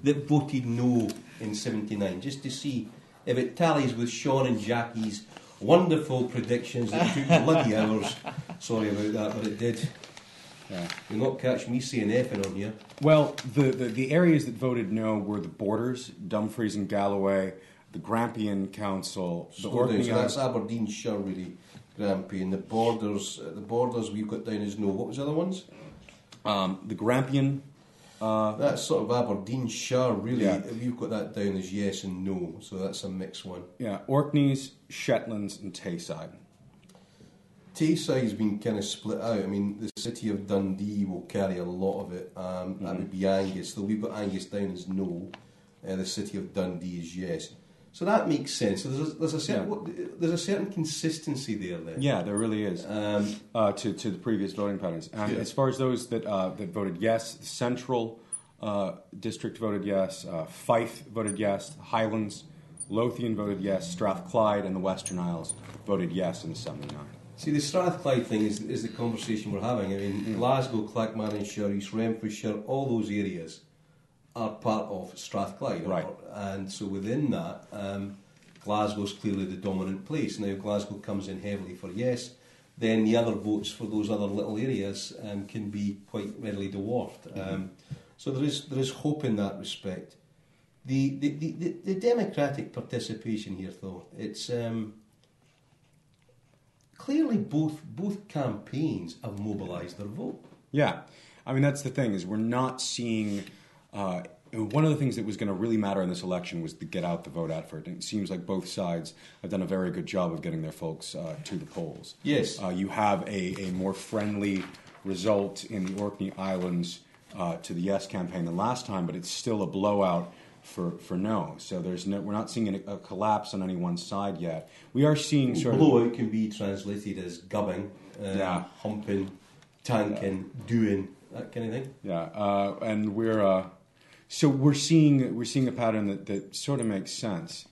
that voted no in 79, just to see if it tallies with Sean and Jackie's wonderful predictions that took bloody hours. Sorry about that, but it did. Yeah. You'll not catch me saying effing on here. Well, the areas that voted no were the Borders, Dumfries and Galloway, the Grampian Council, the Orkney. So that's Aberdeenshire, really. Grampian. The borders we've got down as no. What was the other ones? The Grampian. That's sort of Aberdeenshire, really. Yeah. We've got that down as yes and no, so that's a mixed one. Yeah, Orkneys, Shetlands, and Tayside. Tayside's been kind of split out. I mean, the city of Dundee will carry a lot of it. That would be Angus, though we've got Angus down as no. The city of Dundee is yes. So that makes sense. So there's a certain consistency there. Then. Yeah, there really is. To the previous voting patterns. And as far as those that voted yes, the Central District voted yes, Fife voted yes, Highlands, Lothian voted yes, Strathclyde, and the Western Isles voted yes in the 79. See, the Strathclyde thing is the conversation we're having. I mean, Glasgow, Clackmannanshire, East Renfrewshire, all those areas are part of Strathclyde. Right. And so within that, Glasgow's clearly the dominant place. Now, if Glasgow comes in heavily for yes, then the other votes for those other little areas can be quite readily dwarfed. So there is hope in that respect. The democratic participation here, though, it's clearly both campaigns have mobilised their vote. Yeah, I mean that's the thing is we're not seeing. One of the things that was going to really matter in this election was the get out the vote effort. And it seems like both sides have done a very good job of getting their folks to the polls. Yes. You have a more friendly result in the Orkney Islands to the yes campaign than last time, but it's still a blowout for no. So we're not seeing a collapse on any one side yet. We are seeing sort of... Blowout can be translated as gubbing, humping, tanking, doing, that kind of thing. Yeah, and we're seeing a pattern that sort of makes sense,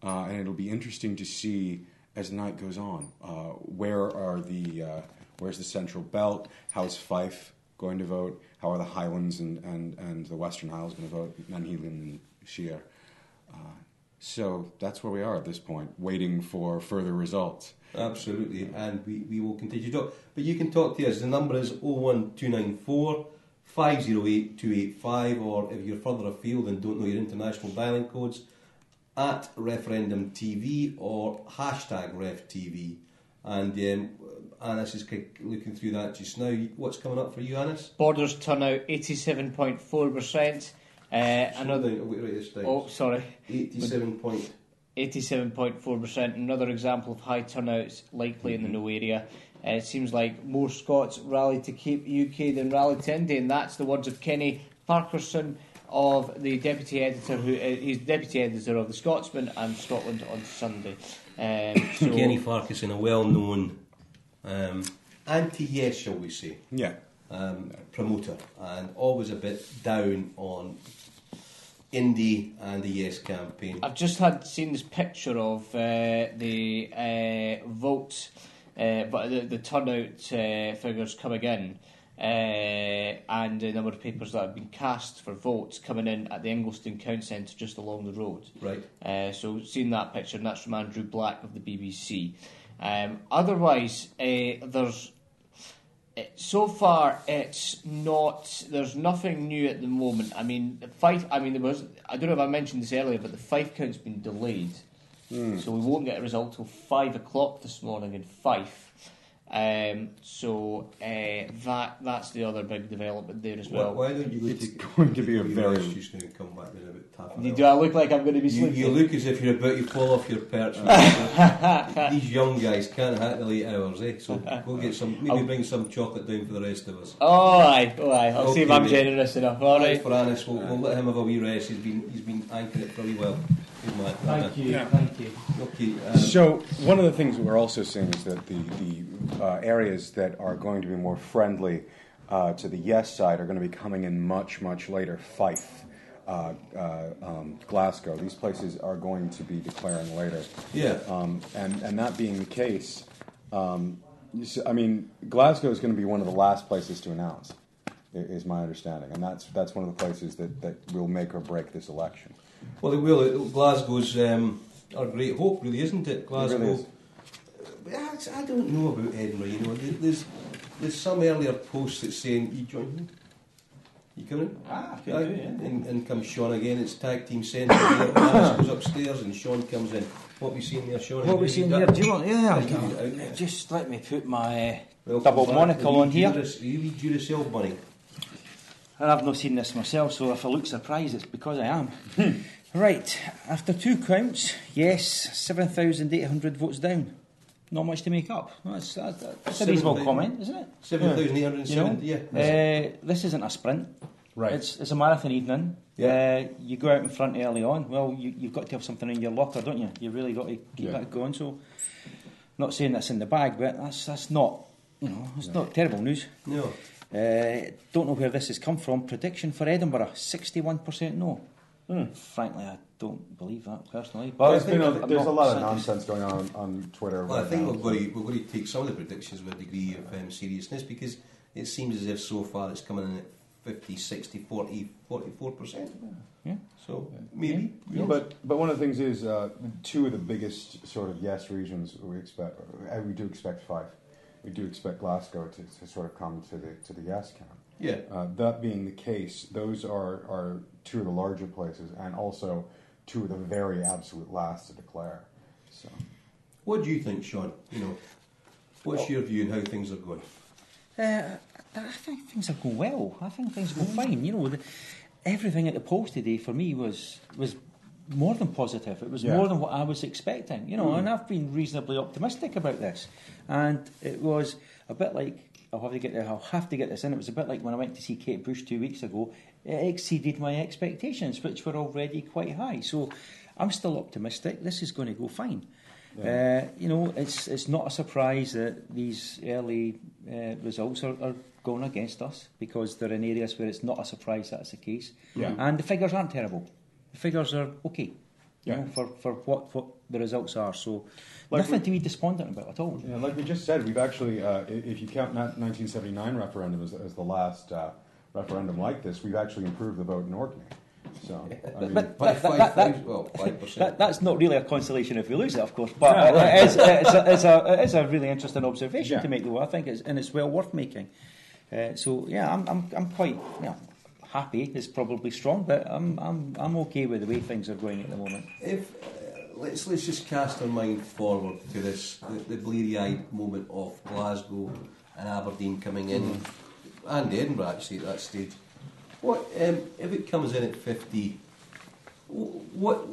and it'll be interesting to see as the night goes on. Where's the Central Belt? How's Fife going to vote? How are the Highlands and the Western Isles going to vote? Nanhelan and Shear. So that's where we are at this point, waiting for further results. Absolutely, and we will continue to talk. But you can talk to us. The number is 01294 508 285, or if you're further afield and don't know your international dialing codes, at Referendum TV or hashtag RefTV. And Anis is looking through that just now. What's coming up for you, Anis? Borders turnout 87.4%. Oh, sorry. 87.4%. Another example of high turnouts likely in the no area. It seems like more Scots rallied to Cape UK than rallied to India, and that's the words of Kenny Parkerson, of the deputy editor, he's deputy editor of the Scotsman and Scotland on Sunday. Kenny Farquharson, a well-known anti-yes, shall we say, promoter, and always a bit down on Indy and the yes campaign. I've just seen this picture of the vote, but the turnout figures coming in. And the number of papers that have been cast for votes coming in at the Ingliston Count Centre just along the road. Right. So seeing that picture, and that's from Andrew Black of the BBC. Otherwise, so far it's not. There's nothing new at the moment. I mean, Fife. I mean, there was. I don't know if I mentioned this earlier, but the Fife count's been delayed, so we won't get a result till 5 o'clock this morning in Fife. That's the other big development there as well. Why don't you go It's going to be a very... Just going to come back in about half an hour. Do I look like I'm going to be sleeping? You look as if you're about to fall off your perch. These young guys can't hack the late hours, eh? So go get bring some chocolate down for the rest of us. Oh aye. I'll see if I'm generous enough. All right. For Anis, we'll let him have a wee rest. He's been anchoring it pretty well. Good man. Thank you. Okay. So one of the things that we're also seeing is that the areas that are going to be more friendly to the yes side are going to be coming in much, much later. Fife, Glasgow, these places are going to be declaring later. Yeah. And that being the case, I mean, Glasgow is going to be one of the last places to announce, is my understanding. And that's one of the places that will make or break this election. Well, it will. Glasgow's our great hope, really, isn't it? Glasgow. It really is. I don't know about Edinburgh. You know, there's some earlier posts that saying you join. You coming? I could do, yeah. And comes Sean again. It's tag team centre. Alex goes upstairs and Sean comes in. What have we seen there, Sean? What we seen there? Do you want? Yeah, just let me put my double monocle on here. You Duracell bunny. And I've not seen this myself, so if I look surprised, it's because I am. Right, after 2 counts, yes, 7,800 votes down. Not much to make up. That's a reasonable comment, isn't it? 7,870, yeah. This isn't a sprint. Right. It's a marathon evening. Yeah. You go out in front early on. Well, you've got to have something in your locker, don't you? You've really got to keep that going. So, not saying that's in the bag, but that's not, it's not terrible news. No. Don't know where this has come from. Prediction for Edinburgh, 61% no. Frankly, I don't believe that personally. But there's a lot of nonsense going on Twitter. Well, I think we've got to take some of the predictions with a degree of seriousness, because it seems as if so far it's coming in at 50, 60, 40, 44%. Yeah. So maybe. Yeah. But one of the things is 2 of the biggest sort of yes regions we expect. We do expect 5. We do expect Glasgow to sort of come to the yes camp. Yeah. That being the case, those are 2 of the larger places, and also 2 of the very absolute last to declare. So, what do you think, Sean? What's your view on how things are going? I think things are going well. I think things go fine. Everything at the polls today for me was more than positive. It was more than what I was expecting. And I've been reasonably optimistic about this. And it was a bit like, I'll have to get this in. It was a bit like when I went to see Kate Bush 2 weeks ago. It exceeded my expectations, which were already quite high. So I'm still optimistic. This is going to go fine. Yeah. It's not a surprise that these early results are going against us, because they're in areas where it's not a surprise that's the case. Yeah. And the figures aren't terrible. The figures are okay. Yeah. For what the results are. So nothing to be despondent about at all. Yeah, like we just said, we've actually, if you count 1979 referendum as the last referendum like this, we've actually improved the vote in Orkney. So, that's not really a consolation if we lose it, of course. But it is a really interesting observation to make, though. I think it's well worth making. I'm quite happy. Is probably strong, but I'm okay with the way things are going at the moment. Let's just cast our mind forward to this the bleary-eyed moment of Glasgow and Aberdeen coming in, and Edinburgh actually at that stage. What if it comes in at 50? What?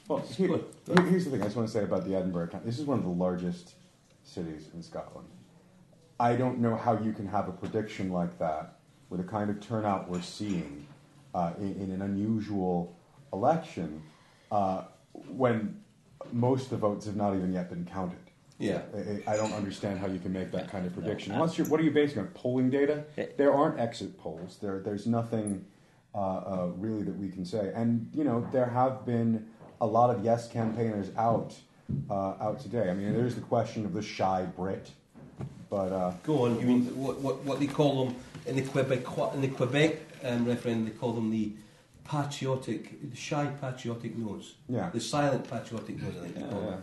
Well, here's the thing I just want to say about the Edinburgh account. This is one of the largest cities in Scotland. I don't know how you can have a prediction like that with the kind of turnout we're seeing in an unusual election when most of the votes have not even yet been counted. Yeah, I don't understand how you can make that kind of prediction. What are you basing on? Polling data? There aren't exit polls. There's nothing really that we can say. And there have been a lot of yes campaigners out today. I mean, there's the question of the shy Brit. But go on. You mean what they call them in the Quebec referendum? They call them the shy patriotic no's. Yeah, the silent patriotic no's. I think they call them.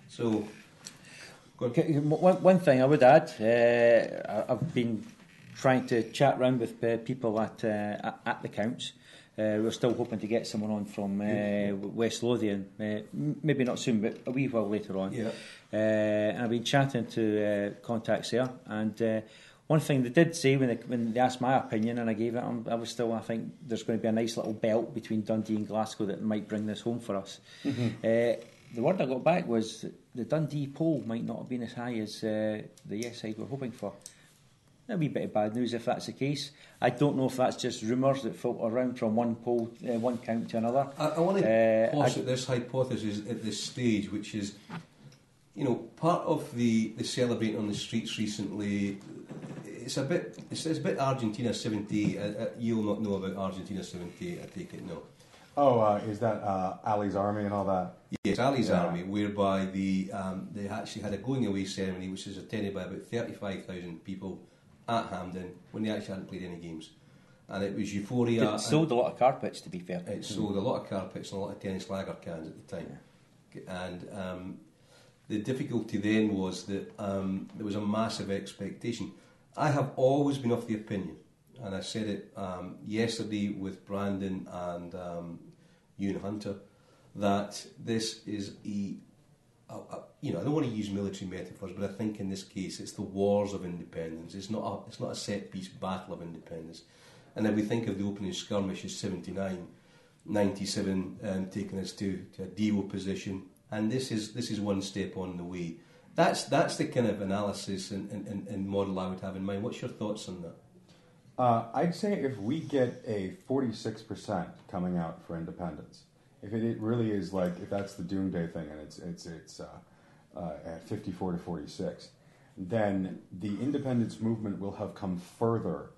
So. One thing I would add, I've been trying to chat around with people at the counts. We're still hoping to get someone on from West Lothian, maybe not soon, but a wee while later on. Yeah. And I've been chatting to contacts there, and one thing they did say when they asked my opinion, and I gave it, I think there's going to be a nice little belt between Dundee and Glasgow that might bring this home for us. Mm-hmm. The word I got back was the Dundee poll might not have been as high as the yes side were hoping for. A wee bit of bad news if that's the case. I don't know if that's just rumours that filter around from one poll, one count to another. I want to posit this hypothesis at this stage, which is, part of the celebrating on the streets recently. It's a bit Argentina 78. You'll not know about Argentina 78. I take it no. Oh, is that Ali's Army and all that? Yes, Ali's Army, whereby they actually had a going away ceremony, which was attended by about 35,000 people at Hampden when they actually hadn't played any games, and it was euphoria. It sold a lot of carpets, to be fair. It sold a lot of carpets and a lot of tennis lager cans at the time, and the difficulty then was that there was a massive expectation. I have always been of the opinion, and I said it yesterday with Brandon and Ewan Hunter, that this is I don't want to use military metaphors, but I think in this case it's the wars of independence. It's not a set-piece battle of independence. And if we think of the opening skirmish as 79, 97 taking us to a Devo position, and this is one step on the way. That's the kind of analysis and model I would have in mind. What's your thoughts on that? I'd say if we get a 46% coming out for independence, if it really is like, if that's the doomsday thing and it's at 54 to 46, then the independence movement will have come further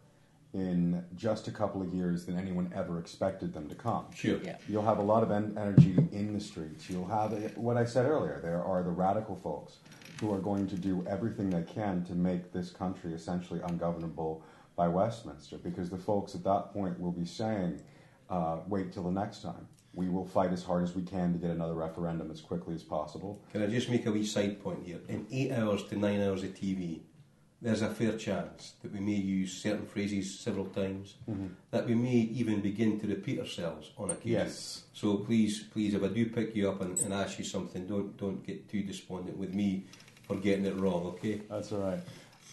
in just a couple of years than anyone ever expected them to come. Sure. Yeah. You'll have a lot of energy in the streets. You'll have what I said earlier. There are the radical folks who are going to do everything they can to make this country essentially ungovernable by Westminster, because the folks at that point will be saying, wait till the next time. We will fight as hard as we can to get another referendum as quickly as possible. Can I just make a wee side point here? In 8 hours to 9 hours of TV, there's a fair chance that we may use certain phrases several times, that we may even begin to repeat ourselves on occasion. Yes. So please, if I do pick you up and ask you something, don't get too despondent with me for getting it wrong, okay? That's all right.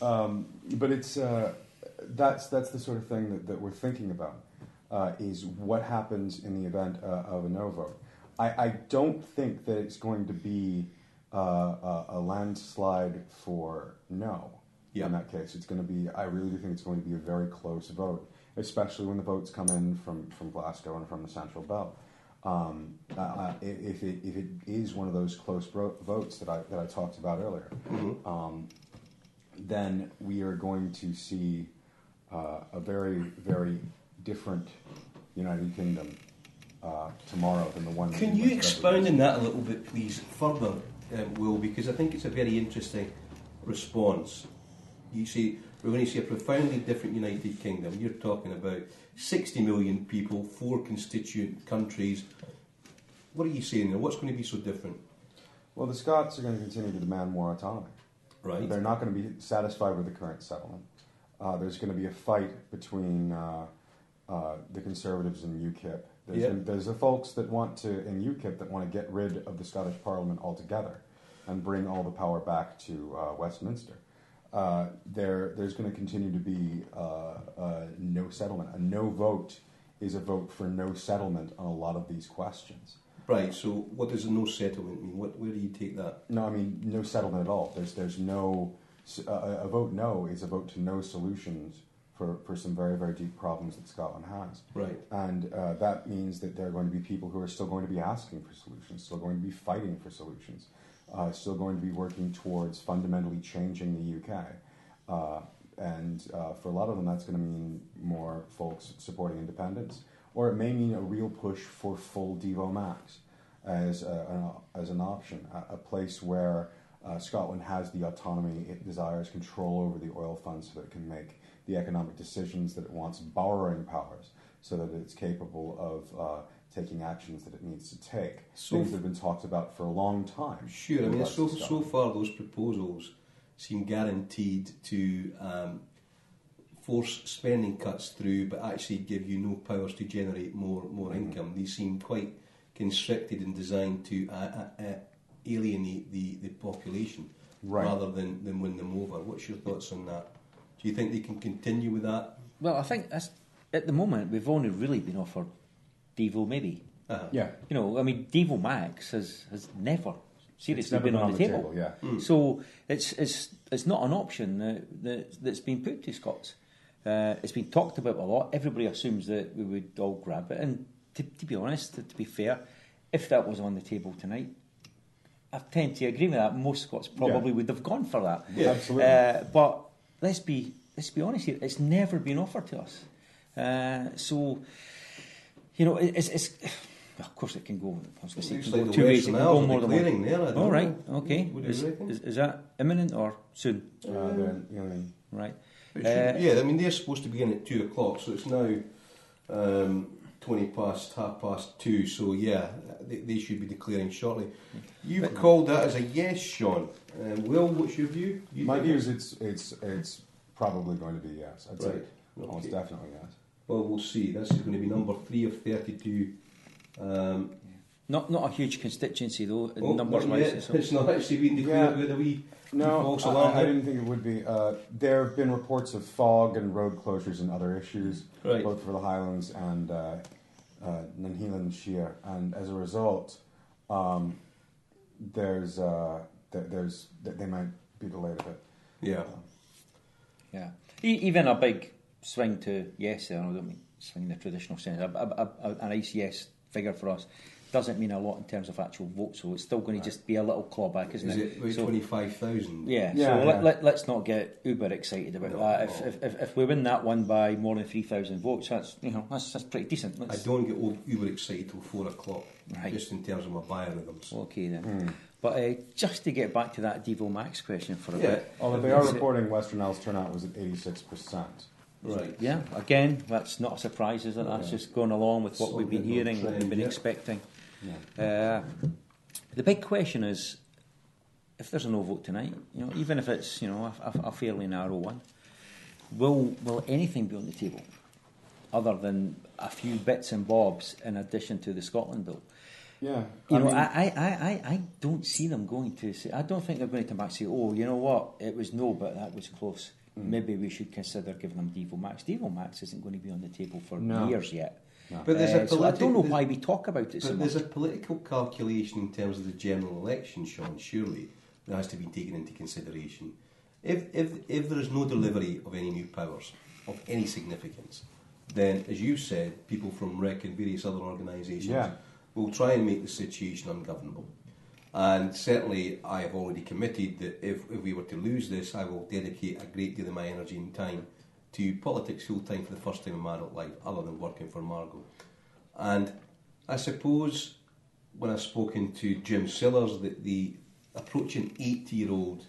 But it's that's the sort of thing that we're thinking about, is what happens in the event of a no vote. I don't think that it's going to be a landslide for no. Yeah. In that case, it's going to be. I really do think it's going to be a very close vote, especially when the votes come in from Glasgow and from the Central Belt. If it is one of those close votes that I talked about earlier, then we are going to see a very, very different United Kingdom tomorrow than the one. Can you expound on that a little bit, please, further, Will? Because I think it's a very interesting response. You say we're going to see a profoundly different United Kingdom. You're talking about 60 million people, 4 constituent countries. What are you saying there? What's going to be so different? Well, the Scots are going to continue to demand more autonomy. Right. They're not going to be satisfied with the current settlement. There's going to be a fight between the Conservatives and UKIP. There's the folks that want to, in UKIP, that want to get rid of the Scottish Parliament altogether and bring all the power back to Westminster. There's going to continue to be no settlement. A no vote is a vote for no settlement on a lot of these questions. Right, so what does a no settlement mean? Where do you take that? No, I mean no settlement at all. There's no... a vote no is a vote to no solutions for some very, very deep problems that Scotland has. Right. And that means that there are going to be people who are still going to be asking for solutions, still going to be fighting for solutions, still going to be working towards fundamentally changing the UK. And for a lot of them, that's going to mean more folks supporting independence, or it may mean a real push for full Devo Max as an option, a place where Scotland has the autonomy it desires, control over the oil funds so that it can make the economic decisions that it wants, borrowing powers so that it's capable of taking actions that it needs to take. Things that have been talked about for a long time. Sure, I mean, so far those proposals seem guaranteed to force spending cuts through but actually give you no powers to generate more income. These seem quite constricted and designed to alienate the population rather than win them over. What's your thoughts on that? Do you think they can continue with that? Well, I think at the moment we've only really been offered Devo maybe. Yeah. You know, I mean, Devo Max has never seriously been on the table. Yeah. So it's not an option that's been put to Scots. It's been talked about a lot. Everybody assumes that we would all grab it. And to be honest, to be fair, if that was on the table tonight, I tend to agree with that. Most Scots probably would have gone for that. Yeah, absolutely. But let's be honest here. It's never been offered to us. So, you know, it's of course it can go. I was going to say, it can go two ways. It can go more than one. There, all right. Okay. Is that imminent or soon? Right. I mean, they're supposed to begin at 2 o'clock, so it's now 2:20, 2:30. So yeah, they should be declaring shortly. You've called that as a yes, Sean. Will, what's your view? My view is it's probably going to be yes. I'd say Oh, it's definitely yes. Well, we'll see. This is going to be number 3 of 32. Not a huge constituency though, Oh, numbers not wise. yet. It's not actually been declared with a wee false alarm. I didn't think it would be. There have been reports of fog and road closures and other issues, both for the Highlands and Nanheelan and Shear, and as a result, they might be delayed a bit. Yeah. Yeah. Even a big swing to yes, I don't mean swing in the traditional sense, a nice yes figure for us doesn't mean a lot in terms of actual votes, so it's still going to just be a little clawback, isn't it? Is it about 25,000? Yeah, let's not get uber excited about that. If we win that one by more than 3,000 votes, that's pretty decent. I don't get uber excited till 4 o'clock, just in terms of my biorhythms. Okay then. But just to get back to that Devo Max question for a bit. Although they are reporting Western Isles turnout was at 86%. Right. Yeah, again, that's not a surprise, is it? That's just going along with what we've been hearing, what we've been expecting. The big question is, if there's a no vote tonight, even if it's a fairly narrow one, will anything be on the table other than a few bits and bobs in addition to the Scotland bill? Yeah, I don't see them going to say. I don't think they're going to come back and say, "Oh, you know what? It was no, but that was close. Maybe we should consider giving them Devo Max." Devo Max isn't going to be on the table for years yet. No. But there's so I don't know why we talk about it so much. But there's a political calculation in terms of the general election, Sean, surely, that has to be taken into consideration. If there is no delivery of any new powers of any significance, then, as you said, people from REC and various other organisations will try and make the situation ungovernable. And certainly I have already committed that if we were to lose this, I will dedicate a great deal of my energy and time to politics full time for the first time in my adult life, other than working for Margot. And I suppose when I've spoken to Jim Sillars, the approaching 80-year-old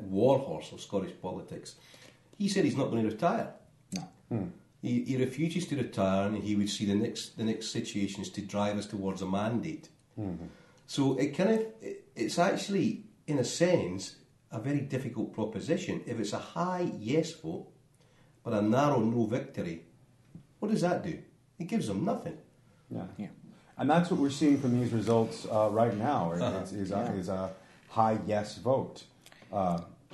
warhorse of Scottish politics, he said he's not going to retire. No. He refuses to retire, and he would see the next situation is to drive us towards a mandate. Mm-hmm. So it's actually, in a sense, a very difficult proposition. If it's a high yes vote, but a narrow no victory, what does that do? It gives them nothing. Yeah. And that's what we're seeing from these results right now, is a high yes vote.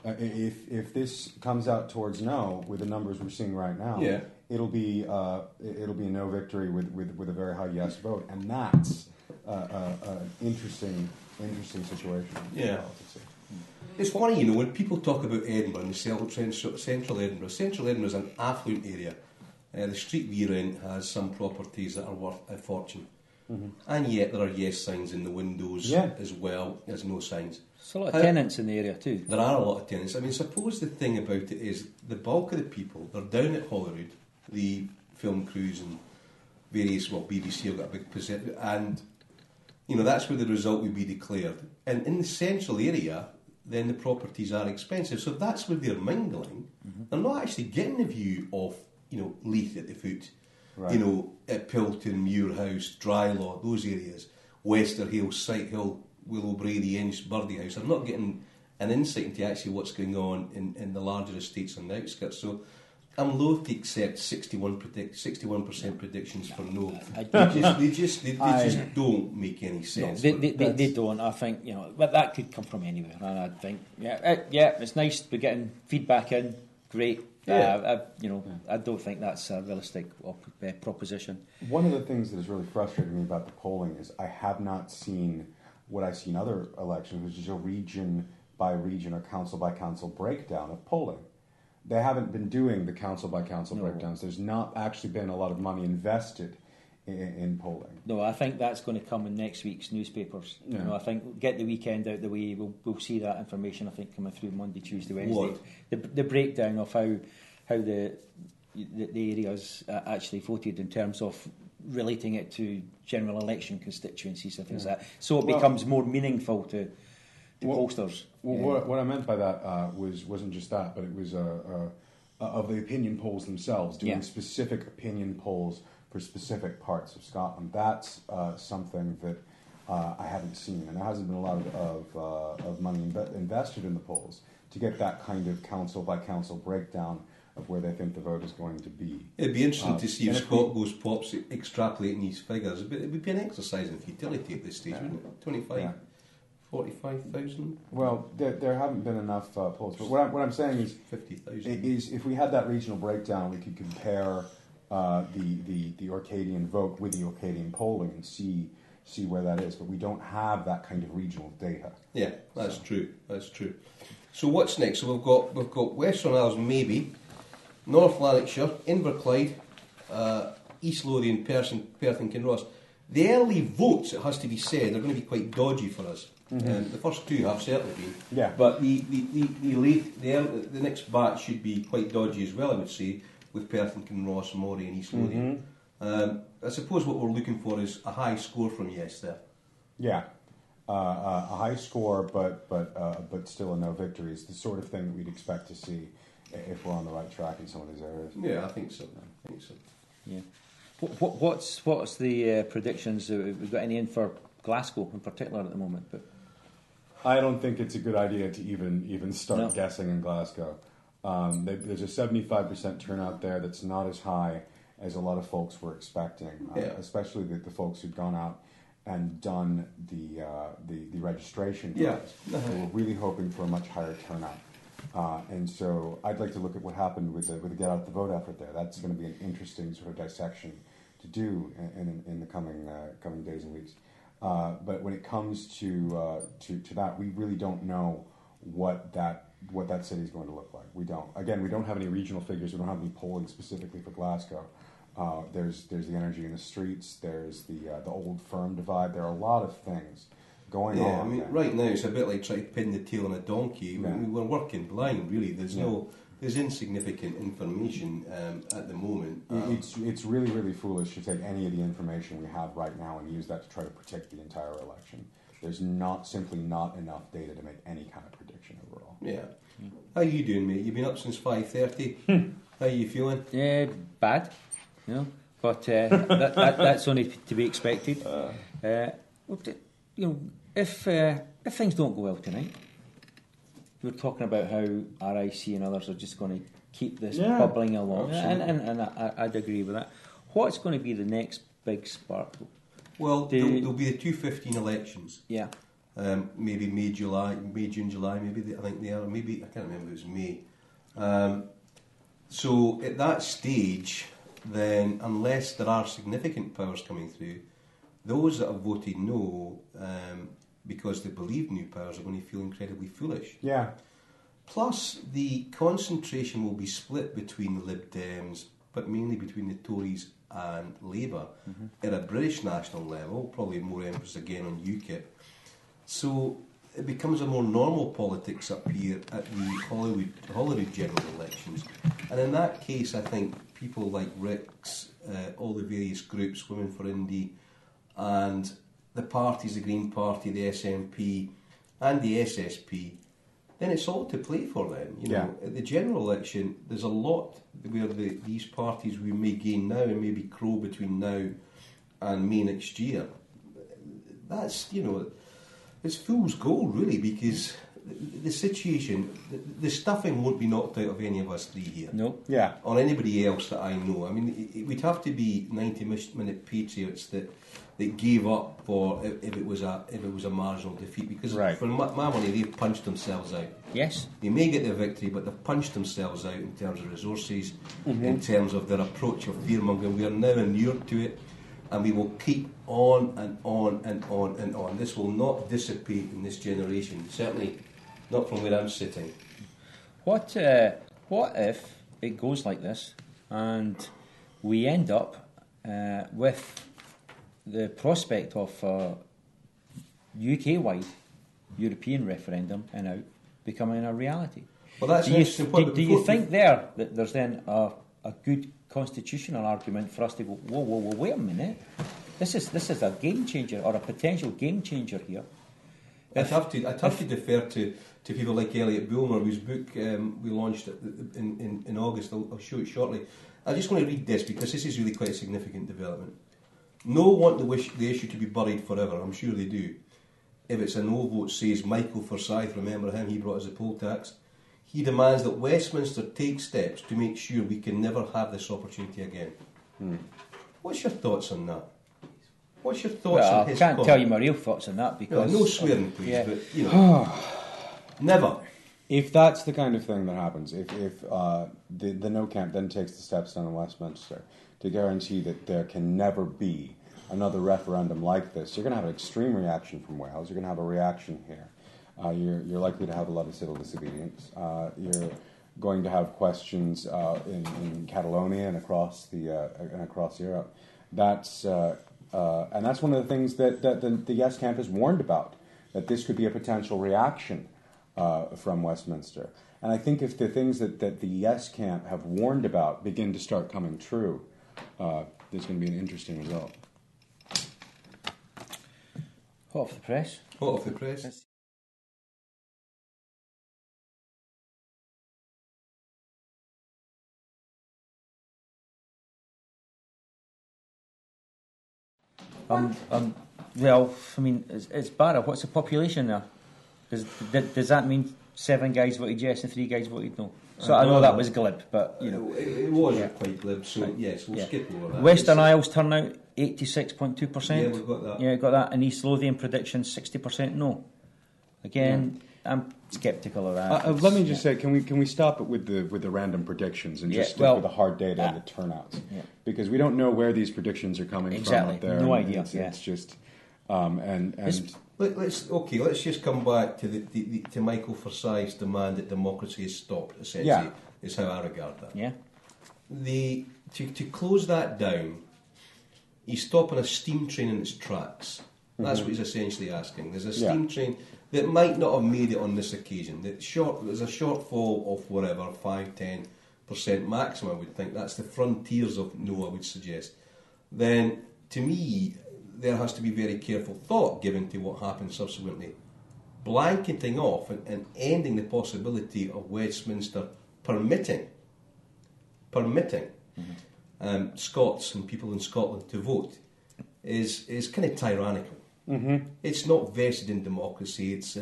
If this comes out towards no, with the numbers we're seeing right now, it'll be a no victory with a very high yes vote, and that's an interesting situation. Yeah. It's funny, when people talk about Edinburgh and central Edinburgh. Central Edinburgh is an affluent area. The street we're in has some properties that are worth a fortune. Mm-hmm. And yet there are yes signs in the windows as well as no signs. There's a lot of tenants in the area too. There are a lot of tenants. I mean, suppose the thing about it is the bulk of the people, they're down at Holyrood, the film crews and various, BBC have got a big position, and that's where the result will be declared. And in the central area, then the properties are expensive. So that's where they're mingling. Mm-hmm. They're not actually getting the view of, Leith at the foot, at Pilton, Muirhouse, Drylaw, those areas, Westerhill, Sighthill, Willow Brady, Ennis-Birdie House. I'm not getting an insight into actually what's going on in the larger estates on the outskirts. So I'm loath to accept 61% predictions for no. They just don't make any sense. No, they don't. I think but that could come from anywhere. And I think it's nice we're getting feedback in. Great. I don't think that's a realistic proposition. One of the things that has really frustrated me about the polling is I have not seen what I see in other elections, which is a region by region or council by council breakdown of polling. They haven't been doing the council by council breakdowns. There's not actually been a lot of money invested in polling. No, I think that's going to come in next week's newspapers. I think get the weekend out the way. We'll see that information. I think coming through Monday, Tuesday, Wednesday. The breakdown of how the areas actually voted in terms of relating it to general election constituencies and things like that. So it becomes more meaningful to pollsters. What I meant by that wasn't just that, but it was of the opinion polls themselves, doing specific opinion polls for specific parts of Scotland. That's something that I haven't seen, and there hasn't been a lot of money invested in the polls to get that kind of council by council breakdown where they think the vote is going to be. It'd be interesting to see if and Scott goes pops extrapolating these figures. It would be an exercise in futility at this stage, wouldn't it? 25, 45,000? Well, there haven't been enough polls. But what I'm saying is 50,000. Is if we had that regional breakdown, we could compare the Orcadian vote with the Orcadian polling and see where that is. But we don't have that kind of regional data. Yeah, that's true. That's true. So what's next? So we've got Western Isles, maybe, North Lanarkshire, Inverclyde, East Lothian, Perth and Kinross. The early votes, it has to be said, are going to be quite dodgy for us. Mhm. The first two have certainly been. Yeah. But the next batch should be quite dodgy as well, I would say, with Perth and Kinross, Moray and East Lothian. I suppose what we're looking for is a high score from yes there. Yeah. A high score, but still a no victory is the sort of thing that we'd expect to see if we're on the right track in some of these areas. Yeah, I think so. Yeah. What's the predictions? We've got any in for Glasgow in particular at the moment? But I don't think it's a good idea to even start guessing in Glasgow. There's a 75% turnout there that's not as high as a lot of folks were expecting, especially the folks who'd gone out and done the registration. Yeah. We were really hoping for a much higher turnout. And so I'd like to look at what happened with the Get Out the Vote effort there. That's going to be an interesting sort of dissection to do in the coming days and weeks. But when it comes to that, we really don't know what that city is going to look like. We don't. Again, we don't have any regional figures. We don't have any polling specifically for Glasgow. There's the energy in the streets. There's the old firm divide. There are a lot of things going on. I mean, right now it's a bit like trying to pin the tail on a donkey. We're working blind, really. There's insignificant information at the moment. It's really, really foolish to take any of the information we have right now and use that to try to predict the entire election. There's simply not enough data to make any kind of prediction overall. Yeah. How you doing, mate? You've been up since 5:30. How are you feeling? Bad, but that's only to be expected. If things don't go well tonight, we're talking about how RIC and others are just going to keep this bubbling along, and I'd agree with that. What's going to be the next big spark? Well, there'll be the 2015 elections. Yeah. Maybe May, June, July. Maybe I think they are. Maybe I can't remember. It was May. So at that stage, then, unless there are significant powers coming through, those that have voted no because they believe new powers are going to feel incredibly foolish. Yeah. Plus, the concentration will be split between the Lib Dems, but mainly between the Tories and Labour. At a British national level, probably more emphasis again on UKIP. So it becomes a more normal politics up here at the Holyrood general elections. And in that case, I think people like Rick's, all the various groups, Women for Indy, and the parties, the Green Party, the SNP, and the SSP, then it's all to play for them. You know, at the general election, there's a lot where these parties we may gain now and maybe crow between now and May next year. That's, it's fool's gold, really, because the situation, the stuffing won't be knocked out of any of us three here. No. Yeah. Or anybody else that I know. I mean, we'd have to be 90-minute patriots that gave up for if it was a marginal defeat, because for my money they've punched themselves out. Yes. They may get the victory, but they've punched themselves out in terms of resources, in terms of their approach of fear-mongering. We are now inured to it, and we will keep on and on and on and on. This will not dissipate in this generation, certainly not from where I'm sitting. What if it goes like this and we end up with the prospect of a UK-wide European referendum and out becoming a reality? Well, that's do you think there that there's then a good constitutional argument for us to go, whoa, wait a minute, this is a game changer or a potential game changer here? I'd have to defer to people like Elliot Bulmer, whose book we launched in August. I'll show it shortly. I just want to read this because this is really quite a significant development. No want the issue to be buried forever. I'm sure they do. If it's a no vote, says Michael Forsyth, remember him, he brought us the poll tax. he demands that Westminster take steps to make sure we can never have this opportunity again. What's your thoughts on that? What's your thoughts on his I can't comment? tell you my real thoughts on that because... No swearing, please, yeah. but, you know, never. If that's the kind of thing that happens, if the no camp then takes the steps down in Westminster to guarantee that there can never be another referendum like this, you're going to have an extreme reaction from Wales. You're going to have a reaction here. You're likely to have a lot of civil disobedience. You're going to have questions in Catalonia and across Europe. That's and that's one of the things that the Yes camp has warned about, that this could be a potential reaction from Westminster. And I think if the things that the Yes camp have warned about begin to start coming true, there's going to be an interesting result. Hot off the press. Hot off the press. Well, I mean, it's Barra. What's the population there? Does that mean 7 guys voted yes and 3 guys voted no? So I know that was glib, but you know it was quite glib. So yes, we'll skip over that. Western Isles turnout 86.2%. Yeah, we've got that. Yeah, got that. And East Lothian prediction 60% no. Again, I'm sceptical of that. Let me just say, can we stop it with the random predictions and just stick with the hard data and the turnouts? Yeah. Because we don't know where these predictions are coming from up there. No idea. It's just Let's just come back to to Michael Forsyth's demand that democracy is stopped. Essentially, is how I regard that. Yeah. To close that down, he's stopping a steam train in its tracks. That's what he's essentially asking. There's a steam train that might not have made it on this occasion. There's a shortfall of whatever 5-10% maximum. I would think that's the frontiers of no. I would suggest. Then, to me, there has to be very careful thought given to what happens subsequently. Blanketing off and ending the possibility of Westminster permitting Scots and people in Scotland to vote is kind of tyrannical. It's not vested in democracy. It's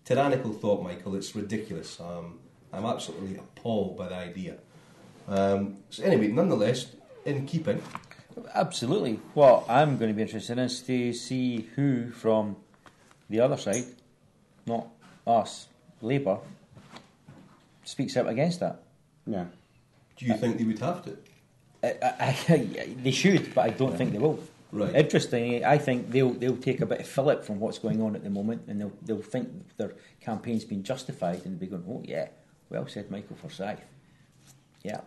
tyrannical thought, Michael. It's ridiculous. I'm absolutely appalled by the idea. So anyway, nonetheless, in keeping. Absolutely. What I'm going to be interested in is to see who from the other side, not us, Labour, speaks out against that. Yeah. Do you think they would have to? They should, but I don't think they will. Right. Interestingly, I think they'll take a bit of fillip from what's going on at the moment, and they'll think their campaign's been justified, and they'll be going, "Oh yeah, well said, Michael Forsyth. Yeah,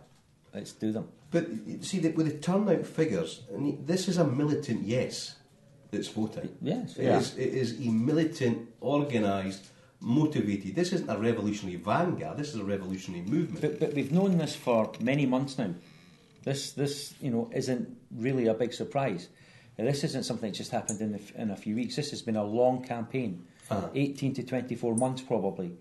let's do them." But see, with the turnout figures, this is a militant yes that's voting. Yes, it is a militant, organised, motivated. This isn't a revolutionary vanguard. This is a revolutionary movement. But we've known this for many months now. This isn't really a big surprise. And this isn't something that just happened in a few weeks. This has been a long campaign, 18 to 24 months probably.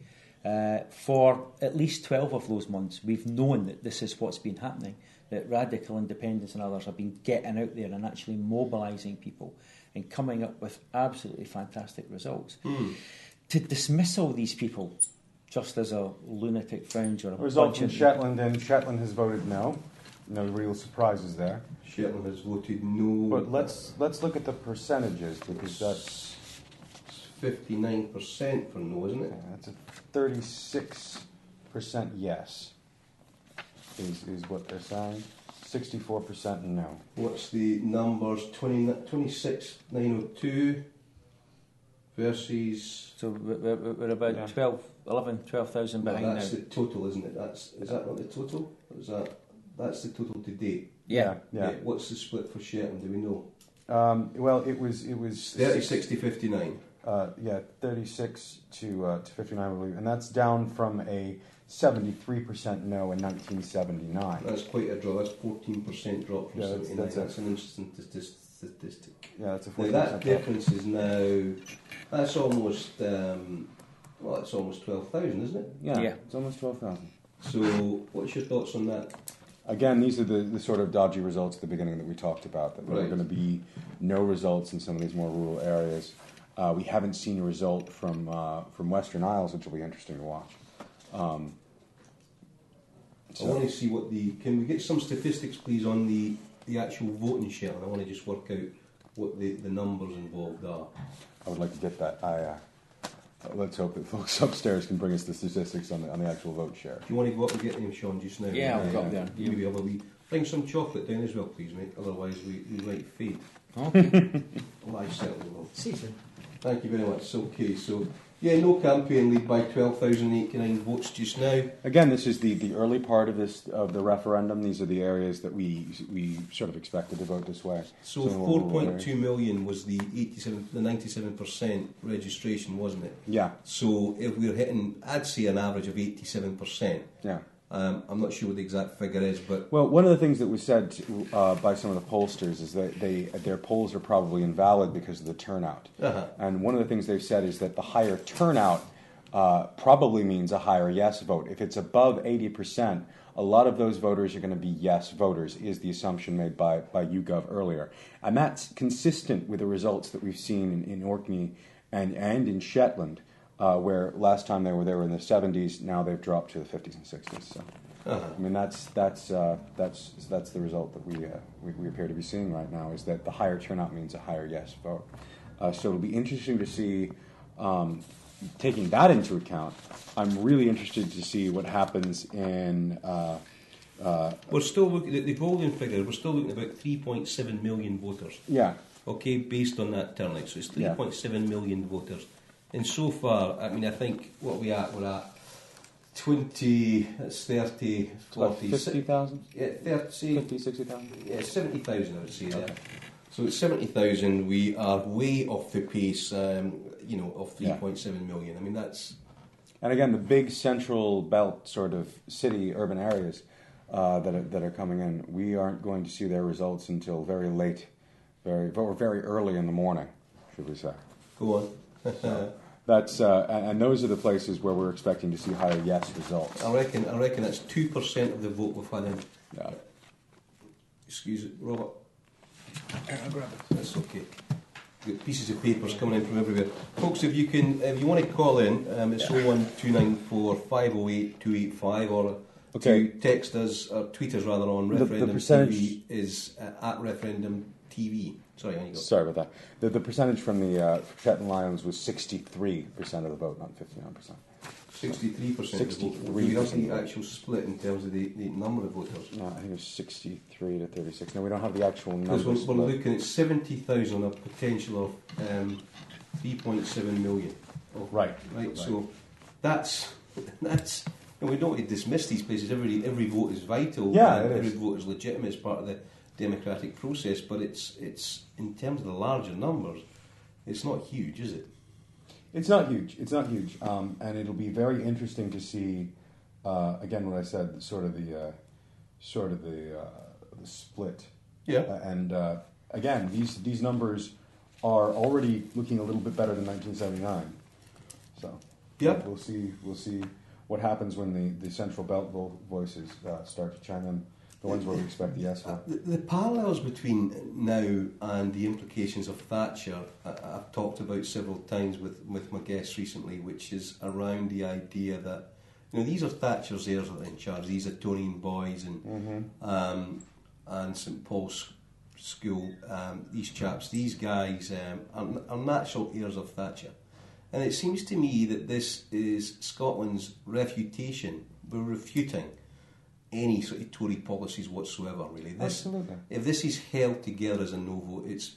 For at least 12 of those months, we've known that this is what's been happening, that Radical Independents and others have been getting out there and actually mobilising people and coming up with absolutely fantastic results. To dismiss all these people just as a lunatic fringe or a result in Shetland, and Shetland has voted no. No real surprises there. Shetland has voted no. But let's look at the percentages, because that's 59% for no, isn't it? Yeah, that's a 36% yes. Is what they're saying. 64% no. What's the numbers? 26,902 versus. So we're about 12,000 behind now. That's the total, isn't it? Is that not the total? Or is that? That's the total to date. Yeah. What's the split for Shetland? Do we know? Well, it was 36 to 59. 36 to 59, I believe, and that's down from a 73% no in 1979. That's quite a drop. That's 14% drop from 79. That's an interesting statistic. Yeah, that's a 14% now, that drop. difference is now. That's almost. It's almost 12,000, isn't it? Yeah, it's almost 12,000. So, what's your thoughts on that? Again, these are the sort of dodgy results at the beginning that we talked about, that there are going to be no results in some of these more rural areas. We haven't seen a result from Western Isles, which will be interesting to watch. I want to see what can we get some statistics, please, on the actual voting share? I want to just work out what the numbers involved are. I would like to get that. Let's hope that folks upstairs can bring us the statistics on the actual vote share. Do you want to go up and get them, Sean, just now? Yeah, I'll go up there. Maybe bring some chocolate down as well, please, mate. Otherwise, we might fade. Okay. Well, I certainly will. See you. Thank you very much. Okay, so yeah, no campaign lead by 12,089 votes just now. Again, this is the early part of the referendum. These are the areas that we sort of expected to vote this way. So 4.2 million was the 97% registration, wasn't it? Yeah. So if we're hitting, I'd say an average of 87%. Yeah. I'm not sure what the exact figure is, but well, one of the things that was said by some of the pollsters is that their polls are probably invalid because of the turnout. Uh-huh. And one of the things they've said is that the higher turnout probably means a higher yes vote. If it's above 80%, a lot of those voters are going to be yes voters, is the assumption made by YouGov earlier. And that's consistent with the results that we've seen in Orkney and in Shetland, where last time they were in the 70s, now they've dropped to the 50s and 60s. So, I mean, that's the result that we appear to be seeing right now, is that the higher turnout means a higher yes vote. So it'll be interesting to see, taking that into account, I'm really interested to see what happens in... we're still looking at the golden figure. We're still looking at about 3.7 million voters. Yeah. Okay, based on that turnout. So it's 3.7 million voters. And so far, I mean, I think what we're at 20, that's 30, 40... 50,000? Yeah, 50, 60,000? Yeah, 70,000 I would say, yeah. So it's 70,000, we are way off the pace, of 3.7 million. I mean, that's... And again, the big central belt sort of city, urban areas that are coming in, we aren't going to see their results until very late, very early in the morning, should we say. Go on. That's and those are the places where we're expecting to see higher yes results. I reckon that's 2% of the vote we've had in. Yeah. Excuse it, Robert. I'll grab it. That's okay. Got pieces of papers coming in from everywhere. Folks, if you want to call in, it's 01294 508 285, or to text us, or tweet us rather, on Referendum TV is at Referendum TV. Sorry, on you go. Sorry about that. The percentage from the Shetland Lions was 63% of the vote, not 59%. 63% of the vote. Do you have the actual split in terms of the number of voters? No, I think it was 63 to 36. No, we don't have the actual numbers. Because we're looking at 70,000 on a potential of 3.7 million. Right. So that's. And we don't want to dismiss these places. Every vote is vital. Yeah, every vote is legitimate as part of the democratic process. But it's in terms of the larger numbers, it's not huge, is it? It's not huge. And it'll be very interesting to see. Again, what I said, sort of the split. Yeah. And again, these numbers are already looking a little bit better than 1979. So yeah, we'll see what happens when the central belt voices start to chime in. The ones where we expect the yes vote. The parallels between now and the implications of Thatcher, I've talked about several times with my guests recently, which is around the idea that these are Thatcher's heirs that are in charge. These Etonian boys and St Paul's School, these chaps, these guys are natural heirs of Thatcher. And it seems to me that this is Scotland's refutation. We're refuting any sort of Tory policies whatsoever, really. Absolutely. If this is held together as a no vote, it's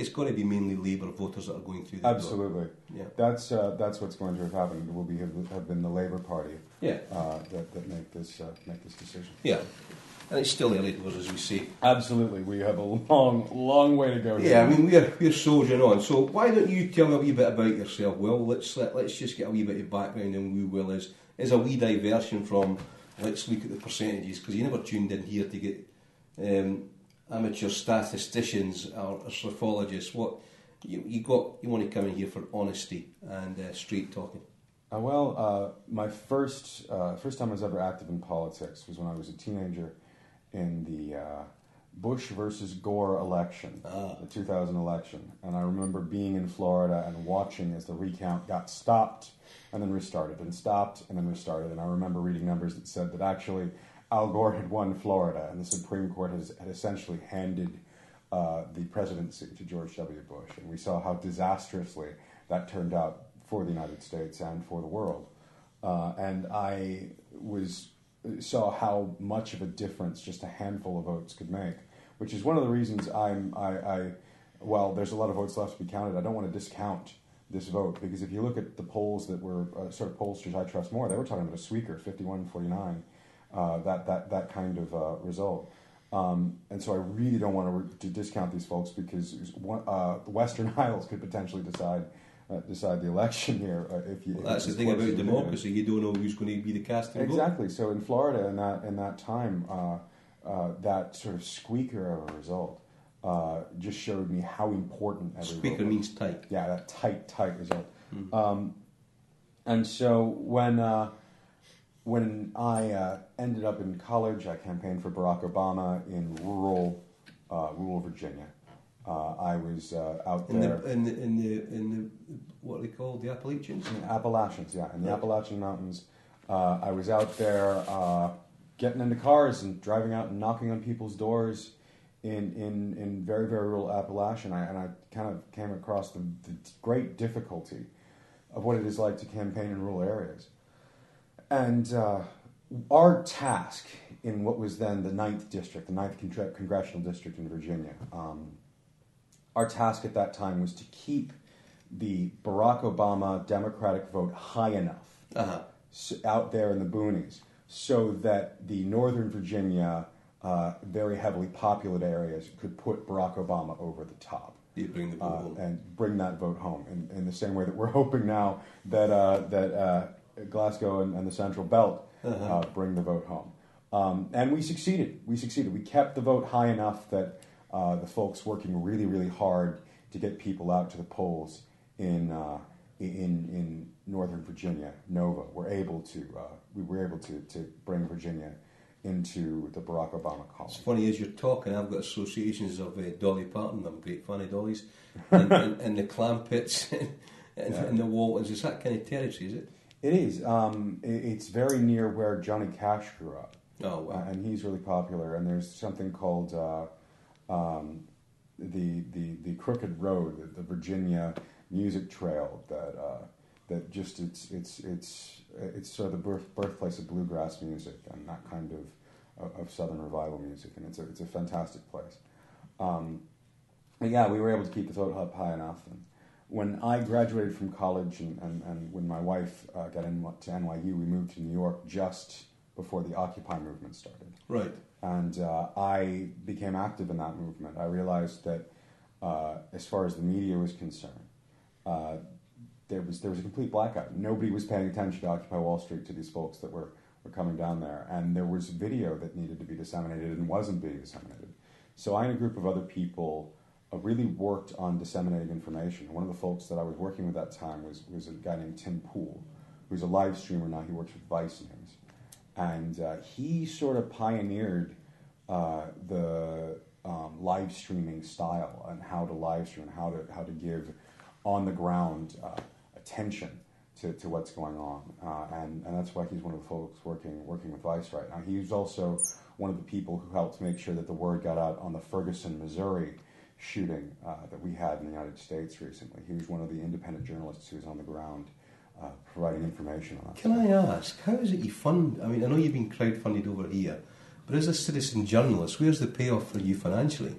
got to be mainly Labour voters that are going through the door. Absolutely. Yeah. That's what's going to have happened. It will have been the Labour Party that make this decision. Yeah. And it's still early doors, as we say. Absolutely. We have a long way to go here. Yeah, I mean, we're soldiering on. So why don't you tell me a wee bit about yourself, Will? Let's just get a wee bit of background on who Will is. As a wee diversion from, let's look at the percentages, because you never tuned in here to get amateur statisticians or psephologists. What you want to come in here for honesty and straight talking. My first time I was ever active in politics was when I was a teenager in the Bush versus Gore election, the 2000 election. And I remember being in Florida and watching as the recount got stopped and then restarted and stopped and then restarted. And I remember reading numbers that said that actually Al Gore had won Florida and the Supreme Court had essentially handed the presidency to George W. Bush. And we saw how disastrously that turned out for the United States and for the world. And I saw how much of a difference just a handful of votes could make, which is one of the reasons while there's a lot of votes left to be counted, I don't want to discount this vote, because if you look at the polls that were sort of pollsters I trust more, they were talking about a squeaker, 51-49, that kind of result. And so I really don't want to discount these folks, because the Western Isles could potentially decide the election here. That's the thing about democracy. You don't know who's going to be the casting vote. Exactly. So in Florida, in that time, that sort of squeaker of a result just showed me how important every squeaker vote means tight. Yeah, that tight result. And so when I ended up in college, I campaigned for Barack Obama in rural Virginia. I was out there in the what are they called, the Appalachians? In the Appalachians, yeah, in the Appalachian Mountains. I was out there getting into cars and driving out and knocking on people's doors in very, very rural Appalachia, and I kind of came across the great difficulty of what it is like to campaign in rural areas. And our task in what was then the 9th District, the 9th Congressional District in Virginia, our task at that time was to keep the Barack Obama Democratic vote high enough out there in the boonies, so that the Northern Virginia, very heavily populated areas could put Barack Obama over the top. You bring the vote home. And bring that vote home in the same way that we're hoping now that Glasgow and the Central Belt bring the vote home. And we succeeded. We kept the vote high enough that the folks working really, really hard to get people out to the polls in Northern Virginia, Nova, we were able to bring Virginia into the Barack Obama column. It's funny, as you're talking, I've got associations of Dolly Parton. I'm a great fan of Dolly's, and the Clampets and the Waltons. Is that kind of territory, is it? It is. It's very near where Johnny Cash grew up. Oh, wow. And he's really popular. And there's something called the Crooked Road, the Virginia Music Trail that just it's sort of the birthplace of bluegrass music and that kind of Southern revival music, and it's a fantastic place. But yeah, we were able to keep the vote up high enough. And when I graduated from college and when my wife got into NYU, we moved to New York just before the Occupy movement started. Right. And I became active in that movement. I realized that as far as the media was concerned, there was a complete blackout. Nobody was paying attention to Occupy Wall Street, to these folks that were coming down there. And there was video that needed to be disseminated and wasn't being disseminated. So I and a group of other people really worked on disseminating information. One of the folks that I was working with at that time was a guy named Tim Poole, who's a live streamer now. He works with Vice News. And he sort of pioneered the live streaming style and how to live stream, how to give on the ground attention to what's going on, and that's why he's one of the folks working with Vice right now. He's also one of the people who helped make sure that the word got out on the Ferguson, Missouri shooting that we had in the United States recently. He was one of the independent journalists who was on the ground providing information on that. Can I ask, how is it you fund? I mean, I know you've been crowdfunded over here, but as a citizen journalist, where's the payoff for you financially?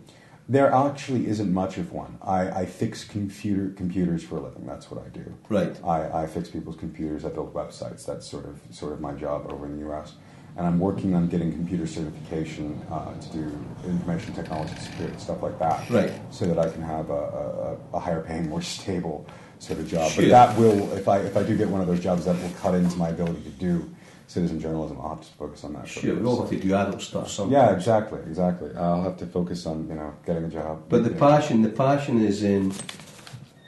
There actually isn't much of one. I fix computers for a living. That's what I do. Right. I fix people's computers. I build websites. That's sort of my job over in the U.S. And I'm working on getting computer certification to do information technology security, stuff like that. Right. So that I can have a higher paying, more stable sort of job. Sure. But that will, if I do get one of those jobs, that will cut into my ability to do citizen journalism. I'll have to focus on that. Sure, we all have to do adult stuff sometimes. Yeah, exactly. I'll have to focus on getting a job. But the passion is in,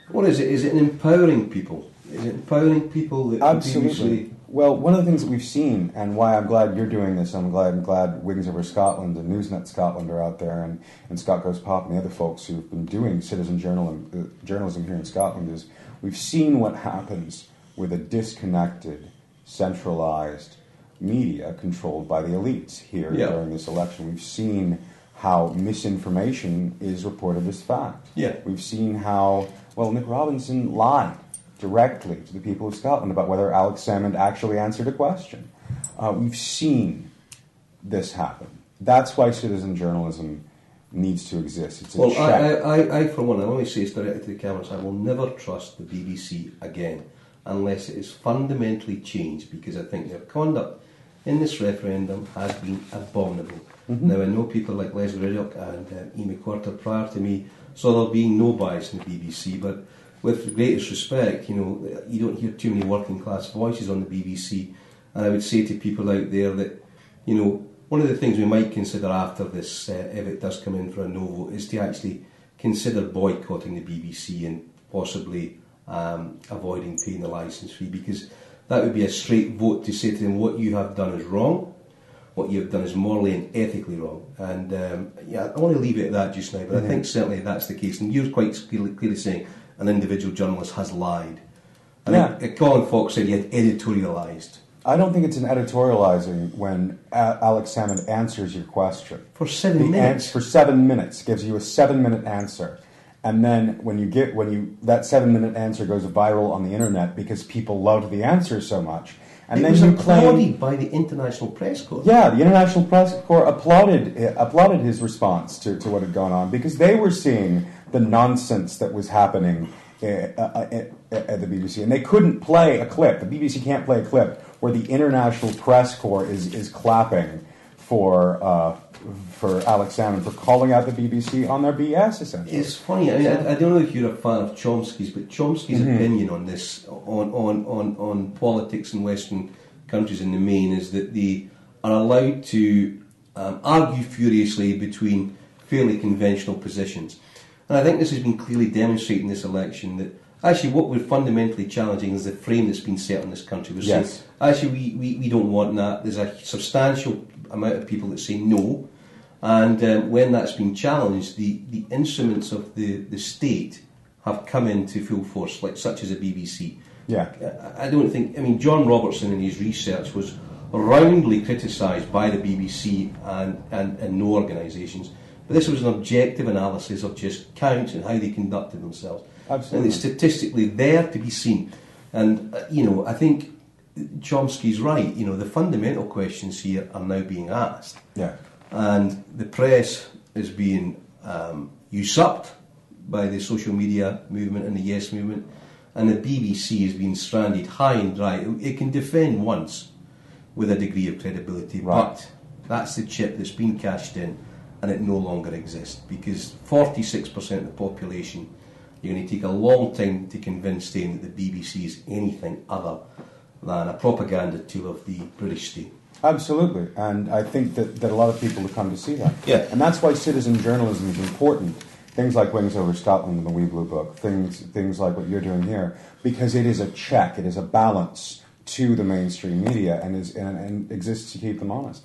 what is it? Is it in empowering people? Is it empowering people that Absolutely. previously Well, one of the things that we've seen, and why I'm glad you're doing this, I'm glad Wings Over Scotland and Newsnet Scotland are out there, and Scott Goes Pop and the other folks who've been doing citizen journalism here in Scotland, is we've seen what happens with a disconnected, centralized media controlled by the elites here during this election. We've seen how misinformation is reported as fact. Yeah. We've seen how, Nick Robinson lied directly to the people of Scotland about whether Alex Salmond actually answered a question. We've seen this happen. That's why citizen journalism needs to exist. It's a check. I, for one, I only say this directly to the cameras, I will never trust the BBC again unless it is fundamentally changed, because I think their conduct in this referendum has been abominable. Mm-hmm. Now, I know people like Leslie Riddoch and Amy Quarter prior to me saw there being no bias in the BBC, but with the greatest respect, you don't hear too many working class voices on the BBC, and I would say to people out there that, one of the things we might consider after this, if it does come in for a no vote, is to actually consider boycotting the BBC and possibly avoiding paying the licence fee, because that would be a straight vote to say to them, what you have done is wrong, what you have done is morally and ethically wrong. And I want to leave it at that just now, but I think certainly that's the case. And you're quite clearly saying an individual journalist has lied. I think Colin Fox said he had editorialised. I don't think it's an editorialising when Alex Salmond answers your question. For 7 minutes? For 7 minutes. Gives you a 7-minute answer. And then when that 7-minute answer goes viral on the internet because people loved the answer so much. And then was you applauded by the International Press Corps. Yeah, the International Press Corps applauded his response to what had gone on, because they were seeing the nonsense that was happening at the BBC, and they couldn't play a clip. The BBC can't play a clip where the International Press Corps is clapping for Alex Salmond for calling out the BBC on their BS, essentially. It's funny. I mean, I don't know if you're a fan of Chomsky's, but Chomsky's opinion on this, on politics in Western countries in the main, is that they are allowed to argue furiously between fairly conventional positions. And I think this has been clearly demonstrated in this election, that actually what we're fundamentally challenging is the frame that's been set in this country. We're saying, actually, we don't want that. There's a substantial amount of people that say no. And when that's been challenged, the instruments of the state have come into full force, such as the BBC. Yeah. I don't think... I mean, John Robertson in his research was roundly criticised by the BBC and no organisations. But this was an objective analysis of just counts and how they conducted themselves. Absolutely. And it's statistically there to be seen. And, I think Chomsky's right. The fundamental questions here are now being asked. Yeah. And the press is being usurped by the social media movement and the Yes movement. And the BBC is being stranded high and dry. It can defend once with a degree of credibility. Right. But that's the chip that's been cashed in, and it no longer exists, because 46% of the population, you're going to take a long time to convince them that the BBC is anything other than a propaganda tool of the British state. Absolutely, and I think that a lot of people have come to see that. Yeah. And that's why citizen journalism is important. Things like Wings Over Scotland and the Wee Blue Book, things like what you're doing here, because it is a check, it is a balance to the mainstream media, and exists to keep them honest.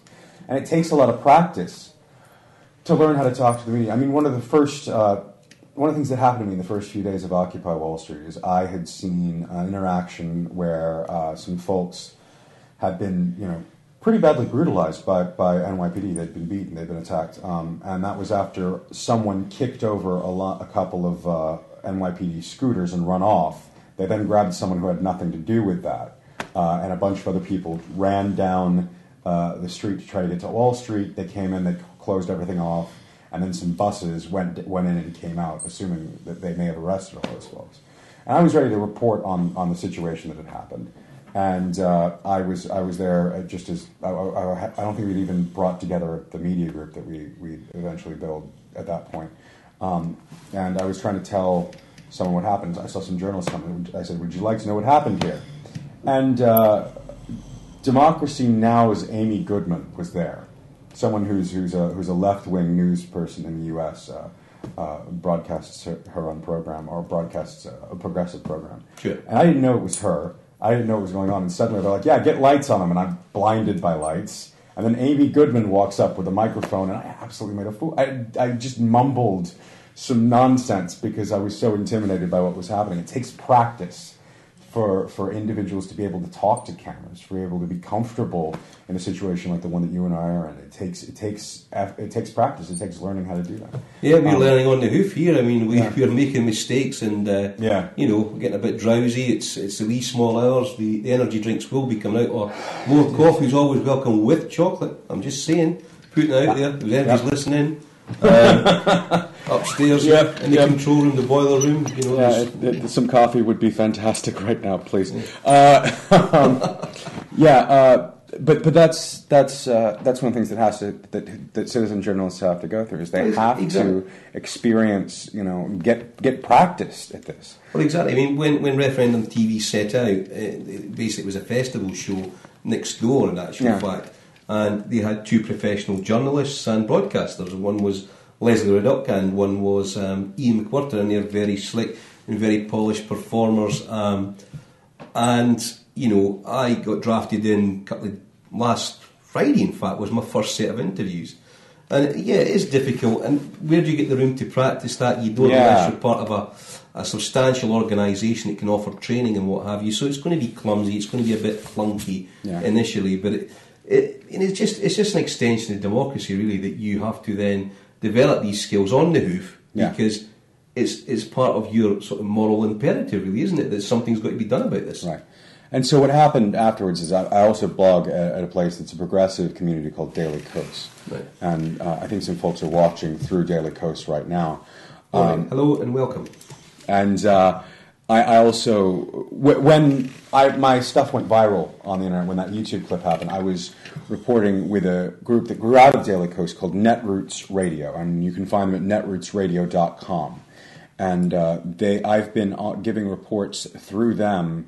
And it takes a lot of practice to learn how to talk to the media. I mean, one of the things that happened to me in the first few days of Occupy Wall Street is I had seen an interaction where some folks had been, pretty badly brutalized by NYPD. They'd been beaten, they'd been attacked, and that was after someone kicked over a couple of NYPD scooters and run off. They then grabbed someone who had nothing to do with that, and a bunch of other people ran down the street to try to get to Wall Street. They came in, they closed everything off, and then some buses went in and came out, assuming that they may have arrested all those folks. And I was ready to report on the situation that had happened. And I was there just as I don't think we'd even brought together the media group that we eventually built at that point. And I was trying to tell someone what happened. I saw some journalists come. I said, "Would you like to know what happened here?" And Democracy Now's Amy Goodman was there, someone who's a left-wing news person in the U.S. Broadcasts her own program, or broadcasts a progressive program. Sure. And I didn't know it was her. I didn't know what was going on, and suddenly they're like, yeah, get lights on them, and I'm blinded by lights. And then Amy Goodman walks up with a microphone, and I absolutely made a fool. I just mumbled some nonsense because I was so intimidated by what was happening. It takes practice for individuals to be able to talk to cameras, for able to be comfortable in a situation like the one that you and I are in. It takes practice. It takes learning how to do that. Yeah, we're learning on the hoof here. I mean, we're making mistakes and getting a bit drowsy. It's the wee small hours. The energy drinks will be coming out, or more coffee is always welcome with chocolate. I'm just saying, putting it out there. If anybody's listening. Upstairs in the control room, the boiler room, some coffee would be fantastic right now, please. But that's one of the things that citizen journalists have to go through is they have to experience, get practiced at this. Well, exactly. I mean, when Referendum TV set out, basically it was a festival show next door, in actual fact, and they had two professional journalists and broadcasters. One was Leslie Ruddock and one was Ian McWhirter, and they're very slick and very polished performers. And I got drafted in last Friday, in fact, was my first set of interviews. And it is difficult. And where do you get the room to practice that? You don't unless you're part of a substantial organisation that can offer training and what have you. So it's going to be clumsy, it's going to be a bit clunky initially, but it's just an extension of democracy, really, that you have to then develop these skills on the hoof because it's part of your sort of moral imperative, really, isn't it? That something's got to be done about this. Right. And so what happened afterwards is I also blog at a place that's a progressive community called Daily Coast. Right. And I think some folks are watching through Daily Coast right now. Hello and welcome. And I also, when my stuff went viral on the internet, when that YouTube clip happened, I was reporting with a group that grew out of Daily Coast called Netroots Radio, and you can find them at netrootsradio.com. And I've been giving reports through them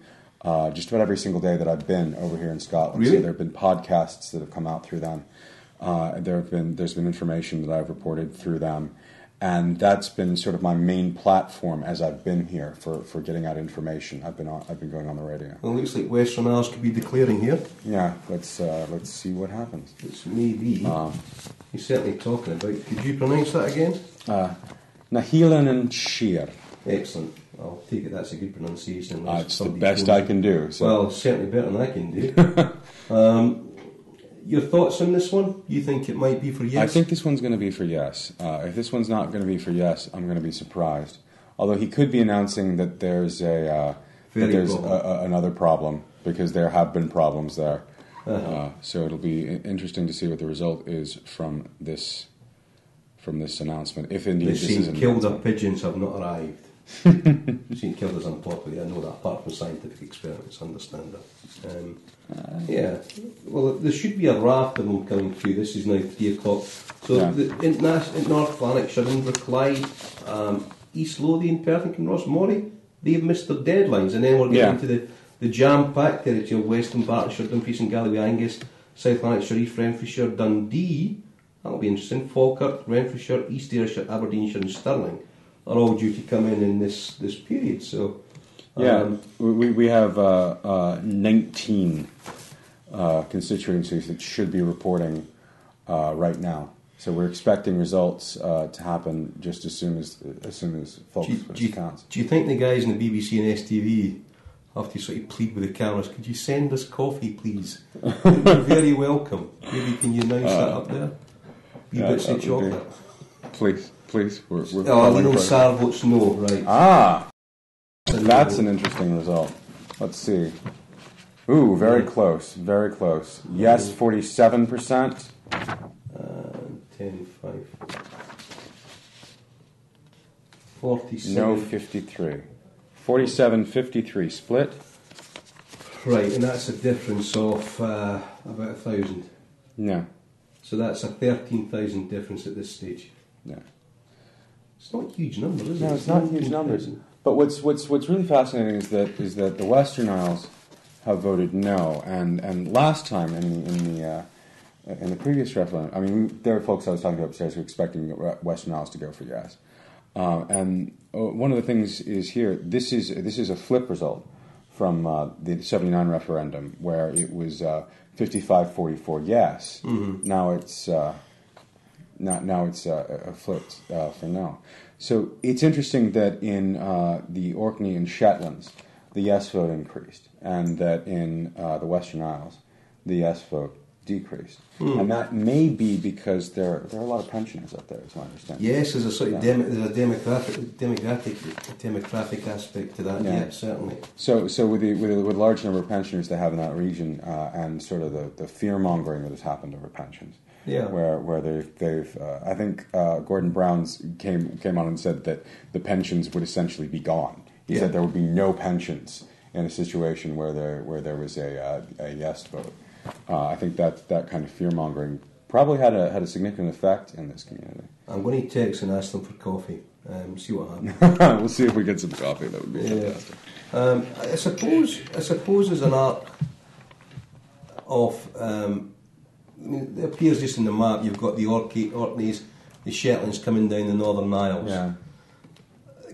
just about every single day that I've been over here in Scotland. Really? So there have been podcasts that have come out through them. There's been information that I've reported through them. And that's been sort of my main platform as I've been here for getting out information. I've been going on the radio. Well, it looks like Western Isles could be declaring here. Yeah, let's see what happens. It's maybe. He's certainly talking about. Could you pronounce that again? Nahilan and Shear. Excellent. I'll take it that's a good pronunciation. It's the best I can do. So. Well, certainly better than I can do. Your thoughts on this one? You think it might be for yes? I think this one's going to be for yes. If this one's not going to be for yes, I'm going to be surprised. Although he could be announcing that there's another problem, because there have been problems there. So it'll be interesting to see what the result is from this announcement. If indeed this is an killed our pigeons have not arrived. We've seen killers unpopular. I know that apart from scientific experiments, understand that. Well, there should be a raft of them coming through. This is now 3 o'clock. So in North Lanarkshire, Inverclyde, East Lothian, Perth and Rossmorey, they've missed their deadlines, and then we're getting into the jam-packed territory of Western Bartonshire, Dumfries and Galloway Angus, South Lanarkshire, East Renfrewshire, Dundee. That'll be interesting. Falkirk, Renfrewshire, East Ayrshire, Aberdeenshire and Stirling are all due to come in this period. So we have 19 constituencies that should be reporting right now. So we're expecting results to happen just as soon as folks counts. Do you think the guys in the BBC and STV have to sort of plead with the cameras? Could you send us coffee, please? You're very welcome. Maybe can you announce that up there? Bits of chocolate. Please. We're Lionel Sarr votes no, right. That's an interesting result. Let's see. Ooh, very close. Yes, 47%. 10, 5. 47. No, 53. 47-53 split. Right, and that's a difference of about 1,000. Yeah. So that's a 13,000 difference at this stage. Yeah. It's not a huge number, is it? No, it's not huge numbers. But what's really fascinating is that the Western Isles have voted no, and last time in the previous referendum, I mean, there are folks I was talking to upstairs who were expecting Western Isles to go for yes, and one of the things is here. This is a flip result from the 79 referendum, where it was 55-44 yes. Mm-hmm. Now it's flipped for no. So it's interesting that in the Orkney and Shetlands, the yes vote increased, and that in the Western Isles, the yes vote decreased. And that may be because there are a lot of pensioners up there, is my understanding. Yes, there's a sort of there's a demographic aspect to that. Yeah, certainly. So with the large number of pensioners they have in that region, and sort of the fear mongering that has happened over pensions. Yeah. Where they've I think Gordon Brown's came on and said that the pensions would essentially be gone. He said there would be no pensions in a situation where there was a yes vote. I think that kind of fear mongering probably had a significant effect in this community. I'm going to text and ask them for coffee. See what happens. We'll see if we get some coffee. That would be fantastic. I suppose there's an arc of. It appears just in the map. You've got the Orkneys, the Shetlands coming down the Northern Isles. Yeah.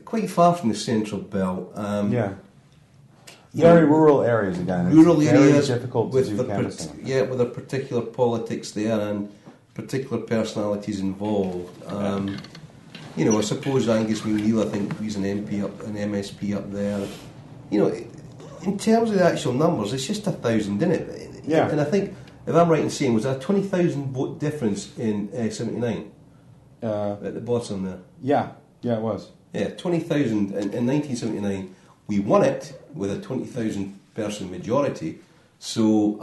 Quite far from the central belt. Very rural areas again. Rural it's areas very difficult to do canvassing. With their particular politics there and particular personalities involved. I suppose Angus McNeill, I think he's an MP up, an MSP up there. In terms of the actual numbers, it's just 1,000, isn't it? Yeah. And I think, if I'm right in saying, was there a 20,000 vote difference in 79? At the bottom there. Yeah, it was. Yeah, 20,000 in 1979. We won it with a 20,000 person majority. So,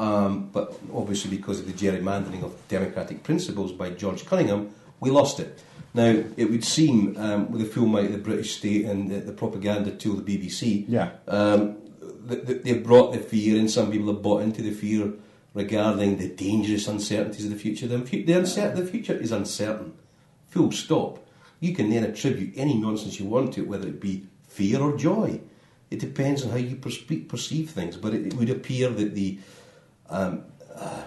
but obviously because of the gerrymandering of democratic principles by George Cunningham, we lost it. Now, it would seem, with the full might of the British state and the propaganda tool, the BBC, they've brought the fear, and some people have bought into the fear regarding the dangerous uncertainties of the future. The future is uncertain. Full stop. You can then attribute any nonsense you want to it, whether it be fear or joy. It depends on how you perceive things. But it would appear that the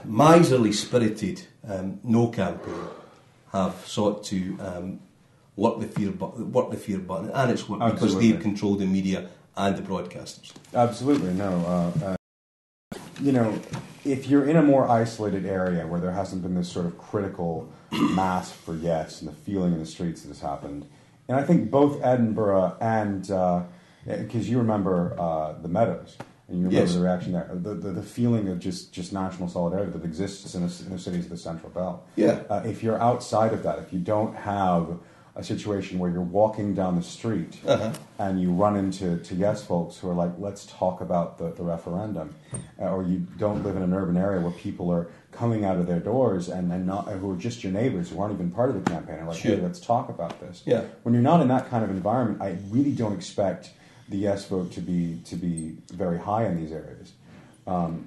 miserly spirited no campaign have sought to work the fear button, and it's worked because they've controlled the media and the broadcasters. Absolutely, no. If you're in a more isolated area where there hasn't been this sort of critical mass for yes and the feeling in the streets that has happened, and I think both Edinburgh and because you remember the Meadows and you remember the reaction there, the feeling of just national solidarity that exists in the cities of the Central Belt. Yeah. If you're outside of that, if you don't have a situation where you're walking down the street and you run into yes folks who are like, let's talk about the referendum, or you don't live in an urban area where people are coming out of their doors and not who are just your neighbors who aren't even part of the campaign are like, hey, let's talk about this. Yeah. When you're not in that kind of environment, I really don't expect the yes vote to be very high in these areas.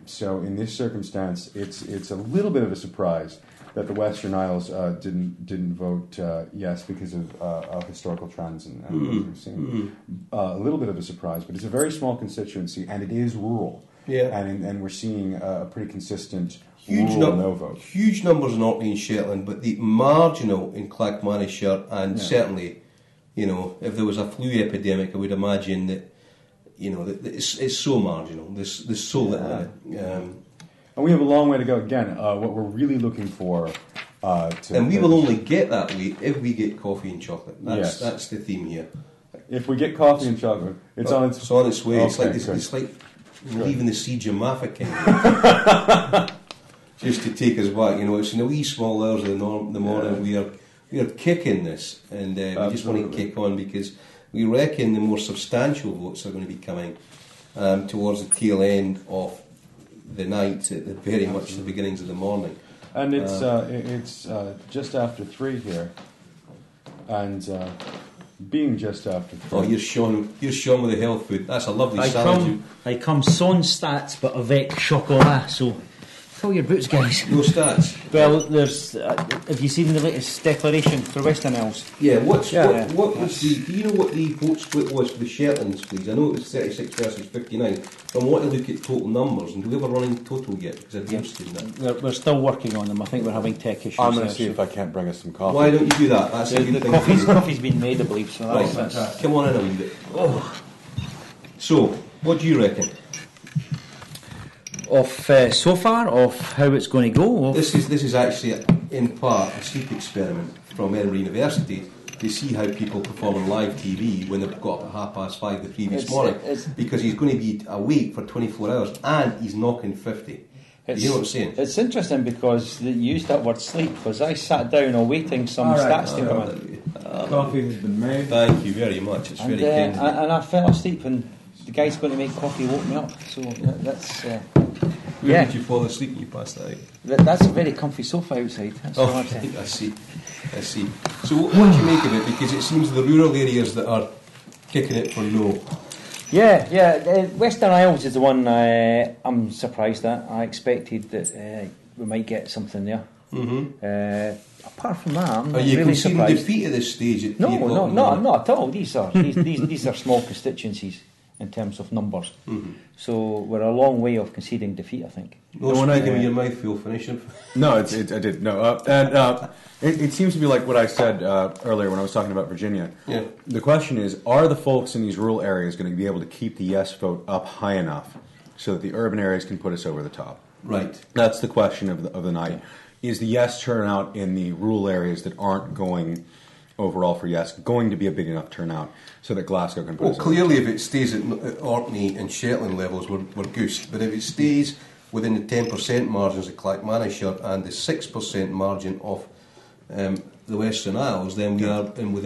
So in this circumstance, it's a little bit of a surprise that the Western Isles didn't vote yes because of historical trends and what we've seen. A little bit of a surprise, but it's a very small constituency and it is rural. Yeah, and we're seeing a pretty consistent huge no vote. Huge numbers in Orkney and Shetland, but the marginal in Clackmannanshire, and certainly, if there was a flu epidemic, I would imagine that, that it's so marginal. There's so little in it. And we have a long way to go. Again, what we're really looking for... and we will only get that way if we get coffee and chocolate. That's the theme here. If we get coffee and chocolate, it's on its way. Okay, it's like leaving the siege of Mafeking. Just to take us back. It's in the wee small hours of the morning we are kicking this, and we just want to kick on because we reckon the more substantial votes are going to be coming towards the tail end of the night, at very much the beginnings of the morning. And it's just after 3 here, and being just after 3. Oh, you're Sean with the health food. That's a lovely salad. I come sans stats, but avec chocolat. So, fill your boots, guys. No stats. Well, there's. Have you seen the latest declaration for Western Isles? Yeah. What was the? Do you know what the vote split was for the Shetlands, please? I know it was 36 versus 59. But I want to look at total numbers. And do we have a running total yet? Because I'd be interested in that. We're still working on them. I think we're having tech issues. I'm going to see if I can't bring us some coffee. Why don't you do that? That's a good thing. Coffee's been made, I believe. So that's come on in a wee bit. Oh. So, What do you reckon? Of so far, of how it's going to go. This is actually in part a sleep experiment from Edinburgh University to see how people perform on live TV when they've got up at 5:30 the previous morning. Because he's going to be awake for 24 hours and he's knocking 50. You know what I'm saying? It's interesting because you used that word sleep, because I sat down awaiting some stats to come in. Coffee has been made. Thank you very much. It's very kind. And I fell asleep, and the guy's going to make coffee woke me up. So that's. Where did you fall asleep when you passed that out? That's a very comfy sofa outside. That's all I'm saying. I see. So what do you make of it? Because it seems the rural areas that are kicking it for no. Yeah. Western Isles is the one I'm surprised at. I expected that we might get something there. Mm-hmm. Apart from that, I'm not really surprised. Are you conceding defeat at this stage? No, not at all. These are small constituencies in terms of numbers. Mm-hmm. So we're a long way off conceding defeat, I think. No, when I give me your mouth feel finishing. No, I did. No, it seems to be like what I said earlier when I was talking about Virginia. Yeah. The question is, are the folks in these rural areas going to be able to keep the yes vote up high enough so that the urban areas can put us over the top? Right. That's the question of the night. Is the yes turnout in the rural areas that aren't going overall for yes going to be a big enough turnout so that Glasgow can put us over clearly if it stays at Orkney and Shetland levels, we're goosed. But if it stays within the 10% margins of Clackmannanshire and the 6% margin of the Western Isles, then we are in with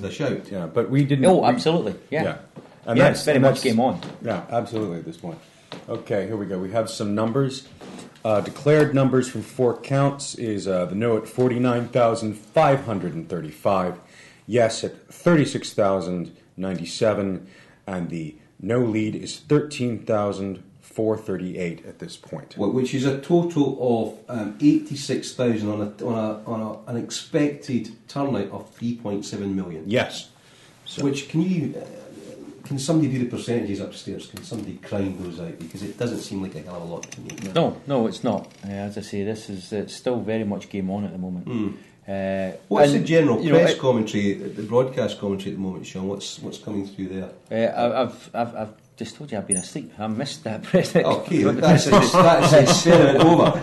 a shout. Yeah, but we didn't. Oh, absolutely. Yeah. And it's very much game on. Yeah, absolutely at this point. Okay, here we go. We have some numbers. Declared numbers from 4 counts is the no at 49,535, yes at 36,097, and the no lead is 13,438 at this point. Which is a total of 86,000 on an expected turnout of 3.7 million. Yes. So, which can somebody do the percentages upstairs? Can somebody crime those out? Because it doesn't seem like a hell of a lot to me. No, it's not. As I say, it's still very much game on at the moment. What's the general press commentary, the broadcast commentary at the moment, Sean? What's coming through there? I've just told you I've been asleep. I missed that press. Okay, that's experiment over.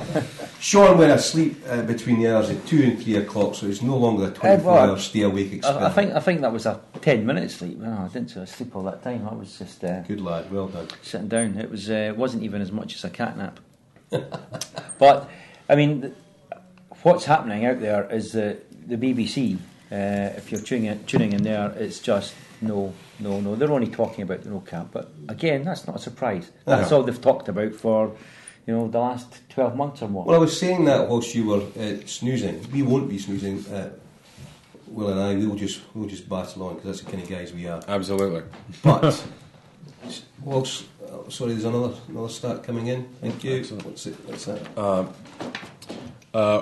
Sean went asleep between the hours of 2 and 3 o'clock, so it's no longer a 24-hour stay awake experiment. I think that was a 10-minute sleep. No, I didn't sleep all that time. I was just good lad, well done. Sitting down. It wasn't even as much as a cat nap. But I mean, what's happening out there is the BBC. If you're tuning in there, it's just no. They're only talking about the no cap, but again, that's not a surprise. That's all they've talked about for the last 12 months or more. Well, I was saying that whilst you were snoozing. We won't be snoozing. Will and I, we'll just battle on because that's the kind of guys we are. Absolutely. But sorry, there's another stat coming in. Thank you. What's that?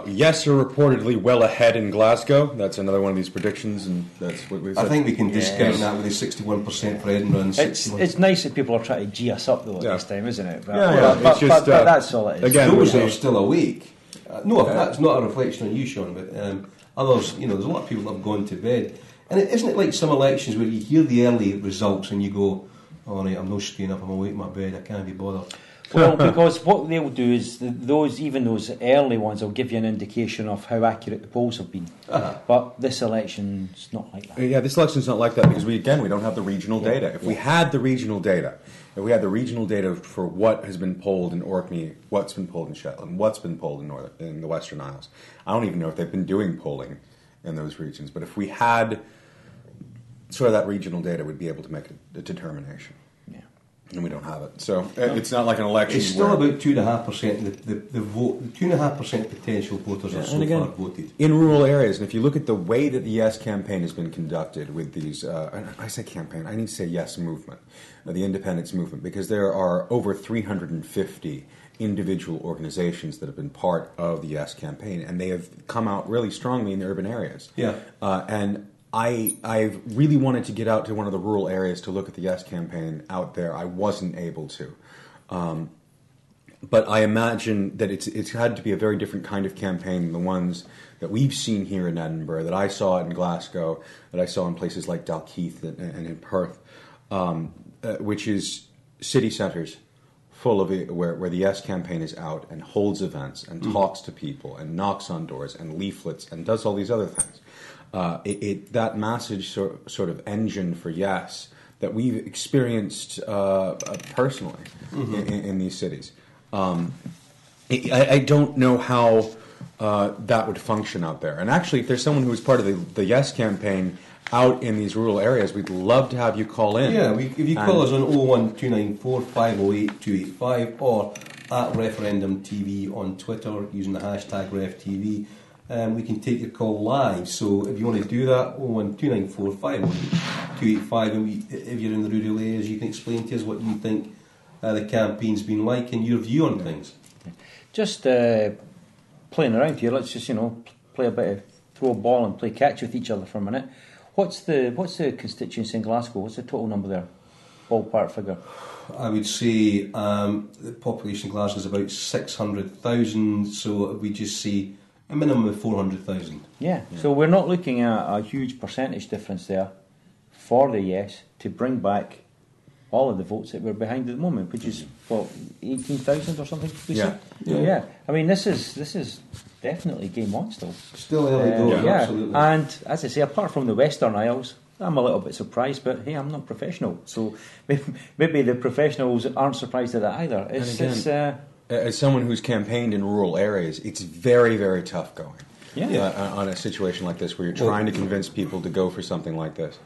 Yes, are reportedly well ahead in Glasgow. That's another one of these predictions, and that's what we said. I think we can discount that with the 61% for Edinburgh and 61%. It's nice that people are trying to G us up though at this time, isn't it? But, it's just, but that's all it is. Again, those are still awake. That's not a reflection on you, Sean, but others, there's a lot of people that have gone to bed. And isn't it like some elections where you hear the early results and you go, oh right, I'm not staying up, I'm awake in my bed, I can't be bothered. Well, because what they'll do is those early ones will give you an indication of how accurate the polls have been. But this election's not like that. Yeah, this election's not like that because we don't have the regional data. If we had the regional data, for what has been polled in Orkney, what's been polled in Shetland, what's been polled in the Western Isles, I don't even know if they've been doing polling in those regions. But if we had sort of that regional data, we'd be able to make a determination. And we don't have it, so it's not like an election. It's still about 2.5%. The vote, 2.5% potential voters are so far voted in rural areas. And if you look at the way that the Yes campaign has been conducted with these, I say campaign, I need to say Yes movement, the independence movement, because there are over 350 individual organisations that have been part of the Yes campaign, and they have come out really strongly in the urban areas. Yeah, and I really wanted to get out to one of the rural areas to look at the Yes campaign out there. I wasn't able to. But I imagine that it's had to be a very different kind of campaign than the ones that we've seen here in Edinburgh, that I saw in Glasgow, that I saw in places like Dalkeith and in Perth, which is city centres full of it, where the Yes campaign is out and holds events and talks to people and knocks on doors and leaflets and does all these other things. That massive sort of engine for Yes that we've experienced personally in these cities. I don't know how that would function out there. And actually, if there's someone who is part of the Yes campaign out in these rural areas, we'd love to have you call in. Yeah, if you call us on 01294 508 285 or at Referendum TV on Twitter using the hashtag RefTV, we can take your call live. So if you want to do that, 01294 508 285, and if you're in the rural areas, you can explain to us what you think the campaign's been like and your view on things. Just playing around here, let's just, play a bit of throw a ball and play catch with each other for a minute. What's the constituency in Glasgow? What's the total number there? Ballpark figure. I would say the population of Glasgow is about 600,000, so we just see a minimum of 400,000. Yeah, so we're not looking at a huge percentage difference there for the Yes to bring back all of the votes that we're behind at the moment, which is, 18,000 or something? Yeah. I mean, this is definitely game on still. Still early doors, absolutely. And as I say, apart from the Western Isles, I'm a little bit surprised, but hey, I'm not professional, so maybe the professionals aren't surprised at that either. As someone who's campaigned in rural areas, it's very, very tough going on a situation like this where you're trying to convince people to go for something like this.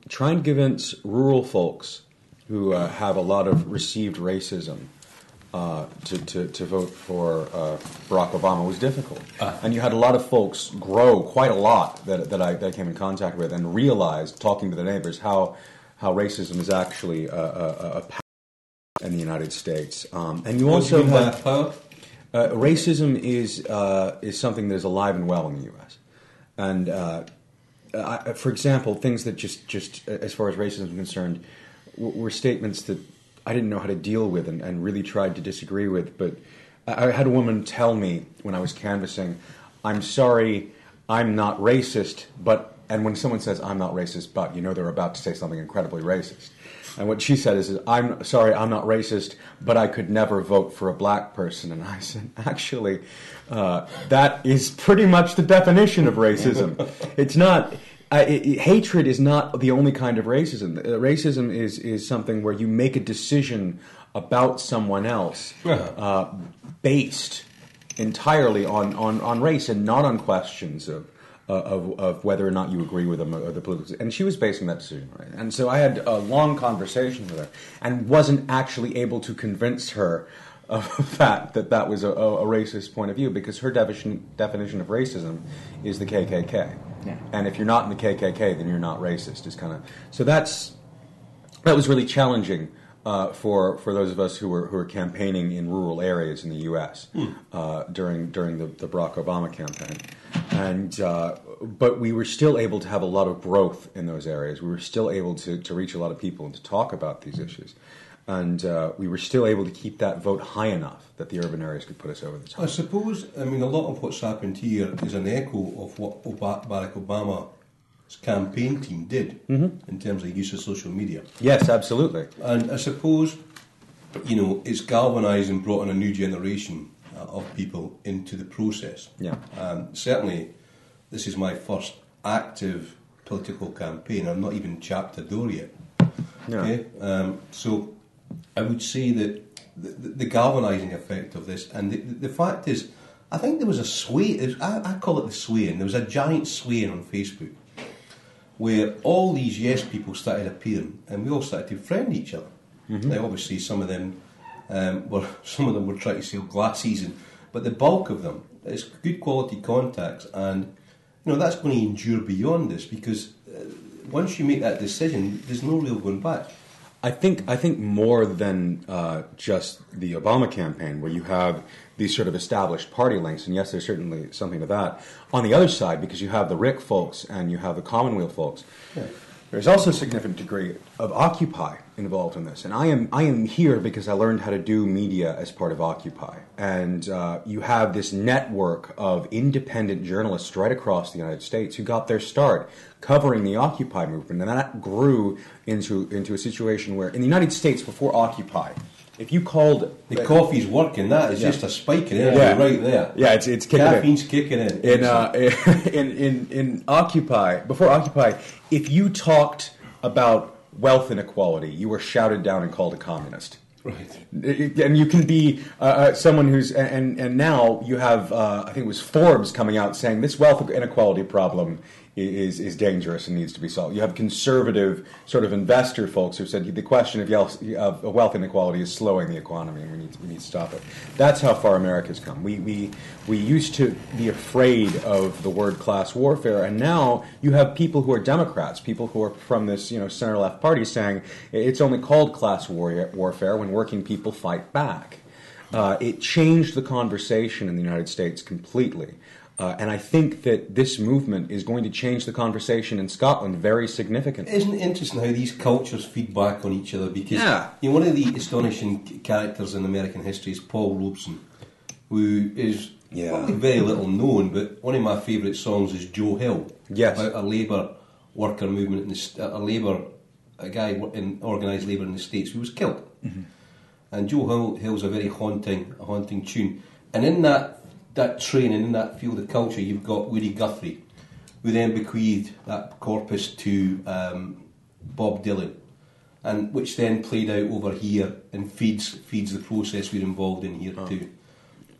Trying to convince rural folks who have a lot of received racism to vote for Barack Obama was difficult. And you had a lot of folks grow quite a lot that I came in contact with and realized, talking to their neighbors, how racism is actually a power in the United States. And you also have racism is something that is alive and well in the U.S. And for example, things that just as far as racism is concerned, were statements that I didn't know how to deal with and really tried to disagree with. But I had a woman tell me when I was canvassing, "I'm sorry, I'm not racist," and when someone says, "I'm not racist," but they're about to say something incredibly racist. And what she said is, "I'm sorry, I'm not racist, but I could never vote for a black person." And I said, actually, that is pretty much the definition of racism. It's not... hatred is not the only kind of racism. Racism is something where you make a decision about someone else based entirely on race and not on questions of whether or not you agree with them or the political. And she was basing that decision, right? And so I had a long conversation with her and wasn't actually able to convince her of that was a racist point of view, because her definition of racism is the KKK. Yeah. And if you're not in the KKK, then you're not racist. So that was really challenging for those of us who were campaigning in rural areas in the U.S. During the Barack Obama campaign, but we were still able to have a lot of growth in those areas. We were still able to reach a lot of people and to talk about these issues. And we were still able to keep that vote high enough that the urban areas could put us over the top. I suppose, a lot of what's happened here is an echo of what Barack Obama's campaign team did in terms of use of social media. Yes, absolutely. And I suppose, it's galvanised and brought in a new generation of people into the process. Yeah. Certainly, this is my first active political campaign. I'm not even chapped a door yet. No. Okay? So I would say that the galvanising effect of this, and the fact is, I think there was a sway, I call it the swaying, there was a giant swaying on Facebook where all these Yes people started appearing and we all started to friend each other. Now, obviously some of them were trying to sell glasses, but the bulk of them, it's good quality contacts, and that's going to endure beyond this, because once you make that decision, there's no real going back. I think more than just the Obama campaign, where you have these sort of established party links, and yes, there's certainly something to that. On the other side, because you have the RIC folks and you have the Commonweal folks, There's also a significant degree of Occupy involved in this, and I am here because I learned how to do media as part of Occupy, and you have this network of independent journalists right across the United States who got their start covering the Occupy movement, and that grew into a situation where in the United States before Occupy, if you called the coffee's working, that is just a spike in energy right there. Yeah, it's kicking Caffeine's kicking in. In Occupy, before Occupy, if you talked about wealth inequality, you were shouted down and called a communist. Right. And you can be someone who's and now you have I think it was Forbes coming out saying this wealth inequality problem is dangerous and needs to be solved. You have conservative sort of investor folks who said the question of wealth inequality is slowing the economy and we need to stop it. That's how far America's come. We used to be afraid of the word class warfare, and now you have people who are Democrats, people who are from this center left party saying it's only called class warfare when working people fight back. It changed the conversation in the United States completely. And I think that this movement is going to change the conversation in Scotland very significantly. Isn't it interesting how these cultures feed back on each other? Because one of the astonishing characters in American history is Paul Robeson, who is probably very little known, but one of my favourite songs is Joe Hill, about a labour worker movement, a guy in organised labour in the States who was killed. Mm-hmm. And Joe Hill's a very haunting tune. And in that train and in that field of culture, you've got Woody Guthrie, who then bequeathed that corpus to Bob Dylan, and which then played out over here and feeds the process we're involved in here too,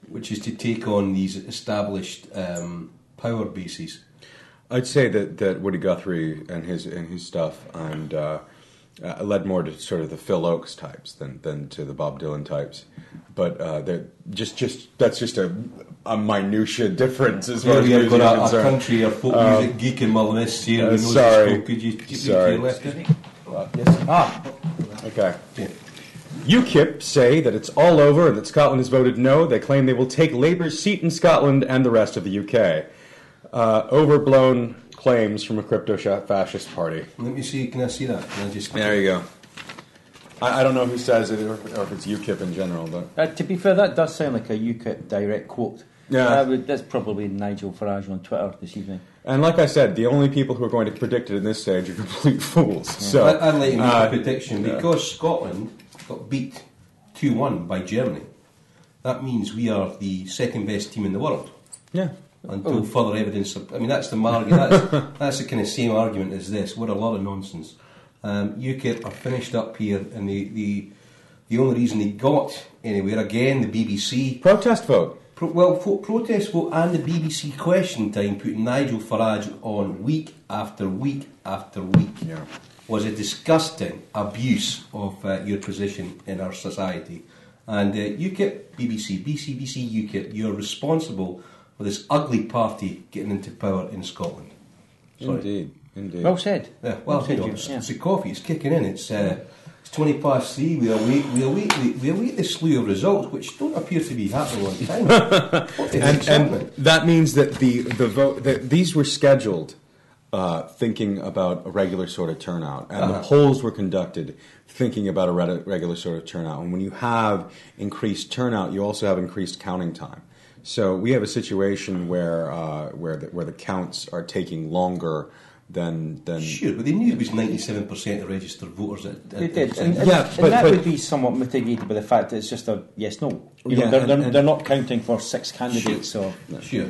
which is to take on these established power bases. I'd say that Woody Guthrie and his stuff and led more to sort of the Phil Oakes types than to the Bob Dylan types, but that's just a minutiae difference as far as we've got a concerned. country or folk music geek in Mullinist here. Sorry. Could you Yes. Okay. Yeah. UKIP say that it's all over and that Scotland has voted no. They claim they will take Labour's seat in Scotland and the rest of the UK. Overblown claims from a crypto-fascist party. Let me see. Can I see that? Can I just? There you go. I don't know who says it or if it's UKIP in general, but to be fair, that does sound like a UKIP direct quote. Yeah, that's probably Nigel Farage on Twitter this evening. And like I said, the only people who are going to predict it in this stage are complete fools. Yeah. So I'd like to make a prediction because Scotland got beat 2-1 by Germany. That means we are the second best team in the world. Yeah. Until further evidence. I mean, that's that's the kind of same argument as this. What a lot of nonsense. UKIP are finished up here, and the only reason they got anywhere, again, the BBC protest vote. Protest vote and the BBC Question Time putting Nigel Farage on week after week after week was a disgusting abuse of your position in our society. And UKIP, BBC, UKIP, you're responsible for this ugly party getting into power in Scotland. Indeed. Well said. Yeah, well said. It's the coffee. It's kicking in. It's 3:20. We await the slew of results, which don't appear to be happening on time. and that means that the vote that these were scheduled thinking about a regular sort of turnout, and the polls were conducted thinking about a regular sort of turnout. And when you have increased turnout, you also have increased counting time. So we have a situation where the counts are taking longer than sure, but they knew it was 97% of registered voters. They did, and that would be somewhat mitigated by the fact that it's just a yes/no. They're not counting for 6 candidates. Sure. Or Sure.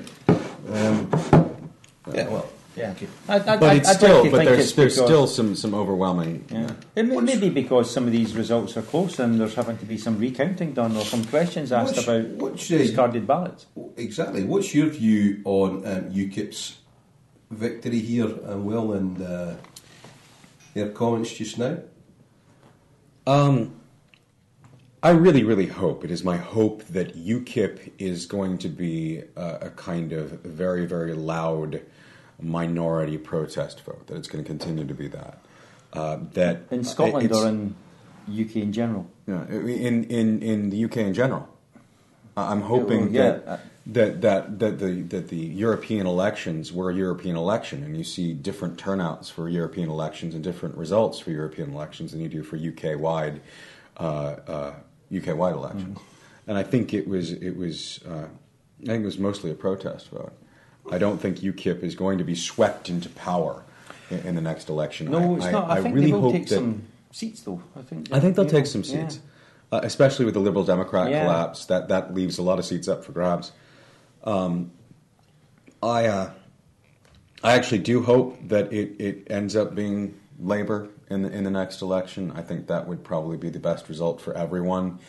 Yeah. There's still some overwhelming. Yeah. It may be because some of these results are close and there's having to be some recounting done or some questions asked about discarded ballots. Exactly. What's your view on UKIP's victory here, Will, and their comments just now? I really, really hope, it is my hope that UKIP is going to be a kind of very, very loud minority protest vote, that it's going to continue to be that. That in Scotland or in UK in general? Yeah, in the UK in general. I'm hoping that the European elections were a European election, and you see different turnouts for European elections and different results for European elections than you do for UK-wide election. And I think it was mostly a protest vote. I don't think UKIP is going to be swept into power in the next election. No, it's not. I think really they will hope take that, some seats, though. I think they'll take some seats, especially with the Liberal Democrat collapse. That leaves a lot of seats up for grabs. I actually do hope that it ends up being Labour in the next election. I think that would probably be the best result for everyone,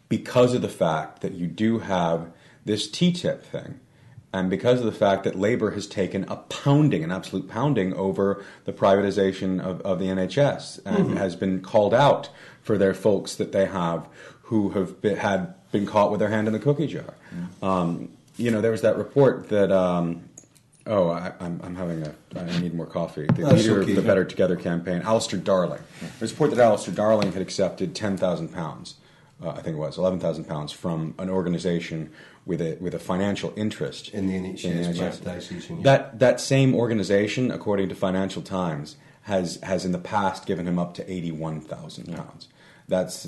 because of the fact that you do have this TTIP thing, and because of the fact that Labour has taken an absolute pounding over the privatisation of the NHS, and has been called out for their folks that they have who have been caught with their hand in the cookie jar. There was that report that I need more coffee. The leader of the Better Together campaign, Alistair Darling. There's a report that Alistair Darling had accepted £10,000, I think it was £11,000, from an organisation with a financial interest in the NHS. That same organisation, according to Financial Times, has in the past given him up to £81,000. That's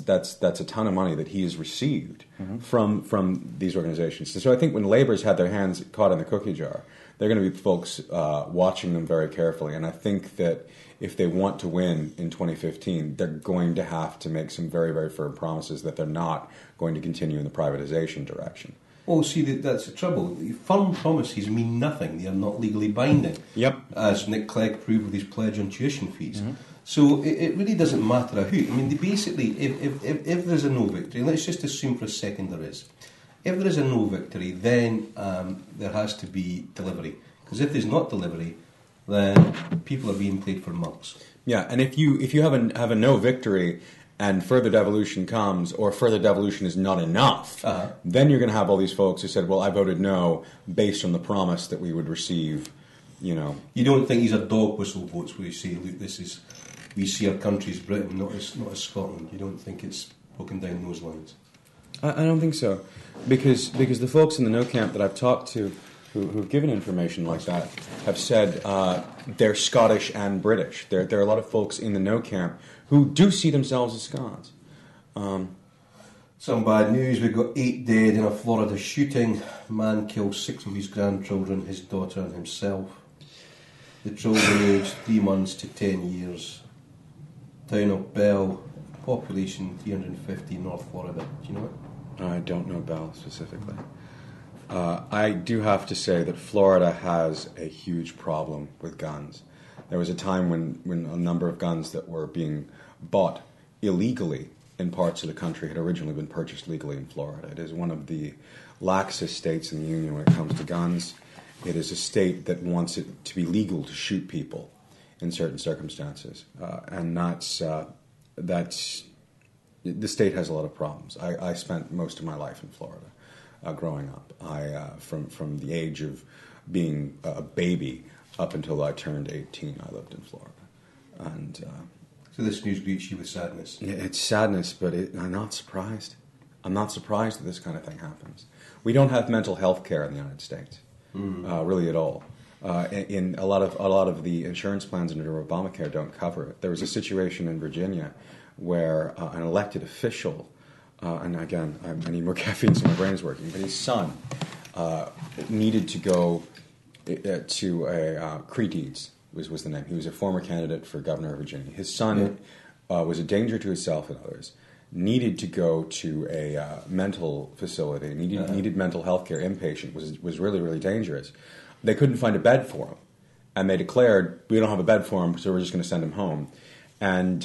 a ton of money that he has received from these organisations. So I think when Labour's had their hands caught in the cookie jar, they're going to be folks watching them very carefully. And I think that if they want to win in 2015, they're going to have to make some very, very firm promises that they're not going to continue in the privatisation direction. Oh, see, that's the trouble. Firm promises mean nothing. They are not legally binding. Yep. As Nick Clegg proved with his pledge on tuition fees. So it really doesn't matter a hoot. I mean, basically, if there's a no victory, let's just assume for a second there is. If there is a no victory, then there has to be delivery. Because if there's not delivery, then people are being played for mugs. Yeah, and if you have a no victory and further devolution comes, or further devolution is not enough, then you're going to have all these folks who said, well, I voted no based on the promise that we would receive, You don't think these are dog whistle votes where you say, look, we see our country as Britain, not as Scotland. You don't think it's broken down those lines? I don't think so, because the folks in the no camp that I've talked to who've given information like that have said they're Scottish and British. There are a lot of folks in the no camp who do see themselves as Scots. Some bad news. We've got 8 dead in a Florida shooting. Man kills 6 of his grandchildren, his daughter and himself. The children aged 3 months to 10 years. Town of Bell, population 350, North Florida. Do you know it? I don't know Bell specifically. I do have to say that Florida has a huge problem with guns. There was a time when a number of guns that were being bought illegally in parts of the country had originally been purchased legally in Florida. It is one of the laxest states in the Union when it comes to guns. It is a state that wants it to be legal to shoot people in certain circumstances, and that's the state has a lot of problems. I spent most of my life in Florida growing up. From the age of being a baby up until I turned 18, I lived in Florida. And so this news greets you with sadness. Yeah, it's sadness, but I'm not surprised. I'm not surprised that this kind of thing happens. We don't have mental health care in the United States, really at all. In a lot of the insurance plans under Obamacare don't cover it. There was a situation in Virginia where an elected official, and again, I need more caffeine so my brain is working, but his son needed to go to a Creed was the name. He was a former candidate for governor of Virginia. His son was a danger to himself and others, needed to go to a mental facility, needed mental health care, inpatient, was really, really dangerous. They couldn't find a bed for him, and they declared, we don't have a bed for him, so we're just going to send him home. And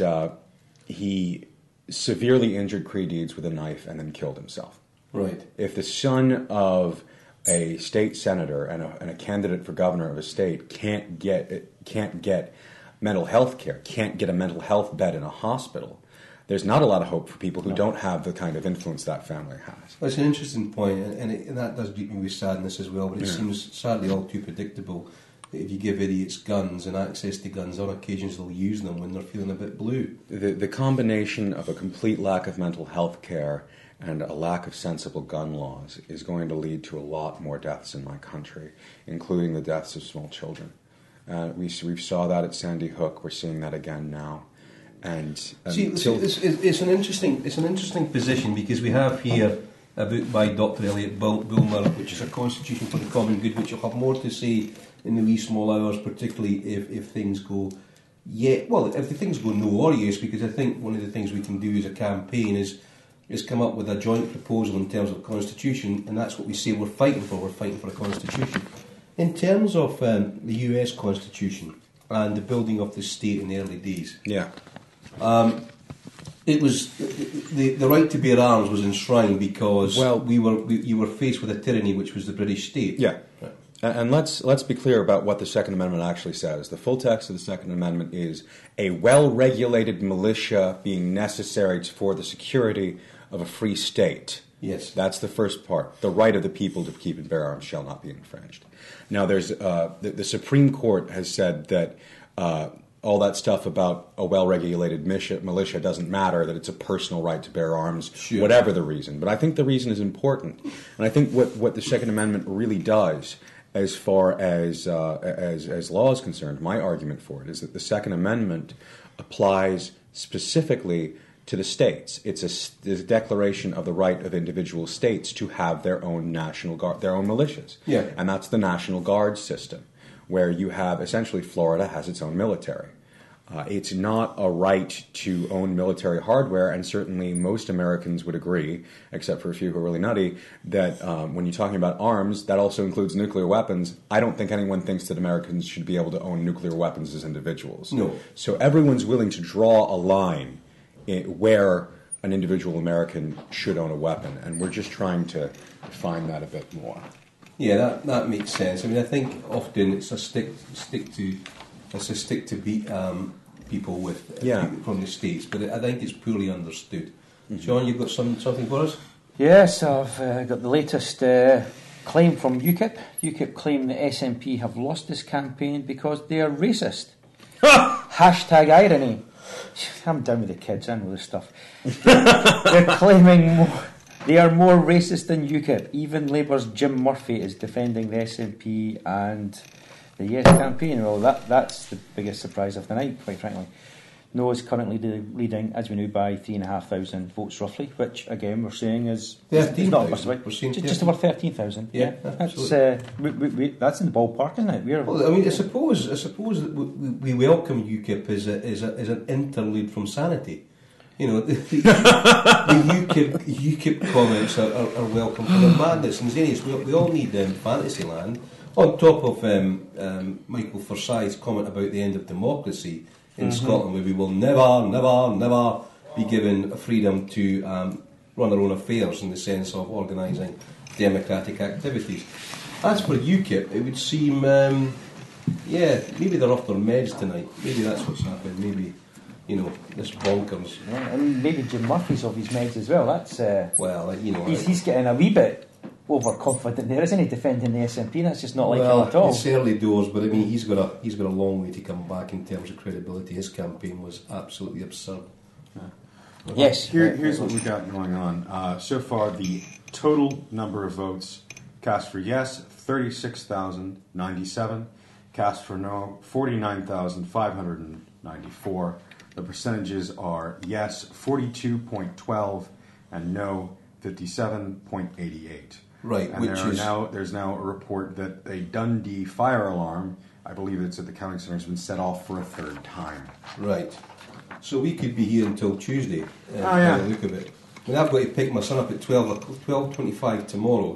he severely injured Creed with a knife and then killed himself. Right. If the son of a state senator and a candidate for governor of a state can't get mental health care, can't get a mental health bed in a hospital, there's not a lot of hope for people who don't have the kind of influence that family has. Well, it's an interesting point, and that does greet me with sadness as well, but it seems sadly all too predictable that if you give idiots guns and access to guns, on occasions they'll use them when they're feeling a bit blue. The combination of a complete lack of mental health care and a lack of sensible gun laws is going to lead to a lot more deaths in my country, including the deaths of small children. We saw that at Sandy Hook. We're seeing that again now. And it's an interesting position, because we have here a book by Dr. Elliot Bulmer, which is a Constitution for the Common Good, which will have more to say in the wee small hours, particularly if things go if the things go no or yes, because I think one of the things we can do as a campaign is come up with a joint proposal in terms of Constitution, and that's what we say we're fighting for. We're fighting for a Constitution. In terms of the US Constitution and the building of the state in the early days, it was the right to bear arms was enshrined because you were faced with a tyranny, which was the British state. Yeah. Right. And let's be clear about what the Second Amendment actually says. The full text of the Second Amendment is a well-regulated militia being necessary for the security of a free state. Yes. That's the first part. The right of the people to keep and bear arms shall not be infringed. Now, there's the Supreme Court has said that all that stuff about a well-regulated militia doesn't matter, that it's a personal right to bear arms, whatever the reason. But I think the reason is important. And I think what the Second Amendment really does, as far as law is concerned, my argument for it is that the Second Amendment applies specifically to the states. It's a declaration of the right of individual states to have their own National Guard, their own militias. Yeah. And that's the National Guard system, where you have, essentially, Florida has its own military. It's not a right to own military hardware, and certainly most Americans would agree, except for a few who are really nutty, that when you're talking about arms, that also includes nuclear weapons. I don't think anyone thinks that Americans should be able to own nuclear weapons as individuals. No. So everyone's willing to draw a line where an individual American should own a weapon, and we're just trying to define that a bit more. Yeah, that makes sense. I mean, I think often it's a stick to beat people with from the States, but I think it's poorly understood. Mm-hmm. John, you've got something for us? Yes, I've got the latest claim from UKIP. UKIP claim the SNP have lost this campaign because they are racist. Hashtag irony. I'm down with the kids, I know this stuff. They're claiming they are more racist than UKIP. Even Labour's Jim Murphy is defending the SNP and the Yes campaign. Well, that's the biggest surprise of the night, quite frankly. No is currently leading, as we know, by 3,500 votes roughly, which again we're saying is 13,000. Just over 13,000. Yeah, that's in the ballpark, isn't it? Well, I mean, I suppose that we welcome UKIP as an interlude from sanity. You know, the UKIP comments are welcome for their madness and zaniness. We all need Fantasyland. On top of Michael Forsyth's comment about the end of democracy in Scotland, where we will never be given a freedom to run our own affairs in the sense of organising democratic activities. As for UKIP, it would seem, maybe they're off their meds tonight. Maybe that's what's happened. Maybe, this bonkers. Yeah, and maybe Jim Murphy's off his meds as well. That's he's getting a wee bit overconfident there, isn't he, defending the SNP? That's just not like him at all. It's early doors, but I mean, he's got a long way to come back in terms of credibility. His campaign was absolutely absurd. Yes. Here's what we've got going on. So far, the total number of votes cast for yes, 36,097. Cast for no, 49,594. The percentages are yes, 42.12, and no, 57.88. Right, and there's now a report that a Dundee fire alarm, I believe it's at the counting centre, has been set off for a third time. Right. So we could be here until Tuesday, by the look of it. I mean, I've got to pick my son up at 12:25 tomorrow,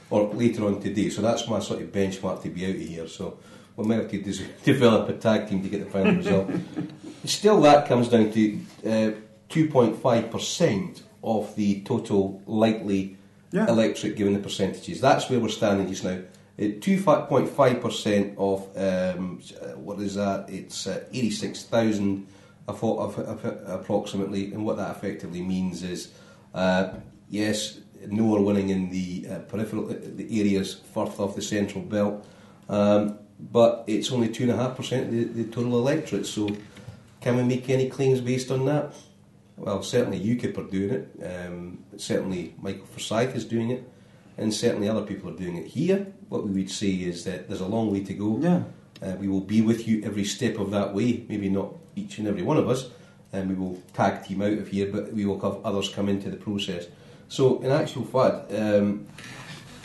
or later on today, so that's my sort of benchmark to be out of here. So we might have to develop a tag team to get the final result. Still, that comes down to 2.5% of the total likely electorate given the percentages. That's where we're standing just now. 2.5% of what is that? It's 86,000 approximately, and what that effectively means is yes, no are winning in the peripheral, the areas further off the central belt, but it's only 2.5% of the total electorate. So, can we make any claims based on that? Well, certainly UKIP are doing it. Certainly Michael Forsyth is doing it, and certainly other people are doing it. Here, what we would say is that there's a long way to go. Yeah. We will be with you every step of that way. Maybe not each and every one of us, and we will tag team out of here, but we will have others come into the process. So, in actual fact,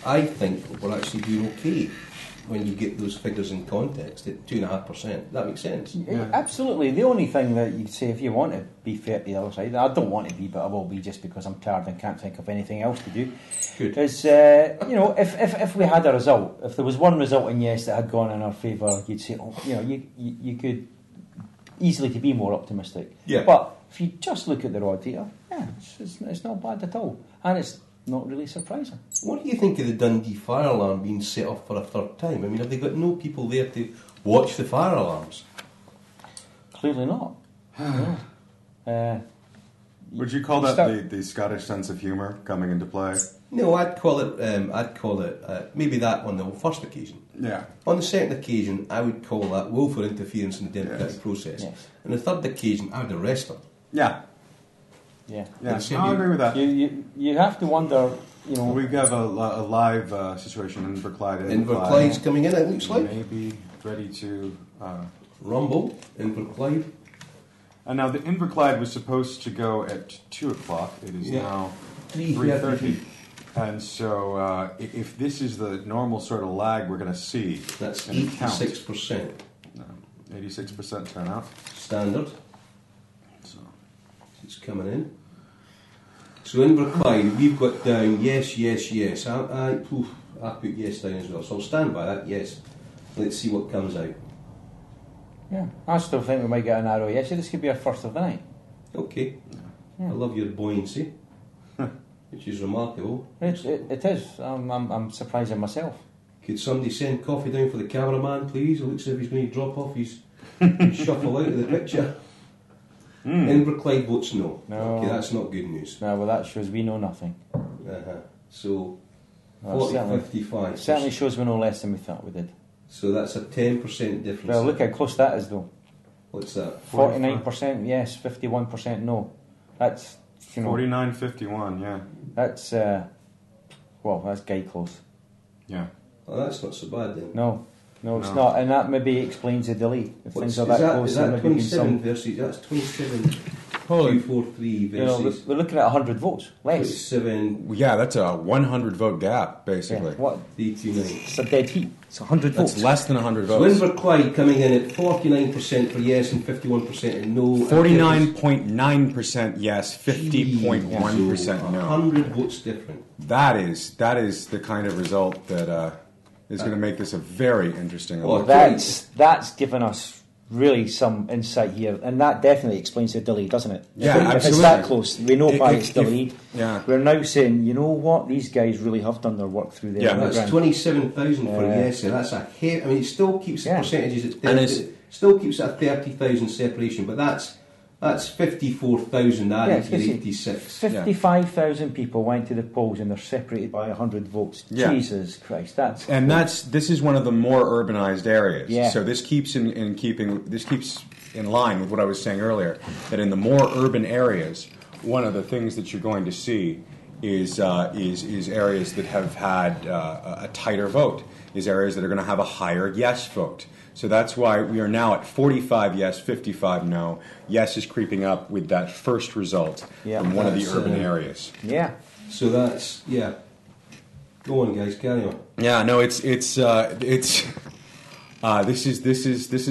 I think we're actually doing okay when you get those figures in context at 2.5%. That makes sense. Yeah. Absolutely. The only thing that you'd say, if you want to be fair to the other side, I don't want to be, but I will be just because I'm tired and can't think of anything else to do. Good. Is, if we had a result, if there was one result in yes that had gone in our favour, you'd say, you could easily to be more optimistic. Yeah. But if you just look at the raw data, it's not bad at all. And it's not really surprising. What do you think of the Dundee fire alarm being set off for a third time? I mean, have they got no people there to watch the fire alarms? Clearly not. No. Would you call that the Scottish sense of humour coming into play? No, I'd call it maybe that on the first occasion. Yeah. On the second occasion, I would call that willful interference in the democratic process. Yes. On the third occasion, I would arrest them. Yeah. Yeah. I agree with that. You have to wonder, We have a live situation in Inverclyde. Inverclyde's coming in, it looks like. Maybe ready to rumble. Inverclyde. And now the Inverclyde was supposed to go at 2 o'clock. It is now 3:30. And so if this is the normal sort of lag we're going to see... That's 86%. 86% turnout. Standard. So it's coming in. So Inverclyde, we've got down yes. I put yes down as well. So I'll stand by that, yes. Let's see what comes out. Yeah, I still think we might get a narrow yes. This could be our first of the night. Okay. I love your buoyancy, which is remarkable. It is. I'm surprising myself. Could somebody send coffee down for the cameraman, please? It looks as if he's going to drop off his shuffle out of the picture. Inverclyde votes no. Okay, that's not good news. No, well, that shows we know nothing. So, 40-55. Certainly shows we know less than we thought we did. So that's a 10% difference. Well, look how close that is, though. What's that? 49% yes, 51% no. That's 49-51, yeah. That's that's guy close. Yeah. Well, that's not so bad then. No, it's not, and that maybe explains the delay. If things are that close, is that 27 versus? That's 27. 243 versus. We're looking at 100 votes less. 27. Yeah, that's a 100 vote gap, basically. Yeah, what? 329. It's a dead heat. It's 100 votes. That's less than 100 votes. So Inverclyde coming in at 49% for yes and 51% no. 49.9% yes, 50.1% no. 100 votes different. That is the kind of result that is going to make this a very interesting election. That's given us really some insight here, and that definitely explains the delay, doesn't it? Yeah, if absolutely. it's that close, we know why it's delayed. Yeah. We're now saying, you know what, these guys really have done their work through there. Yeah, that's 27,000 for yes, and that's a heavy. I mean, it still keeps the percentages at 30, it still keeps it at 30,000 separation, but that's 54,000 added to the 86. 55,000 people went to the polls and they're separated by 100 votes. Yeah. Jesus Christ, this is one of the more urbanized areas. Yeah. So this keeps in line with what I was saying earlier, that in the more urban areas, one of the things that you're going to see is areas that have had a tighter vote, is areas that are going to have a higher yes vote. So that's why we are now at 45 yes, 55 no. Yes is creeping up with that first result from one of the urban areas. Yeah. So that's Go on, guys, carry on. Yeah, no, this is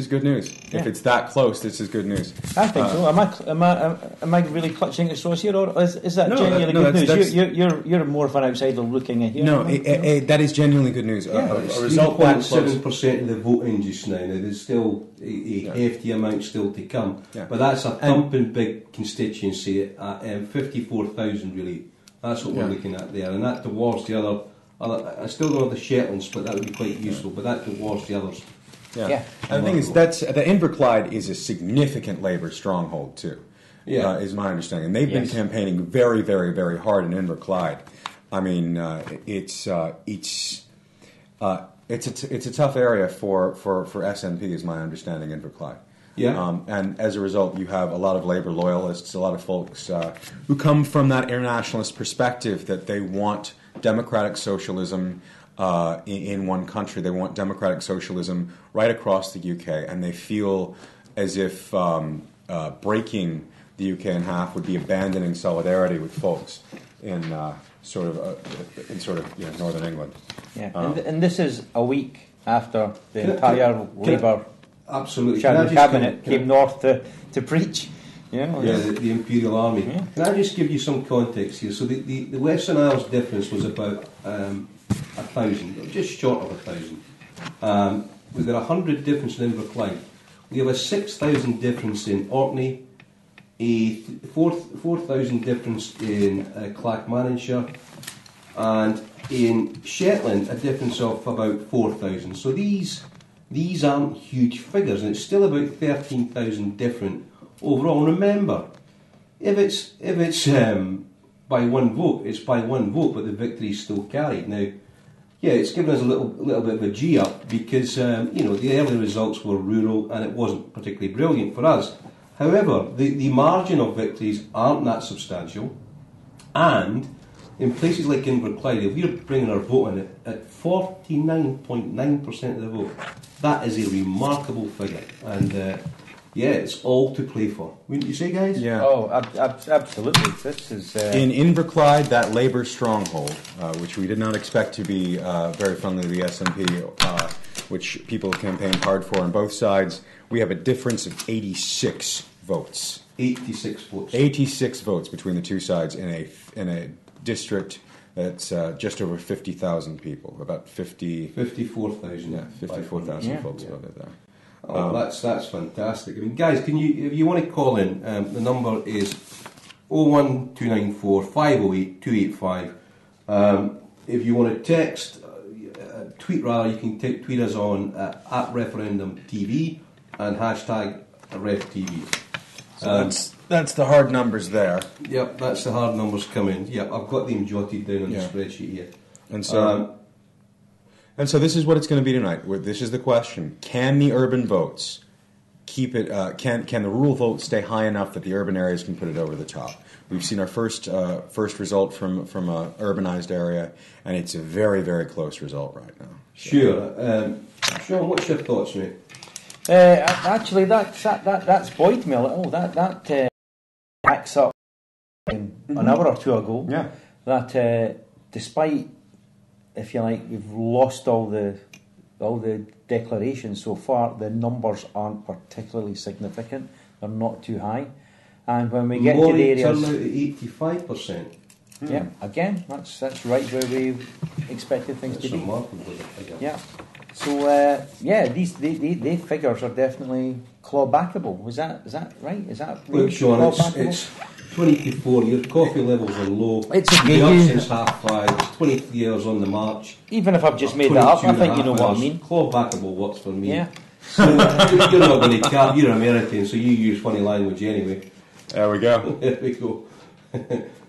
good news. Yeah. If it's that close, this is good news. I think so. Am I really clutching at straws here, or is that genuinely good news? You're more of an outsider looking at here. No, that is genuinely good news. Yeah, a result that 7% of the voting just now. There's still a hefty amount still to come, but that's a thumping big constituency. 54,000 really. That's what we're looking at there, and that towards the other. I still don't have the Shetlands, but that would be quite useful. But that towards the others. Yeah. And the thing is, the Inverclyde is a significant Labour stronghold too. Yeah, is my understanding. And they've been campaigning very, very, very hard in Inverclyde. I mean, it's a tough area for SNP, is my understanding. Inverclyde. Yeah. And as a result, you have a lot of Labour loyalists, a lot of folks who come from that internationalist perspective that they want democratic socialism in one country. They want democratic socialism right across the UK, and they feel as if breaking the UK in half would be abandoning solidarity with folks in sort of Northern England. Yeah, and this is a week after the entire Labour shadow cabinet came north to preach. The Imperial Army. Yeah. Can I just give you some context here? So the Western Isles difference was about 1,000, just short of 1,000. We've got 100 difference in Inverclyde. We have a 6,000 difference in Orkney, a 4,000 difference in Clackmannanshire, and in Shetland a difference of about 4,000. So these aren't huge figures, and it's still about 13,000 different overall. And remember, if it's by one vote, it's by one vote, but the victory is still carried. Now, yeah, it's given us a little bit of a G up because the early results were rural and it wasn't particularly brilliant for us. However, the margin of victories aren't that substantial, and in places like Inverclyde, if we're bringing our vote in at 49.9% of the vote, that is a remarkable figure, and it's all to play for. Wouldn't you say, guys? Yeah. Oh, absolutely. This is in Inverclyde, that Labour stronghold, which we did not expect to be very friendly to the SNP, which people campaigned hard for on both sides. We have a difference of 86 votes. 86 votes. 86 votes between the two sides in a district that's just over 50,000 people, about 54,000. Yeah, 54,000 folks voted there. Oh, that's fantastic. I mean, guys, if you want to call in, the number is 01294 508 285. If you want to text, tweet rather, you can tweet us on at Referendum TV and hashtag RefTV. So that's the hard numbers there. Yep, that's the hard numbers coming. Yep, I've got them jotted down on the spreadsheet here. And so this is what it's going to be tonight. This is the question: can the urban votes keep it? Can the rural votes stay high enough that the urban areas can put it over the top? We've seen our first result from a urbanized area, and it's a very, very close result right now. So. Sure, Sean, what's your thoughts, mate? Actually, that's buoyed me a little. That backs up an hour or two ago. Yeah. That despite, if you like, we've lost all the declarations so far, the numbers aren't particularly significant. They're not too high. And when we get to the areas, turn out at 85%. Yeah, again, that's right where we expected things to be. Yeah. So these figures are definitely clawbackable. Is that right? Is that really Sean, it's 24 years. Coffee levels are low. It's up since 5:30. It's 23 hours on the march. Even if I've just made that up, I think you know what I mean. Clawbackable works for me. Yeah. So you're not going to cap. You're American, so you use funny language anyway. There we go. There we go.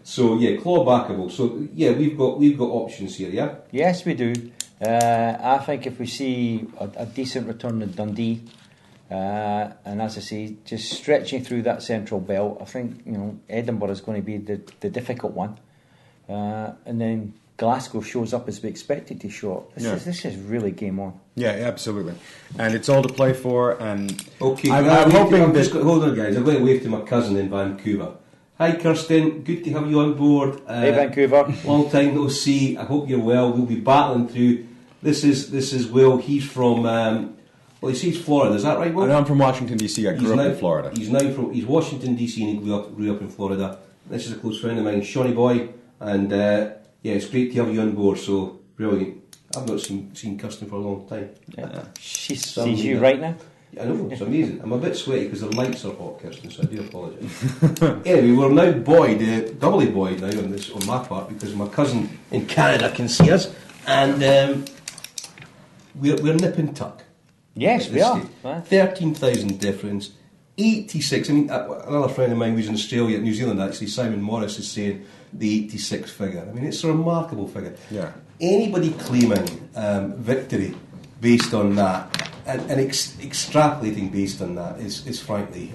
So clawbackable. So we've got options here. Yeah. Yes, we do. I think if we see a decent return in Dundee, and as I say, just stretching through that central belt, I think Edinburgh is going to be the difficult one, and then Glasgow shows up as we expect it to show up. This is really game on. Yeah, absolutely, and it's all to play for. And okay, I'm hoping that. Hold on, guys. I'm going to wave to my cousin in Vancouver. Hi, Kirsten. Good to have you on board. Hey, Vancouver. Long time no see. I hope you're well. We'll be battling through. This is Will. He's from. He's Florida. Is that right, Will? And I'm from Washington D.C. I grew up in Florida. He's Washington D.C. and he grew up in Florida. This is a close friend of mine, Shawnee Boy, and it's great to have you on board. So brilliant. I've not seen Kirsten for a long time. Yeah. She sees you right now. I know, it's amazing. I'm a bit sweaty because the lights are hot, Kirsten, so I do apologise. Anyway, we're now doubly buoyed now on my part, because my cousin in Canada can see us, and we're nip and tuck. Yes, we are. 13,000 difference, 86. I mean, another friend of mine who's in Australia, New Zealand actually, Simon Morris, is saying the 86 figure. I mean, it's a remarkable figure. Yeah. Anybody claiming victory based on that extrapolating based on that is frankly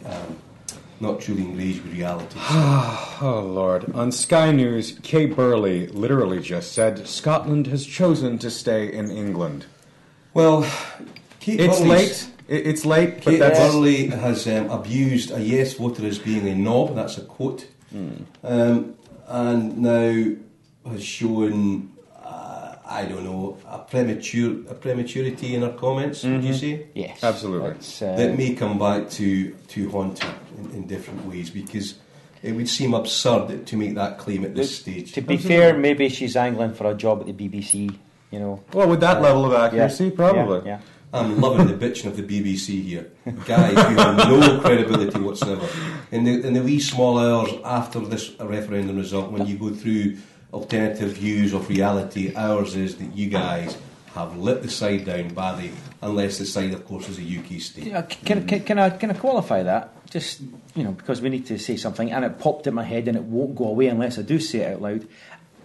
not truly engaged with reality. Oh, Lord. On Sky News, Kay Burley literally just said, Scotland has chosen to stay in England. Well, it's late. It's late, but Kate that's... Burley has abused a yes voter as being a knob, that's a quote, and now has shown, I don't know, a prematurity in her comments, would you say? Yes. Absolutely. That may come back to haunt her in different ways, because it would seem absurd to make that claim at this stage. To be fair, maybe she's angling for a job at the BBC, you know. Well, with that level of accuracy, probably. Yeah. I'm loving the bitching of the BBC here. Guys who have no credibility whatsoever. In the wee small hours after this referendum result, when you go through alternative views of reality, ours is that you guys have lit the side down badly, unless the side, of course, is a UK state. Yeah, can I qualify that? Just, you know, because we need to say something, and it popped in my head and it won't go away unless I do say it out loud.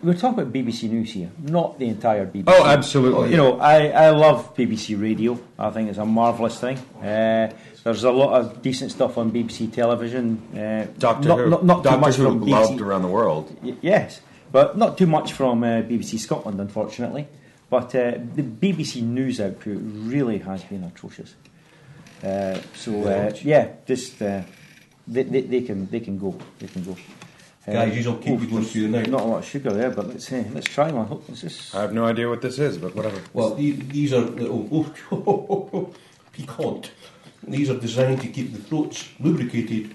We're talking about BBC News here, not the entire BBC. Oh, absolutely. You know, I love BBC Radio. I think it's a marvellous thing. There's a lot of decent stuff on BBC television. Doctor Who, not too Doctor much Who from loved BBC. around the world. Yes, but not too much from BBC Scotland, unfortunately. But the BBC News output really has been atrocious. Just they can go. They can go. Guys, you'll keep you going through the night. Not a lot of sugar there, but let's try one. I have no idea what this is, but whatever. Well, these are little piquant. These are designed to keep the throats lubricated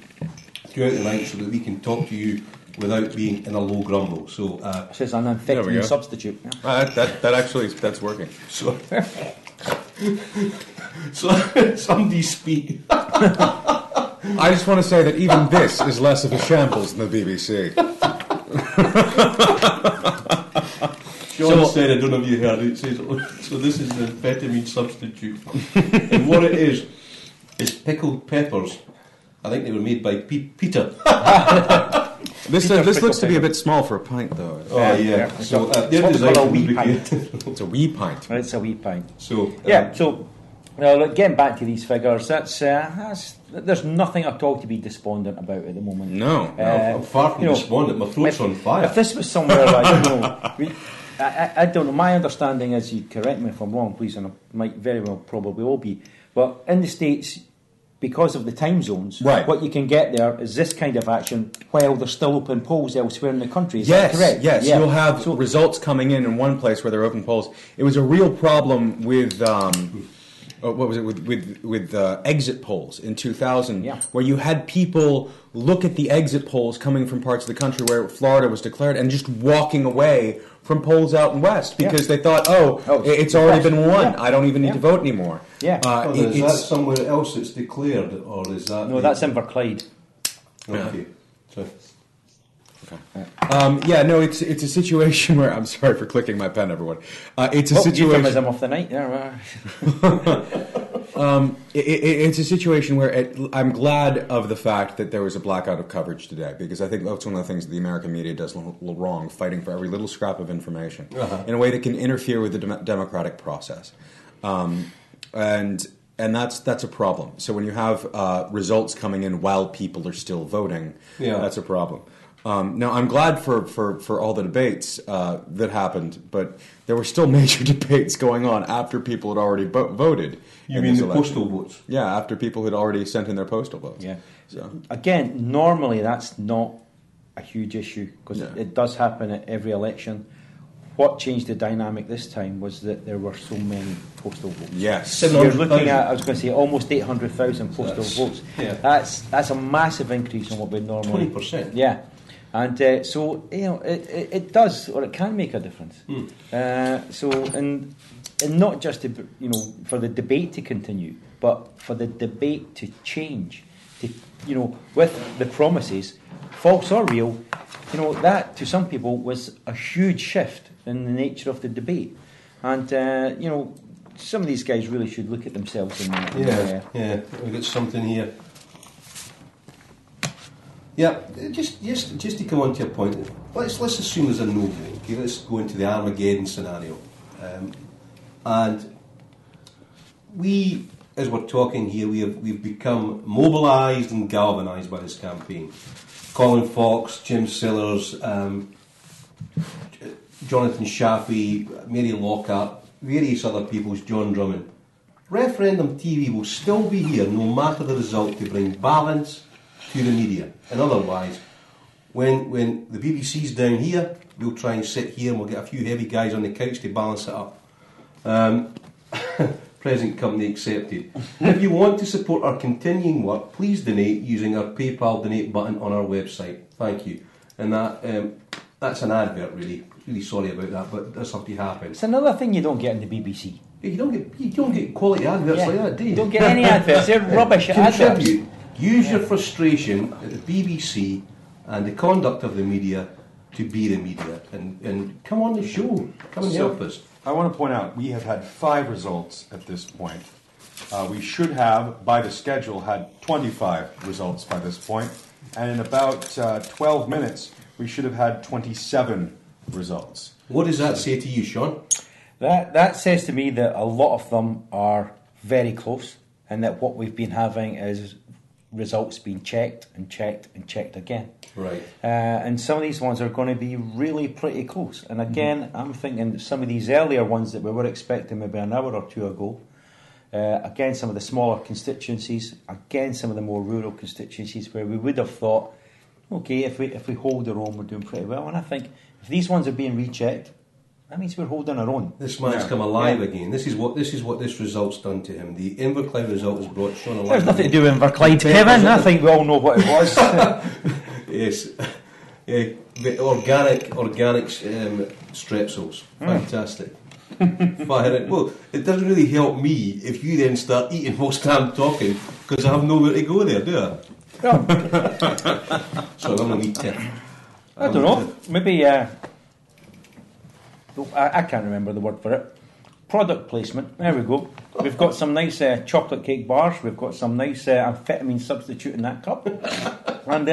throughout the night, so that we can talk to you without being in a low grumble. So this is an amphetamine substitute. That's working. So somebody speak. I just want to say that even this is less of a shambles than the BBC. John said, I don't know if you heard it, says, so this is an amphetamine substitute. And what it is pickled peppers. I think they were made by Peter. This looks to be a bit small for a pint, though. Oh, yeah. So they're designed to lubricate. It's a wee pint. It's a wee pint. So getting back to these figures, there's nothing at all to be despondent about at the moment. No, I'm far from despondent. My throat's on fire. If this was somewhere, I don't know. I don't know. My understanding is, you correct me if I'm wrong, please, and I might very well probably will be. But in the States, because of the time zones, what you can get there is this kind of action while there's still open polls elsewhere in the country. Is that correct? Yes, you'll have results coming in one place where there are open polls. It was a real problem with with exit polls in 2000, where you had people look at the exit polls coming from parts of the country where Florida was declared and just walking away from polls out in West because they thought, it's already been won. I don't even need to vote anymore. Is that somewhere else that's declared, or is that... No, that's Inverclyde. Okay. It's a situation where... I'm sorry for clicking my pen, everyone. It's a situation... Euphemism of the night. It's a situation where I'm glad of the fact that there was a blackout of coverage today, because I think that's one of the things that the American media does wrong, fighting for every little scrap of information in a way that can interfere with the democratic process. And that's a problem. So when you have results coming in while people are still voting, that's a problem. Now, I'm glad for all the debates that happened, but there were still major debates going on after people had already voted. You mean the postal votes? Yeah, after people had already sent in their postal votes. Yeah. So. Again, normally that's not a huge issue, because it does happen at every election. What changed the dynamic this time was that there were so many postal votes. Yes. You're looking at, I was going to say, almost 800,000 postal votes. Yeah. That's a massive increase on what we normally... 20%. Yeah. And so, it does, or it can make a difference. And not just to, for the debate to continue, but for the debate to change. With the promises, false or real, that to some people was a huge shift in the nature of the debate. And some of these guys really should look at themselves in that. We've got something here. Yeah, just to come on to your point, let's assume there's a no vote. Okay, let's go into the Armageddon scenario, and we as we're talking here, we've become mobilised and galvanised by this campaign. Colin Fox, Jim Sillars, Jonathan Shafi, Mary Lockhart, various other peoples, John Drummond. Referendum TV will still be here no matter the result to bring balance to the media. And otherwise, when the BBC's down here, we'll try and sit here and we'll get a few heavy guys on the couch to balance it up. Present company accepted. If you want to support our continuing work, please donate using our PayPal donate button on our website. Thank you. And that's an advert, really. Really sorry about that, but that's what happens. It's another thing you don't get in the BBC. You don't get quality adverts like that, do you? You don't get any adverts. They're rubbish adverts. Use your frustration at the BBC and the conduct of the media to be the media, and come on the show. Come and help us. I want to point out, we have had 5 results at this point. We should have, by the schedule, had 25 results by this point. And in about 12 minutes, we should have had 27 results. What does that say to you, Sean? That says to me that a lot of them are very close, and that what we've been having is results being checked and checked and checked again. Right. And some of these ones are going to be really pretty close. And again, I'm thinking some of these earlier ones that we were expecting maybe an hour or two ago, again, some of the smaller constituencies, again, some of the more rural constituencies where we would have thought, okay, if we hold our own, we're doing pretty well. And I think if these ones are being rechecked, that means we're holding our own. This man's come alive again. This is what this result's done to him. The Inverclyde result has brought Sean alive. There's nothing to do with Inverclyde, Kevin. I think we all know what it was. Yes. Organic strepsils. Fantastic. Well, it doesn't really help me if you then start eating whilst I'm talking, because I have nowhere to go there, do I? Yeah. So I'm going to eat it. I don't know. Maybe... I can't remember the word for it. Product placement. There we go. We've got some nice chocolate cake bars. We've got some nice amphetamine substitute in that cup. And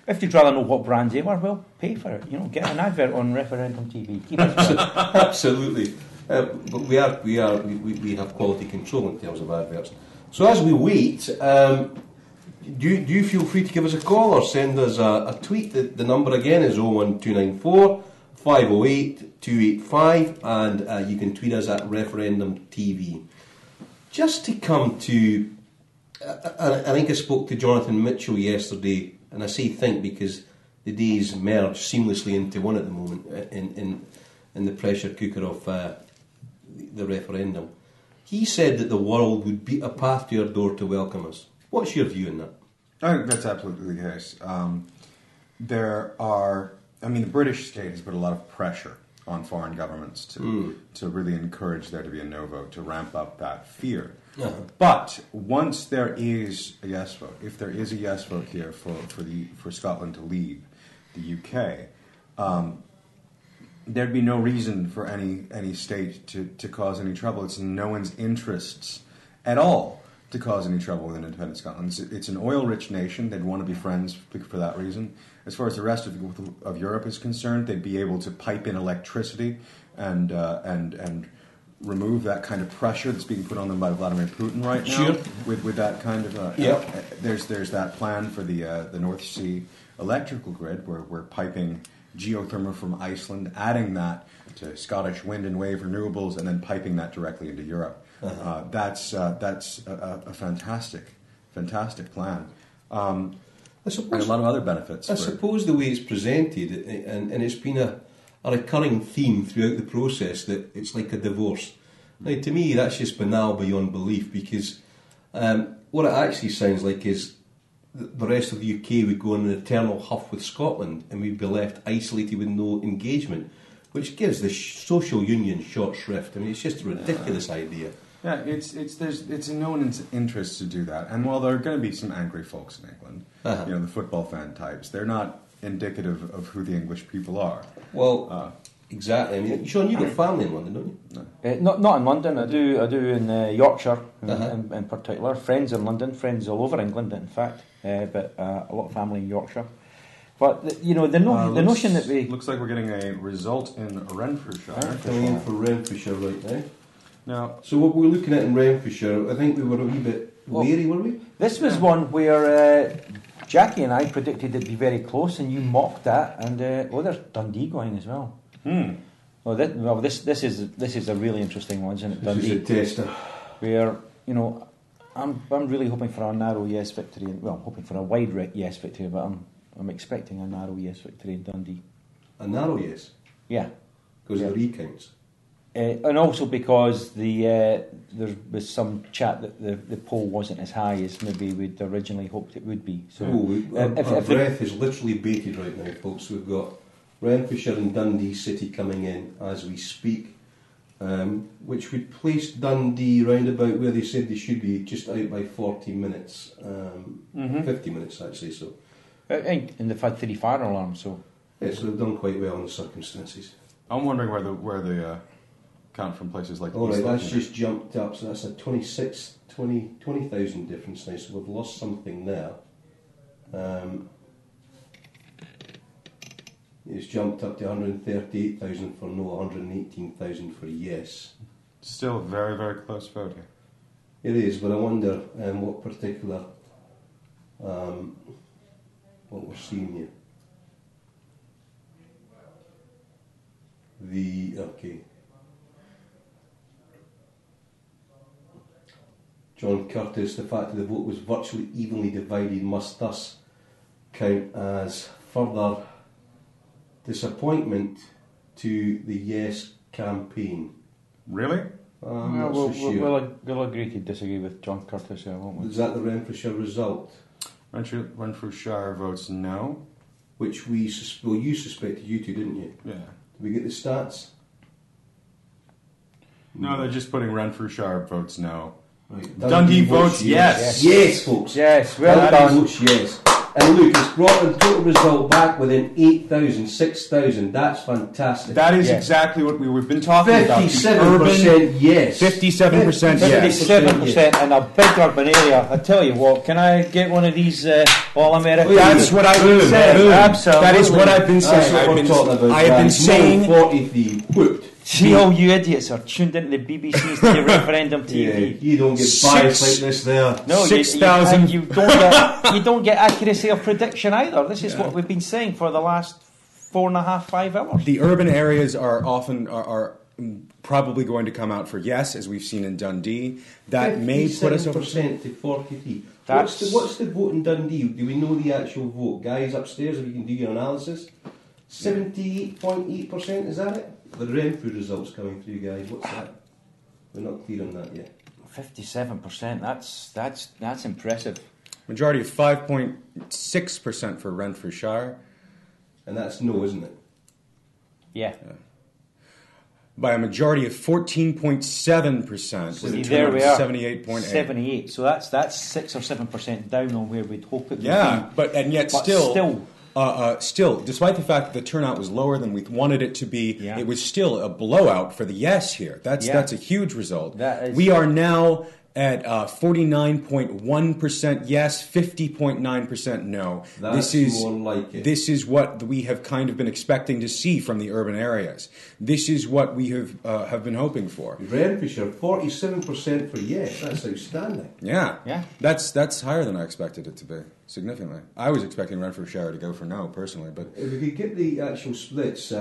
if you'd rather know what brands they were, well, pay for it. Get an advert on Referendum TV. Keep it Absolutely. But we have quality control in terms of adverts. So as we wait, do you feel free to give us a call or send us a tweet? The number again is 01294 508 285, and you can tweet us at Referendum TV. Just to come to, I think I spoke to Jonathan Mitchell yesterday, and I say think because the days merge seamlessly into one at the moment in the pressure cooker of the referendum. He said that the world would beat a path to our door to welcome us. What's your view on that? I think that's absolutely the case. The British state has put a lot of pressure on foreign governments to really encourage there to be a no vote, to ramp up that fear. Uh-huh. But once there is a yes vote, if there is a yes vote here for Scotland to leave the UK, there'd be no reason for any state to cause any trouble. It's in no one's interests at all to cause any trouble with an independent Scotland. It's an oil-rich nation. They'd want to be friends for that reason. As far as the rest of Europe is concerned, they'd be able to pipe in electricity and remove that kind of pressure that's being put on them by Vladimir Putin right now. Sure. With that kind of there's that plan for the North Sea electrical grid where we're piping geothermal from Iceland, adding that to Scottish wind and wave renewables, and then piping that directly into Europe. Uh-huh. That's a fantastic plan. I suppose, and a lot of other benefits. I suppose the way it's presented, and it's been a recurring theme throughout the process, that it's like a divorce. Now, to me, that's just banal beyond belief, because what it actually sounds like is the rest of the UK would go on an eternal huff with Scotland, and we'd be left isolated with no engagement, which gives the social union short shrift. I mean, it's just a ridiculous idea. Yeah, it's in no one's interest to do that. And while there are going to be some angry folks in England, the football fan types, they're not indicative of who the English people are. Well, exactly. I mean, Sean, you've got family in London, don't you? Not in London. I do in Yorkshire in particular. Friends in London, friends all over England, in fact. But a lot of family in Yorkshire. But the notion that we looks like we're getting a result in Renfrewshire. Coming in for Renfrewshire right now. Now, so what we were looking at in Renfrewshire, I think we were a wee bit wary, were we? This was one where Jackie and I predicted it'd be very close, and you mocked that. And there's Dundee going as well. Well, this is a really interesting one, isn't it? Dundee. This is a tester. Where I'm really hoping for a narrow yes victory. Well, hoping for a wide yes victory, but I'm expecting a narrow yes victory in Dundee. A narrow yes? Yeah. Because of the recounts? And also because there was some chat that the poll wasn't as high as maybe we'd originally hoped it would be. So our breath is literally bated right now, folks. We've got Renfrewshire and Dundee City coming in as we speak, which would place Dundee round about where they said they should be, just out by 40 minutes, 50 minutes actually. So, and they've had 3 fire alarms, so so they've done quite well in the circumstances. I'm wondering where the count from places like. All right, that's just jumped up, so that's a 20,000 difference now. So we've lost something there. It's jumped up to 138,000 for no, 118,000 for yes. Still a very, very close vote here. It is, but I wonder what particular what we're seeing here. John Curtis, the fact that the vote was virtually evenly divided must thus count as further disappointment to the yes campaign. Really? We'll agree to disagree with John Curtis here, won't we? Is that the Renfrewshire result? Renfrewshire votes no. Which you suspected, you two, didn't you? Yeah. Did we get the stats? No, they're just putting Renfrewshire votes no. Right. Dundee votes yes. Yes, folks. Yes, well Dundee done. votes yes. And look, it's brought the total result back within 8,000, 6,000. That's fantastic. That is exactly what we've been talking about. 57% yes. 57% yes. 57% in a big urban area. I tell you what, can I get one of these All-American? That's what I've been saying. Absolutely. That is what I've been saying. I have been saying 43 whooped. See, all you idiots are tuned into the BBC's to Referendum TV. Yeah, you don't get biased like this there. No, 6,000. You don't get accuracy of prediction either. This is what we've been saying for the last 4.5, 5 hours. The urban areas are often are probably going to come out for yes, as we've seen in Dundee. That may put us over 57% to 43. What's the vote in Dundee? Do we know the actual vote? Guys upstairs, if you can do your analysis. 78.8%, is that it? The Renfrew results coming through, guys. What's that? We're not clear on that yet. 57%. That's impressive. Majority of 5.6% for Renfrewshire, and that's no, isn't it? Yeah. By a majority of 14.7%. See, there we are. 78.8. 78. So that's 6 or 7% down on where we'd hope it would be. But still, despite the fact that the turnout was lower than we wanted it to be, it was still a blowout for the yes here. That's a huge result. We are now at 49.1% yes, 50.9% no. That's more like it. This is what we have kind of been expecting to see from the urban areas. This is what we have been hoping for. Renfrewshire, 47% for yes. That's outstanding. Yeah. That's higher than I expected it to be, significantly. I was expecting Renfrewshire to go for no, personally, but if we could get the actual splits.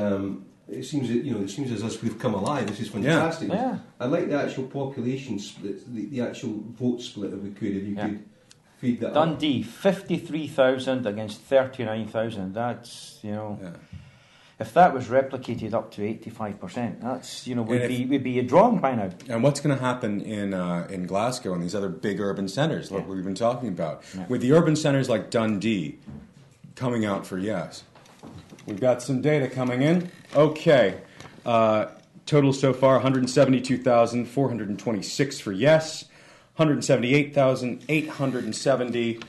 It seems as if we've come alive. This is fantastic. Yeah. I'd like the actual population split, the actual vote split, if we could. If you could feed that. Dundee, 53,000 against 39,000. That's if that was replicated up to 85%, that's we'd be drawn by now. And what's going to happen in Glasgow and these other big urban centres, like we've been talking about, with the urban centres like Dundee coming out for yes? We've got some data coming in. Okay. Total so far, 172,426 for yes, 178,870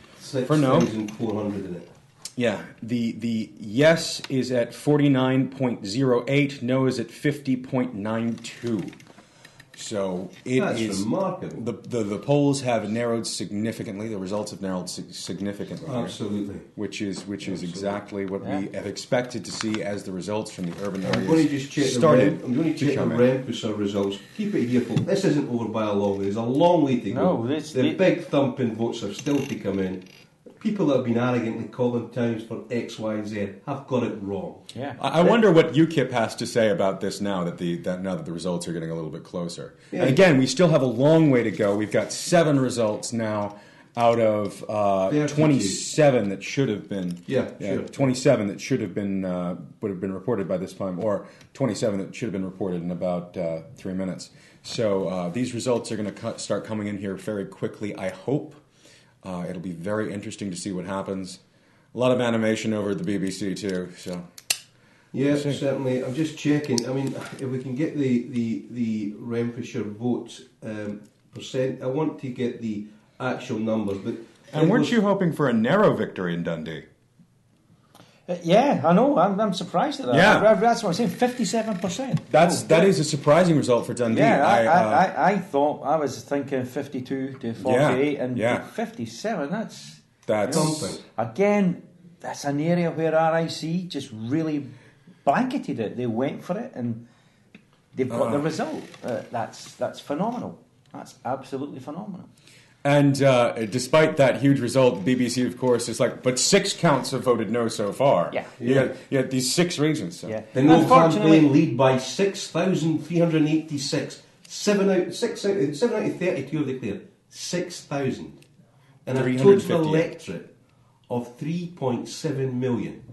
for no. 6,400 in it. Yeah. The yes is at 49.08, no is at 50.92. So That's remarkable. The polls have narrowed significantly. The results have narrowed significantly. Absolutely. Which is exactly what we have expected to see as the results from the urban I'm areas going to just check started. I'm going to check the Renfrewshire results. Keep it here, folks. This isn't over by a long way. There's a long way to go. The big thumping votes are still to come in. People that have been arrogantly calling towns for X, Y, and Z have got it wrong. Yeah, I wonder what UKIP has to say about this now that the results are getting a little bit closer. Yeah. And again, we still have a long way to go. We've got 7 results now out of 27 that should have been. Sure. 27 that should have been would have been reported by this time, or 27 that should have been reported in about 3 minutes. So these results are going to start coming in here very quickly, I hope. It'll be very interesting to see what happens. A lot of animation over at the BBC too. So yeah, certainly. I'm just checking. I mean, if we can get the Renfrewshire vote percent, I want to get the actual numbers. But weren't you hoping for a narrow victory in Dundee? Yeah, I know. I'm surprised at that. Yeah. That's what I'm saying. 57%. That is a surprising result for Dundee. Yeah, I thought I was thinking 52 to 48, and 57. That's something. Again, that's an area where RIC just really blanketed it. They went for it, and they've got the result. That's phenomenal. That's absolutely phenomenal. And despite that huge result, the BBC, of course, is like, but 6 counts have voted no so far. Yeah. You got these 6 regions. So. Yeah. The No campaign lead by 6,386. 7 out of 32 have declared. 6,000. And a total electorate of 3.7 million.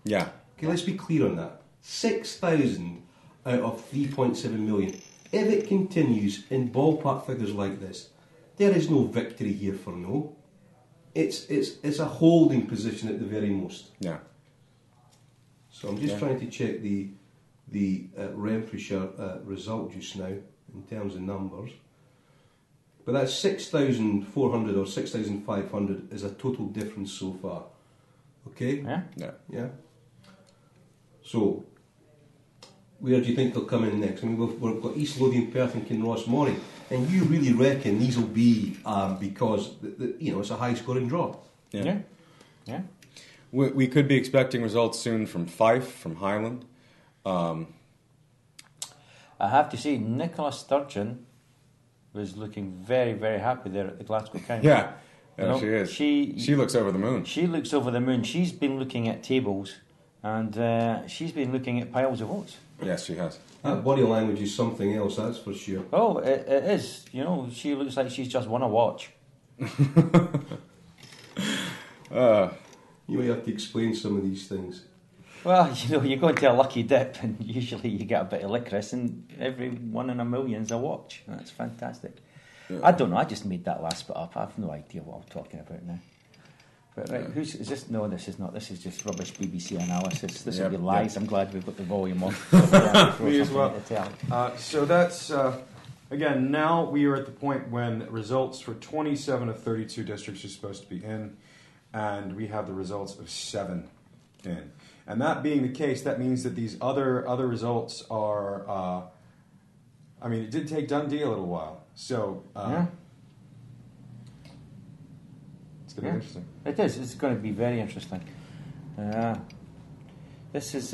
Yeah. Okay, let's be clear on that. 6,000 out of 3.7 million. If it continues in ballpark figures like this, there is no victory here for no. It's a holding position at the very most. Yeah. So I'm just trying to check the Renfrewshire result just now in terms of numbers. But that's 6,400 or 6,500 is a total difference so far. Okay? Yeah. So, where do you think they'll come in next? I mean, we've got East Lothian, Perth and Kinross Moray. And you really reckon these will be because it's a high-scoring draw? Yeah. We could be expecting results soon from Fife, from Highland. I have to say, Nicola Sturgeon was looking very, very happy there at the Glasgow County. Yeah, she is. She looks over the moon. She looks over the moon. She's been looking at tables, and she's been looking at piles of votes. Yes, she has. That body language is something else, that's for sure. Oh, it is. She looks like she's just won a watch. You may have to explain some of these things. Well, you go into a lucky dip, and usually you get a bit of licorice, and every 1 in a million's a watch. That's fantastic. Yeah. I don't know. I just made that last bit up. I have no idea what I'm talking about now. But right, is this? No, this is not. This is just rubbish BBC analysis. This will be lies. I'm glad we've got the volume on. Me as well. So that's again. Now we are at the point when results for 27 of 32 districts are supposed to be in, and we have the results of 7 in. And that being the case, that means that these other results are. It did take Dundee a little while, so. It's going to be interesting. It is. It's going to be very interesting. This is,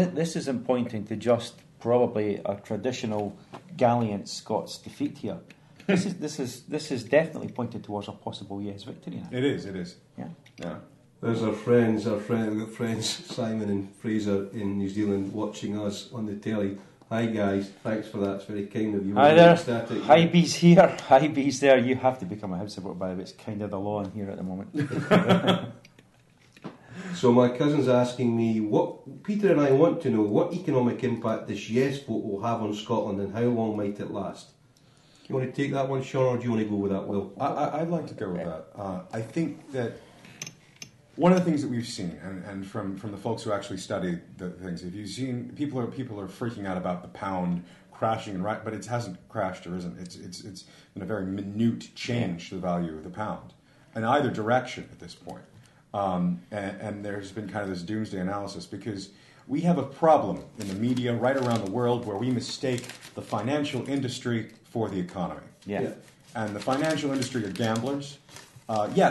this isn't pointing to just probably a traditional Galliant Scots defeat here. This is definitely pointed towards a possible yes victory now. It is. Yeah. There's our friends Simon and Fraser in New Zealand watching us on the telly. Hi guys, thanks for that. It's very kind of you. Hi there. Hi Bees here. Hi Bees there. You have to become a house supporter, by the way. It's kind of the law in here at the moment. So my cousin's asking me, Peter and I want to know what economic impact this yes vote will have on Scotland and how long might it last? You want to take that one, Sean, or do you want to go with that, Will? I'd like to go with that. I think that one of the things that we've seen, and from the folks who actually study the things, if you've seen, people are freaking out about the pound crashing, but it hasn't crashed or isn't. It's been a very minute change to the value of the pound in either direction at this point. And there's been kind of this doomsday analysis because We have a problem in the media right around the world where we mistake the financial industry for the economy. Yeah. And the financial industry are gamblers.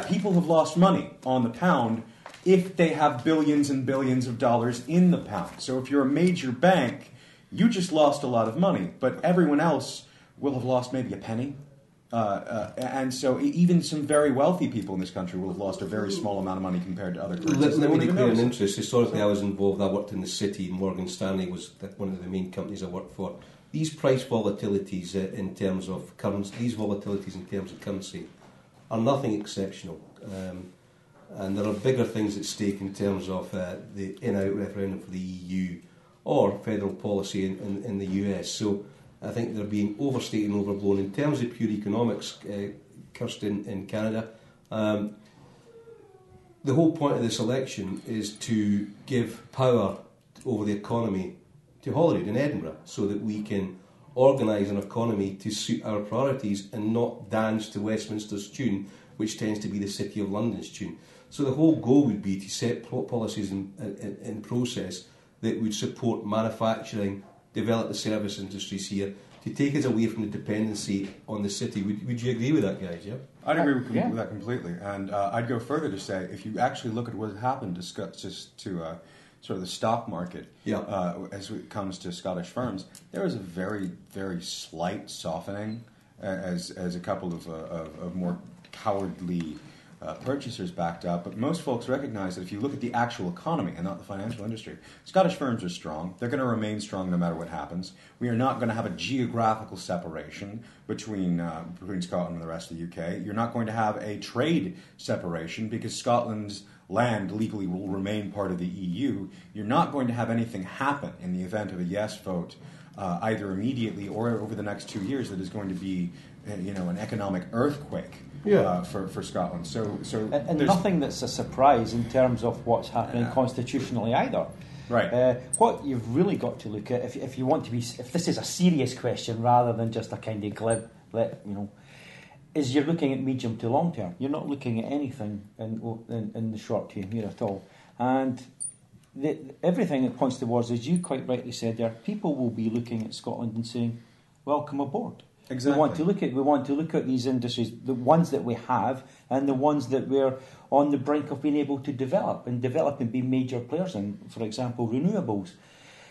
People have lost money on the pound if they have billions and billions of dollars in the pound. So if you're a major bank, you just lost a lot of money, but everyone else will have lost maybe a penny. And so even some very wealthy people in this country will have lost a very small amount of money compared to other currencies. Let me declare an interest. Historically, I was involved. I worked in the city. Morgan Stanley was one of the main companies I worked for. These price volatilities in terms of currency, are nothing exceptional. And there are bigger things at stake in terms of the in-out referendum for the EU or federal policy in the US. So I think they're being overstated and overblown. In terms of pure economics, Kirsten, in Canada, the whole point of this election is to give power over the economy to Holyrood in Edinburgh so that we can organise an economy to suit our priorities and not dance to Westminster's tune, which tends to be the City of London's tune. So the whole goal would be to set policies in process that would support manufacturing, develop the service industries here, to take us away from the dependency on the city. Would you agree with that, guys? Yeah, I'd agree with that completely. And I'd go further to say, if you actually look at what happened to sort of the stock market, as it comes to Scottish firms, there was a very, very slight softening as a couple of more cowardly purchasers backed up. But most folks recognize that if you look at the actual economy and not the financial industry, Scottish firms are strong. They're going to remain strong no matter what happens. We are not going to have a geographical separation between Scotland and the rest of the UK. You're not going to have a trade separation because Scotland's land legally will remain part of the EU. You're not going to have anything happen in the event of a yes vote, either immediately or over the next 2 years, that is going to be an economic earthquake. For Scotland. And nothing that's a surprise in terms of what's happening constitutionally either. Right. What you've really got to look at, if you want to be, if this is a serious question rather than just a kind of glib, is you're looking at medium to long term. You're not looking at anything in the short term here at all. And everything it points towards, as you quite rightly said there, people will be looking at Scotland and saying, "Welcome aboard." Exactly. We want to look at these industries, the ones that we have and the ones that we're on the brink of being able to develop and be major players in, for example, renewables.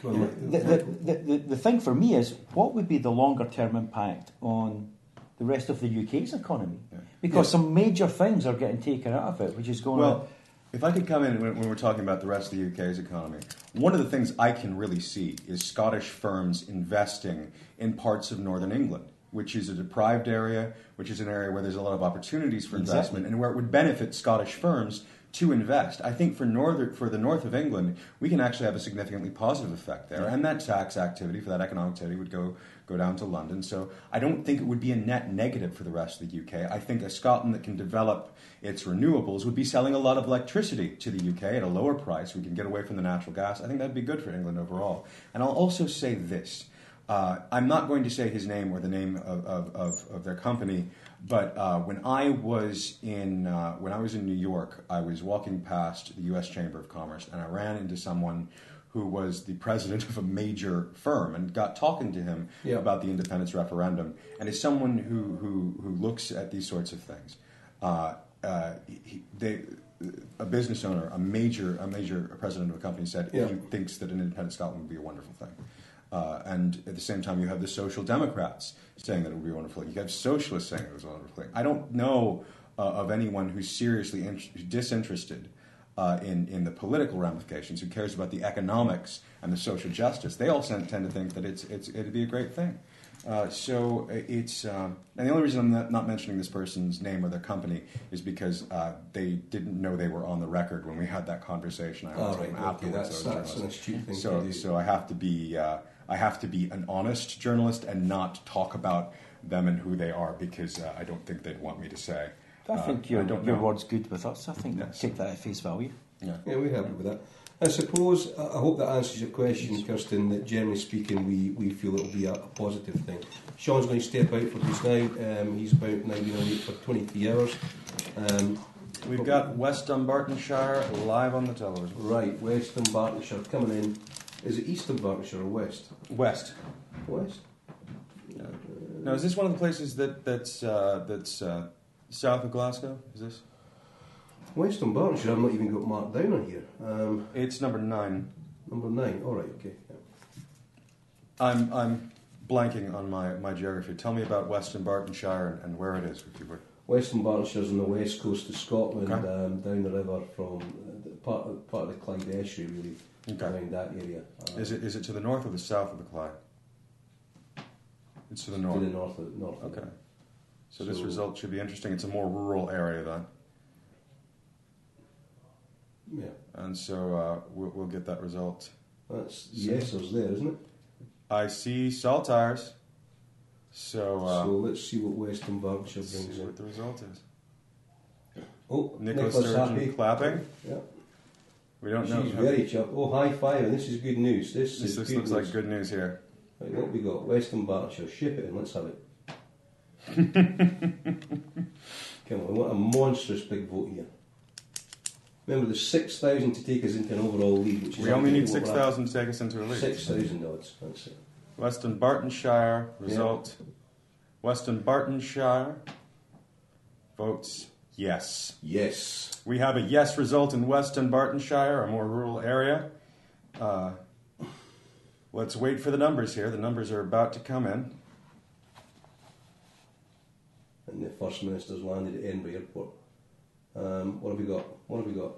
The thing for me is, what would be the longer term impact on the rest of the UK's economy? Because some major things are getting taken out of it, which is going on. If I could come in when we're talking about the rest of the UK's economy, one of the things I can really see is Scottish firms investing in parts of Northern England, which is a deprived area, which is an area where there's a lot of opportunities for investment, and where it would benefit Scottish firms to invest. I think for the north of England, we can actually have a significantly positive effect there, and that tax activity, for that economic activity, would go down to London. So I don't think it would be a net negative for the rest of the UK. I think a Scotland that can develop its renewables would be selling a lot of electricity to the UK at a lower price. We can get away from the natural gas. I think that'd be good for England overall. And I'll also say this. I'm not going to say his name or the name of their company, but when I was in New York, I was walking past the U.S. Chamber of Commerce, and I ran into someone who was the president of a major firm, and got talking to him about the independence referendum. And as someone who looks at these sorts of things, a business owner, a major president of a company, said he thinks that an independent Scotland would be a wonderful thing. And at the same time, you have the Social Democrats saying that it would be a wonderful thing. You have socialists saying it was a wonderful thing. I don't know of anyone who's seriously disinterested in the political ramifications, who cares about the economics and the social justice. They all tend to think that it'd be a great thing. And the only reason I'm not mentioning this person's name or their company is because they didn't know they were on the record when we had that conversation. I told them afterwards. That's an astute thing to do. So I have to be an honest journalist and not talk about them and who they are, because I don't think they'd want me to say. I think your word's good with us. I think we'll take that at face value. Yeah, we're happy with that. I suppose, I hope that answers your question, Kirsten, that generally speaking we feel it'll be a positive thing. Sean's going to step out for just now. He's about now been awake for 23 hours. We've got West Dunbartonshire live on the television. Right, West Dunbartonshire coming in. Is it East Dunbartonshire or West? West. West? Now, is this one of the places that's south of Glasgow? Is this? West Dunbartonshire, I've not even got marked down on here. It's number 9. Number 9, alright, okay. Yeah. I'm blanking on my geography. Tell me about West Dunbartonshire and where it is, if you would. West Dunbartonshire's on the west coast of Scotland, Okay. down the river from part of the Clyde estuary, really, around that area. Is it to the north or the south of the Clyde? It's to the north. To the north. Okay. So this result should be interesting. It's a more rural area then. Yeah. And so we'll get that result. That's Yes's there, isn't it? I see saltires. So let's see what West Dunbartonshire brings in. What the result is. Oh, Nicholas Sturgeon happy. Clapping. Yeah. We don't know. She's very chuffed. Oh, high five, and this is good news. This looks news. like good news here. Right, what we got? West Dunbartonshire. Ship it in, let's have it. Come on, we want a monstrous big vote here. Remember, there's 6,000 to take us into an overall lead, which is... We only need 6,000 to take us into a lead. 6,000 odds, that's it. West Dunbartonshire result. Yeah. West Dunbartonshire votes yes. Yes. We have a yes result in West Dunbartonshire, a more rural area. Let's wait for the numbers here. The numbers are about to come in. And the First Minister's landed at Edinburgh Airport. What have we got?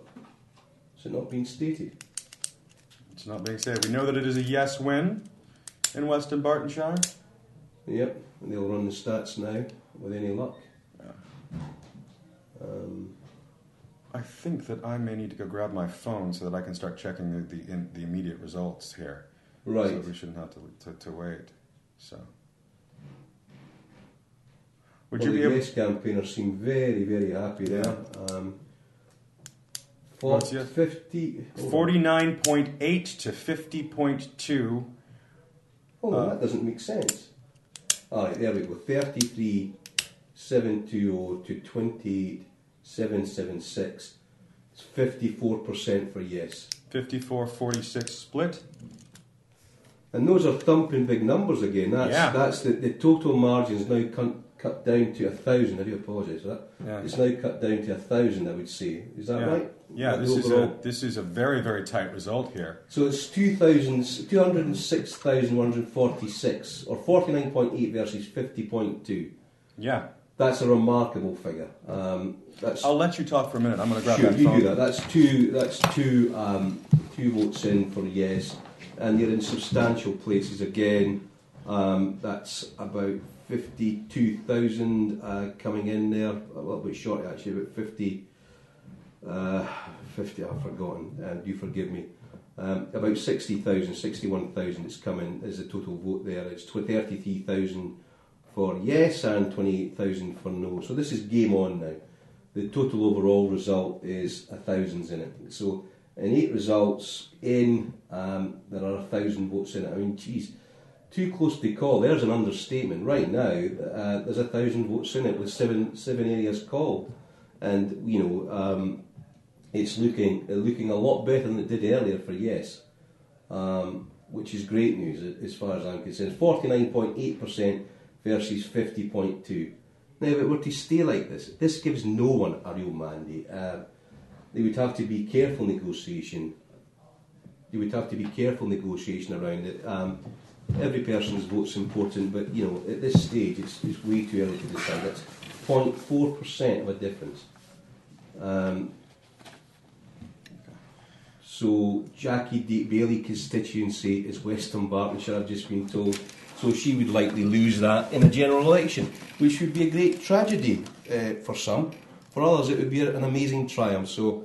Is it not being stated? It's not being stated. We know that it is a yes win in West Dunbartonshire. Yep, and they'll run the stats now with any luck. I think that I may need to go grab my phone so that I can start checking the immediate results here. Right. So we shouldn't have to wait. So. The Yes campaigners seem very, very happy there. 49.8 to 50.2. Hold on, that doesn't make sense. Alright, there we go. 33,720 to 28,776. It's 54% for yes. 54-46 split. And those are thumping big numbers again. That's the total margin's now cut down to 1,000. I do apologise for that. Yeah. It's now cut down to 1,000, I would say. Is that right? Yeah, this is a very, very tight result here. So it's 206,146, or 49.8 versus 50.2. Yeah. That's a remarkable figure. I'll let you talk for a minute. I'm going to grab that phone. You do that. That's two votes in for yes, and you're in substantial places again. That's about 52,000 coming in there. A little bit short actually, about 50. I've forgotten. Do forgive me. About 60,000, 61,000 is coming as the total vote there. It's 33,000 for yes and 28,000 for no. So this is game on now. The total overall result is 1,000 in it. So in 8 results in, there are 1,000 votes in it. I mean, geez, too close to call. There's an understatement. Right now, there's 1,000 votes in it with seven areas called, and it's looking a lot better than it did earlier for yes, which is great news as far as I'm concerned. 49.8% versus 50.2%. Now, if it were to stay like this gives no one a real mandate. They would have to be careful negotiation. Around it. Every person's vote's important, but at this stage it's way too early to decide. That's 0.4% of a difference. So Jackie Bailey constituency is West Dunbartonshire, I've just been told. So she would likely lose that in a general election, which would be a great tragedy for some. For others, it would be an amazing triumph. So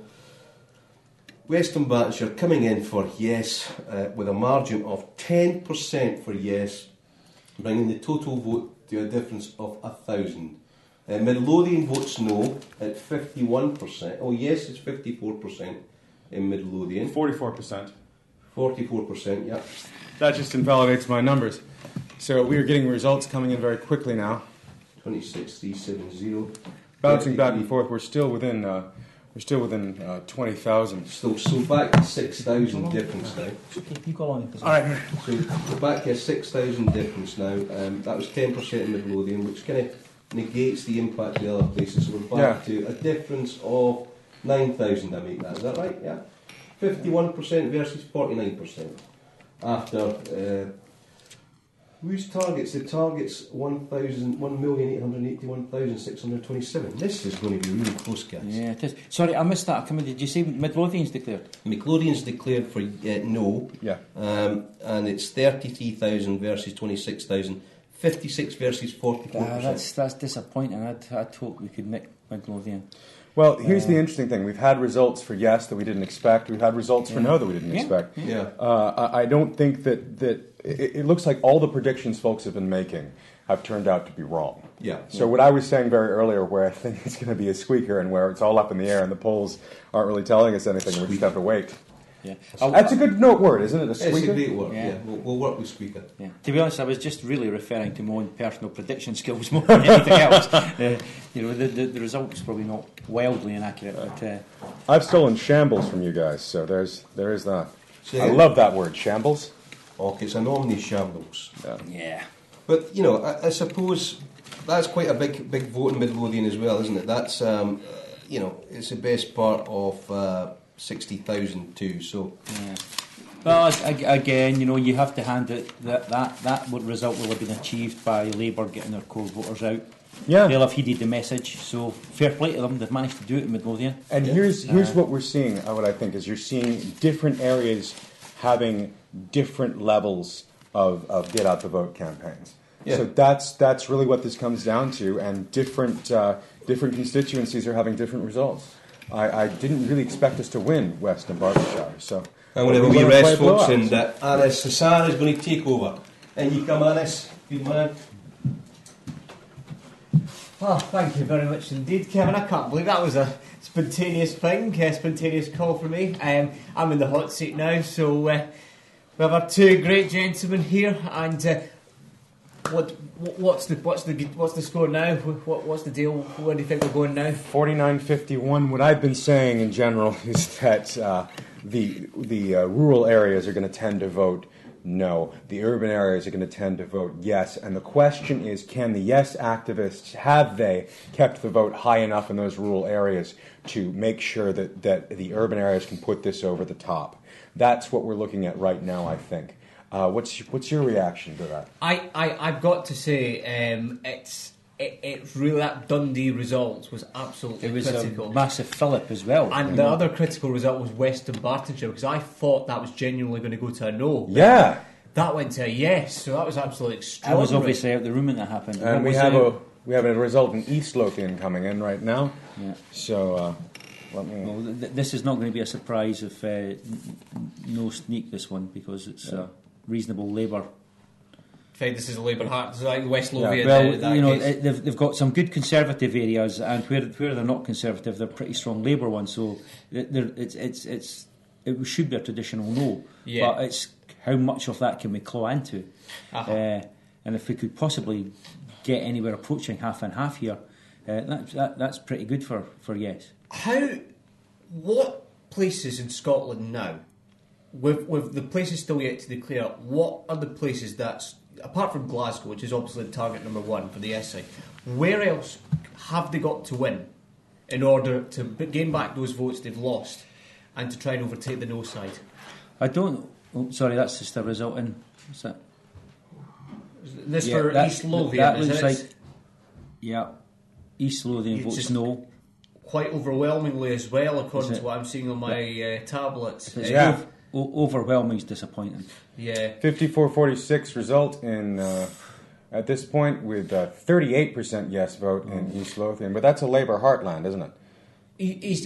West Dunbartonshire coming in for yes with a margin of 10% for yes, bringing the total vote to a difference of 1,000. Midlothian votes no at 51%. Oh, yes, it's 54% in Midlothian. 44%. 44%, yeah. That just invalidates my numbers. So we are getting results coming in very quickly now. 26,370. Bouncing back and forth. We're still within We're still within 20,000. So back to 6,000 difference now. You go on. All right. So back to 6,000 difference now. That was 10% in Midlothian, which kind of negates the impact of the other places. So we're back to a difference of 9,000. I make that. Is that right? Yeah. 51% versus 49%. After whose targets? The target's 1,881,627. This is going to be really close, guys. Yeah, it is. Sorry, I missed that. Did you say Midlothian's declared? Midlothian's declared for no. Yeah. And it's 33,000 versus 26,000. 56 versus 44%. That's disappointing. I'd hoped we could nick Midlothian. Well, here's the interesting thing. We've had results for yes that we didn't expect. We've had results for no that we didn't expect. Yeah. I don't think that it looks like all the predictions folks have been making have turned out to be wrong. Yeah. So what I was saying very earlier, where I think it's going to be a squeaker and where it's all up in the air and the polls aren't really telling us anything, we just have to wait. Yeah. That's a good word, isn't it? A squeaker? It's a great word, yeah. We'll work with squeaker. Yeah. To be honest, I was just really referring to my own personal prediction skills more than anything else. The result's probably not wildly inaccurate, but... I've stolen shambles from you guys, so there is that. So, I love that word, shambles. Okay, it's an omni shambles. Yeah. But, I suppose that's quite a big vote in Midlothian as well, isn't it? That's, it's the best part of... 60,000 too, so... Yeah. Well, again, you have to hand it that result will have been achieved by Labour getting their core voters out. Yeah. They'll have heeded the message, so fair play to them, they've managed to do it in Midlothian. And here's what we're seeing, what I think, is you're seeing different areas having different levels of get out the vote campaigns. Yeah. So that's really what this comes down to, and different constituencies are having different results. I didn't really expect us to win West and Berkshire, so... I'm going to have a wee rest, folks, and Hassan is going to take over. And you come, Anis. Good man. Oh, thank you very much indeed, Kevin. I can't believe that was a spontaneous thing, a spontaneous call for me. I'm in the hot seat now, so we have our two great gentlemen here, and what's the score now? What's the deal? Where do you think we're going now? 49-51. What I've been saying in general is that the rural areas are going to tend to vote no. The urban areas are going to tend to vote yes. And the question is, can the yes activists, have they kept the vote high enough in those rural areas to make sure that the urban areas can put this over the top? That's what we're looking at right now, I think. What's your reaction to that? I've got to say, it's really, that Dundee result was absolutely critical. It was a massive fillip as well. And the other critical result was Western Bartonshire, because I thought that was genuinely going to go to a no. Yeah. That went to a yes, so that was absolutely extraordinary. I was obviously out the room when that happened. And we have a result in East Lothian coming in right now. Yeah. So this is not going to be a surprise if no sneak this one, because it's reasonable Labour. This is a Labour heart, so like West Lothian. Well, they've got some good Conservative areas, and where they're not Conservative, they're pretty strong Labour ones. So it should be a traditional no, but it's how much of that can we claw into, and if we could possibly get anywhere approaching half and half here, that's pretty good for yes. What places in Scotland now, with the places still yet to declare, what are the places that's, apart from Glasgow, which is obviously target number one for the yes side, where else have they got to win in order to gain back those votes they've lost and to try and overtake the no side? I don't... Oh, sorry, that's just a result in... What's that? This for East Lothian, that looks like... Yeah, East Lothian votes no. Quite overwhelmingly as well, according to what I'm seeing on my tablets. Overwhelming is disappointing. Yeah. 54-46 result in at this point with 38% yes vote in East Lothian, but that's a Labour heartland, isn't it? That's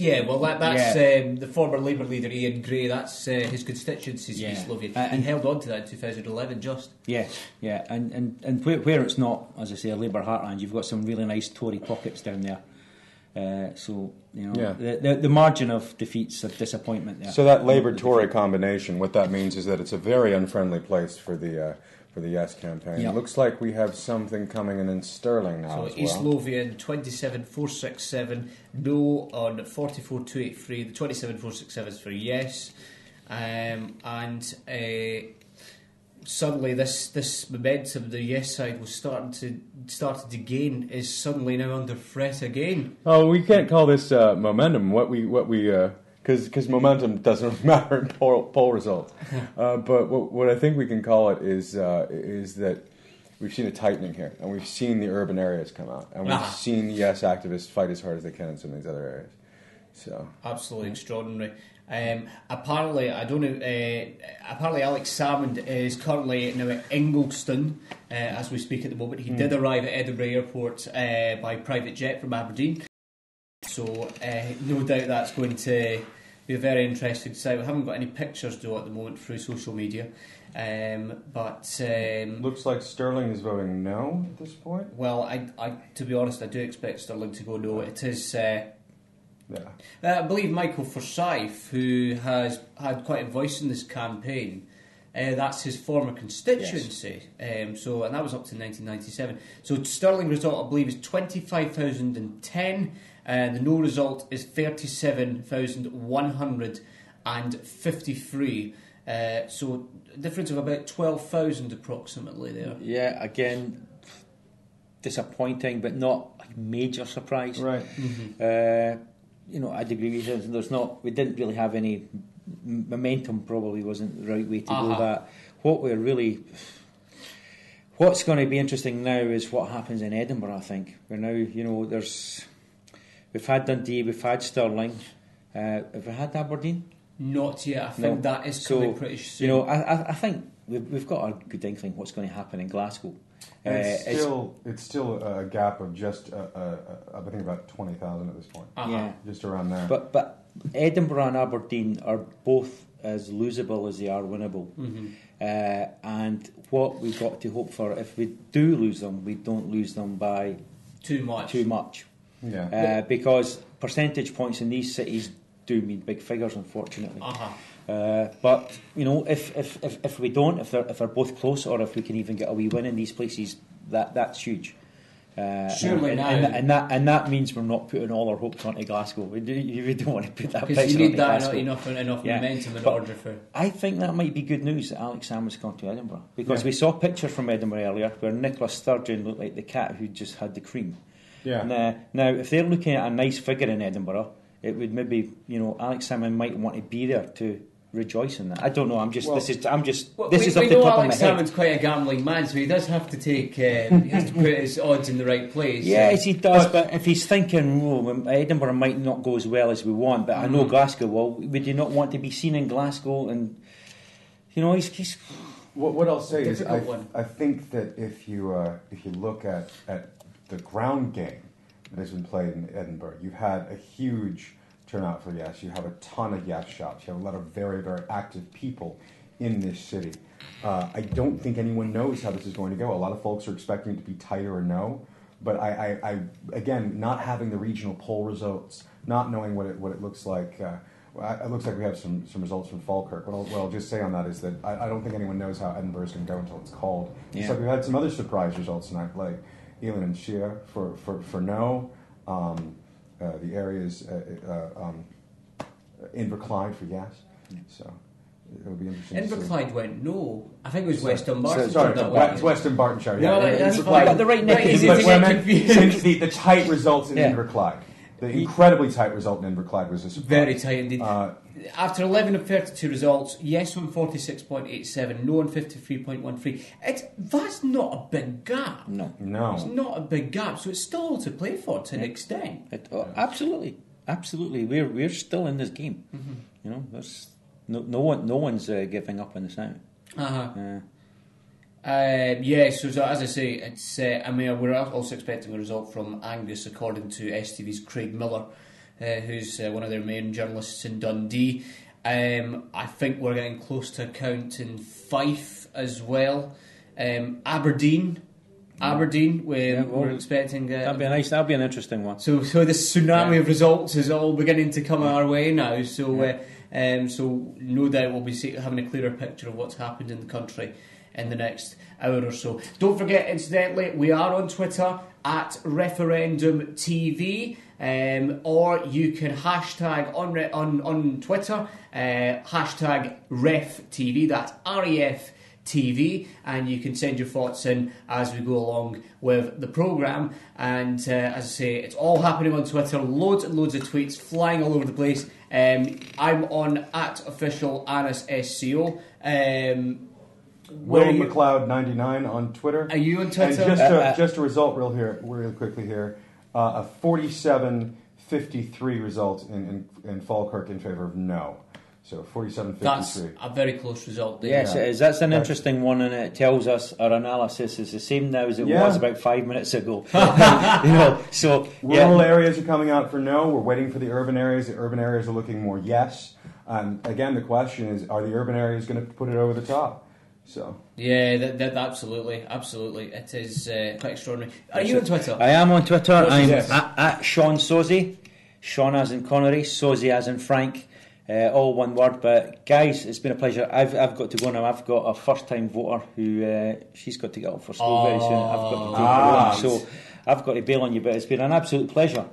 the former Labour leader Ian Gray. That's his constituencies, East Lothian. He held on to that in 2011, just. Yes, yeah, and where it's not, as I say, a Labour heartland, you've got some really nice Tory pockets down there. The margin of defeat's a disappointment there. So that Labour-Tory combination, what that means is that it's a very unfriendly place for the for the Yes campaign. Yep. Looks like we have something coming in Stirling now So as East well. Lothian 27467, no on 44283. The 27467 is for yes, and suddenly this momentum the yes side was started to gain is suddenly now under threat again. Oh, we can't call this momentum. Because momentum doesn't matter in poll results. But what I think we can call it is that we've seen a tightening here, and we've seen the urban areas come out, and we've seen yes activists fight as hard as they can in some of these other areas. So absolutely extraordinary. Apparently, I don't know. Apparently, Alex Salmond is currently now at Ingliston as we speak at the moment. He did arrive at Edinburgh Airport by private jet from Aberdeen. So no doubt that's going to be a very interesting sight. We haven't got any pictures though at the moment through social media, but looks like Stirling is voting no at this point. Well, I to be honest, I do expect Stirling to go no. It is. I believe Michael Forsyth, who has had quite a voice in this campaign, that's his former constituency. Yes. And that was up to 1997. So Stirling result, I believe, is 25,010. The no result is 37,153. So a difference of about 12,000 approximately there. Yeah, again, disappointing, but not a major surprise. Right. Mm-hmm. I'd agree with you. We didn't really have any momentum. Probably wasn't the right way to go. That what's going to be interesting now is what happens in Edinburgh. I think we're now. We've had Dundee, we've had Stirling. Have we had Aberdeen? Not yet. I think that is coming pretty soon. I think we've got a good inkling what's going to happen in Glasgow. It's still a gap of just I think about 20,000 at this point. Yeah, just around there. But Edinburgh and Aberdeen are both as losable as they are winnable. Mm-hmm. And what we've got to hope for, if we do lose them, we don't lose them by too much. Yeah. Because percentage points in these cities do mean big figures, unfortunately. But if we don't, if they're both close, or if we can even get a wee win in these places, that's huge. Surely now, and that means we're not putting all our hopes onto Glasgow. We don't want to put that pressure because you need that Glasgow. enough momentum in order for. I think that might be good news that Alex Salmond's gone to Edinburgh, because we saw pictures from Edinburgh earlier where Nicola Sturgeon looked like the cat who just had the cream. Yeah. Now, if they're looking at a nice figure in Edinburgh, it would maybe Alex Salmond might want to be there to rejoice in that. I don't know. This is off the top of my head. Alex Salmond's quite a gambling man, so he does have to take. He has to put his odds in the right place. Yes, he does. But if he's thinking, Edinburgh might not go as well as we want, but I know Glasgow will. Would you not want to be seen in Glasgow? And he's. What I'll say is, I think that if you look at the ground game that has been played in Edinburgh, you've had a huge turnout for yes. You have a ton of yes shops. You have a lot of very, very active people in this city. I don't think anyone knows how this is going to go. A lot of folks are expecting it to be tighter or no. But I again, not having the regional poll results, not knowing what it looks like. It looks like we have some results from Falkirk. What I'll just say on that is that I don't think anyone knows how Edinburgh is going to go until it's called. Yeah. It's like we've had some other surprise results tonight, like Allan and Shea for no. The areas Inverclyde for yes. So it'll be interesting. Inverclyde went no. I think it was West Dunbartonshire. Sorry, West Dunbartonshire. No, that's fine. Got the right neck. The tight results in Inverclyde. The incredibly tight result in Inverclyde was a surprise. Very tight indeed. After 11 of 32 results, yes on 46.87, no on 53.13. That's not a big gap. No. It's not a big gap, so it's still all to play for to an extent. Absolutely. We're still in this game. Mm-hmm. There's no one's giving up on this now. So as I say, it's. We're also expecting a result from Angus, according to STV's Craig Miller, who's one of their main journalists in Dundee. I think we're getting close to a count in Fife as well. Aberdeen, we're expecting. That'll be an interesting one. So this tsunami of results is all beginning to come our way now. So no doubt we'll be having a clearer picture of what's happened in the country in the next hour or so. Don't forget, incidentally, we are on Twitter at Referendum TV, or you can hashtag on Twitter hashtag RefTV. That's REF TV, and you can send your thoughts in as we go along with the programme. And as I say, it's all happening on Twitter. Loads and loads of tweets flying all over the place. I'm on at official Anis SCO. Will McLeod99 on Twitter. Are you on Twitter? And just a result real quickly here. A 47-53 result in Falkirk in favour of no. So 47-53. That's a very close result there. Yes, it is. That's an interesting one, and it tells us our analysis is the same now as it was about 5 minutes ago. So rural areas are coming out for no. We're waiting for the urban areas. The urban areas are looking more yes. And again, the question is, are the urban areas going to put it over the top? So yeah, that absolutely, it is quite extraordinary. Are you on Twitter? I am on Twitter. I'm at Sean Sosie, Sean as in Connery, Sosie as in Frank, all one word. But guys, it's been a pleasure. I've got to go now. I've got a first-time voter who she's got to get up for school very soon. I've got to take her on, so I've got to bail on you. But it's been an absolute pleasure.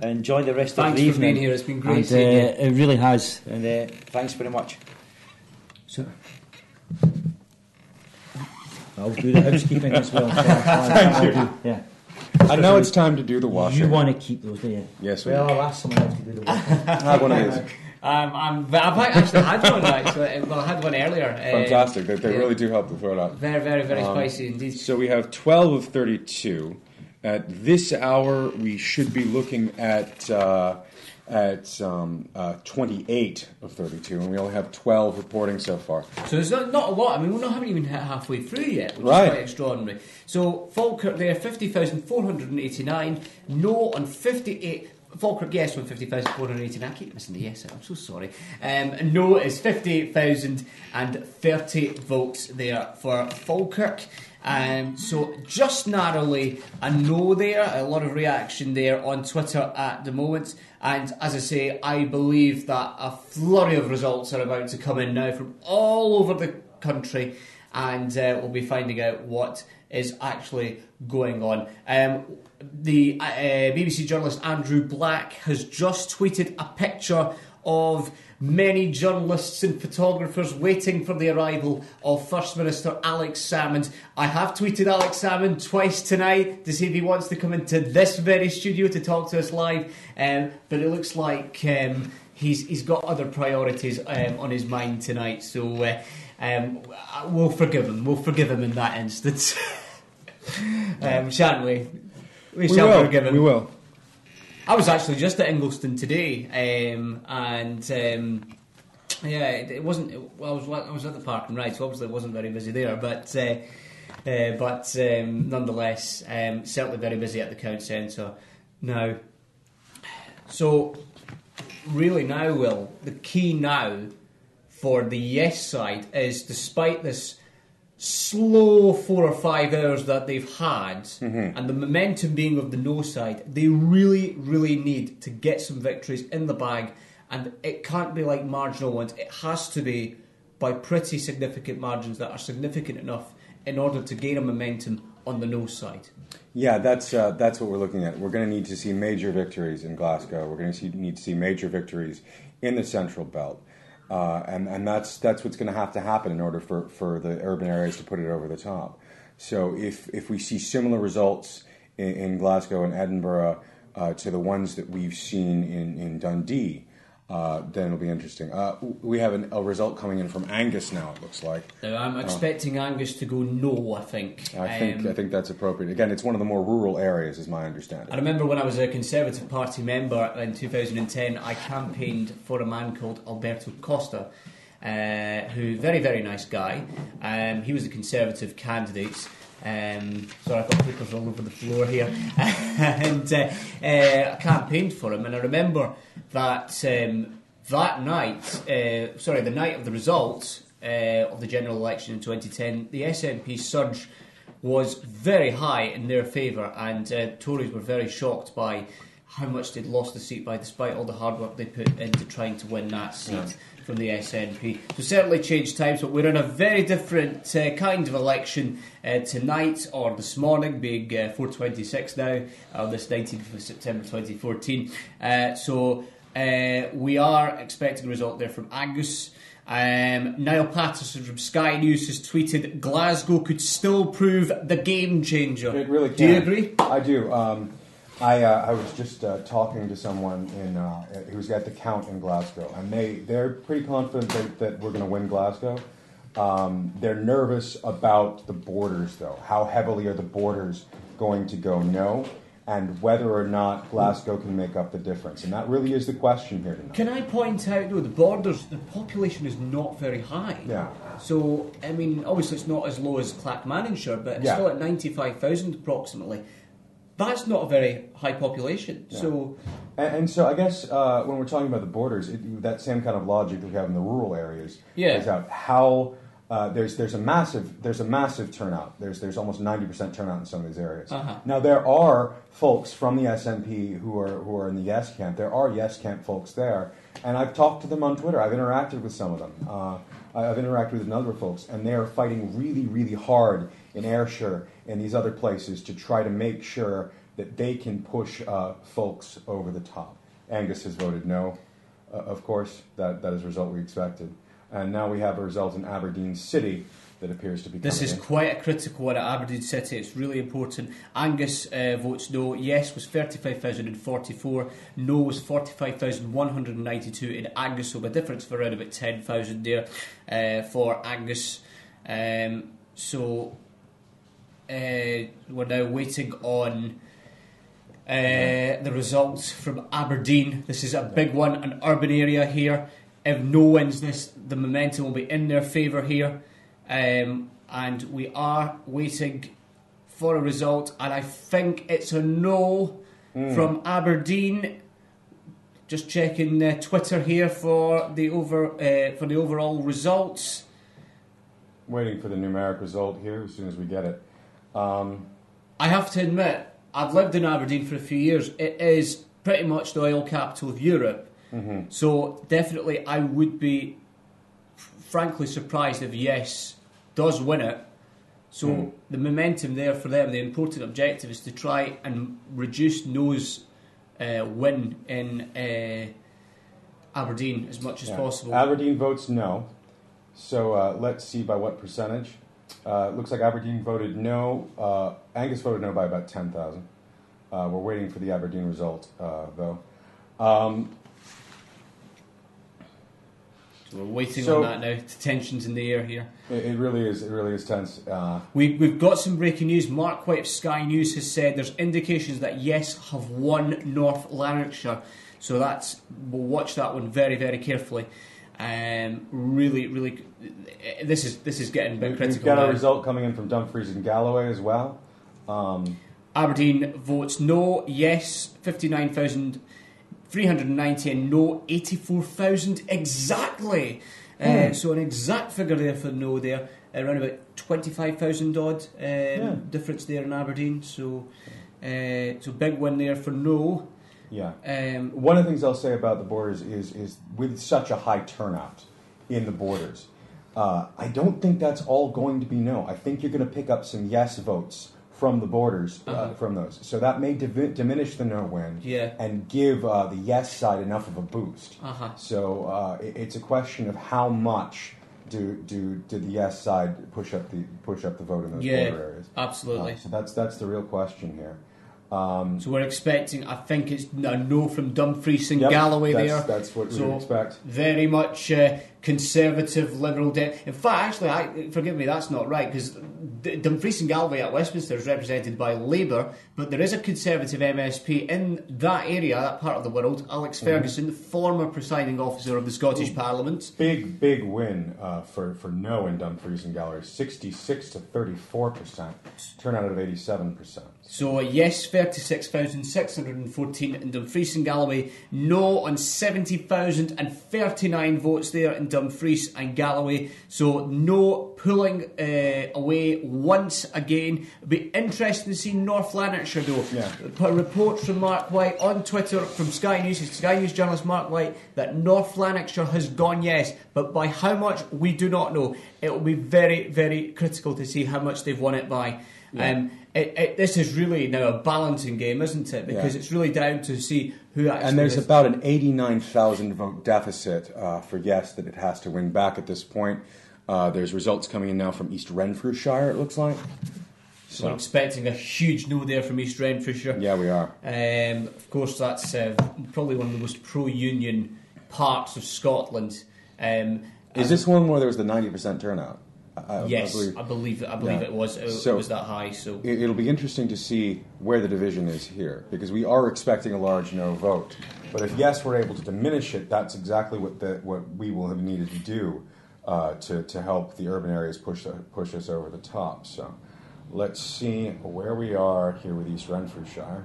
Enjoy the rest of the evening. Thanks for being here. It's been great seeing you. It really has. And thanks very much. So. I'll do the housekeeping as well. Thank you. Yeah. And now it's time to do the washing. You want to keep those, do you? Yes, we Well, do. I'll ask someone else to do the washing. I have one of these. I've actually had one actually. Well, I had one earlier. Fantastic. They really do help the throat out. Very, very, very spicy indeed. So we have 12 of 32. At this hour, we should be looking at 28 of 32, and we only have 12 reporting so far. So there's not a lot. I mean, we haven't even hit halfway through yet, which is quite extraordinary. So Falkirk there, 50,489. No on 58. Falkirk yes on 50,489. I keep missing the yes out. I'm so sorry. No is 58,030 votes there for Falkirk. So just narrowly a no there. A lot of reaction there on Twitter at the moment. And as I say, I believe that a flurry of results are about to come in now from all over the country, and we'll be finding out what is actually going on. The BBC journalist Andrew Black has just tweeted a picture of many journalists and photographers waiting for the arrival of First Minister Alex Salmond. I have tweeted Alex Salmond twice tonight to see if he wants to come into this very studio to talk to us live, but it looks like he's got other priorities on his mind tonight, so we'll forgive him. We'll forgive him in that instance. Shan't we? We shall forgive him. We will. I was actually just at Ingliston today, it wasn't. Well, I was at the park and ride, so obviously it wasn't very busy there. But nonetheless, certainly very busy at the Count Centre now. So, really now, Will, the key now for the yes side is, despite this slow 4 or 5 hours that they've had, and the momentum being of the no side, they really, really need to get some victories in the bag, and it can't be like marginal ones. It has to be by pretty significant margins that are significant enough in order to gain a momentum on the no side. Yeah, that's what we're looking at. We're going to need to see major victories in Glasgow. We're going to need to see major victories in the Central Belt. And that's what's going to have to happen in order for the urban areas to put it over the top. So if we see similar results in Glasgow and Edinburgh to the ones that we've seen in Dundee, then it'll be interesting. We have a result coming in from Angus now, it looks like. Now, I'm expecting Angus to go no, I think. I think that's appropriate. Again, it's one of the more rural areas, is my understanding. I remember when I was a Conservative Party member in 2010, I campaigned for a man called Alberto Costa, who, very, very nice guy. He was a Conservative candidate. Sorry, I've got papers all over the floor here. And I campaigned for him, and I remember that that night, the night of the results of the general election in 2010, the SNP surge was very high in their favour, and Tories were very shocked by how much they'd lost the seat by, despite all the hard work they put into trying to win that seat from the SNP. So certainly changed times, but we're in a very different kind of election tonight, or this morning, being 4:26 now, on this 19th of September 2014. We are expecting a result there from Angus. Niall Patterson from Sky News has tweeted, Glasgow could still prove the game changer. It really can. Do you agree? I do. I was just talking to someone who's at the count in Glasgow, and they're pretty confident that we're going to win Glasgow. They're nervous about the borders, though. How heavily are the borders going to go no? And whether or not Glasgow can make up the difference. And that really is the question here tonight. Can I point out, though, the borders, the population is not very high. Yeah. So, I mean, obviously it's not as low as Clackmannanshire, but it's still at 95,000 approximately. That's not a very high population. Yeah. So, and so I guess when we're talking about the borders, that same kind of logic that we have in the rural areas is out how there's a massive turnout. There's almost 90% turnout in some of these areas. Now there are folks from the SNP who are in the Yes camp. There are Yes camp folks there, and I've talked to them on Twitter. I've interacted with some of them. I've interacted with a number of folks, and they are fighting really, really hard in Ayrshire and these other places to try to make sure that they can push folks over the top. Angus has voted no, of course. That is a result we expected. And now we have a result in Aberdeen City that appears to be coming this is in. quite a critical one at Aberdeen City. It's really important. Angus votes no. Yes was 35,044. No was 45,192 in Angus. So a difference for around about 10,000 there for Angus. We're now waiting on the results from Aberdeen. This is a big one, an urban area here. If no wins this, the momentum will be in their favour here. And we are waiting for a result, and I think it's a no from Aberdeen. Just checking Twitter here for the overall results. Waiting for the numeric result here as soon as we get it. I have to admit, I've lived in Aberdeen for a few years. It is pretty much the oil capital of Europe. So definitely I would be frankly surprised if Yes does win it. So the momentum there for them, the important objective is to try and reduce No's win in Aberdeen as much as possible. Aberdeen votes no. So let's see by what percentage. Looks like Aberdeen voted no. Angus voted no by about 10,000. We're waiting for the Aberdeen result, though. So we're waiting on that now. Tensions in the air here. It really is. It really is tense. We've got some breaking news. Mark White of Sky News has said there's indications that Yes have won North Lanarkshire. So we'll watch that one very, very carefully. Really, this is getting a bit critical. We've got now. a result coming in from Dumfries and Galloway as well. Aberdeen votes no. Yes 59,390 and no 84,000 exactly. So an exact figure there for no there. Around about 25,000 odd difference there in Aberdeen. So big win there for no. Yeah. One of the things I'll say about the borders is with such a high turnout in the borders, I don't think that's all going to be no. I think you're going to pick up some yes votes from the borders, from those. So that may diminish the no win and give the yes side enough of a boost. So it's a question of how much did the yes side push up the vote in those border areas. Absolutely. So that's the real question here. So we're expecting, I think it's a no from Dumfries and Galloway there. That's what we would expect. Very much conservative, liberal. In fact, actually, forgive me, that's not right, because Dumfries and Galloway at Westminster is represented by Labour, but there is a Conservative MSP in that area, that part of the world, Alex Ferguson, the former presiding officer of the Scottish Parliament. Big win for no in Dumfries and Galloway, 66 to 34%, turnout of 87%. So yes, 36,614 in Dumfries and Galloway, no on 70,039 votes there in Dumfries and Galloway. So no pulling away once again. It'll be interesting to see North Lanarkshire though. Yeah. A report from Mark White on Twitter from Sky News, Sky News journalist Mark White, that North Lanarkshire has gone yes, but by how much we do not know. It will be very, very critical to see how much they've won it by. Yeah. This is really now a balancing game, isn't it? Because it's really down to see who actually. And there's about an 89,000 vote deficit for yes that it has to win back at this point. There's results coming in now from East Renfrewshire, it looks like. So we're expecting a huge no there from East Renfrewshire. Yeah, we are. Of course, that's probably one of the most pro-union parts of Scotland. Is this one where there was the 90% turnout? Yes, I believe it was. It was that high. So it'll be interesting to see where the division is here, because we are expecting a large no vote. But if yes, we're able to diminish it, that's exactly what we will have needed to do to help the urban areas push us over the top. So let's see where we are here with East Renfrewshire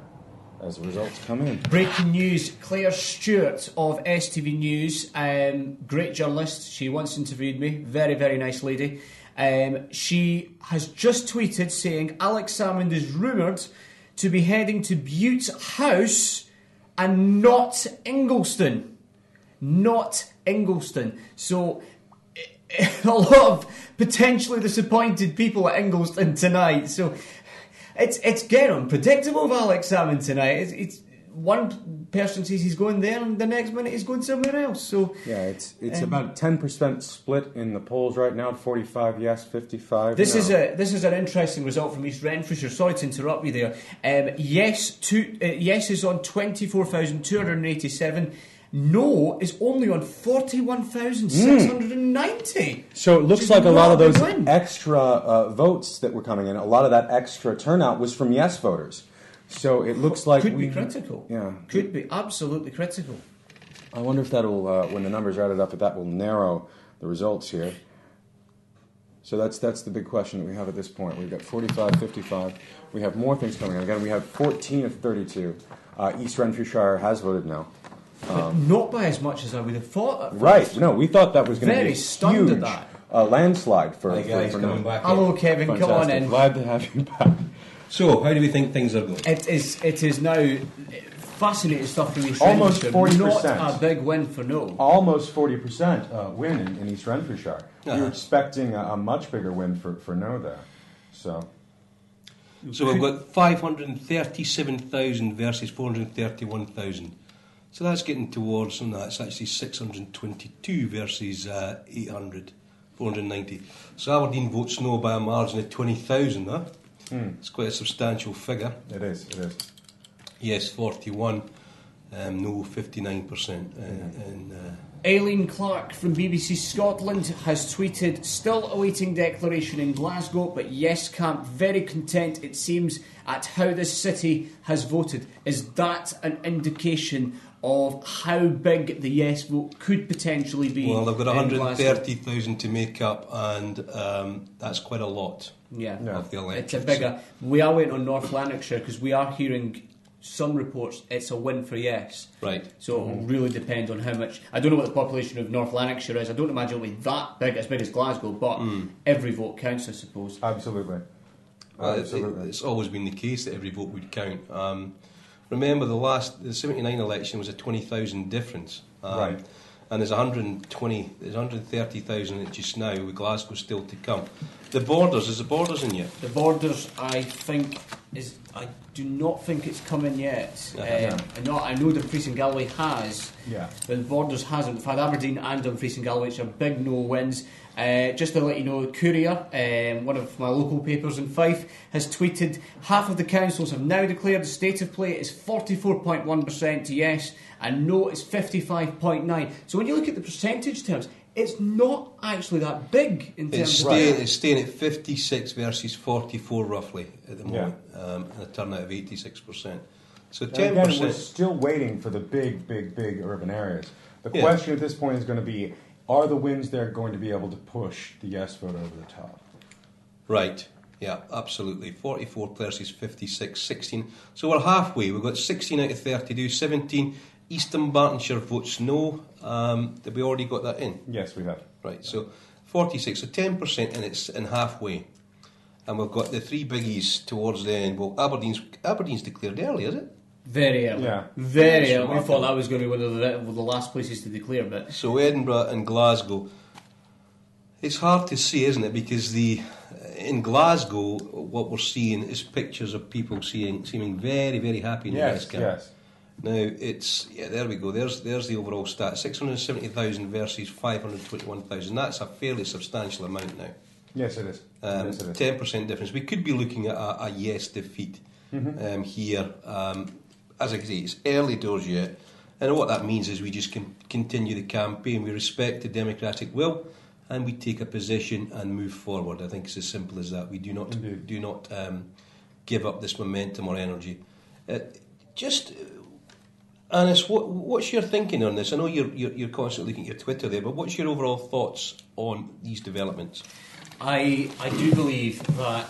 as the results come in. Breaking news: Claire Stewart of STV News, great journalist. She once interviewed me. Very, very nice lady. She has just tweeted saying Alex Salmond is rumoured to be heading to Butte House and not Ingliston. Not Ingliston. So a lot of potentially disappointed people at Ingliston tonight. So it's getting unpredictable with Alex Salmond tonight. It's one person says he's going there, and the next minute he's going somewhere else. So yeah, it's about 10% split in the polls right now. 45 yes, 55 This no. is an interesting result from East Renfrewshire. Sorry to interrupt you there. Yes is on 24,287. No is only on 41,690. So it looks like a lot of those extra votes that were coming in, a lot of that extra turnout was from yes voters. So it looks like could be critical. Yeah, could be absolutely critical. I wonder if that'll, when the numbers are added up, if that will narrow the results here. So that's the big question that we have at this point. We've got 45, 55. We have more things coming in. Again, we have 14 of 32. East Renfrewshire has voted no. But not by as much as I would have thought. Right. No, we thought that was going to be very stunned at that. Landslide for coming back. Hello, Kevin. Fantastic. Come on in. Glad to have you back. So, how do we think things are going? It is now fascinating stuff from East Almost Renfrewshire. 40%. Not a big win for no. Almost 40% win in East Renfrewshire. We were expecting a much bigger win for no there. So we've got 537,000 versus 431,000. So that's getting towards, and that's actually 622 versus 490. So Aberdeen votes no by a margin of 20,000, huh? It's quite a substantial figure. It is. Yes, 41. No, 59%. Aileen Clark from BBC Scotland has tweeted, still awaiting declaration in Glasgow, but yes camp very content, it seems, at how this city has voted. Is that an indication of how big the yes vote could potentially be? Well, they've got 130,000 to make up, and that's quite a lot. Yeah, of the electorate. It's a bigger. We are waiting on North Lanarkshire because we are hearing some reports it's a win for yes. Right. So it will really depend on how much. I don't know what the population of North Lanarkshire is. I don't imagine it'll be that big, as big as Glasgow, but every vote counts, I suppose. Absolutely. It's always been the case that every vote would count. Remember, the 79 election was a 20,000 difference. Right. And there's 130,000 just now, with Glasgow still to come. Is the Borders in yet? The Borders, I do not think it's coming yet. I know Dumfries and Galway has, but the Borders hasn't. We've had Aberdeen and Dumfries and Galway, which are big no wins. Just to let you know, Courier, one of my local papers in Fife, has tweeted, half of the councils have now declared the state of play is 44.1% to yes, and no is 55.9%. So when you look at the percentage terms, it's not actually that big in terms of... It's staying at 56 versus 44 roughly at the moment, and a turnout of 86%. So 10%... Again, we're still waiting for the big urban areas. The question at this point is going to be, are the wins there going to be able to push the yes vote over the top? Right. Yeah, absolutely. 44 versus 56, 16. So we're halfway. We've got 16 out of 32, 17 Eastern Bartonshire votes no. Have we already got that in? Yes, we have. Right, so 46, so 10%, and it's in halfway. And we've got the three biggies towards the end. Well, Aberdeen's declared early, is it? Very early. Yeah. Very That's early. We remarkable. thought that was going to be one of the last places to declare, but So Edinburgh and Glasgow. It's hard to say, isn't it? Because in Glasgow, what we're seeing is pictures of people seeming very, very happy in the West Camp. Yes. Now, there we go. There's the overall stat. 670,000 versus 521,000. That's a fairly substantial amount now. Yes, it is. Yes, it is. 10% difference. We could be looking at a yes defeat here. As I say, it's early doors yet. And what that means is we just continue the campaign. We respect the democratic will, and we take a position and move forward. I think it's as simple as that. We do not give up this momentum or energy. Anis, what's your thinking on this? I know you're constantly looking at your Twitter there, but what's your overall thoughts on these developments? I do believe that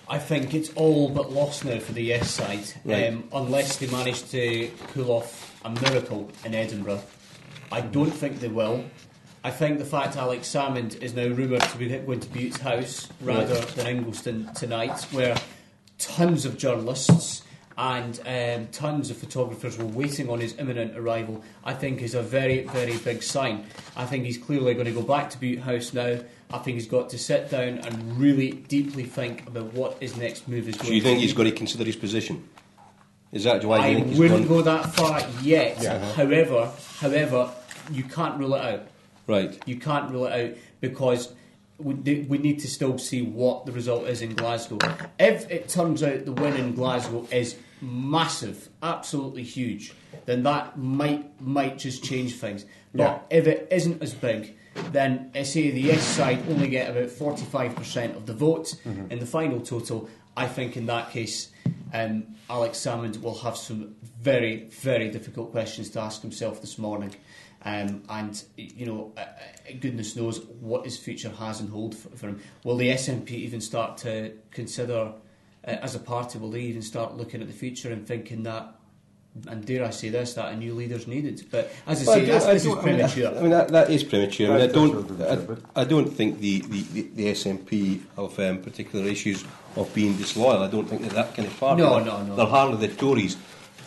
I think it's all but lost now for the yes side, Right. unless they manage to pull off a miracle in Edinburgh. I don't think they will. I think the fact Alex Salmond is now rumoured to be going to Butte's house rather Right. than Ingliston tonight, where tons of journalists and tons of photographers were waiting on his imminent arrival, I think is a very, very big sign. I think he's clearly going to go back to Butte House now. I think he's got to sit down and really deeply think about what his next move is going to be. Do you think he's going to consider his position? Is that why you think I he's wouldn't gone? go that far yet. Yeah. However, you can't rule it out. Right. You can't rule it out because we need to still see what the result is in Glasgow. If it turns out the win in Glasgow is massive, absolutely huge, then that might just change things. But if it isn't as big, then I say the yes side only get about 45% of the vote in the final total. I think in that case, Alex Salmond will have some very, very difficult questions to ask himself this morning. And goodness knows what his future has in hold for him. Will the SNP even start to consider, as a party, will they even start looking at the future and thinking that, and dare I say this, that a new leader's needed? But as I say, this is premature. I mean, that is premature. I don't think the SNP have particular issues of being disloyal. I don't think they're that kind of party. No. They're hardly the Tories.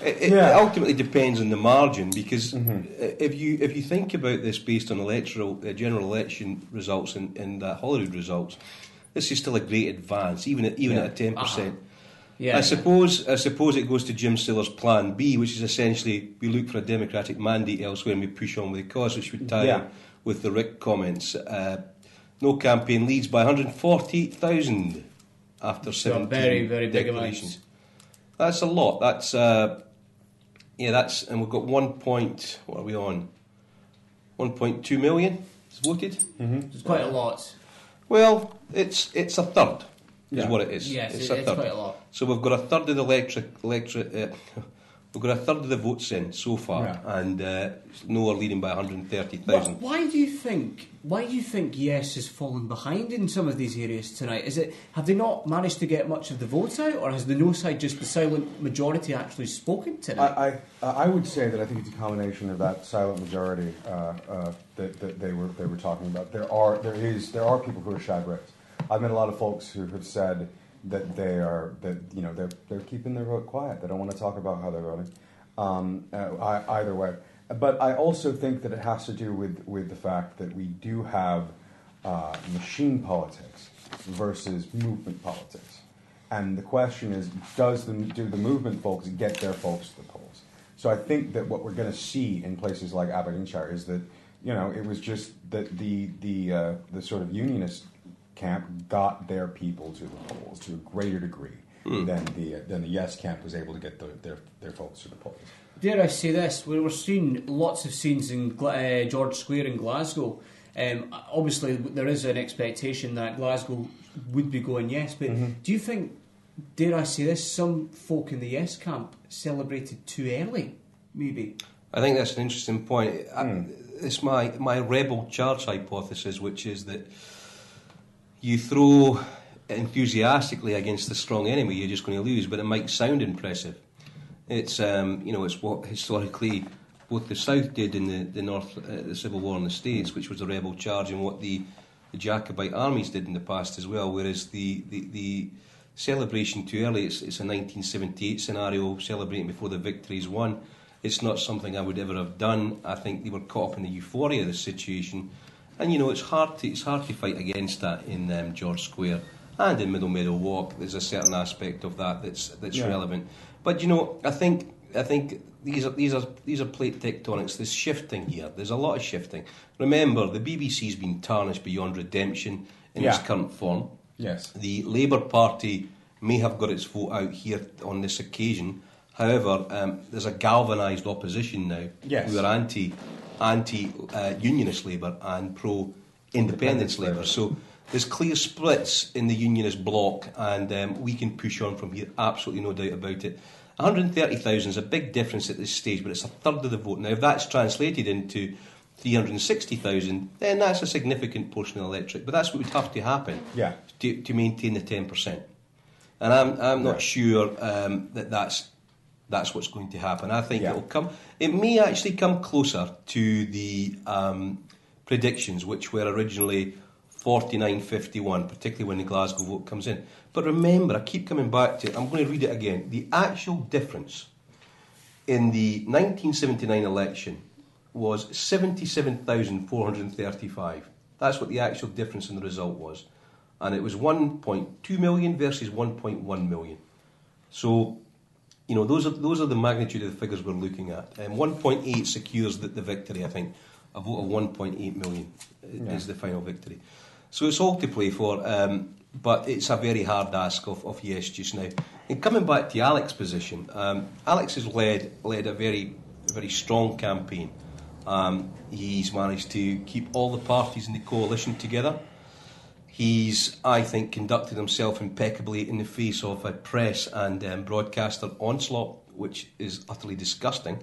It ultimately depends on the margin, because if you think about this based on general election results and Holyrood results, this is still a great advance, even at 10%. I suppose it goes to Jim Saylor's plan B, which is essentially we look for a democratic mandate elsewhere and we push on with the cause, which would tie in with the Rick comments. No campaign leads by 148,000 after 17 very, very big declarations. amounts. That's a lot. That's and we've got 1.2 million voted. It's quite a lot. Well, it's a third, is what it is. Yes, it's it's third. quite a lot. So we've got a third of the electorate. We've got a third of the votes in so far, and no are leading by 130,000. Why do you think yes has fallen behind in some of these areas tonight? Have they not managed to get much of the vote out, or has the no side, just the silent majority, actually spoken tonight? I would say that I think it's a combination of that silent majority that they were talking about. There are people who are chagrins. I've met a lot of folks who have said that they're keeping their vote quiet. They don't want to talk about how they're voting. Either way, but I also think that it has to do with the fact that we do have machine politics versus movement politics, and the question is, do the movement folks get their folks to the polls? So I think that what we're going to see in places like Aberdeenshire is that it was just that the sort of unionist camp got their people to the polls to a greater degree than the yes camp was able to get their folks to the polls. Dare I say this? We were seeing lots of scenes in George Square in Glasgow. Obviously, there is an expectation that Glasgow would be going yes, but do you think, dare I say this, some folk in the yes camp celebrated too early, maybe? I think that's an interesting point. It's my rebel charge hypothesis, which is that you throw enthusiastically against a strong enemy, you're just going to lose, but it might sound impressive. It's it's what historically both the South did in the North, the Civil War in the States, which was a rebel charge, and what the Jacobite armies did in the past as well. Whereas the celebration too early, it's a 1978 scenario, celebrating before the victory's won. It's not something I would ever have done. I think they were caught up in the euphoria of the situation, and it's hard to fight against that in George Square and in Middle Meadow Walk. There's a certain aspect of that that's relevant. But I think these are plate tectonics. There's shifting here. There's a lot of shifting. Remember, the BBC's been tarnished beyond redemption in its current form. Yes. The Labour Party may have got its vote out here on this occasion. However, there's a galvanised opposition now who are anti-unionist Labour and pro-independence Labour. So there's clear splits in the unionist bloc, and we can push on from here, absolutely no doubt about it. 130,000 is a big difference at this stage, but it's a third of the vote. Now, if that's translated into 360,000, then that's a significant portion of the electorate. But that's what would have to happen to maintain the 10%. And I'm not sure that's what's going to happen. I think it'll come. It may actually come closer to the predictions, which were originally 49-51, particularly when the Glasgow vote comes in. But remember, I keep coming back to it. I'm going to read it again. The actual difference in the 1979 election was 77,435. That's what the actual difference in the result was. And it was 1.2 million versus 1.1 million. So, those are the magnitude of the figures we're looking at. 1.8 secures the victory, I think. A vote of 1.8 million is the final victory. So it's all to play for, but it's a very hard ask of Yes just now. And coming back to Alex's position, Alex has led a very, very strong campaign. He's managed to keep all the parties in the coalition together. He's, I think, conducted himself impeccably in the face of a press and broadcaster onslaught, which is utterly disgusting,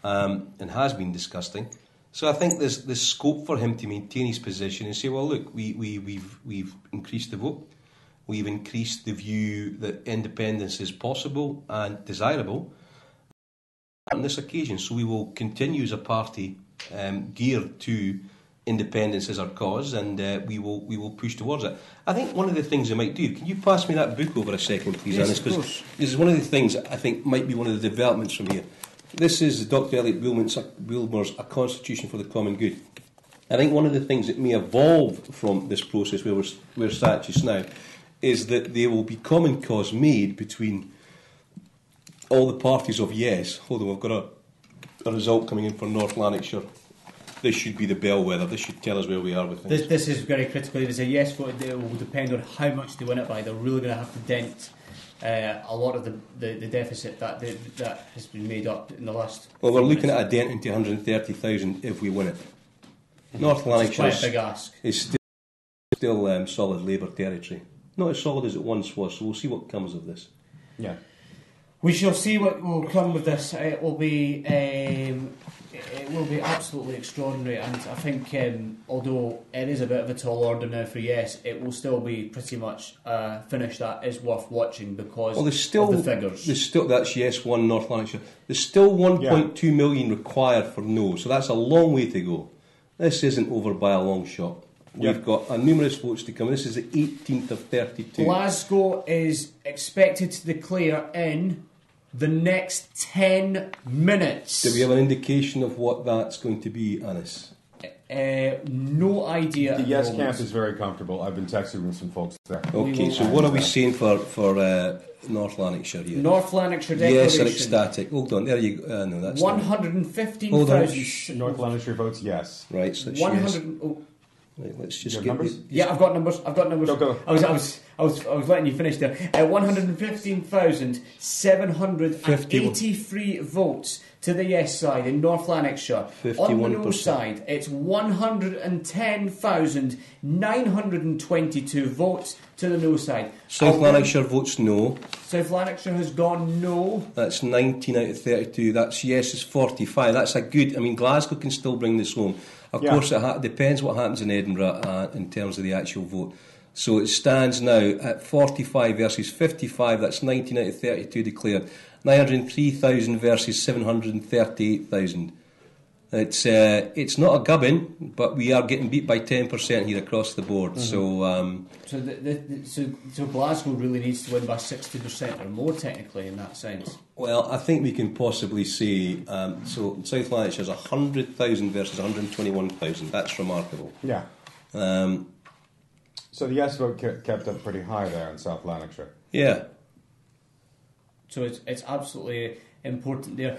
and has been disgusting. So I think there's scope for him to maintain his position and say, well, look, we've increased the vote, we've increased the view that independence is possible and desirable on this occasion. So we will continue as a party geared to independence as our cause, and we will push towards it. I think one of the things I might do, can you pass me that book over a second, please, Yes, Annis? of Because course. this is one of the things I think might be one of the developments from here. This is Dr. Elliot Wilmer's A Constitution for the Common Good. I think one of the things that may evolve from this process where we're sat just now is that there will be common cause made between all the parties of Yes. Hold on, we've got a result coming in for North Lanarkshire. This should be the bellwether. This should tell us where we are with things. This is very critical. If it's a yes vote, it will depend on how much they win it by. They're really going to have to dent a lot of the deficit that has been made up in the last... Well, we're looking at a dent into 130,000 if we win it. North Lanarkshire quite a big ask. is still solid Labour territory. Not as solid as it once was, so we'll see what comes of this. Yeah. We shall see what will come with this. It will be absolutely extraordinary, and I think although it is a bit of a tall order now for Yes, it will still be pretty much a finish that is worth watching because of the figures. There's still, that's Yes 1 North Lanarkshire. There's still 1.2 million required for No, so that's a long way to go. This isn't over by a long shot. We've got numerous votes to come. This is the 18th of 32. Glasgow is expected to declare in the next 10 minutes. Do we have an indication of what that's going to be, Annis? No idea. The Yes camp is very comfortable. I've been texting with some folks there. Okay, so what are we saying for North Lanarkshire here? North Lanarkshire declaration. Yes, are ecstatic. Hold on, there you go. No, that's 115,000. North Lanarkshire votes yes. Right, so it's 100. yes. Right, let's just You get have numbers? Yeah, I've got numbers. Go. I was letting you finish there. 115,783 votes to the Yes side in North Lanarkshire. 51%. On the No side, it's 110,922 votes to the No side. South Lanarkshire votes No. South Lanarkshire has gone No. That's 19 out of 32. That's Yes is 45. That's a good... I mean, Glasgow can still bring this home. Of course, it depends what happens in Edinburgh in terms of the actual vote. So it stands now at 45 versus 55. That's 19 out of 32 declared. 903,000 versus 738,000. It's not a gubbin, but we are getting beat by 10% here across the board. Mm-hmm. So Glasgow really needs to win by 60% or more, technically, in that sense. Well, I think we can possibly say, so South Lanarkshire's 100,000 versus 121,000. That's remarkable. Yeah. So the yes vote kept up pretty high there in South Lanarkshire. Yeah. So it's absolutely important there.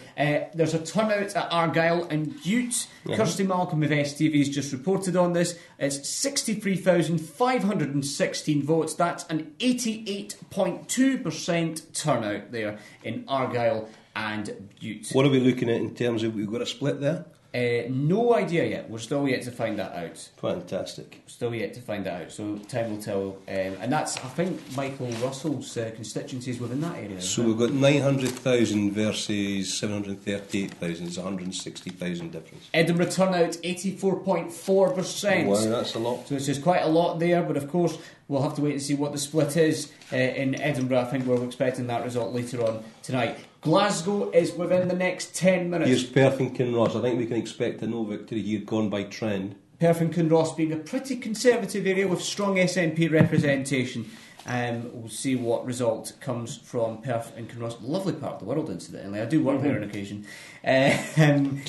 There's a turnout at Argyll and Bute. Kirsty Malcolm of STV's just reported on this. It's 63,516 votes. That's an 88.2% turnout there in Argyll and Bute. What are we looking at in terms of, we've got a split there? No idea yet. We're still yet to find that out. Fantastic. Still yet to find that out. So time will tell. And that's, I think, Michael Russell's constituencies within that area. So we've got 900,000 versus 738,000. It's 160,000 difference. Edinburgh turnout 84.4%. Wow, that's a lot. So it's just quite a lot there. But of course, we'll have to wait and see what the split is in Edinburgh. I think we're expecting that result later on tonight. Glasgow is within the next 10 minutes. Here's Perth and Kinross. I think we can expect a no victory here, gone by trend. Perth and Kinross being a pretty conservative area with strong SNP representation. We'll see what result comes from Perth and Kinross. Lovely part of the world, incidentally. I do work there on occasion. And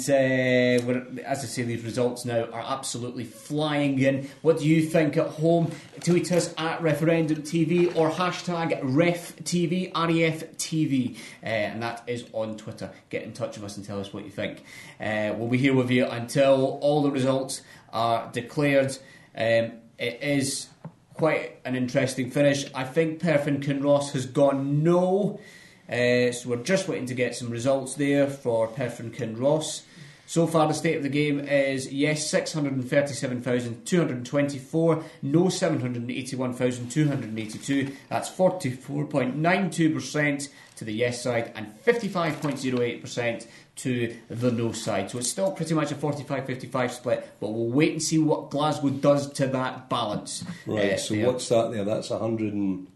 as I say, these results now are absolutely flying in. What do you think at home? Tweet us at Referendum TV or hashtag RefTV, REFTV, and that is on Twitter. Get in touch with us and tell us what you think. We'll be here with you until all the results are declared. It is quite an interesting finish. I think Perth and Kinross has gone no. So we're just waiting to get some results there for Perth and Kinross. So far the state of the game is yes 637,224, no 781,282. That's 44.92% to the yes side and 55.08% to the no side. So it's still pretty much a 45-55 split, but we'll wait and see what Glasgow does to that balance. Right, so there. What's that there? That's 100 and...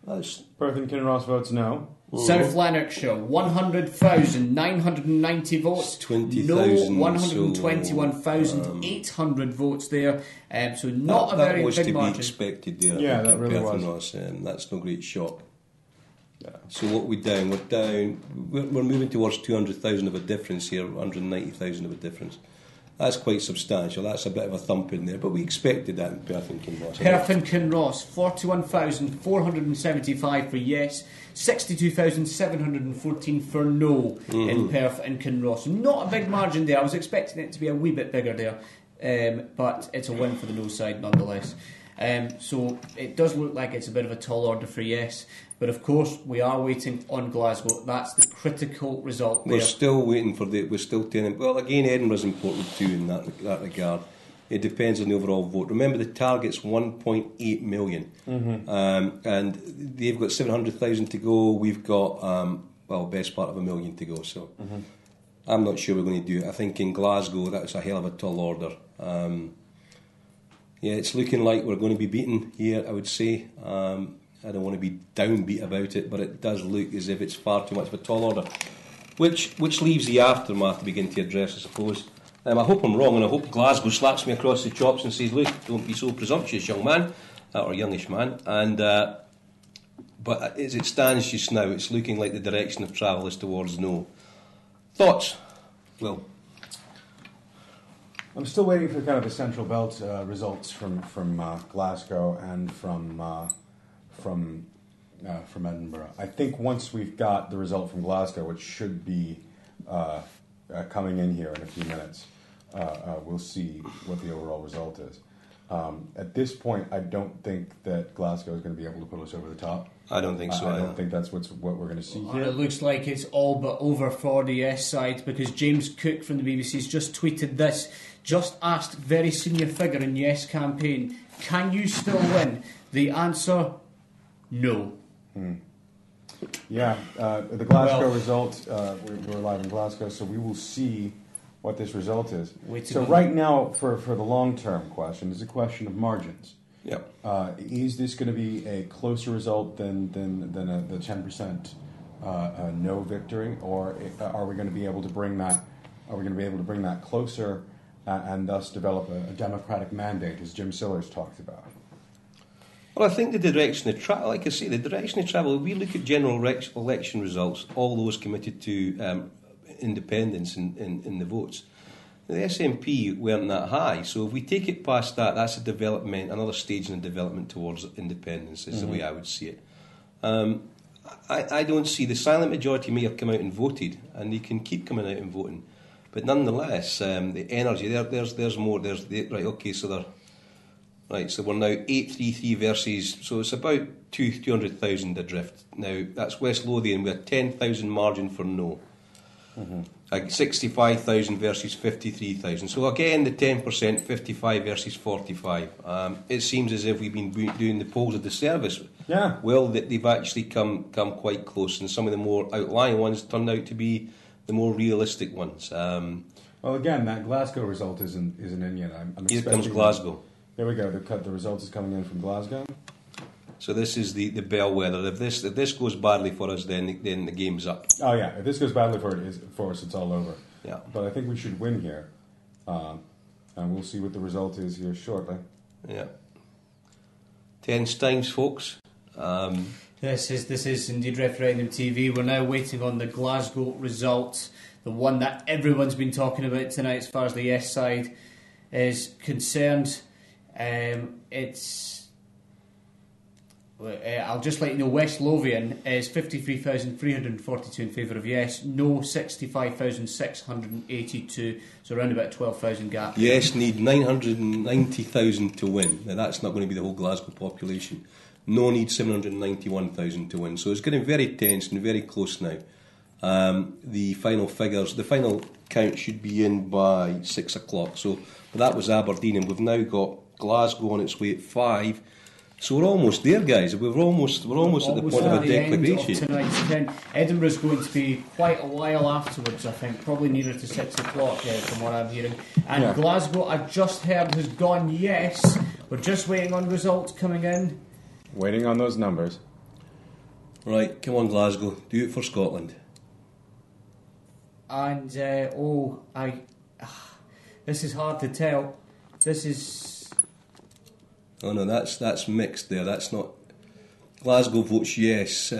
That's... Perth and Kinross votes no. South Lanarkshire, 100,990 votes. 20,000. No, 121,800 votes there. So not a very big margin. That was to be expected there. Yeah, that really was. That's no great shock. Yeah. So what we're down? We're moving towards 200,000 of a difference here, 190,000 of a difference. That's quite substantial. That's a bit of a thump in there, but we expected that in Perth and Kinross. Perth and Kinross, 41,475 for yes, 62,714 for no in Perth and Kinross. Not a big margin there. I was expecting it to be a wee bit bigger there, but it's a win for the no side nonetheless. So it does look like it's a bit of a tall order for yes, but of course we are waiting on Glasgow. That's the critical result. We're still waiting for we're still telling. Well, again, Edinburgh's important too in that regard. It depends on the overall vote. Remember, the target's 1.8 million, and they've got 700,000 to go. We've got best part of 1 million to go. So I'm not sure we're going to do it. I think in Glasgow that's a hell of a tall order. Yeah, it's looking like we're going to be beaten here, I would say. I don't want to be downbeat about it, but it does look as if it's far too much of a tall order. Which leaves the aftermath to begin to address, I suppose. I hope I'm wrong, and I hope Glasgow slaps me across the chops and says, look, don't be so presumptuous, young man, or youngish man. And but as it stands just now, it's looking like the direction of travel is towards no. Thoughts? Will? I'm still waiting for kind of the Central Belt results from Glasgow and from Edinburgh. I think once we've got the result from Glasgow, which should be coming in here in a few minutes, we'll see what the overall result is. At this point, I don't think that Glasgow is going to be able to put us over the top. I don't think so. I don't think that's what we're going to see here. It looks like it's all but over for the yes side, because James Cook from the BBC's just tweeted this. Just asked very senior figure in Yes campaign, can you still win? The answer, no. Yeah, the Glasgow result, we're live in Glasgow, so we will see what this result is. So right now, for the long-term question, is a question of margins. Yep. Is this going to be a closer result than the 10% a no victory, or are we going to be able to bring that? Are we going to be able to bring that closer and thus develop a democratic mandate, as Jim Sillars talked about? Well, I think the direction of travel, like I say, the direction of travel, if we look at general election results, all those committed to independence in the votes, the SNP weren't that high. So if we take it past that, that's a development, another stage in the development towards independence, is the way I would see it. I don't see, the silent majority may have come out and voted, and they can keep coming out and voting. But nonetheless, the energy, there's more, right, okay, so they're, right, so we're now 833 versus, so it's about 200,000 adrift. Now, that's West Lothian with a 10,000 margin for no. 65,000 versus 53,000. So again, the 10%, 55 versus 45. It seems as if we've been doing the polls a disservice. Yeah. Well, that they've actually come quite close, and some of the more outlying ones turned out to be the more realistic ones. Well, again, that Glasgow result isn't in yet. I'm Here comes Glasgow. There we go. The result is coming in from Glasgow. So this is the bellwether. If this goes badly for us, then the game's up. Oh yeah, if this goes badly for us, it's all over. Yeah. But I think we should win here, and we'll see what the result is here shortly. Yeah. 10 times, folks. This is indeed Referendum TV. We're now waiting on the Glasgow result, the one that everyone's been talking about tonight as far as the yes side is concerned. I'll just let you know, West Lothian is 53,342 in favour of yes, no 65,682, so around about 12,000 gap. Yes need 990,000 to win. Now that's not going to be the whole Glasgow population. No need 791,000 to win. So it's getting very tense and very close now. The final figures, the final count should be in by 6 o'clock. So but that was Aberdeen, and we've now got Glasgow on its way at 5. So we're almost there, guys. We're almost at the point of a declaration. Tonight's 10. Edinburgh's going to be quite a while afterwards, I think, probably nearer to 6 o'clock, from what I'm hearing. And yeah. Glasgow, I've just heard, has gone yes. We're just waiting on results coming in. Waiting on those numbers. Right, come on, Glasgow. Do it for Scotland. And, this is hard to tell. This is... Oh no, that's mixed there. That's not... Glasgow votes yes.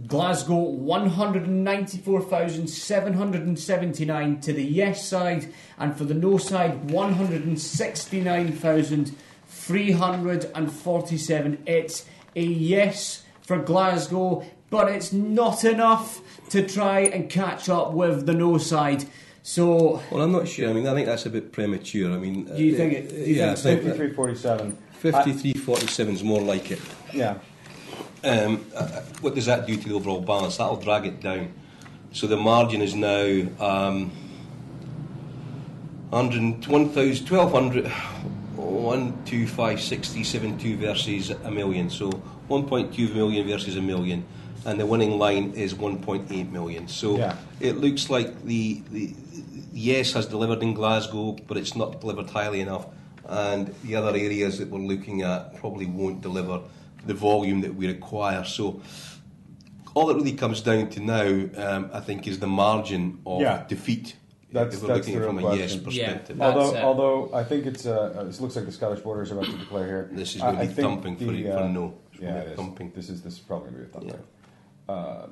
Glasgow, 194,779 to the yes side, and for the no side, 169,347. It's a yes for Glasgow, but it's not enough to try and catch up with the no side. So, well, I'm not sure. I mean, I think that's a bit premature. I mean, do you think it? Yeah, 53-47. 53-47 is more like it. Yeah. What does that do to the overall balance? That'll drag it down. So the margin is now 1,200, 125,672 versus a million. So 1.2 million versus a million, and the winning line is 1.8 million. So it looks like the yes has delivered in Glasgow, but it's not delivered highly enough. And the other areas that we're looking at probably won't deliver the volume that we require. So all it really comes down to now, I think, is the margin of defeat. That's looking the real from a question. yes perspective. Although I think it looks like the Scottish Border is about to declare here. This is going to be thumping for no. Yeah, it is. Thumping. This is probably going to be a thumping. Yeah.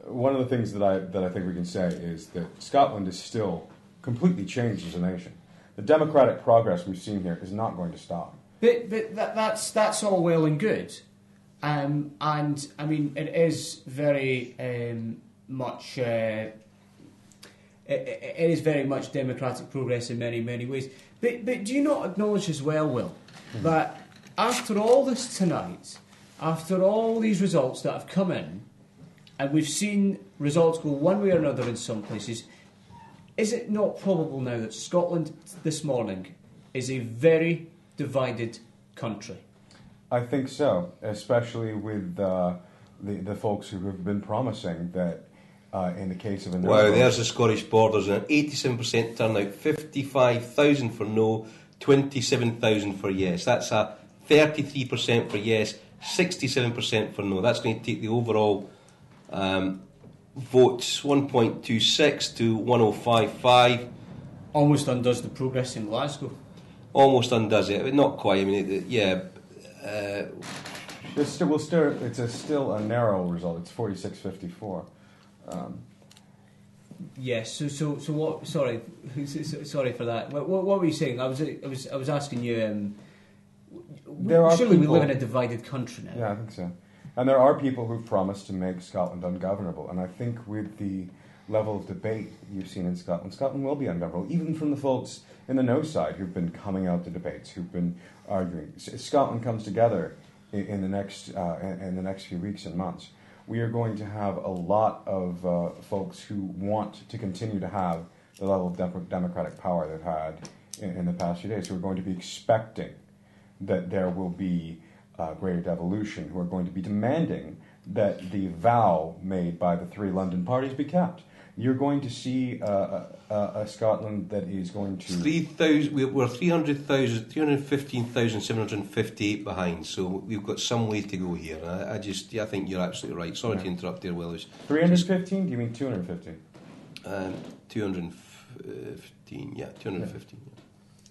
One of the things that I think we can say is that Scotland is still completely changed as a nation. The democratic progress we've seen here is not going to stop. But that's all well and good, and I mean it is very much it is very much democratic progress in many ways. But do you not acknowledge as well, Will, that after all this tonight, after all these results that have come in, and we've seen results go one way or another in some places, is it not probable now that Scotland this morning is a very divided country? I think so, especially with the folks who have been promising that in the case of a no vote. Wow, there's the Scottish Borders, an 87% turnout, 55,000 for no, 27,000 for yes. That's a 33% for yes, 67% for no. That's going to take the overall votes 1.26 to 1055. Almost undoes the progress in Glasgow. Almost undoes it, but not quite. I mean, It's still a narrow result. It's 46-54. Yes. So what? Sorry for that. What were you saying? I was asking you. Surely we live in a divided country now. Yeah, I think so. And there are people who've promised to make Scotland ungovernable. And I think with the level of debate you've seen in Scotland, Scotland will be ungovernable, even from the folks in the no side who've been coming out to debates, who've been arguing. If Scotland comes together in the next few weeks and months, we are going to have a lot of folks who want to continue to have the level of democratic power they've had in the past few days, who are going to be expecting that there will be greater devolution, who are going to be demanding that the vow made by the three London parties be kept. You're going to see a Scotland that is going to... We're 315,758 behind, so we've got some way to go here. I think you're absolutely right. Sorry to interrupt there, Willis. 315? Do you mean 215? 215, yeah, 215.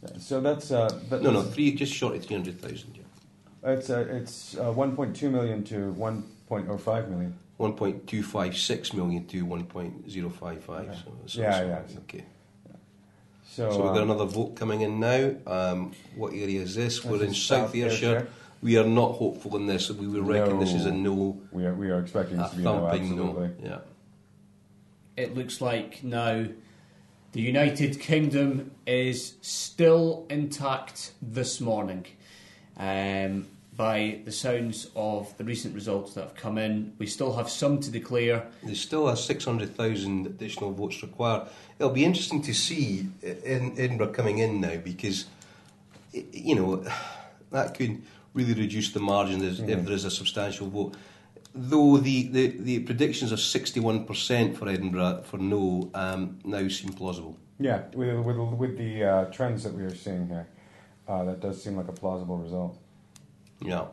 Yeah. So that's... just short of 300,000, yeah. It's 1.2 million to 1.05 million. 1.256 million to 1.055. Yeah. Okay. So we've got another vote coming in now. What area is this? We're in South Ayrshire. We are not hopeful in this. We would reckon this is a no. We are expecting this to be a no, absolutely. Yeah. It looks like now the United Kingdom is still intact this morning. By the sounds of the recent results that have come in, we still have some to declare. There's still 600,000 additional votes required. It'll be interesting to see in Edinburgh coming in now, because that could really reduce the margin if there is a substantial vote. Though the predictions of 61% for Edinburgh for no now seem plausible. Yeah, with the trends that we are seeing here, that does seem like a plausible result. Yeah.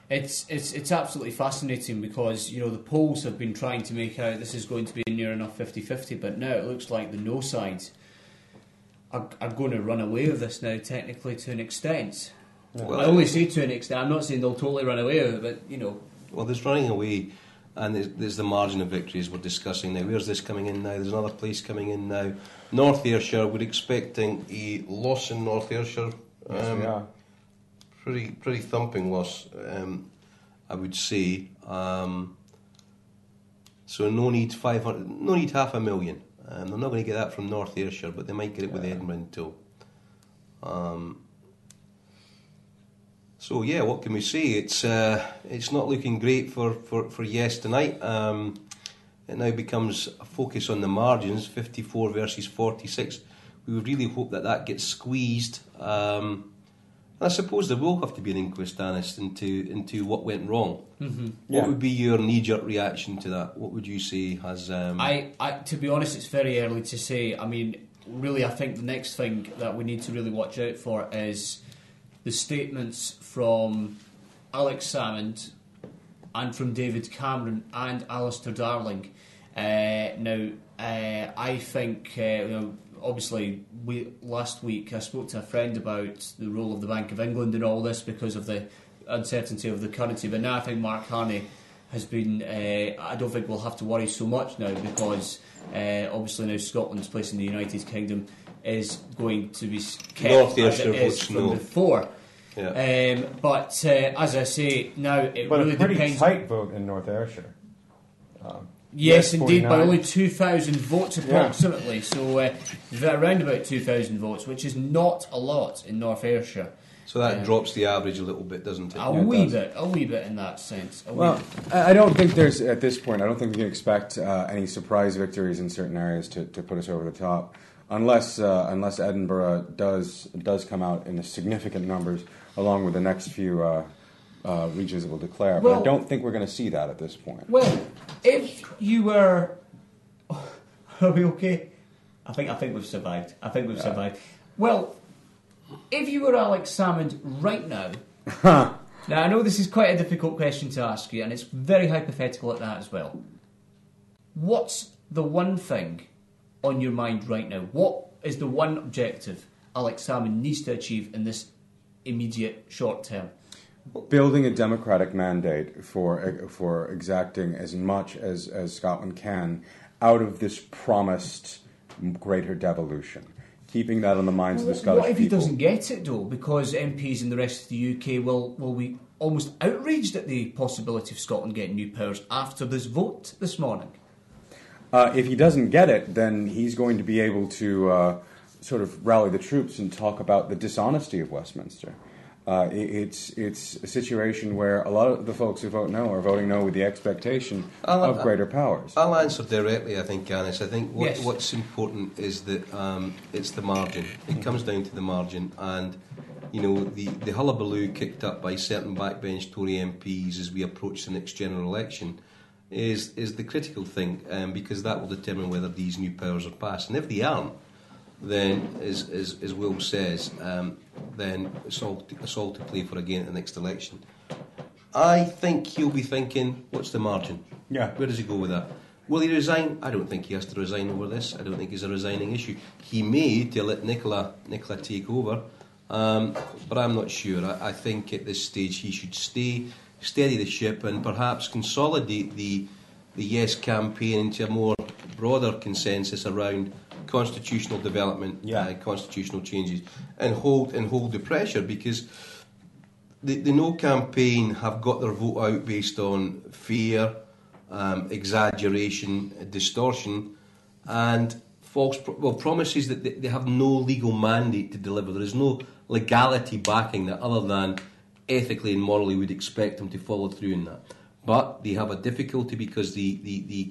It's absolutely fascinating, because the polls have been trying to make out this is going to be near enough 50-50, but now it looks like the no side are going to run away with this now, technically, to an extent. Yeah. Well, I only say to an extent. I'm not saying they'll totally run away with it, but Well, there's running away, and there's the margin of victory as we're discussing now. Where's this coming in now? There's another place coming in now. North Ayrshire, we're expecting a loss in North Ayrshire. Yes, we are. Pretty thumping loss, I would say. So no need 500,000. They're not going to get that from North Ayrshire, but they might get it with Edinburgh too. So yeah, what can we say? It's not looking great for Yes tonight. It now becomes a focus on the margins, 54 versus 46. We would really hope that gets squeezed. I suppose there will have to be an inquest, Anis, into what went wrong. Mm-hmm. What would be your knee-jerk reaction to that? What would you say has... to be honest, it's very early to say. I mean, really, I think the next thing that we need to really watch out for is the statements from Alex Salmond and from David Cameron and Alistair Darling. I think... obviously, last week I spoke to a friend about the role of the Bank of England in all this because of the uncertainty of the currency. But now I think Mark Harney has been... I don't think we'll have to worry so much now, because obviously now Scotland's place in the United Kingdom is going to be kept as it is from before. Yeah. But as I say, now it really depends... But a pretty tight vote in North Ayrshire. Yes, indeed, by only 2,000 votes approximately. Yeah. So around about 2,000 votes, which is not a lot in North Ayrshire. So that drops the average a little bit, doesn't it? A wee bit in that sense. I don't think there's, at this point, I don't think we can expect any surprise victories in certain areas to put us over the top, unless Edinburgh does come out in significant numbers, along with the next few regions that will declare. But I don't think we're going to see that at this point. Well, if you were... Are we okay? I think we've survived. Survived. Well, if you were Alex Salmond right now... Now, I know this is quite a difficult question to ask you, and it's very hypothetical at that as well. What's the one thing on your mind right now? What is the one objective Alex Salmond needs to achieve in this immediate short term? Building a democratic mandate for exacting as much as Scotland can out of this promised greater devolution. Keeping that on the minds of the Scottish people. What if he doesn't get it, though? Because MPs in the rest of the UK will be almost outraged at the possibility of Scotland getting new powers after this vote this morning. If he doesn't get it, then he's going to be able to sort of rally the troops and talk about the dishonesty of Westminster. It's a situation where a lot of the folks who vote no are voting no with the expectation of greater powers. I'll answer directly, I think, Ganis. I think what's important is that it's the margin. It comes down to the margin, and the hullabaloo kicked up by certain backbench Tory MPs as we approach the next general election is the critical thing, because that will determine whether these new powers are passed. And if they aren't, then, as Will says, then it's all to play for again at the next election. I think he'll be thinking, what's the margin? Yeah. Where does he go with that? Will he resign? I don't think he has to resign over this. I don't think it's a resigning issue. He may to let Nicola take over, but I'm not sure. I think at this stage he should steady the ship and perhaps consolidate the Yes campaign into a more broader consensus around constitutional development, constitutional changes, and hold the pressure, because the No campaign have got their vote out based on fear, exaggeration, distortion, and promises that they have no legal mandate to deliver. There is no legality backing that, other than ethically and morally would expect them to follow through in that. But they have a difficulty because the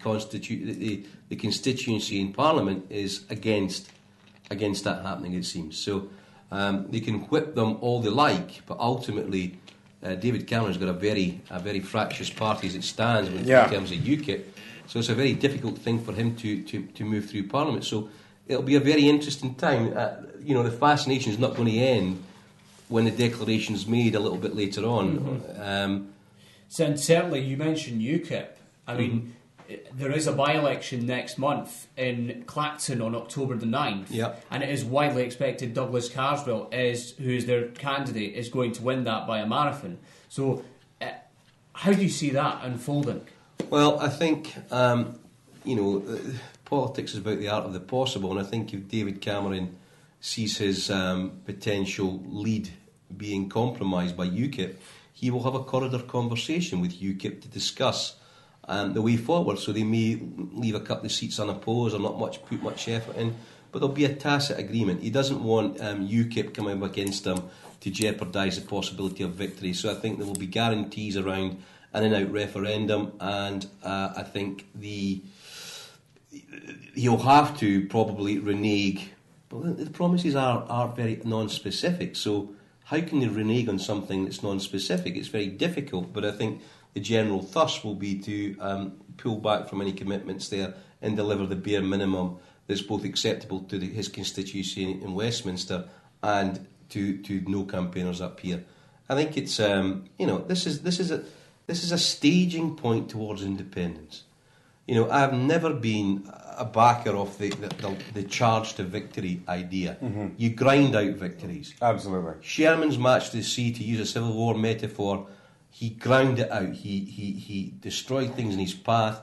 constituency in Parliament is against that happening, it seems. So they can whip them all they like, but ultimately David Cameron's got a very fractious party as it stands in terms of UKIP. So it's a very difficult thing for him to move through Parliament. So it'll be a very interesting time. The fascination is not going to end when the declaration's made a little bit later on. Mm-hmm. So certainly you mentioned UKIP. I mean, there is a by-election next month in Clacton on October the 9th, and it is widely expected Douglas Carswell, who is their candidate, is going to win that by a marathon. So how do you see that unfolding? Well, I think, politics is about the art of the possible, and I think if David Cameron sees his potential lead being compromised by UKIP, he will have a corridor conversation with UKIP to discuss the way forward. So they may leave a couple of seats unopposed or not put much effort in, but there'll be a tacit agreement. He doesn't want UKIP coming up against him to jeopardise the possibility of victory. So I think there will be guarantees around an in-out referendum, and I think he'll have to probably renege. But the promises are very non-specific, so how can they renege on something that's non-specific? It's very difficult, but I think the general thrust will be to pull back from any commitments there and deliver the bare minimum that's both acceptable to his constituency in Westminster and to no campaigners up here. I think it's this is a staging point towards independence. I've never been a backer of the charge to victory idea. Mm-hmm. You grind out victories. Absolutely. Sherman's march to the sea, to use a Civil War metaphor, he ground it out. He destroyed things in his path.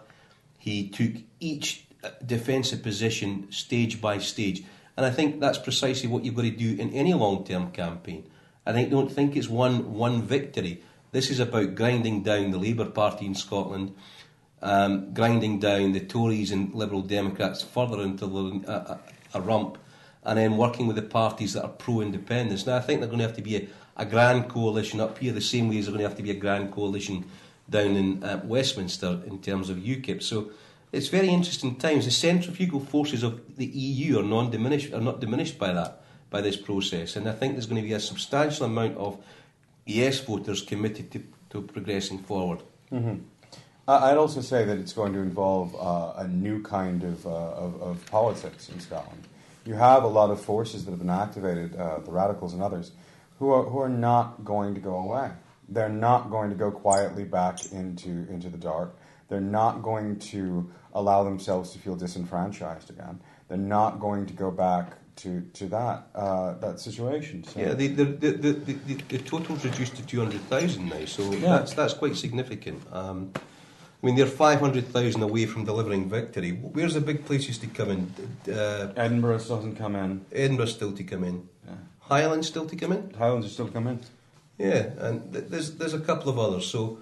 He took each defensive position stage by stage. And I think that's precisely what you've got to do in any long-term campaign. Don't think it's one victory. This is about grinding down the Labour Party in Scotland, grinding down the Tories and Liberal Democrats further into a rump, and then working with the parties that are pro-independence. Now, I think they're going to have to be a grand coalition up here, the same way as they're going to have to be a grand coalition down in Westminster in terms of UKIP. So it's very interesting times. The centrifugal forces of the EU are not diminished by this process, and I think there's going to be a substantial amount of yes voters committed to progressing forward. Mm-hmm. I'd also say that it's going to involve a new kind of politics in Scotland. You have a lot of forces that have been activated, the radicals and others, who are not going to go away. They're not going to go quietly back into the dark. They're not going to allow themselves to feel disenfranchised again. They're not going to go back to that situation. So. Yeah, the total's reduced to 200,000 now, so that's quite significant. I mean, they're 500,000 away from delivering victory. Where's the big places to come in? Edinburgh still hasn't come in. Edinburgh's still to come in. Yeah. Highland's still to come in. Highlands are still to come in. Yeah, and there's a couple of others. So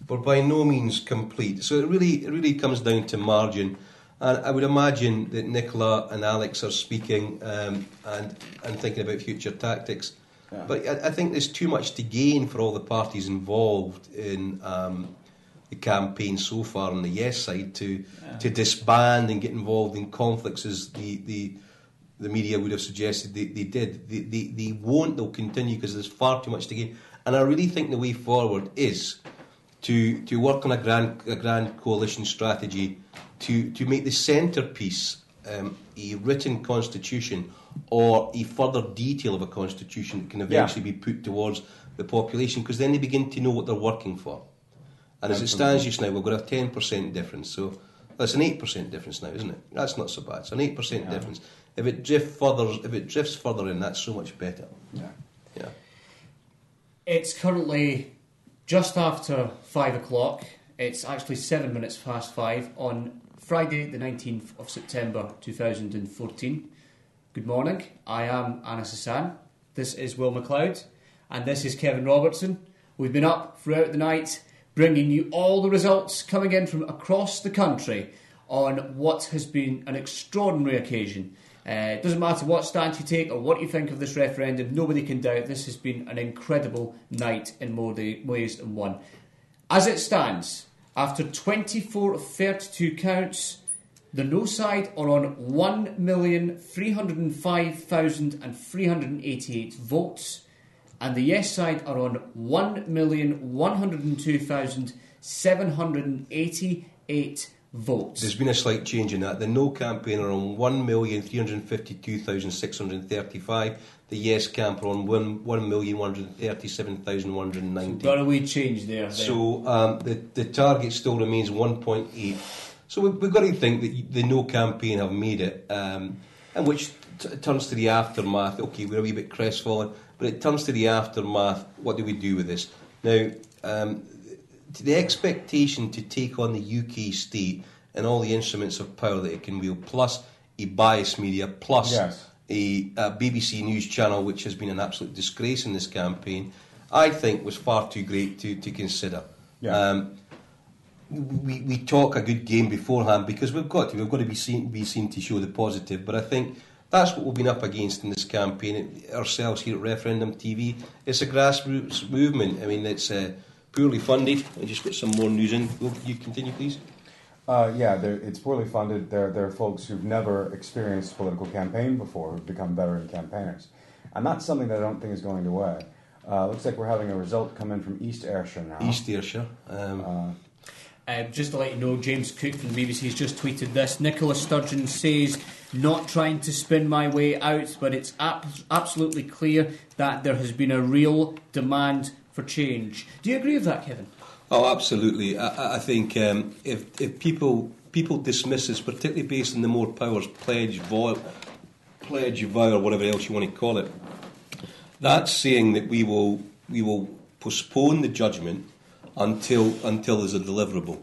we're by no means complete. So it really comes down to margin. And I would imagine that Nicola and Alex are speaking and thinking about future tactics. Yeah. But I think there's too much to gain for all the parties involved in the campaign so far on the yes side to disband and get involved in conflicts as the media would have suggested they did. They won't. They'll continue because there's far too much to gain. And I really think the way forward is to work on a grand coalition strategy to make the centrepiece a written constitution or a further detail of a constitution that can eventually be put towards the population, because then they begin to know what they're working for. And as it stands just now, we've got a 10% difference. So that's an 8% difference now, isn't it? That's not so bad. It's an 8% difference. If it drifts further in, that's so much better. Yeah. It's currently just after 5 o'clock. It's actually 7 minutes past 5 on Friday, the 19th of September 2014. Good morning. I am Hassan. This is Will MacLeod, and this is Kevin Robertson. We've been up throughout the night, bringing you all the results coming in from across the country on what has been an extraordinary occasion. It doesn't matter what stance you take or what you think of this referendum, nobody can doubt this has been an incredible night in more ways than one. As it stands, after 24 of 32 counts, the no side are on 1,305,388 votes, and the yes side are on 1,102,788 votes. There's been a slight change in that. The no campaign are on 1,352,635. The yes camp are on 1,137,190. So got a wee change there. So the target still remains 1.8. So we've got to think that the no campaign have made it, and which turns to the aftermath. Okay, we're a wee bit crestfallen, but it turns to the aftermath. What do we do with this? Now, the expectation to take on the UK state and all the instruments of power that it can wield, plus a biased media, plus a BBC News channel, which has been an absolute disgrace in this campaign, I think was far too great to consider. Yeah. We talk a good game beforehand because we've got to be seen to show the positive. But I think that's what we've been up against in this campaign ourselves here at Referendum TV. It's a grassroots movement. I mean, it's poorly funded. I just got some more news in. Will you continue, please? It's poorly funded. There are folks who've never experienced political campaign before who've become veteran campaigners, and that's something that I don't think is going away. Looks like we're having a result come in from East Ayrshire now. East Ayrshire. Just to let you know, James Cook from the BBC has just tweeted this. Nicola Sturgeon says, "Not trying to spin my way out, but it's absolutely clear that there has been a real demand for change." Do you agree with that, Kevin? Oh, absolutely. I think if people dismiss this, particularly based on the more powers pledge, vow, or whatever else you want to call it, that's saying that we will postpone the judgment until there's a deliverable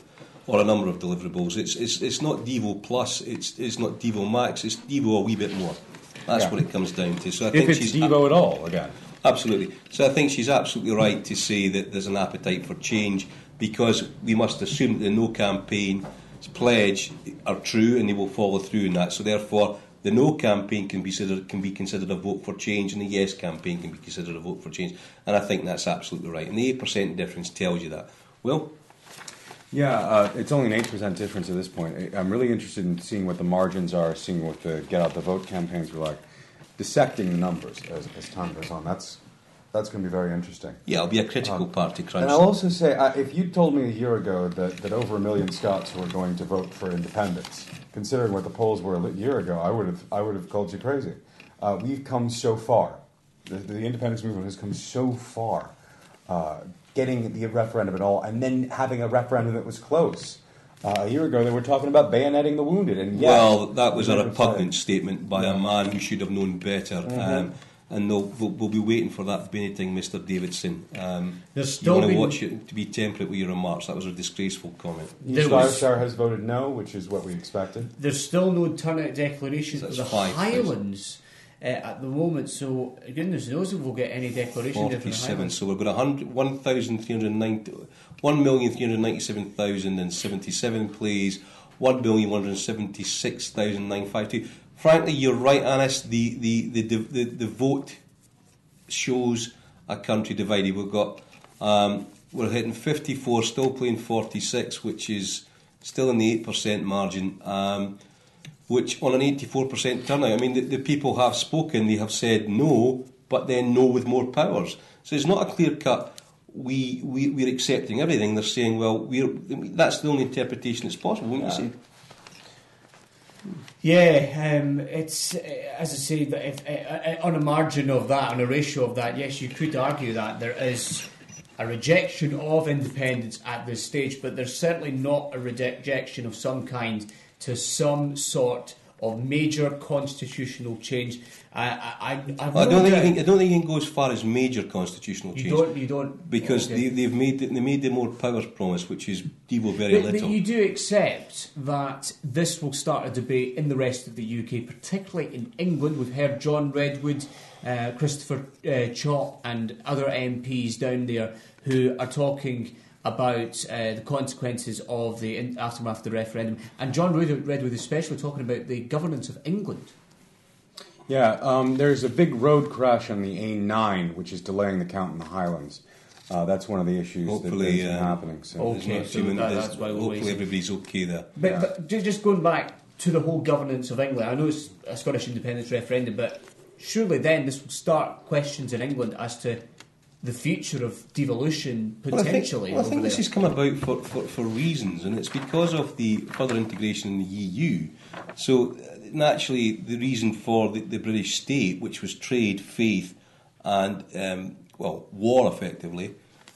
or a number of deliverables. It's not Devo plus, it's not Devo max, it's Devo a wee bit more. That's what it comes down to. So I think it's Devo at all, again. Absolutely. So I think she's absolutely right to say that there's an appetite for change, because we must assume that the no campaign's pledge are true and they will follow through in that. So therefore, the no campaign can be considered a vote for change, and the yes campaign can be considered a vote for change. And I think that's absolutely right. And the 8% difference tells you that. Will? Yeah, it's only an 8% difference at this point. I'm really interested in seeing what the margins are, seeing what the Get Out the Vote campaigns were like, dissecting the numbers as time goes on. That's going to be very interesting. Yeah, it'll be a critical party crunch. And I'll also say, if you'd told me a year ago that over 1 million Scots were going to vote for independence, considering what the polls were a year ago, I would have called you crazy. We've come so far. The independence movement has come so far, getting the referendum at all, and then having a referendum that was close. A year ago, they were talking about bayoneting the wounded. And well, that was a repugnant statement by a man who should have known better. And we'll be waiting for that bayoneting, Mr. Davidson. There's you want to still watch it to be temperate with your remarks. That was a disgraceful comment. East Ayrshire has voted no, which is what we expected. There's still no turnout declaration for the 5,000. Highlands at the moment, so goodness knows if we'll get any declaration there for the 47. Highlands. So we've got 1,397,077 plays, 1,176,952. Frankly, you're right, Anis. The vote shows a country divided. We've got we're hitting 54, still playing 46, which is still in the 8% margin. Which on an 84% turnout, I mean, the people have spoken. They have said no, but then no with more powers. So it's not a clear cut. We're accepting everything. They're saying, well, that's the only interpretation that's possible, wouldn't you say? Yeah, it's as I say, that if on a margin of that, on a ratio of that, yes, you could argue that there is a rejection of independence at this stage, but there's certainly not a rejection of some kind to some sort of major constitutional change. I don't think you can go as far as major constitutional change. You don't, because okay. they made the more powers promise, which is Devo very little. But you do accept that this will start a debate in the rest of the UK, particularly in England. We've heard John Redwood, Christopher Chott, and other MPs down there who are talking about the consequences of the aftermath of the referendum, and John Redwood especially talking about the governance of England. Yeah, there's a big road crash on the A9, which is delaying the count in the Highlands. That's one of the issues that's been happening. So okay, so that's why hopefully everybody's okay there. But just going back to the whole governance of England, I know it's a Scottish independence referendum, but surely then this will start questions in England as to the future of devolution potentially. I think this has come about for reasons, and it's because of the further integration in the EU. So naturally, the reason for the British state, which was trade, faith, and war, effectively,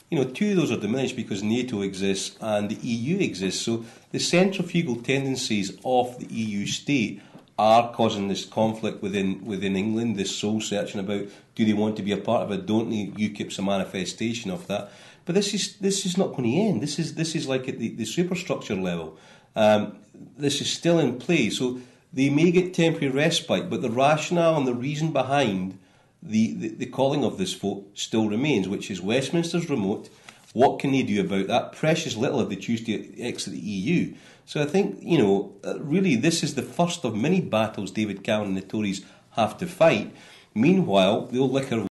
two of those are diminished because NATO exists and the EU exists. So the centrifugal tendencies of the EU state are causing this conflict within England, this soul searching about do they want to be a part of it, don't they? UKIP's a manifestation of that. But this is not going to end. This is like at the superstructure level. This is still in play. So they may get temporary respite, but the rationale and the reason behind the calling of this vote still remains, which is Westminster's remote. What can they do about that? Precious little if they choose to exit the EU. So I think, really this is the first of many battles David Cameron and the Tories have to fight. Meanwhile, the old liquor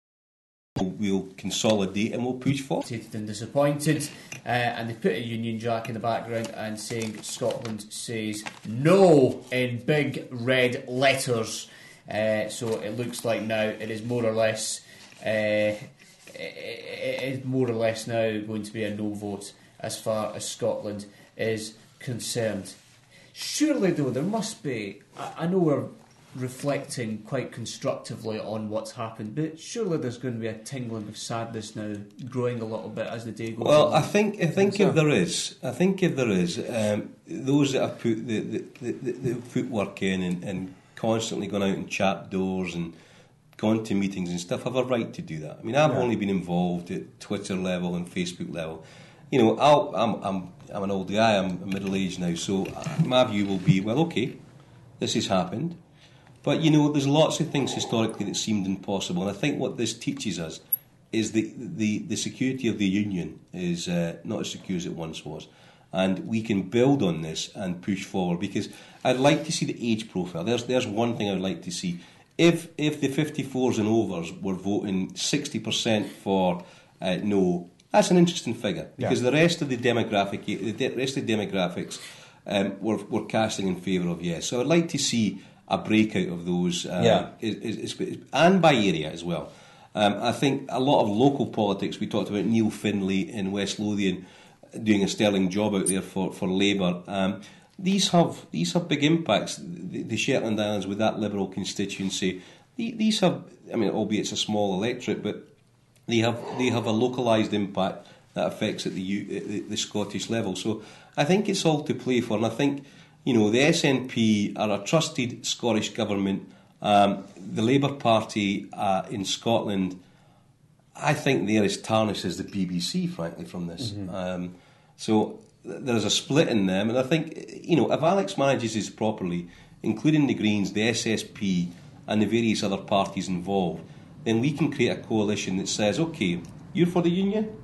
will consolidate and will push forward. And disappointed, and they put a Union Jack in the background and saying Scotland says no in big red letters. So it looks like now it is more or less now going to be a no vote as far as Scotland is concerned. Surely though there must be, I know we're reflecting quite constructively on what's happened, but surely there's going to be a tingling of sadness now growing a little bit as the day goes on. Well, I think if there is, those that have put the footwork in and constantly gone out and chapped doors and gone to meetings and stuff have a right to do that. I mean, I've only been involved at Twitter level and Facebook level. I'm an old guy, I'm middle-aged now, so my view will be, well, okay, this has happened. But, there's lots of things historically that seemed impossible, and I think what this teaches us is the security of the Union is not as secure as it once was. And we can build on this and push forward, because I'd like to see the age profile. There's one thing I'd like to see. If the 54s and overs were voting 60% for no, that's an interesting figure, because the rest of the demographics were casting in favour of yes. So I'd like to see a breakout of those, and by area as well. I think a lot of local politics. We talked about Neil Findlay in West Lothian doing a sterling job out there for Labour. These have big impacts. The Shetland Islands with that Liberal constituency, these have, albeit it's a small electorate, but they have a localised impact that affects at the Scottish level. So I think it's all to play for, and I think, the SNP are a trusted Scottish government. The Labour Party in Scotland, I think they're as tarnished as the BBC, frankly, from this. So there is a split in them, and I think, if Alex manages this properly, including the Greens, the SSP, and the various other parties involved, then we can create a coalition that says, OK, you're for the union,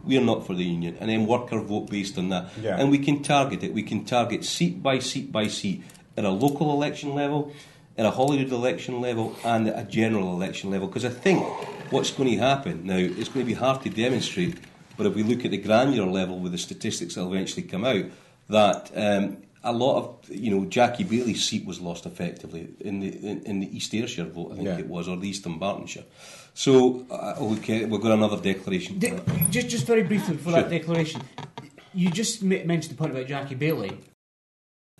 we're not for the union, and then work our vote based on that. Yeah. And we can target it. We can target seat by seat by seat at a local election level, at a Holyrood election level, and at a general election level. Because I think what's going to happen now, it's going to be hard to demonstrate, but if we look at the granular level with the statistics that will eventually come out, that a lot of, Jackie Bailey's seat was lost effectively in the East Ayrshire vote, I think it was, or the Eastern Bartonshire. So, we've got another declaration. Just very briefly before that declaration, you just mentioned the point about Jackie Bailey.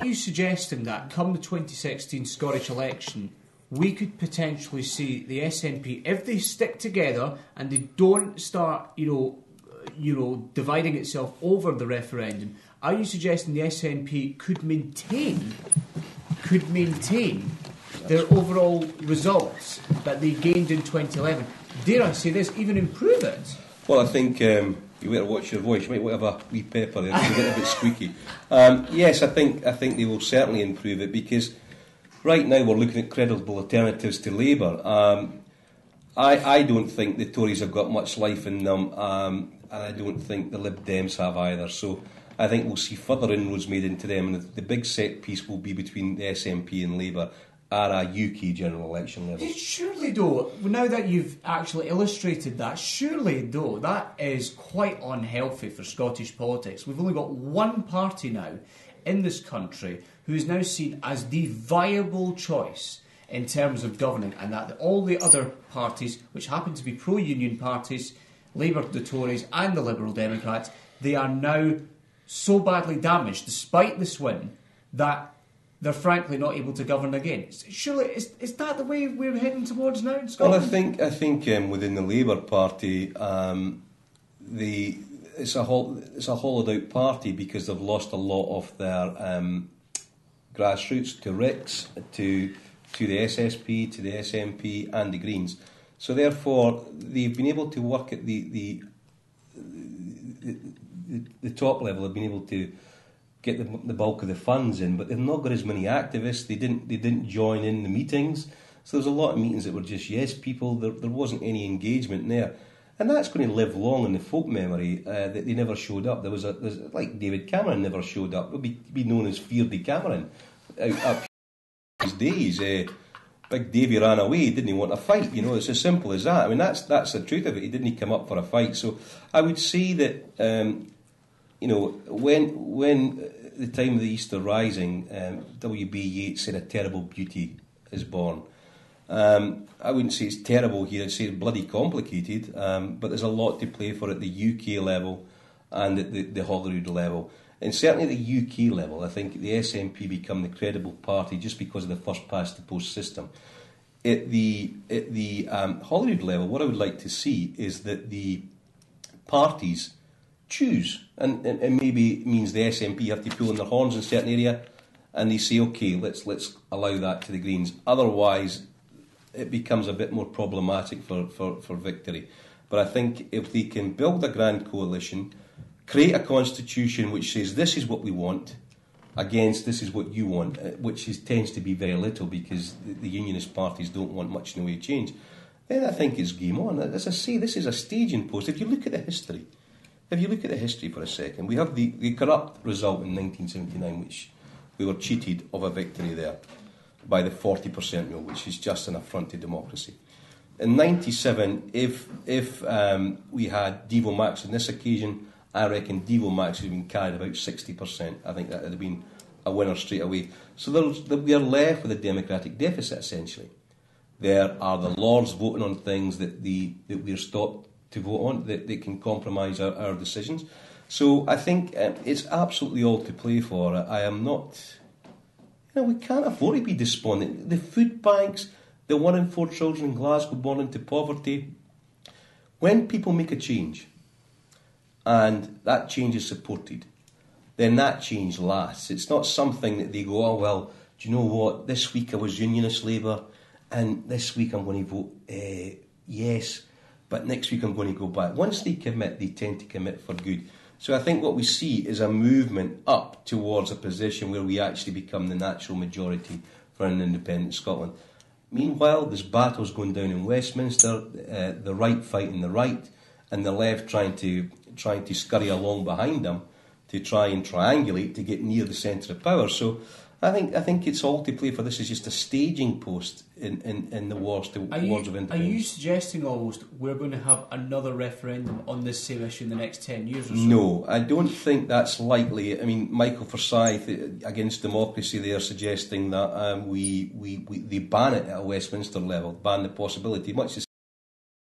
Are you suggesting that come the 2016 Scottish election, we could potentially see the SNP, if they stick together and they don't start, dividing itself over the referendum, are you suggesting the SNP could maintain their overall results that they gained in 2011? Dare I say this, even improve it? Well, I think you better watch your voice. You might want to have a wee pepper there to get a bit squeaky. Yes, I think they will certainly improve it, because right now we're looking at credible alternatives to Labour. I don't think the Tories have got much life in them, and I don't think the Lib Dems have either. So I think we'll see further inroads made into them, and the big set piece will be between the SNP and Labour at a UK general election level. Surely, though, now that you've actually illustrated that, surely, though, that is quite unhealthy for Scottish politics. We've only got one party now in this country who is now seen as the viable choice in terms of governing, and that all the other parties, which happen to be pro-union parties, Labour, the Tories and the Liberal Democrats, they are now so badly damaged, despite this win, that they're frankly not able to govern again. Surely, is that the way we're heading towards now in Scotland? Well, I think within the Labour Party, it's a hollowed out party, because they've lost a lot of their grassroots to RICS, to the SSP, to the SNP and the Greens. So therefore, they've been able to work at the top level. They've been able to get the bulk of the funds in, but they've not got as many activists. They didn't join in the meetings. So there's a lot of meetings that were just yes people. There wasn't any engagement there, and that's going to live long in the folk memory that they never showed up. There's like David Cameron never showed up. It would be known as Feardy Cameron up these days. Big Davy ran away, didn't want a fight. It's as simple as that. I mean, that's the truth of it. He didn't come up for a fight. So I would say that when the time of the Easter Rising, W.B. Yeats said, "A terrible beauty is born." I wouldn't say it's terrible here. I'd say it's bloody complicated. But there's a lot to play for at the UK level and at the Holyrood level. And certainly at the UK level, I think the SNP become the credible party just because of the first past the post system. At the Holyrood level, what I would like to see is that the parties choose, and maybe it means the SNP have to pull in their horns in a certain area, and they say, okay, let's allow that to the Greens. Otherwise, it becomes a bit more problematic for victory. But I think if they can build a grand coalition, create a constitution which says this is what we want against this is what you want, which tends to be very little, because the unionist parties don't want much in the way of change, then I think it's game on. As I say, this is a staging post. If you look at the history for a second, we have the corrupt result in 1979, which we were cheated of a victory there by the 40% rule, which is just an affront to democracy. In 97, if we had Devo Max on this occasion, I reckon Devo Max would have been carried about 60%. I think that would have been a winner straight away. So we are left with a democratic deficit, essentially. There are the Lords voting on things that we're stopped to vote on, that they can compromise our decisions. So I think it's absolutely all to play for. I am not... we can't afford to be despondent. The food banks, the 1 in 4 children in Glasgow born into poverty. When people make a change, and that change is supported, then that change lasts. It's not something that they go, oh, well, do you know what, this week I was Unionist Labour, and this week I'm going to vote yes, but next week I'm going to go back. Once they commit, they tend to commit for good. So I think what we see is a movement up towards a position where we actually become the natural majority for an independent Scotland. Meanwhile, there's battles going down in Westminster, the right fighting the right, and the left trying to scurry along behind them to try and triangulate to get near the centre of power. So I think it's all to play for. This is just a staging post in the wars towards of independence. Are you suggesting almost we're going to have another referendum on this same issue in the next 10 years or so? No, I don't think that's likely. I mean, Michael Forsyth against Democracy, they are suggesting that they ban it at a Westminster level, ban the possibility, much as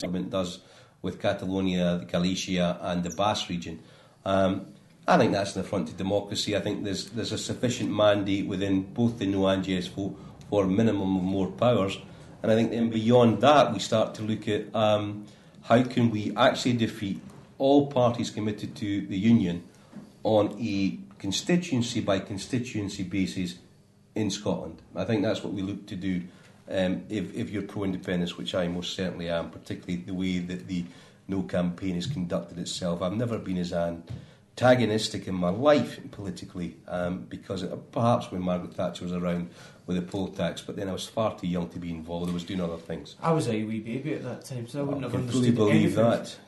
the government does with Catalonia, Galicia and the Basque region. I think that's an affront to democracy. I think there's a sufficient mandate within both the No and Yes vote for a minimum of more powers. And I think then beyond that, we start to look at how can we actually defeat all parties committed to the Union on a constituency by constituency basis in Scotland. I think that's what we look to do if you're pro-independence, which I most certainly am, particularly the way that the No campaign has conducted itself. I've never been as antagonistic in my life politically, because perhaps when Margaret Thatcher was around with the poll tax, but then I was far too young to be involved. I was doing other things. I was a wee baby at that time, so I wouldn't have understood anything.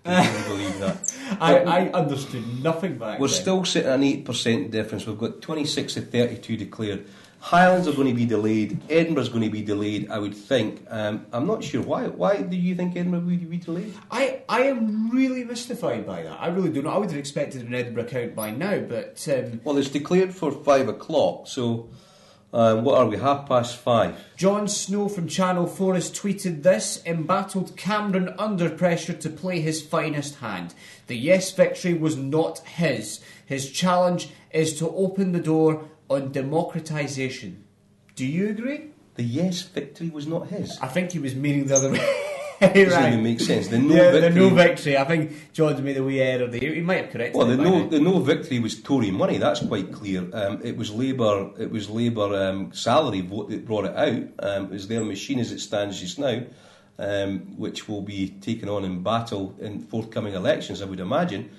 I can believe that. I understood nothing back We're then. still sitting at an 8% difference. We've got 26 of 32 declared. Highlands are going to be delayed. Edinburgh's going to be delayed, I would think. I'm not sure. Why do you think Edinburgh would be delayed? I am really mystified by that. I really don't know. I would have expected an Edinburgh count by now, but... Well, it's declared for 5 o'clock, so what are we, 5:30? Jon Snow from Channel 4 has tweeted this: embattled Cameron under pressure to play his finest hand. The Yes victory was not his. His challenge is to open the door on democratisation. Do you agree? The Yes victory was not his. I think he was meaning the other way. Doesn't even make sense. The No victory. I think John's made a wee error there. He might have corrected it. Well, the no victory was Tory money. That's quite clear. It was Labour. It was Labour salary vote that brought it out. It was their machine as it stands just now, which will be taken on in battle in forthcoming elections, I would imagine.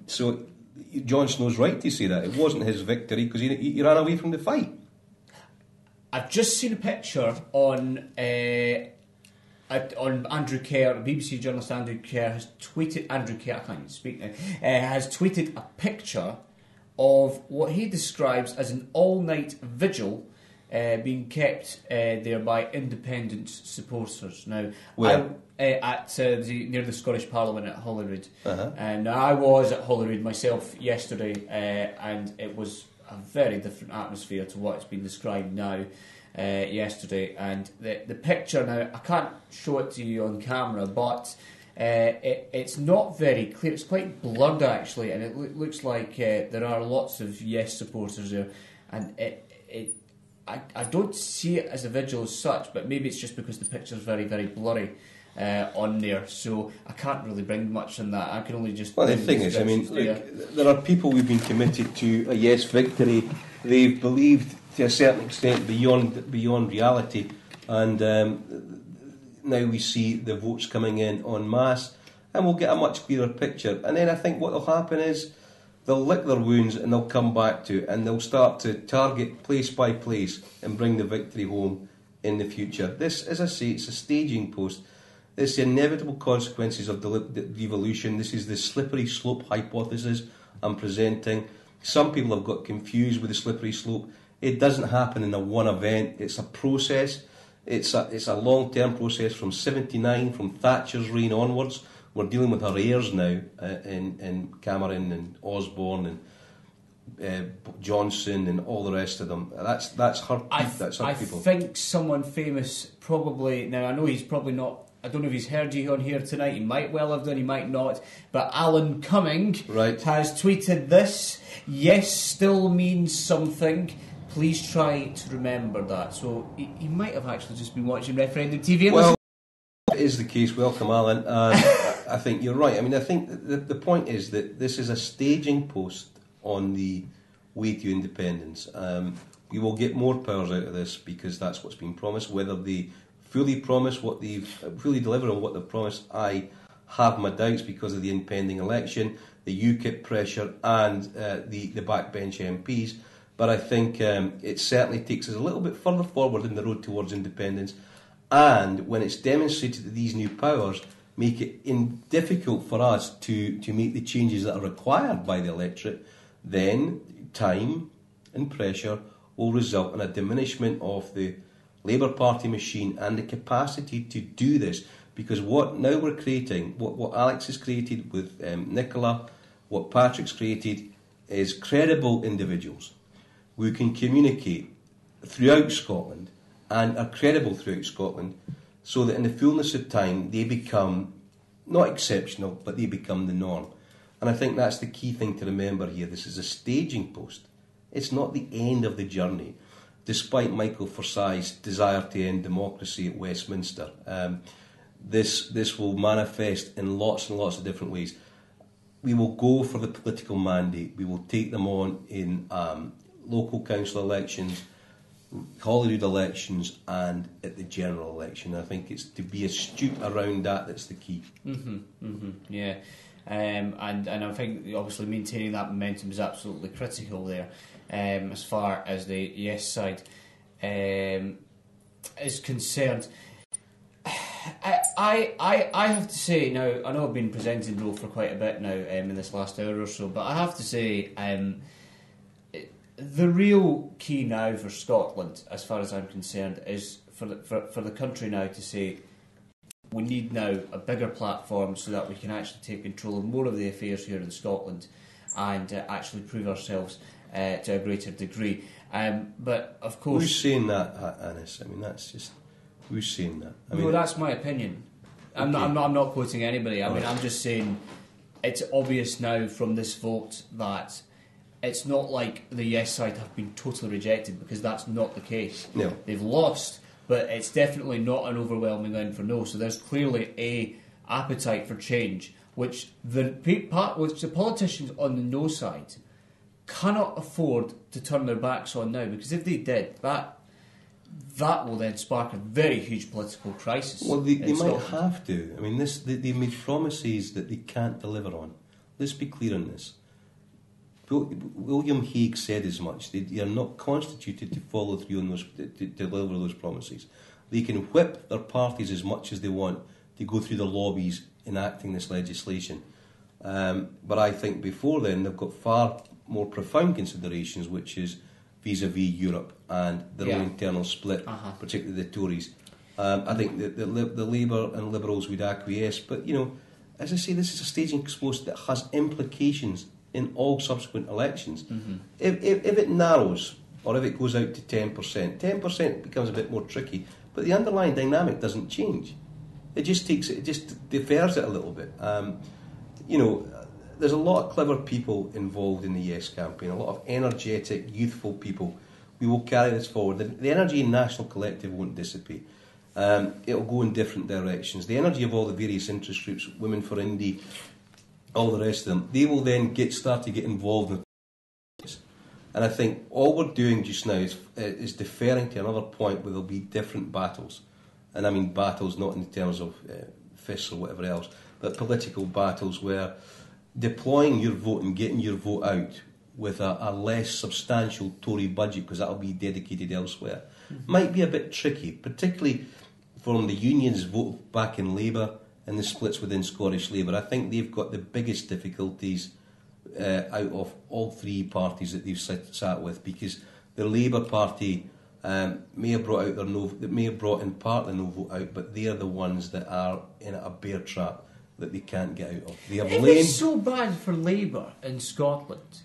So Jon Snow's right to say that it wasn't his victory because he ran away from the fight. I've just seen a picture on Andrew Kerr, BBC journalist Andrew Kerr has tweeted. Andrew Kerr, I can't even speak now. Has tweeted a picture of what he describes as an all-night vigil being kept there by independent supporters. Now, where? Near the Scottish Parliament at Holyrood. And I was at Holyrood myself yesterday, and it was a very different atmosphere to what's been described now. Yesterday, and the picture now, I can't show it to you on camera, but it's not very clear. It's quite blurred actually, and it looks like there are lots of Yes supporters there, and I don't see it as a vigil as such, but maybe it's just because the picture's very, very blurry on there, so I can't really bring much on that. I can only just... Well, the thing is, I mean, look, there are people who've been committed to a Yes victory. They've believed to a certain extent beyond reality, and now we see the votes coming in en masse, and we'll get a much clearer picture. And then I think what will happen is they'll lick their wounds and they'll come back to it, and they'll start to target place by place and bring the victory home in the future. This, as I say, it's a staging post. It's the inevitable consequences of devolution. This is the slippery slope hypothesis I'm presenting. Some people have got confused with the slippery slope. It doesn't happen in a one event. It's a process. It's a long-term process from 79, from Thatcher's reign onwards. We're dealing with her heirs now in Cameron and Osborne and Johnson and all the rest of them. That's her. That's her people. I think someone famous probably. Now I know he's probably not. I don't know if he's heard you on here tonight. He might well have done, he might not. But Allan Cumming has tweeted this: Yes still means something. Please try to remember that. So he might have actually just been watching Referendum TV. Well, it is the case. Welcome, Allan. I think you're right. I mean, I think the point is that this is a staging post on the way to independence. We will get more powers out of this because that's what's been promised. Whether they fully promise what they've fully deliver on what they've promised, I have my doubts because of the impending election, the UKIP pressure, and the backbench MPs. But I think it certainly takes us a little bit further forward in the road towards independence. And when it's demonstrated that these new powers make it difficult for us to make the changes that are required by the electorate, then time and pressure will result in a diminishment of the Labour Party machine and the capacity to do this. Because what now we're creating, what Alex has created with Nicola, what Patrick's created, is credible individuals who can communicate throughout Scotland and are credible throughout Scotland, so that in the fullness of time they become not exceptional, but they become the norm. And I think that's the key thing to remember here. This is a staging post. It's not the end of the journey, despite Michael Forsyth's desire to end democracy at Westminster. This will manifest in lots and lots of different ways. We will go for the political mandate. We will take them on in local council elections, Holyrood elections, and at the general election. I think it's to be astute around that that's the key. Yeah. And I think obviously maintaining that momentum is absolutely critical there, as far as the yes side is concerned. I have to say now, I know I've been presenting the role for quite a bit now in this last hour or so, but I have to say the real key now for Scotland, as far as I'm concerned, is for the country now to say we need now a bigger platform so that we can actually take control of more of the affairs here in Scotland and actually prove ourselves to a greater degree. But of course, who's saying that, Anis? I mean, that's just who's saying that? I mean, well, that's my opinion. I'm not quoting anybody. I mean, I'm just saying it's obvious now from this vote that it's not like the yes side have been totally rejected, because that's not the case. No. They've lost, but it's definitely not an overwhelming win for no. So there's clearly a appetite for change, which the politicians on the no side cannot afford to turn their backs on now, because if they did, that will then spark a very huge political crisis. Well, they might have to. I mean, they made promises that they can't deliver on. Let's be clear on this. William Hague said as much. They are not constituted to follow through on those, to deliver those promises. They can whip their parties as much as they want to go through the lobbies enacting this legislation. But I think before then they've got far more profound considerations, which is vis-a-vis Europe and their own internal split, particularly the Tories. I think that the Labour and Liberals would acquiesce. But, you know, as I say, this is a staging post that has implications in all subsequent elections. If it narrows, or if it goes out to 10%, 10% becomes a bit more tricky, but the underlying dynamic doesn't change. It just defers it a little bit. You know, there's a lot of clever people involved in the Yes campaign, a lot of energetic, youthful people. We will carry this forward. The energy in National Collective won't dissipate. It'll go in different directions. The energy of all the various interest groups, Women for Indie, all the rest of them, they will then start to get involved in this. And I think all we're doing just now is deferring to another point where there'll be different battles. And I mean battles not in terms of fists or whatever else, but political battles where deploying your vote and getting your vote out with a less substantial Tory budget, because that will be dedicated elsewhere, might be a bit tricky, particularly from the unions' vote back in Labour and the splits within Scottish Labour. I think they've got the biggest difficulties out of all three parties that they've sat with, because the Labour Party may have brought in part the no vote out, but they are the ones that are in a bear trap that they can't get out of. They have it's so bad for Labour in Scotland,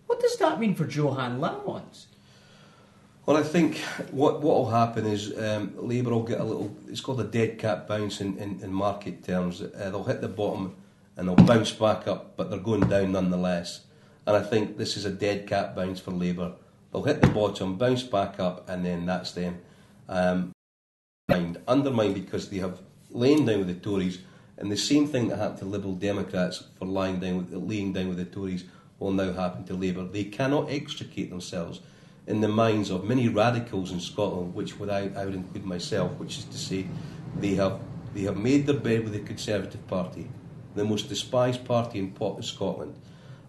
what does that mean for Johann Lamont? Well, I think what will happen is Labour will get a little, it's called a dead cat bounce in market terms. They'll hit the bottom and they'll bounce back up, but they're going down nonetheless. And I think this is a dead cat bounce for Labour. They'll hit the bottom, bounce back up, and then that's them. Undermined because they have lain down with the Tories And the same thing that happened to Liberal Democrats for laying down with the Tories will now happen to Labour. They cannot extricate themselves in the minds of many radicals in Scotland, which I would include myself, which is to say they have made their bed with the Conservative Party, the most despised party in Scotland,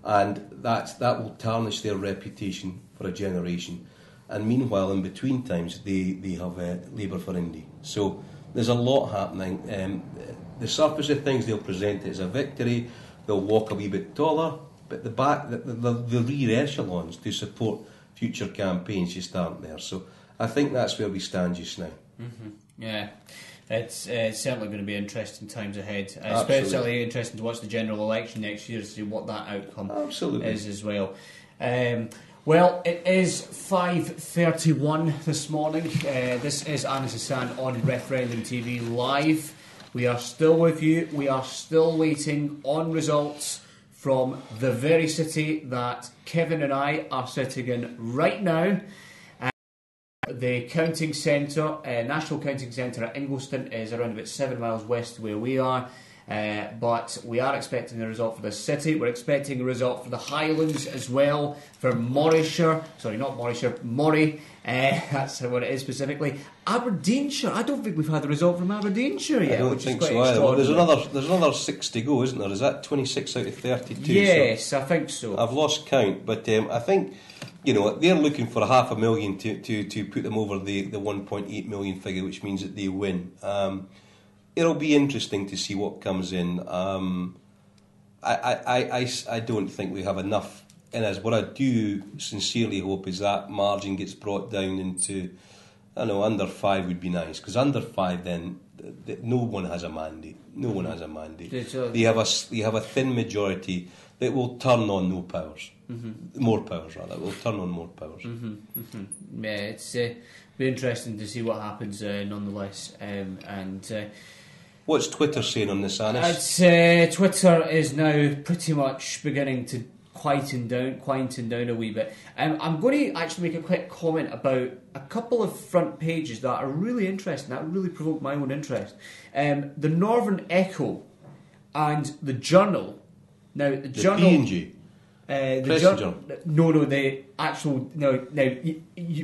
and that will tarnish their reputation for a generation. And meanwhile, in between times, they have Labour for Indy. So there's a lot happening. The surface of things, they'll present it as a victory, they'll walk a wee bit taller, but the rear echelons to support future campaigns just aren't there. So I think that's where we stand just now. Mm-hmm. Yeah, it's certainly going to be interesting times ahead. Absolutely. Especially interesting to watch the general election next year to see what that outcome is as well. Well, it is 5:31 this morning. This is Allan Hassan on Referendum TV Live. We are still with you. We are still waiting on results from the very city that Kevin and I are sitting in right now. The counting centre, National Counting Centre at Ingliston, is around about 7 miles west of where we are. But we are expecting a result for the city. We're expecting a result for the Highlands as well, for Morayshire. Sorry, not Morayshire, Moray. That's what it is specifically. Aberdeenshire. I don't think we've had the result from Aberdeenshire yet. I don't think so either. Well, there's another 6 to go, isn't there? Is that 26 out of 32? Yes, so I think so. I've lost count, but I think they're looking for $500,000 to put them over the 1.8 million figure, which means that they win. It'll be interesting to see what comes in. I don't think we have enough in us. What I do sincerely hope is that margin gets brought down into, under 5 would be nice, because under 5 then no one has a mandate. No one has a mandate. They have a thin majority that will turn on no powers. Mm-hmm. More powers, rather. Will turn on more powers. Mm-hmm. Mm-hmm. Yeah, it's be interesting to see what happens nonetheless. What's Twitter saying on this, Anis? Twitter is now pretty much beginning to quieten down a wee bit. I'm going to actually make a quick comment about a couple of front pages that are really interesting, that really provoked my own interest. The Northern Echo and the Journal. Now, the Journal... P&G? The journal. No, the actual... No,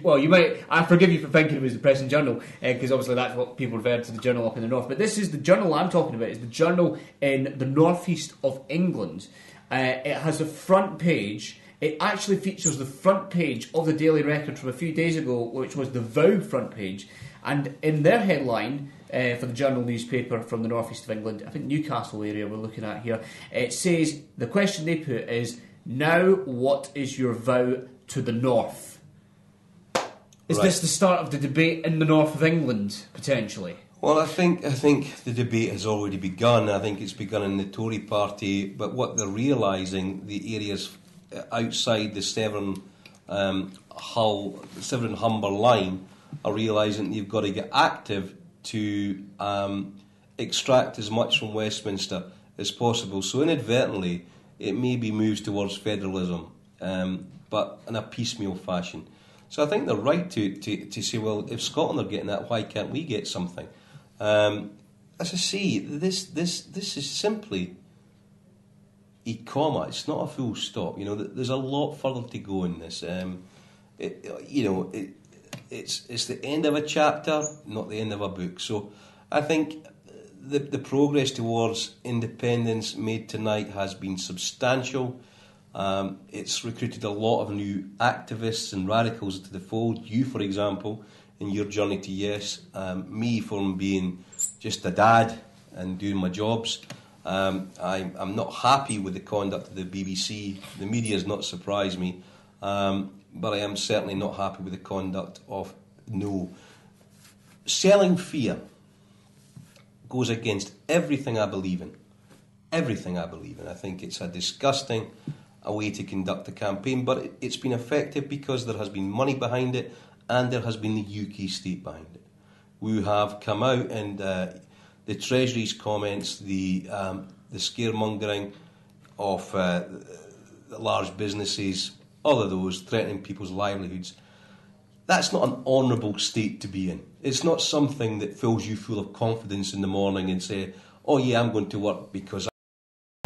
well, you might... I forgive you for thinking it was the Press and Journal, because obviously that's what people refer to the Journal up in the north. But this is the Journal I'm talking about. It's the Journal in the northeast of England. It has a front page. It actually features the front page of the Daily Record from a few days ago, which was the Vow front page. And in their headline... for the Journal newspaper from the northeast of England, I think Newcastle area we're looking at here, it says, the question they put is, now what is your vow to the north? Is this the start of the debate in the north of England, potentially? Well, I think the debate has already begun. I think it's begun in the Tory party, but what they're realising, the areas outside the Severn Humber line are realising that you've got to get active to extract as much from Westminster as possible. So inadvertently, it maybe moves towards federalism, but in a piecemeal fashion. So I think they're right to say, well, if Scotland are getting that, why can't we get something? As I say, this is simply a comma. It's not a full stop. There's a lot further to go in this. It's the end of a chapter, not the end of a book. So I think the progress towards independence made tonight has been substantial. It's recruited a lot of new activists and radicals into the fold. You, for example, in your journey to yes. Me, from being just a dad and doing my jobs. I'm not happy with the conduct of the BBC. The media has not surprised me. But I am certainly not happy with the conduct of No. Selling fear goes against everything I believe in. Everything I believe in. I think it's a disgusting way to conduct a campaign, but it's been effective because there has been money behind it and there has been the UK state behind it. We have come out and the Treasury's comments, the scaremongering of the large businesses, all of those threatening people's livelihoods. That's not an honourable state to be in. It's not something that fills you full of confidence in the morning and say, oh yeah, I'm going to work because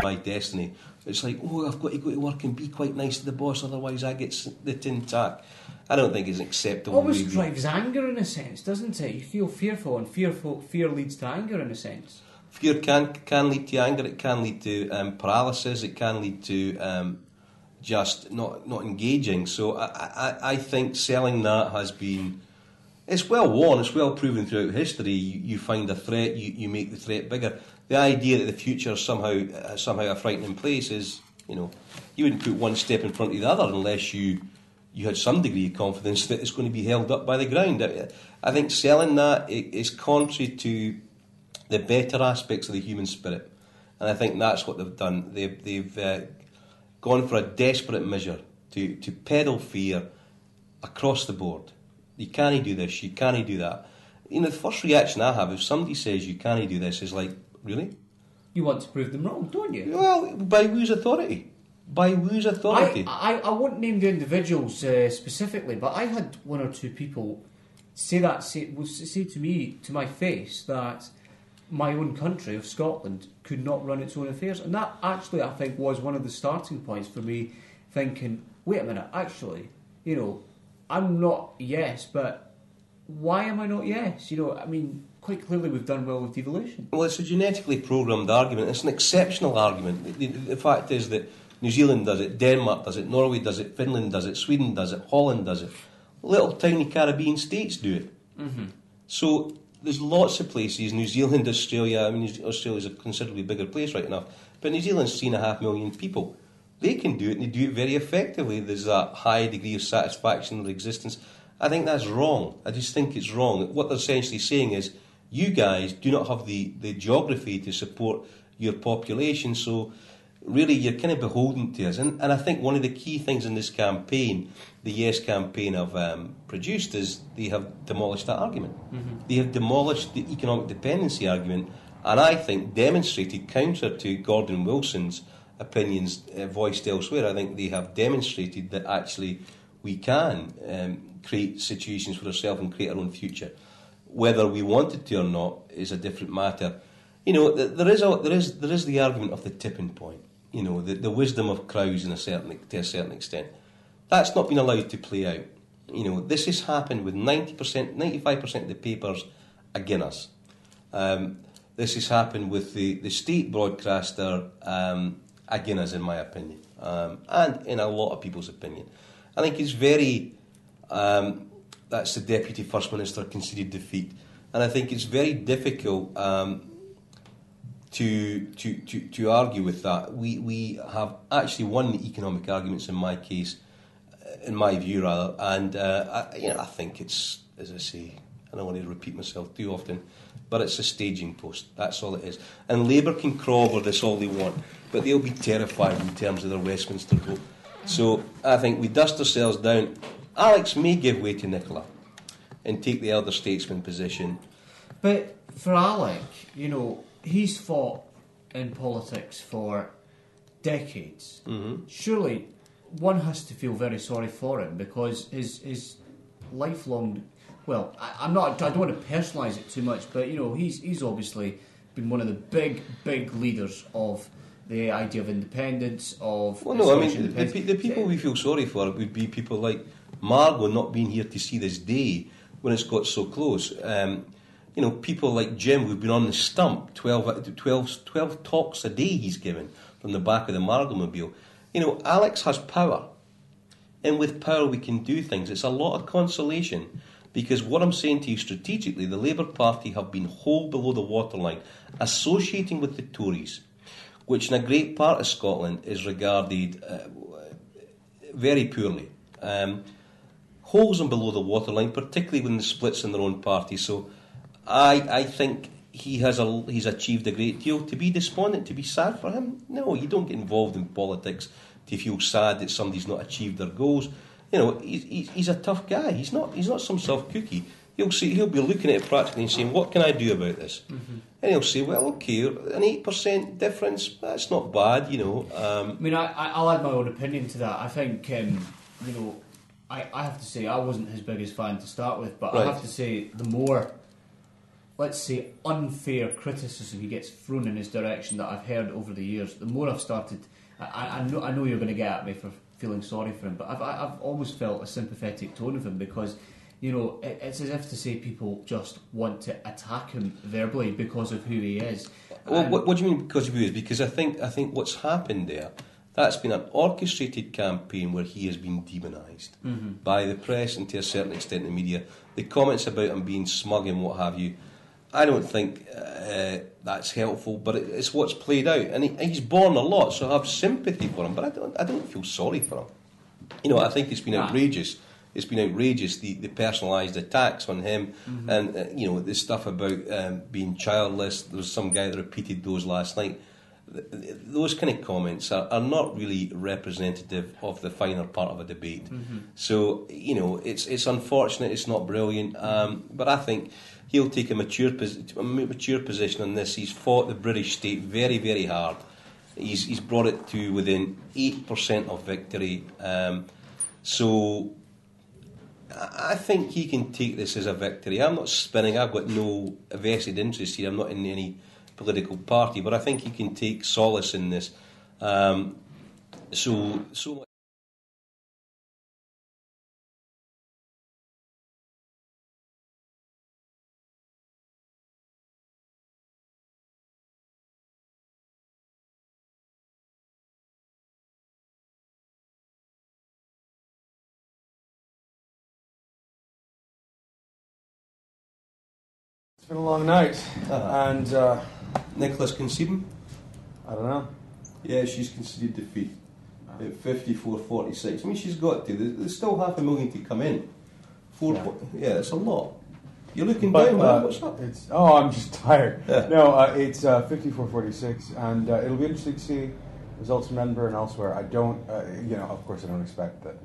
my destiny. It's like, oh, I've got to go to work and be quite nice to the boss, otherwise I get the tin tack. I don't think it's acceptable. Almost drives anger in a sense, doesn't it? You feel fearful, and fear leads to anger in a sense. Fear can lead to anger. It can lead to paralysis. It can lead to just not engaging. So I think selling that has been. It's well worn. It's well proven throughout history. You find a threat. You make the threat bigger. The idea that the future is somehow a frightening place is, you wouldn't put one step in front of the other unless you had some degree of confidence that it's going to be held up by the ground. I think selling that is contrary to the better aspects of the human spirit, and I think that's what they've done. They've gone for a desperate measure to peddle fear across the board. You can't do this, you can't do that. The first reaction I have if somebody says you can't do this is like, really? You want to prove them wrong, don't you? Well, by whose authority? By whose authority? I won't name the individuals specifically, but I had one or two people say to me, to my face, that my own country of Scotland could not run its own affairs. And that actually, I think, was one of the starting points for me thinking, wait a minute, actually, I'm not yes, but why am I not yes? Quite clearly we've done well with devolution. Well, it's a genetically programmed argument. It's an exceptional argument. The fact is that New Zealand does it, Denmark does it, Norway does it, Finland does it, Sweden does it, Holland does it. Little tiny Caribbean states do it. Mm-hmm. So there's lots of places, New Zealand, Australia, Australia's a considerably bigger place right enough, but New Zealand's 3.5 million people. They can do it, and they do it very effectively. There's a high degree of satisfaction in their existence. I think that's wrong. I just think it's wrong. What they're essentially saying is, you guys do not have the geography to support your population, so really you're kind of beholden to us. And I think one of the key things in this campaign, the Yes campaign have produced, is they have demolished that argument. Mm-hmm. They have demolished the economic dependency argument, and I think demonstrated, counter to Gordon Wilson's opinions voiced elsewhere, I think they have demonstrated that actually we can create situations for ourselves and create our own future. Whether we wanted to or not is a different matter. There is the argument of the tipping point. The wisdom of crows to a certain extent. That's not been allowed to play out. This has happened with 95% of the papers against us. This has happened with the state broadcaster against us, in my opinion, and in a lot of people's opinion. I think it's very. That's the Deputy First Minister conceded defeat, and I think it's very difficult to argue with that. We have actually won the economic arguments in my case, in my view rather, and I think it's, as I say, I don't want to repeat myself too often, but it's a staging post. That's all it is. And Labour can crawl over this all they want, but they'll be terrified in terms of their Westminster vote. So I think we dust ourselves down. Alex may give way to Nicola and take the elder statesman position. But for Alec, he's fought in politics for decades. Mm-hmm. Surely one has to feel very sorry for him, because his lifelong... Well, I don't want to personalise it too much, but he's obviously been one of the big leaders of the idea of independence, of... Well, no, I mean, the people we feel sorry for would be people like Margot not being here to see this day when it's got so close. People like Jim who've been on the stump, 12 talks a day he's given from the back of the Margot-mobile. Alex has power, and with power we can do things. It's a lot of consolation, because what I'm saying to you strategically, the Labour Party have been whole below the waterline, associating with the Tories, which in a great part of Scotland is regarded very poorly. Holes and below the waterline, particularly when the splits in their own party. So I think he's achieved a great deal. To be despondent, to be sad for him? No, you don't get involved in politics to feel sad that somebody's not achieved their goals. He's a tough guy. He's not some soft cookie. He'll be looking at it practically and saying, what can I do about this? Mm-hmm. And he'll say, well, okay, an 8% difference, that's not bad, I'll add my own opinion to that. I think, I have to say, I wasn't his biggest fan to start with, but right. I have to say, the more let's say, unfair criticism he gets thrown in his direction that I've heard over the years, the more I've started... I know you're going to get at me for feeling sorry for him, but I've always felt a sympathetic tone of him because, you know, it's as if to say people just want to attack him verbally because of who he is. Well, what do you mean because of who he is? Because I think what's happened there, that's been an orchestrated campaign where he has been demonised by the press and to a certain extent the media. The comments about him being smug and what have you, I don't think that's helpful, but it's what's played out. And he's borne a lot, so I have sympathy for him, but I don't feel sorry for him. You know, I think it's been outrageous. It's been outrageous, the personalised attacks on him, and you know, the stuff about being childless. There was some guy that repeated those last night. Those kind of comments are not really representative of the finer part of a debate. So, you know, it's unfortunate, it's not brilliant, but I think he'll take a mature position on this. He's fought the British state very, very hard. He's brought it to within 8% of victory. So I think he can take this as a victory. I'm not spinning. I've got no vested interest here. I'm not in any political party, but I think he can take solace in this. So It's been a long night, and Nicholas conceding? I don't know. Yeah, she's conceded defeat at 54-46. I mean, she's got to. There's still 500,000 to come in. Yeah, it's a lot. You're looking down, man. What's up? I'm just tired. Yeah. No, it's 54-46, and it'll be interesting to see results from Edinburgh and elsewhere. I don't, of course, I don't expect that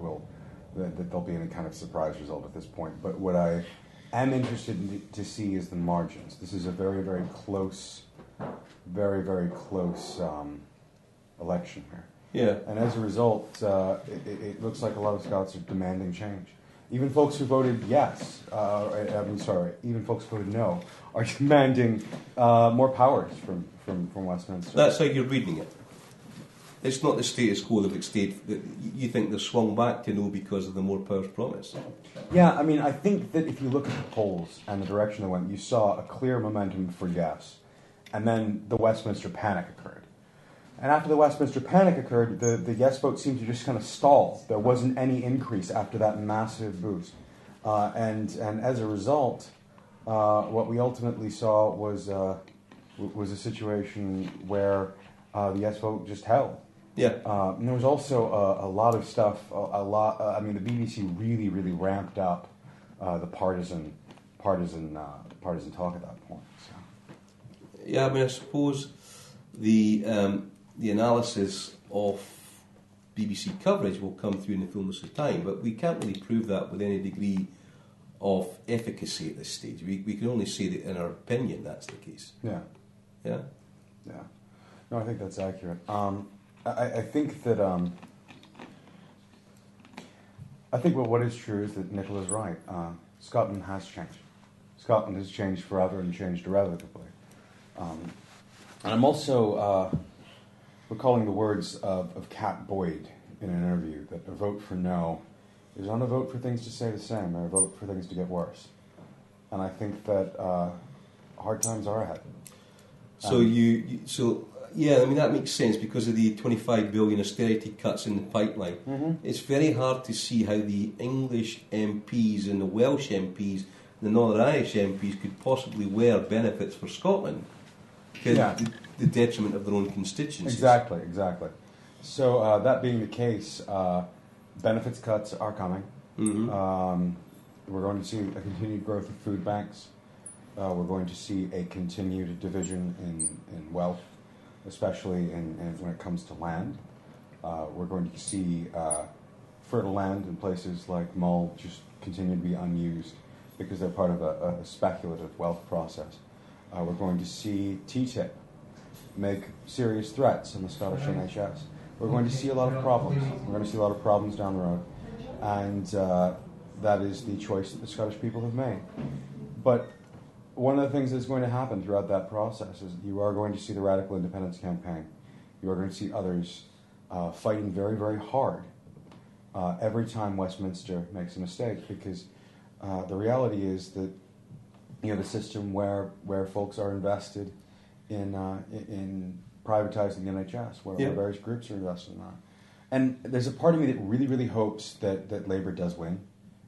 there'll be any kind of surprise result at this point. But what I am interested to see is the margins. This is a very, very close, election here. Yeah. And as a result, it looks like a lot of Scots are demanding change. Even folks who voted yes, even folks who voted no, are demanding more powers from Westminster. That's how you're reading it. It's not the status quo that you think they're swung back to no because of the more powers promised. Yeah, I mean, I think that if you look at the polls and the direction they went, you saw a clear momentum for yes. And then the Westminster panic occurred. And after the Westminster panic occurred, the yes vote seemed to just kind of stall. There wasn't any increase after that massive boost. And as a result, what we ultimately saw was a situation where the yes vote just held. Yeah. And there was also a lot of stuff. I mean, the BBC really, really ramped up the partisan talk at that point. So. Yeah, I mean, I suppose the analysis of BBC coverage will come through in the fullness of time, but we can't really prove that with any degree of efficacy at this stage. We can only say that in our opinion that's the case. Yeah. Yeah? Yeah. No, I think that's accurate. I think that what is true is that Nicola's right. Scotland has changed. Scotland has changed forever and changed irrevocably. And I'm also recalling the words of Cat Boyd in an interview that a vote for no is not a vote for things to stay the same, or a vote for things to get worse. And I think that hard times are ahead. Yeah, I mean, that makes sense because of the 25 billion austerity cuts in the pipeline. Mm-hmm. It's very hard to see how the English MPs and the Welsh MPs and the Northern Irish MPs could possibly wear benefits for Scotland because the detriment of their own constituencies. Exactly. So that being the case, benefits cuts are coming. Mm-hmm. We're going to see a continued growth of food banks. We're going to see a continued division in wealth, especially when it comes to land. We're going to see fertile land in places like Mull just continue to be unused because they're part of a speculative wealth process. We're going to see TTIP make serious threats on the Scottish NHS. We're going to see a lot of problems. We're going to see a lot of problems down the road. And that is the choice that the Scottish people have made. But one of the things that's going to happen throughout that process is you are going to see the Radical Independence Campaign. You are going to see others fighting very, very hard every time Westminster makes a mistake, because the reality is that the system where folks are invested in privatizing the NHS, where various groups are invested in that. And there's a part of me that really, really hopes that Labour does win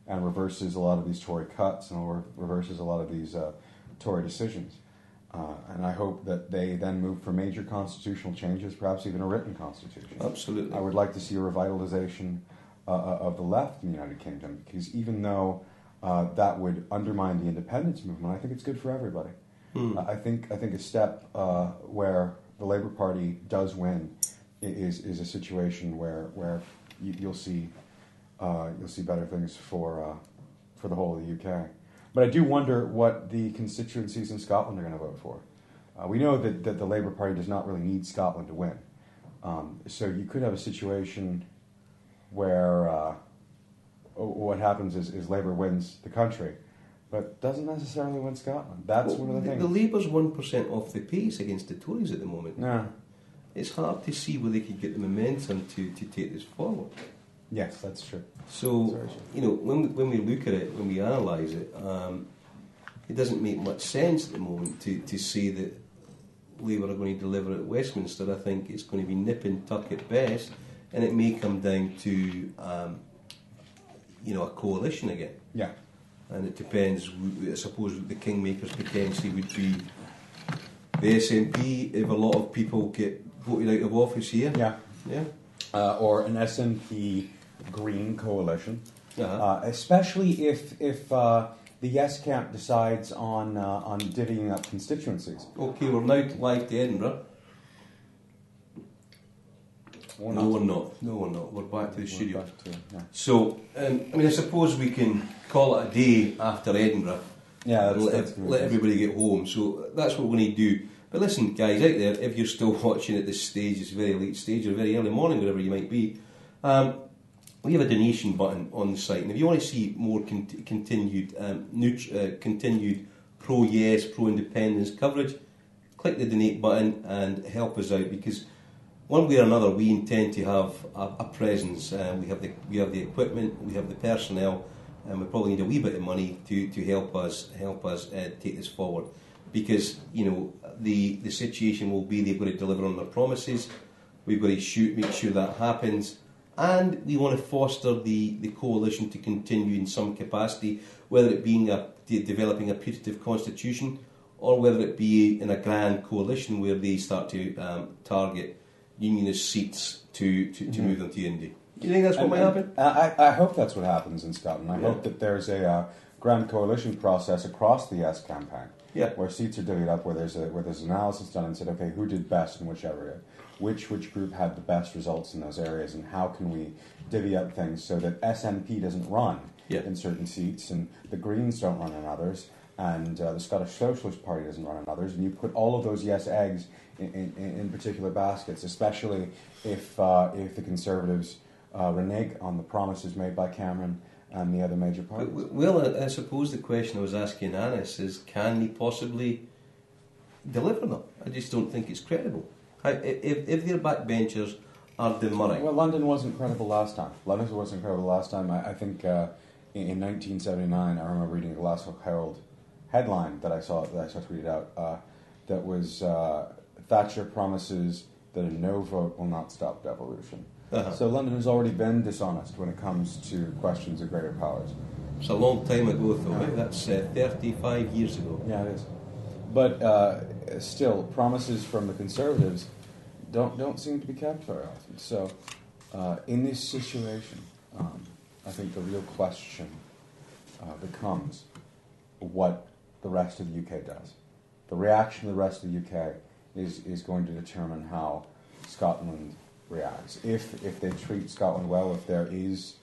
and reverses a lot of these Tory cuts and reverses a lot of these Tory decisions. And I hope that they then move for major constitutional changes, perhaps even a written constitution. Absolutely. I would like to see a revitalization of the left in the United Kingdom, because even though that would undermine the independence movement, I think it's good for everybody. I think a step where the Labour Party does win is a situation where you'll see better things for the whole of the UK. But I do wonder what the constituencies in Scotland are going to vote for. We know that the Labour Party does not really need Scotland to win. So you could have a situation where what happens is Labour wins the country, but doesn't necessarily win Scotland. That's one of the things. The Labour's 1% off the pace against the Tories at the moment. Yeah. It's hard to see where they could get the momentum to take this forward. Yes, that's true. So, when we look at it, when we analyse it, it doesn't make much sense at the moment to say that Labour are going to deliver at Westminster. I think it's going to be nip and tuck at best, and it may come down to a coalition again. Yeah. And it depends. I suppose the kingmakers potentially would be the SNP if a lot of people get voted out of office here. Yeah. Yeah. Or an SNP Green coalition, especially if the Yes camp decides on divvying up constituencies. Okay, we're now live to Edinburgh. No, we're not. We're back to the studio. So, I suppose we can call it a day after Edinburgh. Yeah, let everybody get home. So that's what we're going to do. But listen, guys out there, if you're still watching at this stage, it's a very late stage or very early morning, wherever you might be, we have a donation button on the site. And if you want to see more continued pro-yes, pro-independence coverage, click the donate button and help us out, because one way or another we intend to have a presence. We have the equipment, we have the personnel, and we probably need a wee bit of money to help us take this forward. Because the situation will be they've got to deliver on their promises. We've got to make sure that happens, and we want to foster the coalition to continue in some capacity, whether it being developing a putative constitution, or whether it be in a grand coalition where they start to target unionist seats to move them to India. Do you think that's what might happen? I hope that's what happens in Scotland. I hope that there's a grand coalition process across the Yes campaign. Yeah. Where seats are divvied up, where there's analysis done and said, okay, who did best in which area? Which group had the best results in those areas, and how can we divvy up things so that SNP doesn't run in certain seats, and the Greens don't run in others, and the Scottish Socialist Party doesn't run in others, and you put all of those yes eggs in particular baskets, especially if the Conservatives renege on the promises made by Cameron and the other major parties. Well, I suppose the question I was asking Anis is, can they possibly deliver them? I just don't think it's credible. If their backbenchers are demurring. Well, London wasn't credible last time. I think in 1979, I remember reading a Glasgow Herald headline that I saw tweeted out that was Thatcher promises that a no vote will not stop devolution. So London has already been dishonest when it comes to questions of greater powers. It's a long time ago, though. Right? That's 35 years ago. Yeah, it is. But still, promises from the Conservatives don't seem to be kept very often. So, in this situation, I think the real question becomes what the rest of the UK does. The reaction of the rest of the UK is going to determine how Scotland reacts. If they treat Scotland well, if there is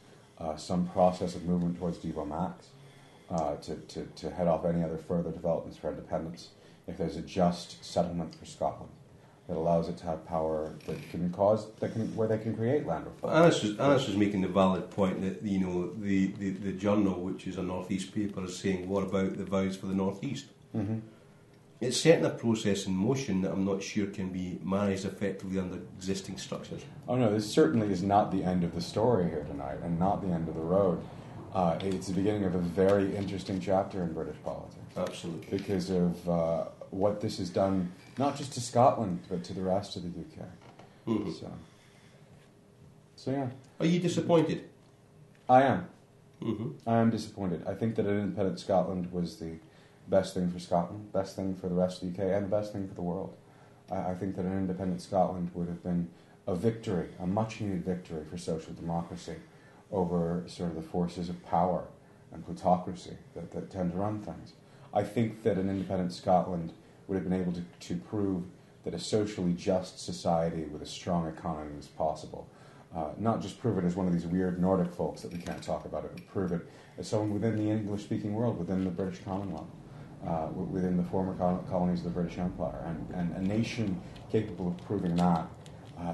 some process of movement towards Devo Max to head off any other further developments for independence, if there's a just settlement for Scotland that allows it to have power where they can create land reform. Anis was making the valid point that the Journal, which is a North East paper, is saying, what about the vows for the North East? Mm-hmm. It's setting a process in motion that I'm not sure can be managed effectively under existing structures. Oh no, this certainly is not the end of the story here tonight, and not the end of the road. It's the beginning of a very interesting chapter in British politics. Absolutely. Because of what this has done, not just to Scotland, but to the rest of the UK. Mm-hmm. So yeah. Are you disappointed? I am. Mm-hmm. I am disappointed. I think that an independent Scotland was the best thing for Scotland, best thing for the rest of the UK, and the best thing for the world. I think that an independent Scotland would have been a victory, a much-needed victory for social democracy over sort of the forces of power and plutocracy that tend to run things. I think that an independent Scotland would have been able to prove that a socially just society with a strong economy was possible. Not just prove it as one of these weird Nordic folks that we can't talk about it, but prove it as someone within the English-speaking world, within the British Commonwealth, within the former colonies of the British Empire. And a nation capable of proving that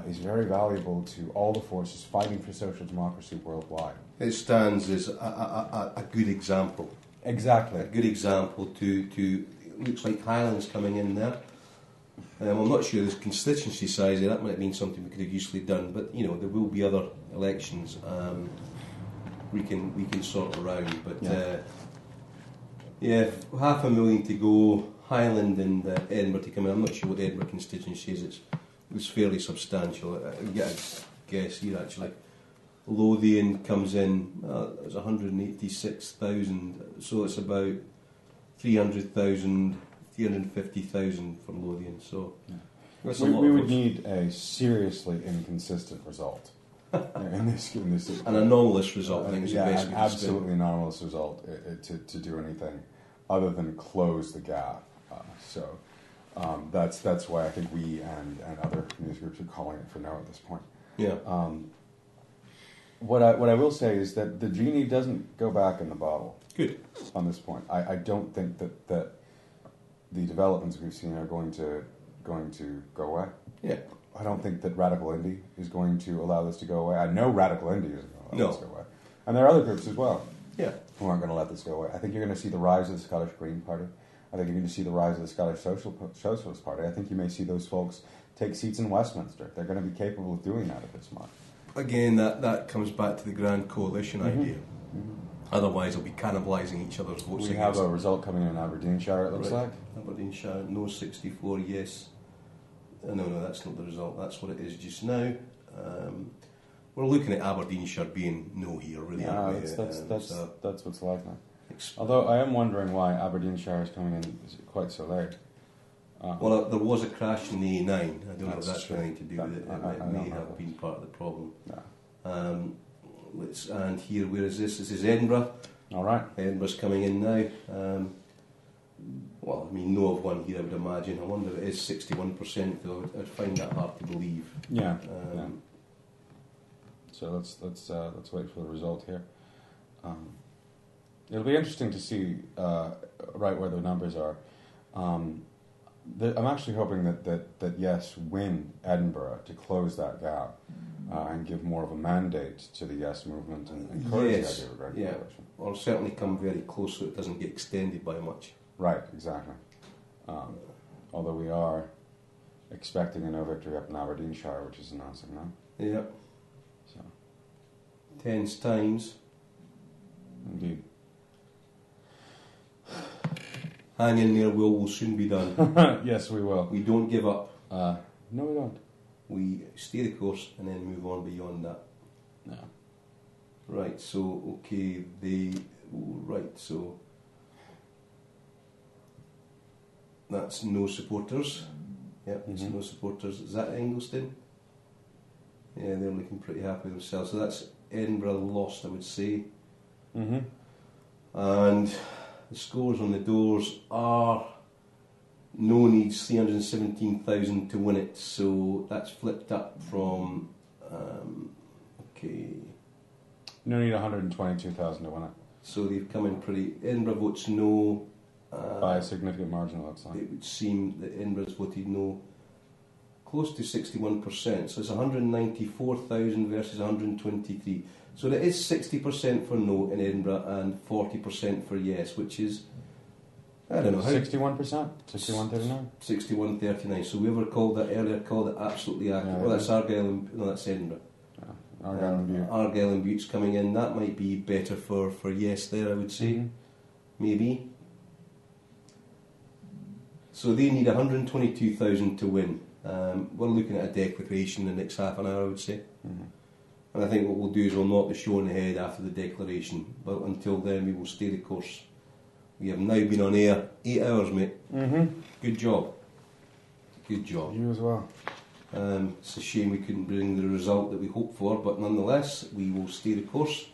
is very valuable to all the forces fighting for social democracy worldwide. It stands as a good example. Exactly. A good example to looks like Highland's coming in there. I'm not sure the constituency size, that might have been something we could have usefully done, but there will be other elections we can sort around. But yeah, 500,000 to go, Highland and Edinburgh to come in. I'm not sure what the Edinburgh constituency is. It was fairly substantial. I guess here actually. Lothian comes in, it's 186,000, so it's about 300,000, 350,000 from Lothian. So we would need a seriously inconsistent result in this an anomalous result. I think is an absolutely anomalous result to do anything other than close the gap. That's why I think we and other news groups are calling it for no at this point. Yeah. What I will say is that the genie doesn't go back in the bottle. Good. On this point, I don't think that the developments we've seen are going to go away. Yeah. I don't think that Radical Indie is going to allow this to go away. I know Radical Indie isn't going to allow this to go away, and there are other groups as well. Yeah. Who aren't going to let this go away. I think you're going to see the rise of the Scottish Green Party. I think you're going to see the rise of the Scottish Socialist Party. I think you may see those folks take seats in Westminster. They're going to be capable of doing that at this moment. Again, that comes back to the grand coalition idea. Mm-hmm. Otherwise, they'll be cannibalising each other's votes. We have a result coming in Aberdeenshire, it looks like. Aberdeenshire, no 64, yes. No, that's not the result. That's what it is just now. We're looking at Aberdeenshire being no here, really. Yeah, that's what's like now. Although I am wondering why Aberdeenshire is coming in quite so late. Well, there was a crash in the A9. I don't know if that's true. anything to do with it. It may have been part of the problem. Yeah. And here, where is this? This is Edinburgh. All right. Edinburgh's coming in now. Well, I mean, no of one here, I would imagine. I wonder if it is 61%, though. I'd find that hard to believe. Yeah. So let's wait for the result here. It'll be interesting to see right where the numbers are. I'm actually hoping that Yes win Edinburgh to close that gap and give more of a mandate to the Yes movement and encourage the idea of a grand coalition. Or certainly come very close so it doesn't get extended by much. Right, exactly. Although we are expecting a no victory up in Aberdeenshire, which is announcing now. Yeah. So. Tense times. Indeed. Hang in there, we'll soon be done. Yes, we will. We don't give up. No, we don't. We stay the course and then move on beyond that. No. Right, so, okay, so that's no supporters. Yep, it's no supporters. Is that Engelston? Yeah, they're looking pretty happy with themselves. So that's Edinburgh lost, I would say. Mm-hmm. And the scores on the doors are no needs 317,000 to win it, so that's flipped up from No need 122,000 to win it. So they've come in pretty. Edinburgh votes no by a significant margin, it looks like. It would seem that Edinburgh's voted no close to 61%, so it's 194,000 versus 123. So it is 60% for no in Edinburgh and 40% for yes, which is I don't know how. 61%, 61-39. 61-39. So whoever called that earlier called it absolutely accurate. Yeah, Well, that's Argyll and no, that's Edinburgh. Argyll and Bute. Argyll and Bute's coming in. That might be better for yes there, I would say. Maybe. So they need 122,000 to win. We're looking at a declaration in the next half an hour, I would say. And I think what we'll do is we'll knock the show on the head after the declaration. But until then, we will stay the course. We have now been on air 8 hours, mate. Good job. Good job. You as well. It's a shame we couldn't bring the result that we hoped for, but nonetheless, we will stay the course.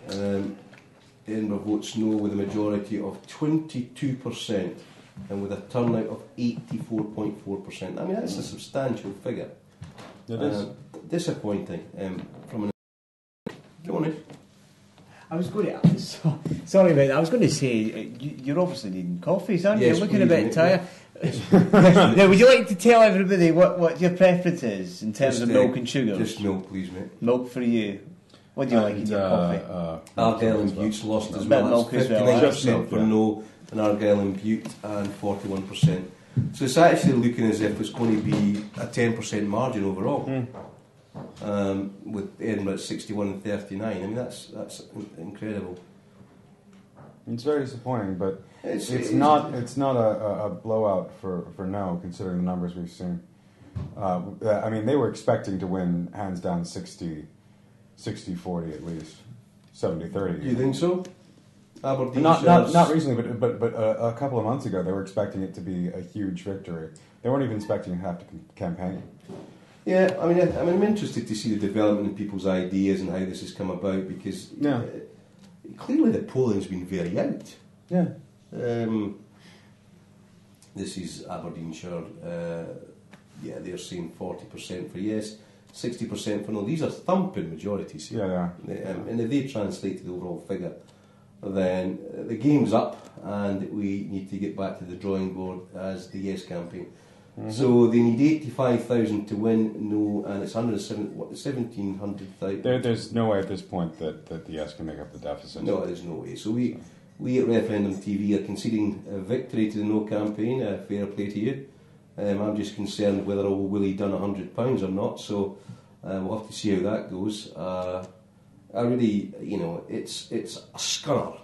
Edinburgh votes no with a majority of 22% and with a turnout of 84.4%. I mean, that's a substantial figure. It is. Disappointing. From an... Go on in. I was going to... Sorry about that. I was going to say, you're obviously needing coffees, aren't you? Yes, You're looking a please, bit mate, tired. Now, would you like to tell everybody what your preference is in terms of milk and sugar? Just milk, please, mate. Milk for you. What do you like in your coffee? Argyll and Bute's lost as A bit well. milk That's as well, 59% for no, and Argyll and Bute, and 41%. So it's actually looking as if it's going to be a 10% margin overall. With Edinburgh at 61-39. I mean, that's incredible. It's very disappointing, but it's not a blowout for no, considering the numbers we've seen. I mean, they were expecting to win hands down 60-40 at least, 70-30. Do you think so? Aberdeen not recently, but a couple of months ago, they were expecting it to be a huge victory. They weren't even expecting to have to campaign. Yeah, I mean, I'm interested to see the development in people's ideas and how this has come about, because clearly the polling's been very out. Yeah. This is Aberdeenshire. They're saying 40% for yes, 60% for no. These are thumping majorities here. And if they translate to the overall figure, then the game's up and we need to get back to the drawing board as the yes campaign. So they need 85,000 to win no, and it's 1,700,000. There's no way at this point that the yes can make up the deficit. No, there's no way. So we at Referendum TV are conceding a victory to the no campaign. Fair play to you. I'm just concerned whether Willie done £100 or not. So we'll have to see how that goes. I really, it's a scunner.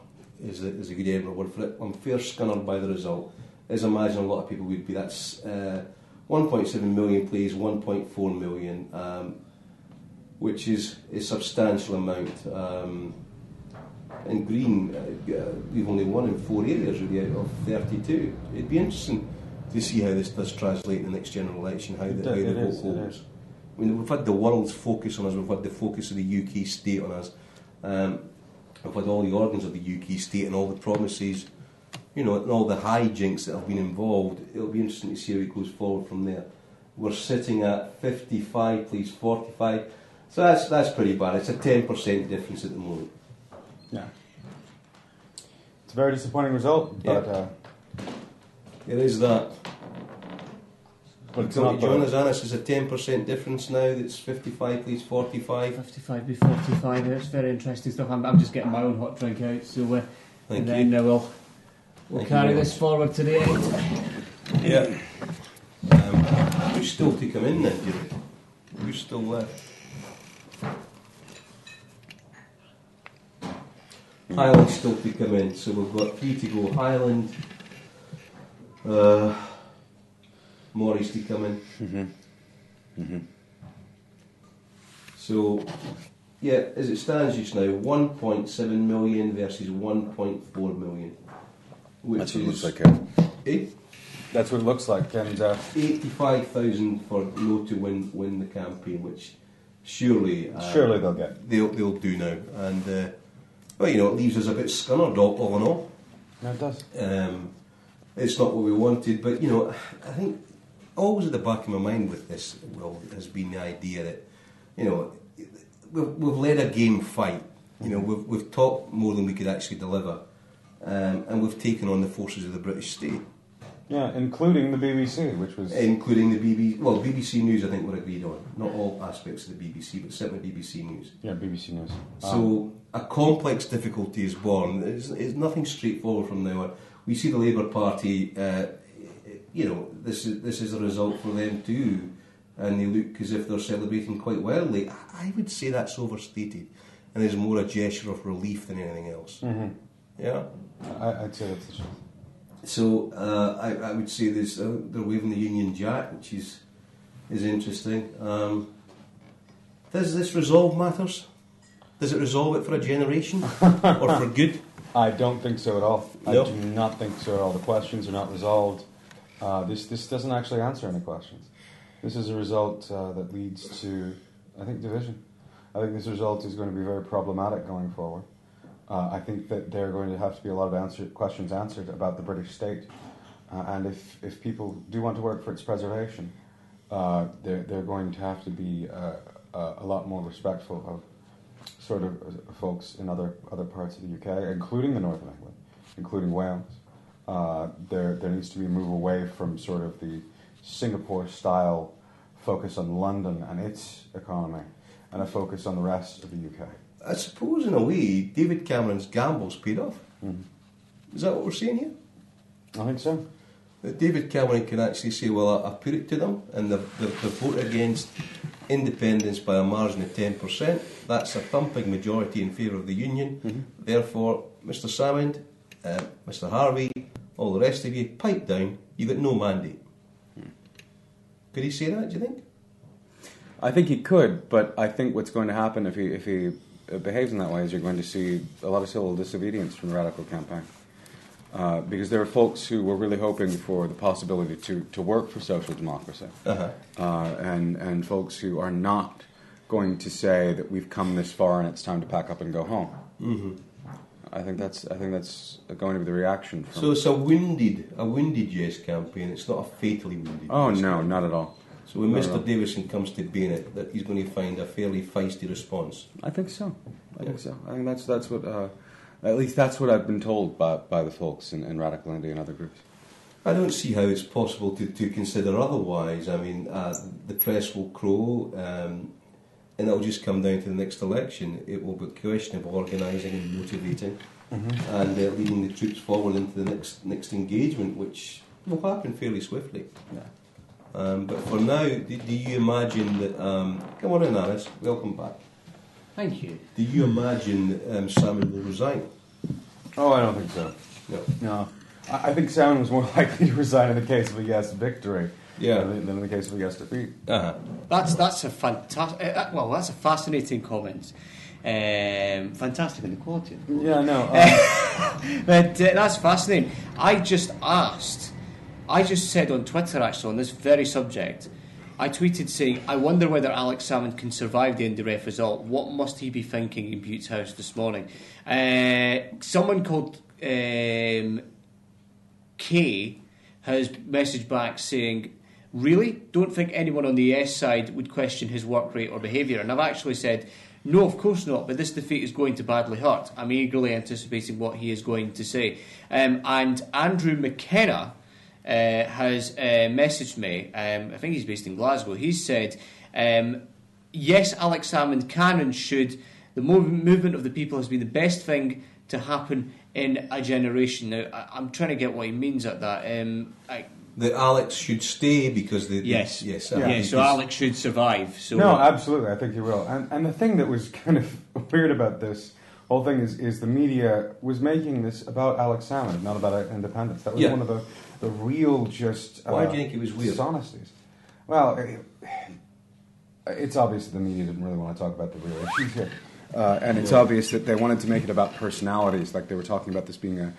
Is a good Edinburgh word for it. I'm fair scunnered by the result. As I imagine a lot of people would be. That's 1.7 million plays, 1.4 million, which is a substantial amount. In Green, we've only won in 4 areas really out of 32. It'd be interesting to see how this does translate in the next general election, how the vote holds. I mean, we've had the world's focus on us, we've had the focus of the UK state on us, we've had all the organs of the UK state and all the promises, and all the hijinks that have been involved. It'll be interesting to see how it goes forward from there. We're sitting at 55, please, 45. So that's pretty bad. It's a 10% difference at the moment. Yeah. It's a very disappointing result, but... it is that. But it's John not Azanis is a 10% difference now. That's 55, please, 45. 55 be 45. That's very interesting stuff. I'm just getting my own hot drink out, so Thank and you. then we'll carry this forward to the end. Yeah. Who's still to come in then, Jerry? Who's still left? Highland's still to come in, so we've got 3 to go. Highland, Morris to come in. So, as it stands just now, 1.7 million versus 1.4 million. That's what it looks like. That's what it looks like. And 85,000 for no to win the campaign, which surely they'll get. They'll do now, and it leaves us a bit scunnered all in all. Yeah, it does. It's not what we wanted, but I think always at the back of my mind with this, has been the idea that we've led a game fight. We've talked more than we could actually deliver, and we've taken on the forces of the British state. Yeah, including the BBC, which was... Including the BBC... Well, BBC News, I think, we're agreed on. Not all aspects of the BBC, but certainly BBC News. Yeah, BBC News. So, a complex difficulty is born. It's nothing straightforward from now on. we see the Labour Party, this is a result for them too, and they look as if they're celebrating quite wildly. I would say that's overstated, and is more a gesture of relief than anything else. Mm-hmm. Yeah, I'd say that's the truth. So I would say this: they're waving the Union Jack, which is interesting. Does this resolve matters? Does it resolve it for a generation or for good? I don't think so at all. No. I do not think so at all. The questions are not resolved. This doesn't actually answer any questions. This is a result that leads to, I think, division. I think this result is going to be very problematic going forward. I think that there are going to have to be a lot of questions answered about the British state. And if people do want to work for its preservation, they're going to have to be a lot more respectful of sort of folks in other parts of the UK, including the north of England, including Wales. There needs to be a move away from sort of the Singapore-style focus on London and its economy, and a focus on the rest of the UK. I suppose, in a way, David Cameron's gamble's paid off. Mm-hmm. Is that what we're saying here? I think so. That David Cameron can actually say, well, I put it to them, and they've voted against independence by a margin of 10%. That's a thumping majority in favour of the Union. Mm-hmm. Therefore, Mr. Salmond, Mr. Harvey, all the rest of you, pipe down. You've got no mandate. Could he say that, do you think? I think he could, but I think what's going to happen if he behaves in that way is you're going to see a lot of civil disobedience from the Radical campaign. Because there are folks who were really hoping for the possibility to work for social democracy, and folks who are not going to say that we've come this far and it's time to pack up and go home. Mm-hmm. I think that's going to be the reaction. So it's a wounded yes campaign. It's not a fatally wounded. Oh yes no, campaign. Not at all. So when Not Mr. Davison comes to Bennett, that he's going to find a fairly feisty response. I think so. I think that's what. At least that's what I've been told by the folks in Radical India and other groups. I don't see how it's possible to consider otherwise. I mean, the press will crow, and it'll just come down to the next election. It will be a question of organising and motivating, and leading the troops forward into the next engagement, which will happen fairly swiftly. Yeah. But for now, do you imagine that... come on in, Alice. Welcome back. Thank you. Do you imagine that Salmon will resign? Oh, I don't think so. No. I think Salmon was more likely to resign in the case of a yes victory than in the case of a yes defeat. That's a fantastic. That's a fascinating comment. Fantastic inequality. Yeah, no. But that's fascinating. I just said on Twitter, actually, on this very subject, I tweeted saying, I wonder whether Alex Salmond can survive the IndyRef result. What must he be thinking in Butte's house this morning? Someone called Kay has messaged back saying, really? Don't think anyone on the yes side would question his work rate or behaviour. And I've actually said, no, of course not, but this defeat is going to badly hurt. I'm eagerly anticipating what he is going to say. And Andrew McKenna has messaged me. I think he's based in Glasgow. He said, yes, Alex Salmond can and should. The movement of the people has been the best thing to happen in a generation. Now, I'm trying to get what he means at that. That Alex should stay because... So Alex should survive. So no, absolutely, I think he will. And the thing that was kind of weird about this whole thing is the media was making this about Alex Salmond, not about independence. That was one of the real just... Why do you think it was weird? Dishonesties. Well, it's obvious that the media didn't really want to talk about the real issues here. And it's obvious that they wanted to make it about personalities, like they were talking about this being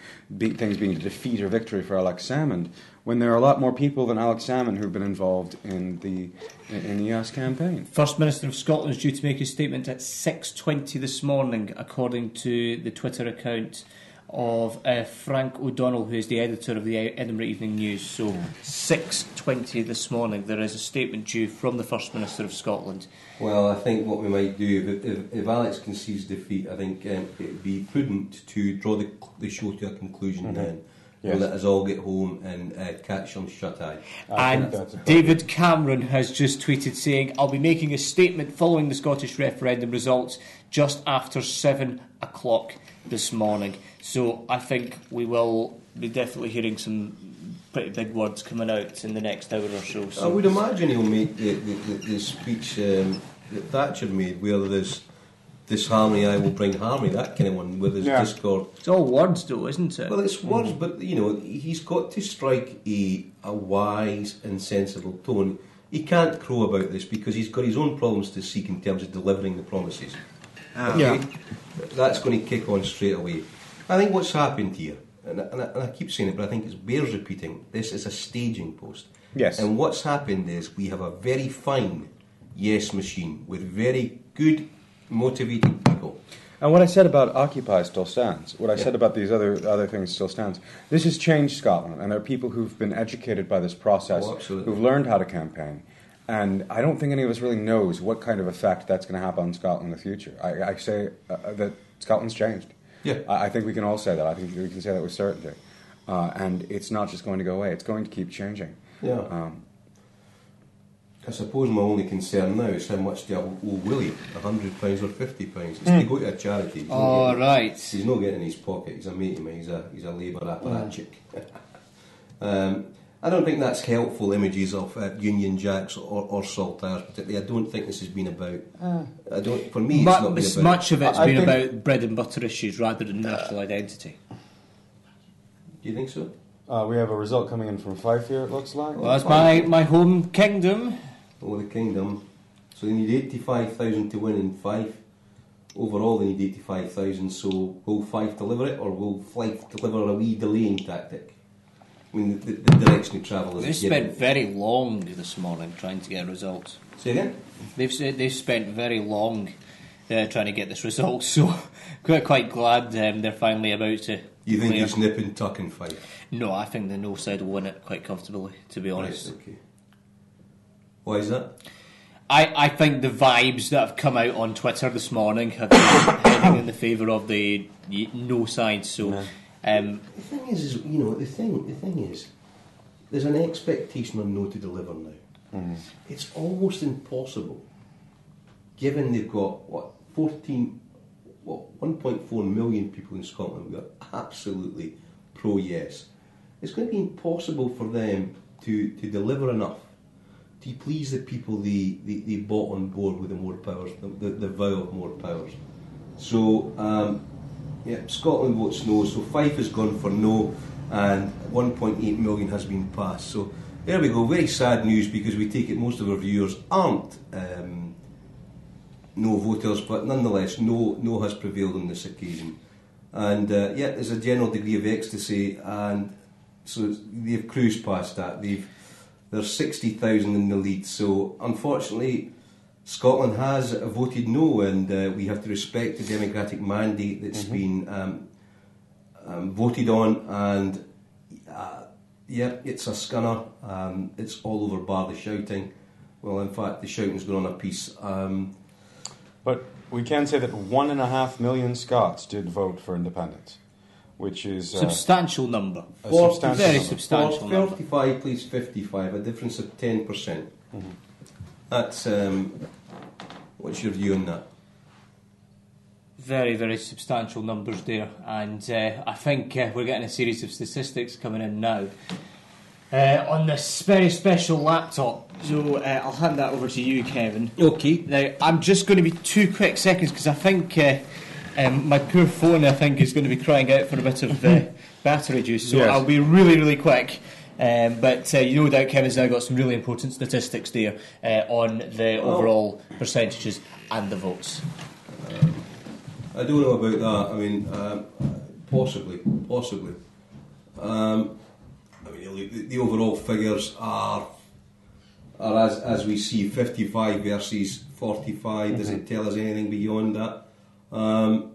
things being a defeat or victory for Alex Salmond, when there are a lot more people than Alex Salmond who've been involved in the Yes campaign. First Minister of Scotland is due to make his statement at 6:20 this morning, according to the Twitter account of Frank O'Donnell, who is the editor of the Edinburgh Evening News. So 6:20 this morning, there is a statement due from the First Minister of Scotland. Well, I think what we might do, if Alex concedes defeat, I think it would be prudent to draw the show to a conclusion then. Yes. Let us all get home and catch some shut-eye. And David Cameron has just tweeted saying, I'll be making a statement following the Scottish referendum results just after 7 o'clock this morning. So I think we will be definitely hearing some pretty big words coming out in the next hour or so. I would imagine he'll make the speech that Thatcher made, where there's disharmony, I will bring harmony, that kind of one, where there's discord. It's all words, though, isn't it? Well, it's words, but he's got to strike a wise and sensible tone. He can't crow about this because he's got his own problems to seek in terms of delivering the promises. Okay? That's going to kick on straight away. I think what's happened here, and I keep saying it, but I think it bears repeating, this is a staging post. Yes. And what's happened is we have a very fine yes machine with very good, motivated people. And what I said about Occupy still stands. What I said about these other things still stands. This has changed Scotland, and there are people who've been educated by this process, who've learned how to campaign. And I don't think any of us really knows what kind of effect that's going to have on Scotland in the future. I say that Scotland's changed. Yeah. I think we can all say that. I think we can say that with certainty. And it's not just going to go away. It's going to keep changing. Yeah. I suppose my only concern now is how much do I owe William, £100 or £50? It's to go to a charity. He's not getting in his pocket. He's a mate of mine. He's a Labour apparatchik. I don't think that's helpful images of Union Jacks or Saltires particularly. I don't think this has been about. For me, it's not been about. Much of it's been about bread and butter issues rather than national identity. Do you think so? We have a result coming in from Fife here, it looks like. Well, that's my home kingdom. Oh, the kingdom. So they need 85,000 to win in Fife. Overall, they need 85,000. So will Fife deliver it, or will Fife deliver a wee delaying tactic? I mean, the direction of travel is. They spent very long this morning trying to get results. Say again? They've spent very long trying to get this result. So quite glad they're finally about to. You think it's nip and tuck in Fife? No, I think the no side will win it quite comfortably, to be honest. Right, okay. Why is that? I think the vibes that have come out on Twitter this morning have been heading in the favour of the no side. So, the thing is, the thing is, there's an expectation on no to deliver now. Mm. It's almost impossible, given they've got 1.4 million people in Scotland who are absolutely pro yes. It's going to be impossible for them to deliver enough to please the people they bought on board with the more powers, the vow of more powers. So, Scotland votes no, so Fife has gone for no, and 1.8 million has been passed. So, there we go, very sad news, because we take it most of our viewers aren't no voters, but nonetheless, no has prevailed on this occasion. And there's a general degree of ecstasy, and so they've cruised past that. There's 60,000 in the lead. So unfortunately, Scotland has voted no, and we have to respect the democratic mandate that's been voted on. And it's a scunner. It's all over bar the shouting. Well, in fact, the shouting's gone on a piece. But we can say that 1.5 million Scots did vote for independence, which is substantial number. Substantial number. 35 please 55, a difference of 10%. Mm-hmm. That's what's your view on that? Very, very substantial numbers there, and I think we're getting a series of statistics coming in now on this very special laptop. So I'll hand that over to you, Kevin. Okay. Now, I'm just going to be 2 quick seconds because I think my poor phone, I think, is going to be crying out for a bit of battery juice. So I'll be really, really quick. But no doubt Kevin's now got some really important statistics there on the overall percentages and the votes. I don't know about that. I mean, possibly. The overall figures are as we see, 55 versus 45. Does it tell us anything beyond that? Well,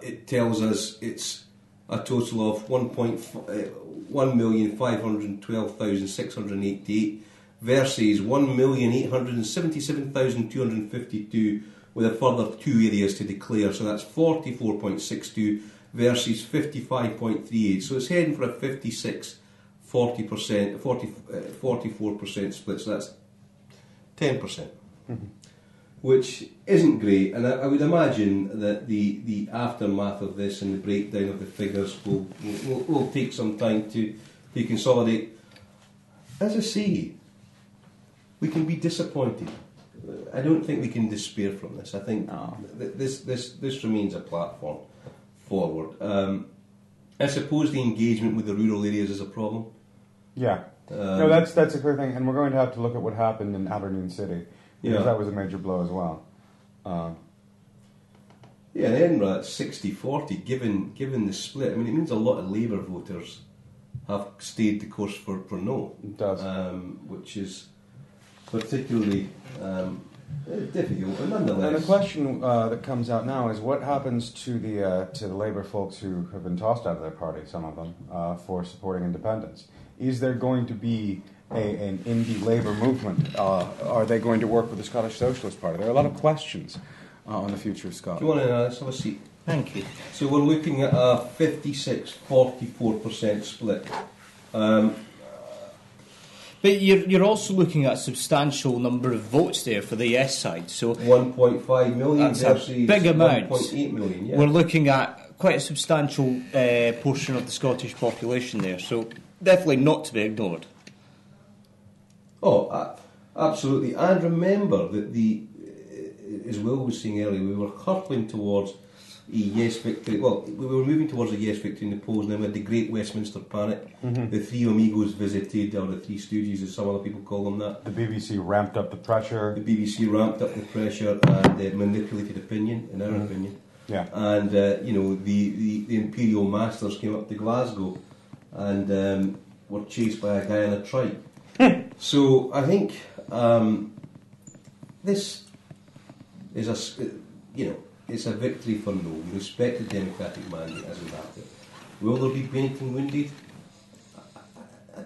it tells us it's a total of 1,512,688 versus 1,877,252, with a further 2 areas to declare. So that's 44.62 versus 55.38. So it's heading for a 44% split. So that's 10%. which isn't great. And I would imagine that the aftermath of this and the breakdown of the figures will take some time to consolidate. As I say, we can be disappointed. I don't think we can despair from this. I think this remains a platform forward. I suppose the engagement with the rural areas is a problem. Yeah. No, that's a clear thing, and we're going to have to look at what happened in Aberdeen City, because that was a major blow as well. Yeah, in Edinburgh it's 60-40, given the split. I mean, it means a lot of Labour voters have stayed the course for no. It does. Which is particularly difficult, and nonetheless. And the question that comes out now is what happens to the Labour folks who have been tossed out of their party, some of them, for supporting independence? Is there going to be an indie Labour movement? Are they going to work with the Scottish Socialist Party? There are a lot of questions on the future of Scotland. Do you want to let's have a seat? Thank you. So we're looking at a 56-44% split. But you're also looking at a substantial number of votes there for the yes side. So 1.5 million versus a big amount. 1.8 million. Yeah. We're looking at quite a substantial portion of the Scottish population there. So definitely not to be ignored. Oh, absolutely. And remember that as Will was saying earlier, we were hurtling towards a yes victory. Well, we were moving towards a yes victory in the polls, and then we had the Great Westminster Panic. Mhm. The three amigos visited, or the three stooges, as some other people call them that. The BBC ramped up the pressure. The BBC ramped up the pressure and manipulated opinion, in our opinion. Yeah. And the Imperial Masters came up to Glasgow and were chased by a guy in a trike. So I think this is it's a victory for no. We respect the democratic mandate as we have it. Will there be anything wounded? I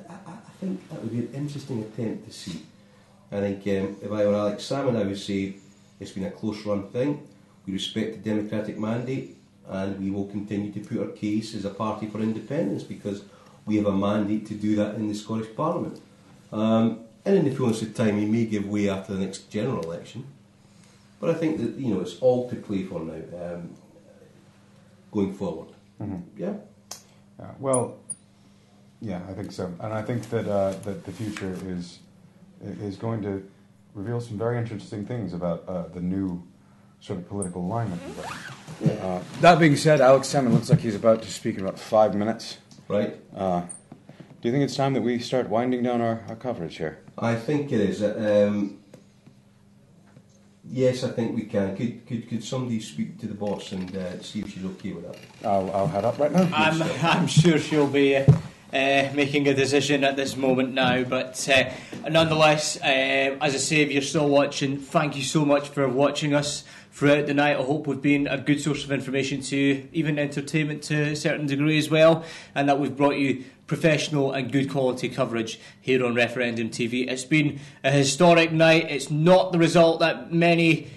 think that would be an interesting attempt to see. I think if I were Alex Salmon, I would say it's been a close run thing. We respect the democratic mandate, and we will continue to put our case as a party for independence because we have a mandate to do that in the Scottish Parliament. And in the fullness of time, he may give way after the next general election. But I think that it's all to play for now, going forward. Mm-hmm. Yeah. Well, yeah, I think so, and I think that that the future is going to reveal some very interesting things about the new sort of political alignment. That being said, Alex Salmon looks like he's about to speak in about 5 minutes. Right. Do you think it's time that we start winding down our coverage here? I think it is. Yes, I think we can. Could somebody speak to the boss and see if she's okay with that? I'll head up right now. I'm sure she'll be making a decision at this moment now, but nonetheless, as I say, if you're still watching, thank you so much for watching us throughout the night. I hope we've been a good source of information to you, even entertainment to a certain degree as well, and that we've brought you professional and good quality coverage here on Referendum TV. It's been a historic night. It's not the result that many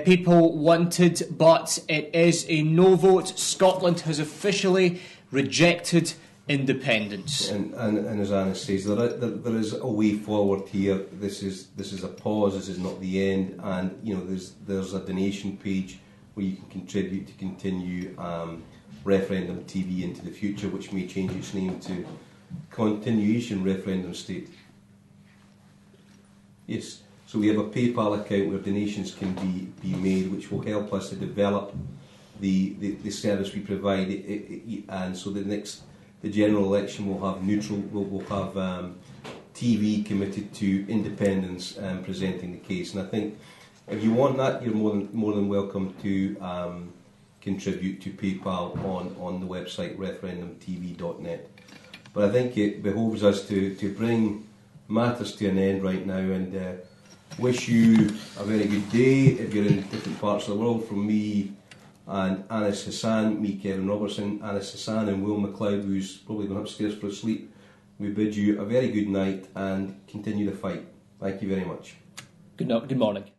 people wanted, but it is a no vote. Scotland has officially rejected independence. And as Anna says, there is a way forward here. This is a pause. This is not the end. And there's a donation page where you can contribute to continue Referendum TV into the future, which may change its name to Continuation Referendum State. Yes. So we have a PayPal account where donations can be made, which will help us to develop the service we provide. And so the general election will have neutral. We'll have TV committed to independence and presenting the case. And I think if you want that, you're more than welcome to contribute to PayPal on the website referendumtv.net. But I think it behoves us to bring matters to an end right now and wish you a very good day if you're in different parts of the world. From me and Anis Hassan, me Kevin Robertson, Anis Hassan and Will MacLeod, who's probably gone upstairs for a sleep, we bid you a very good night and continue the fight. Thank you very much. Good morning.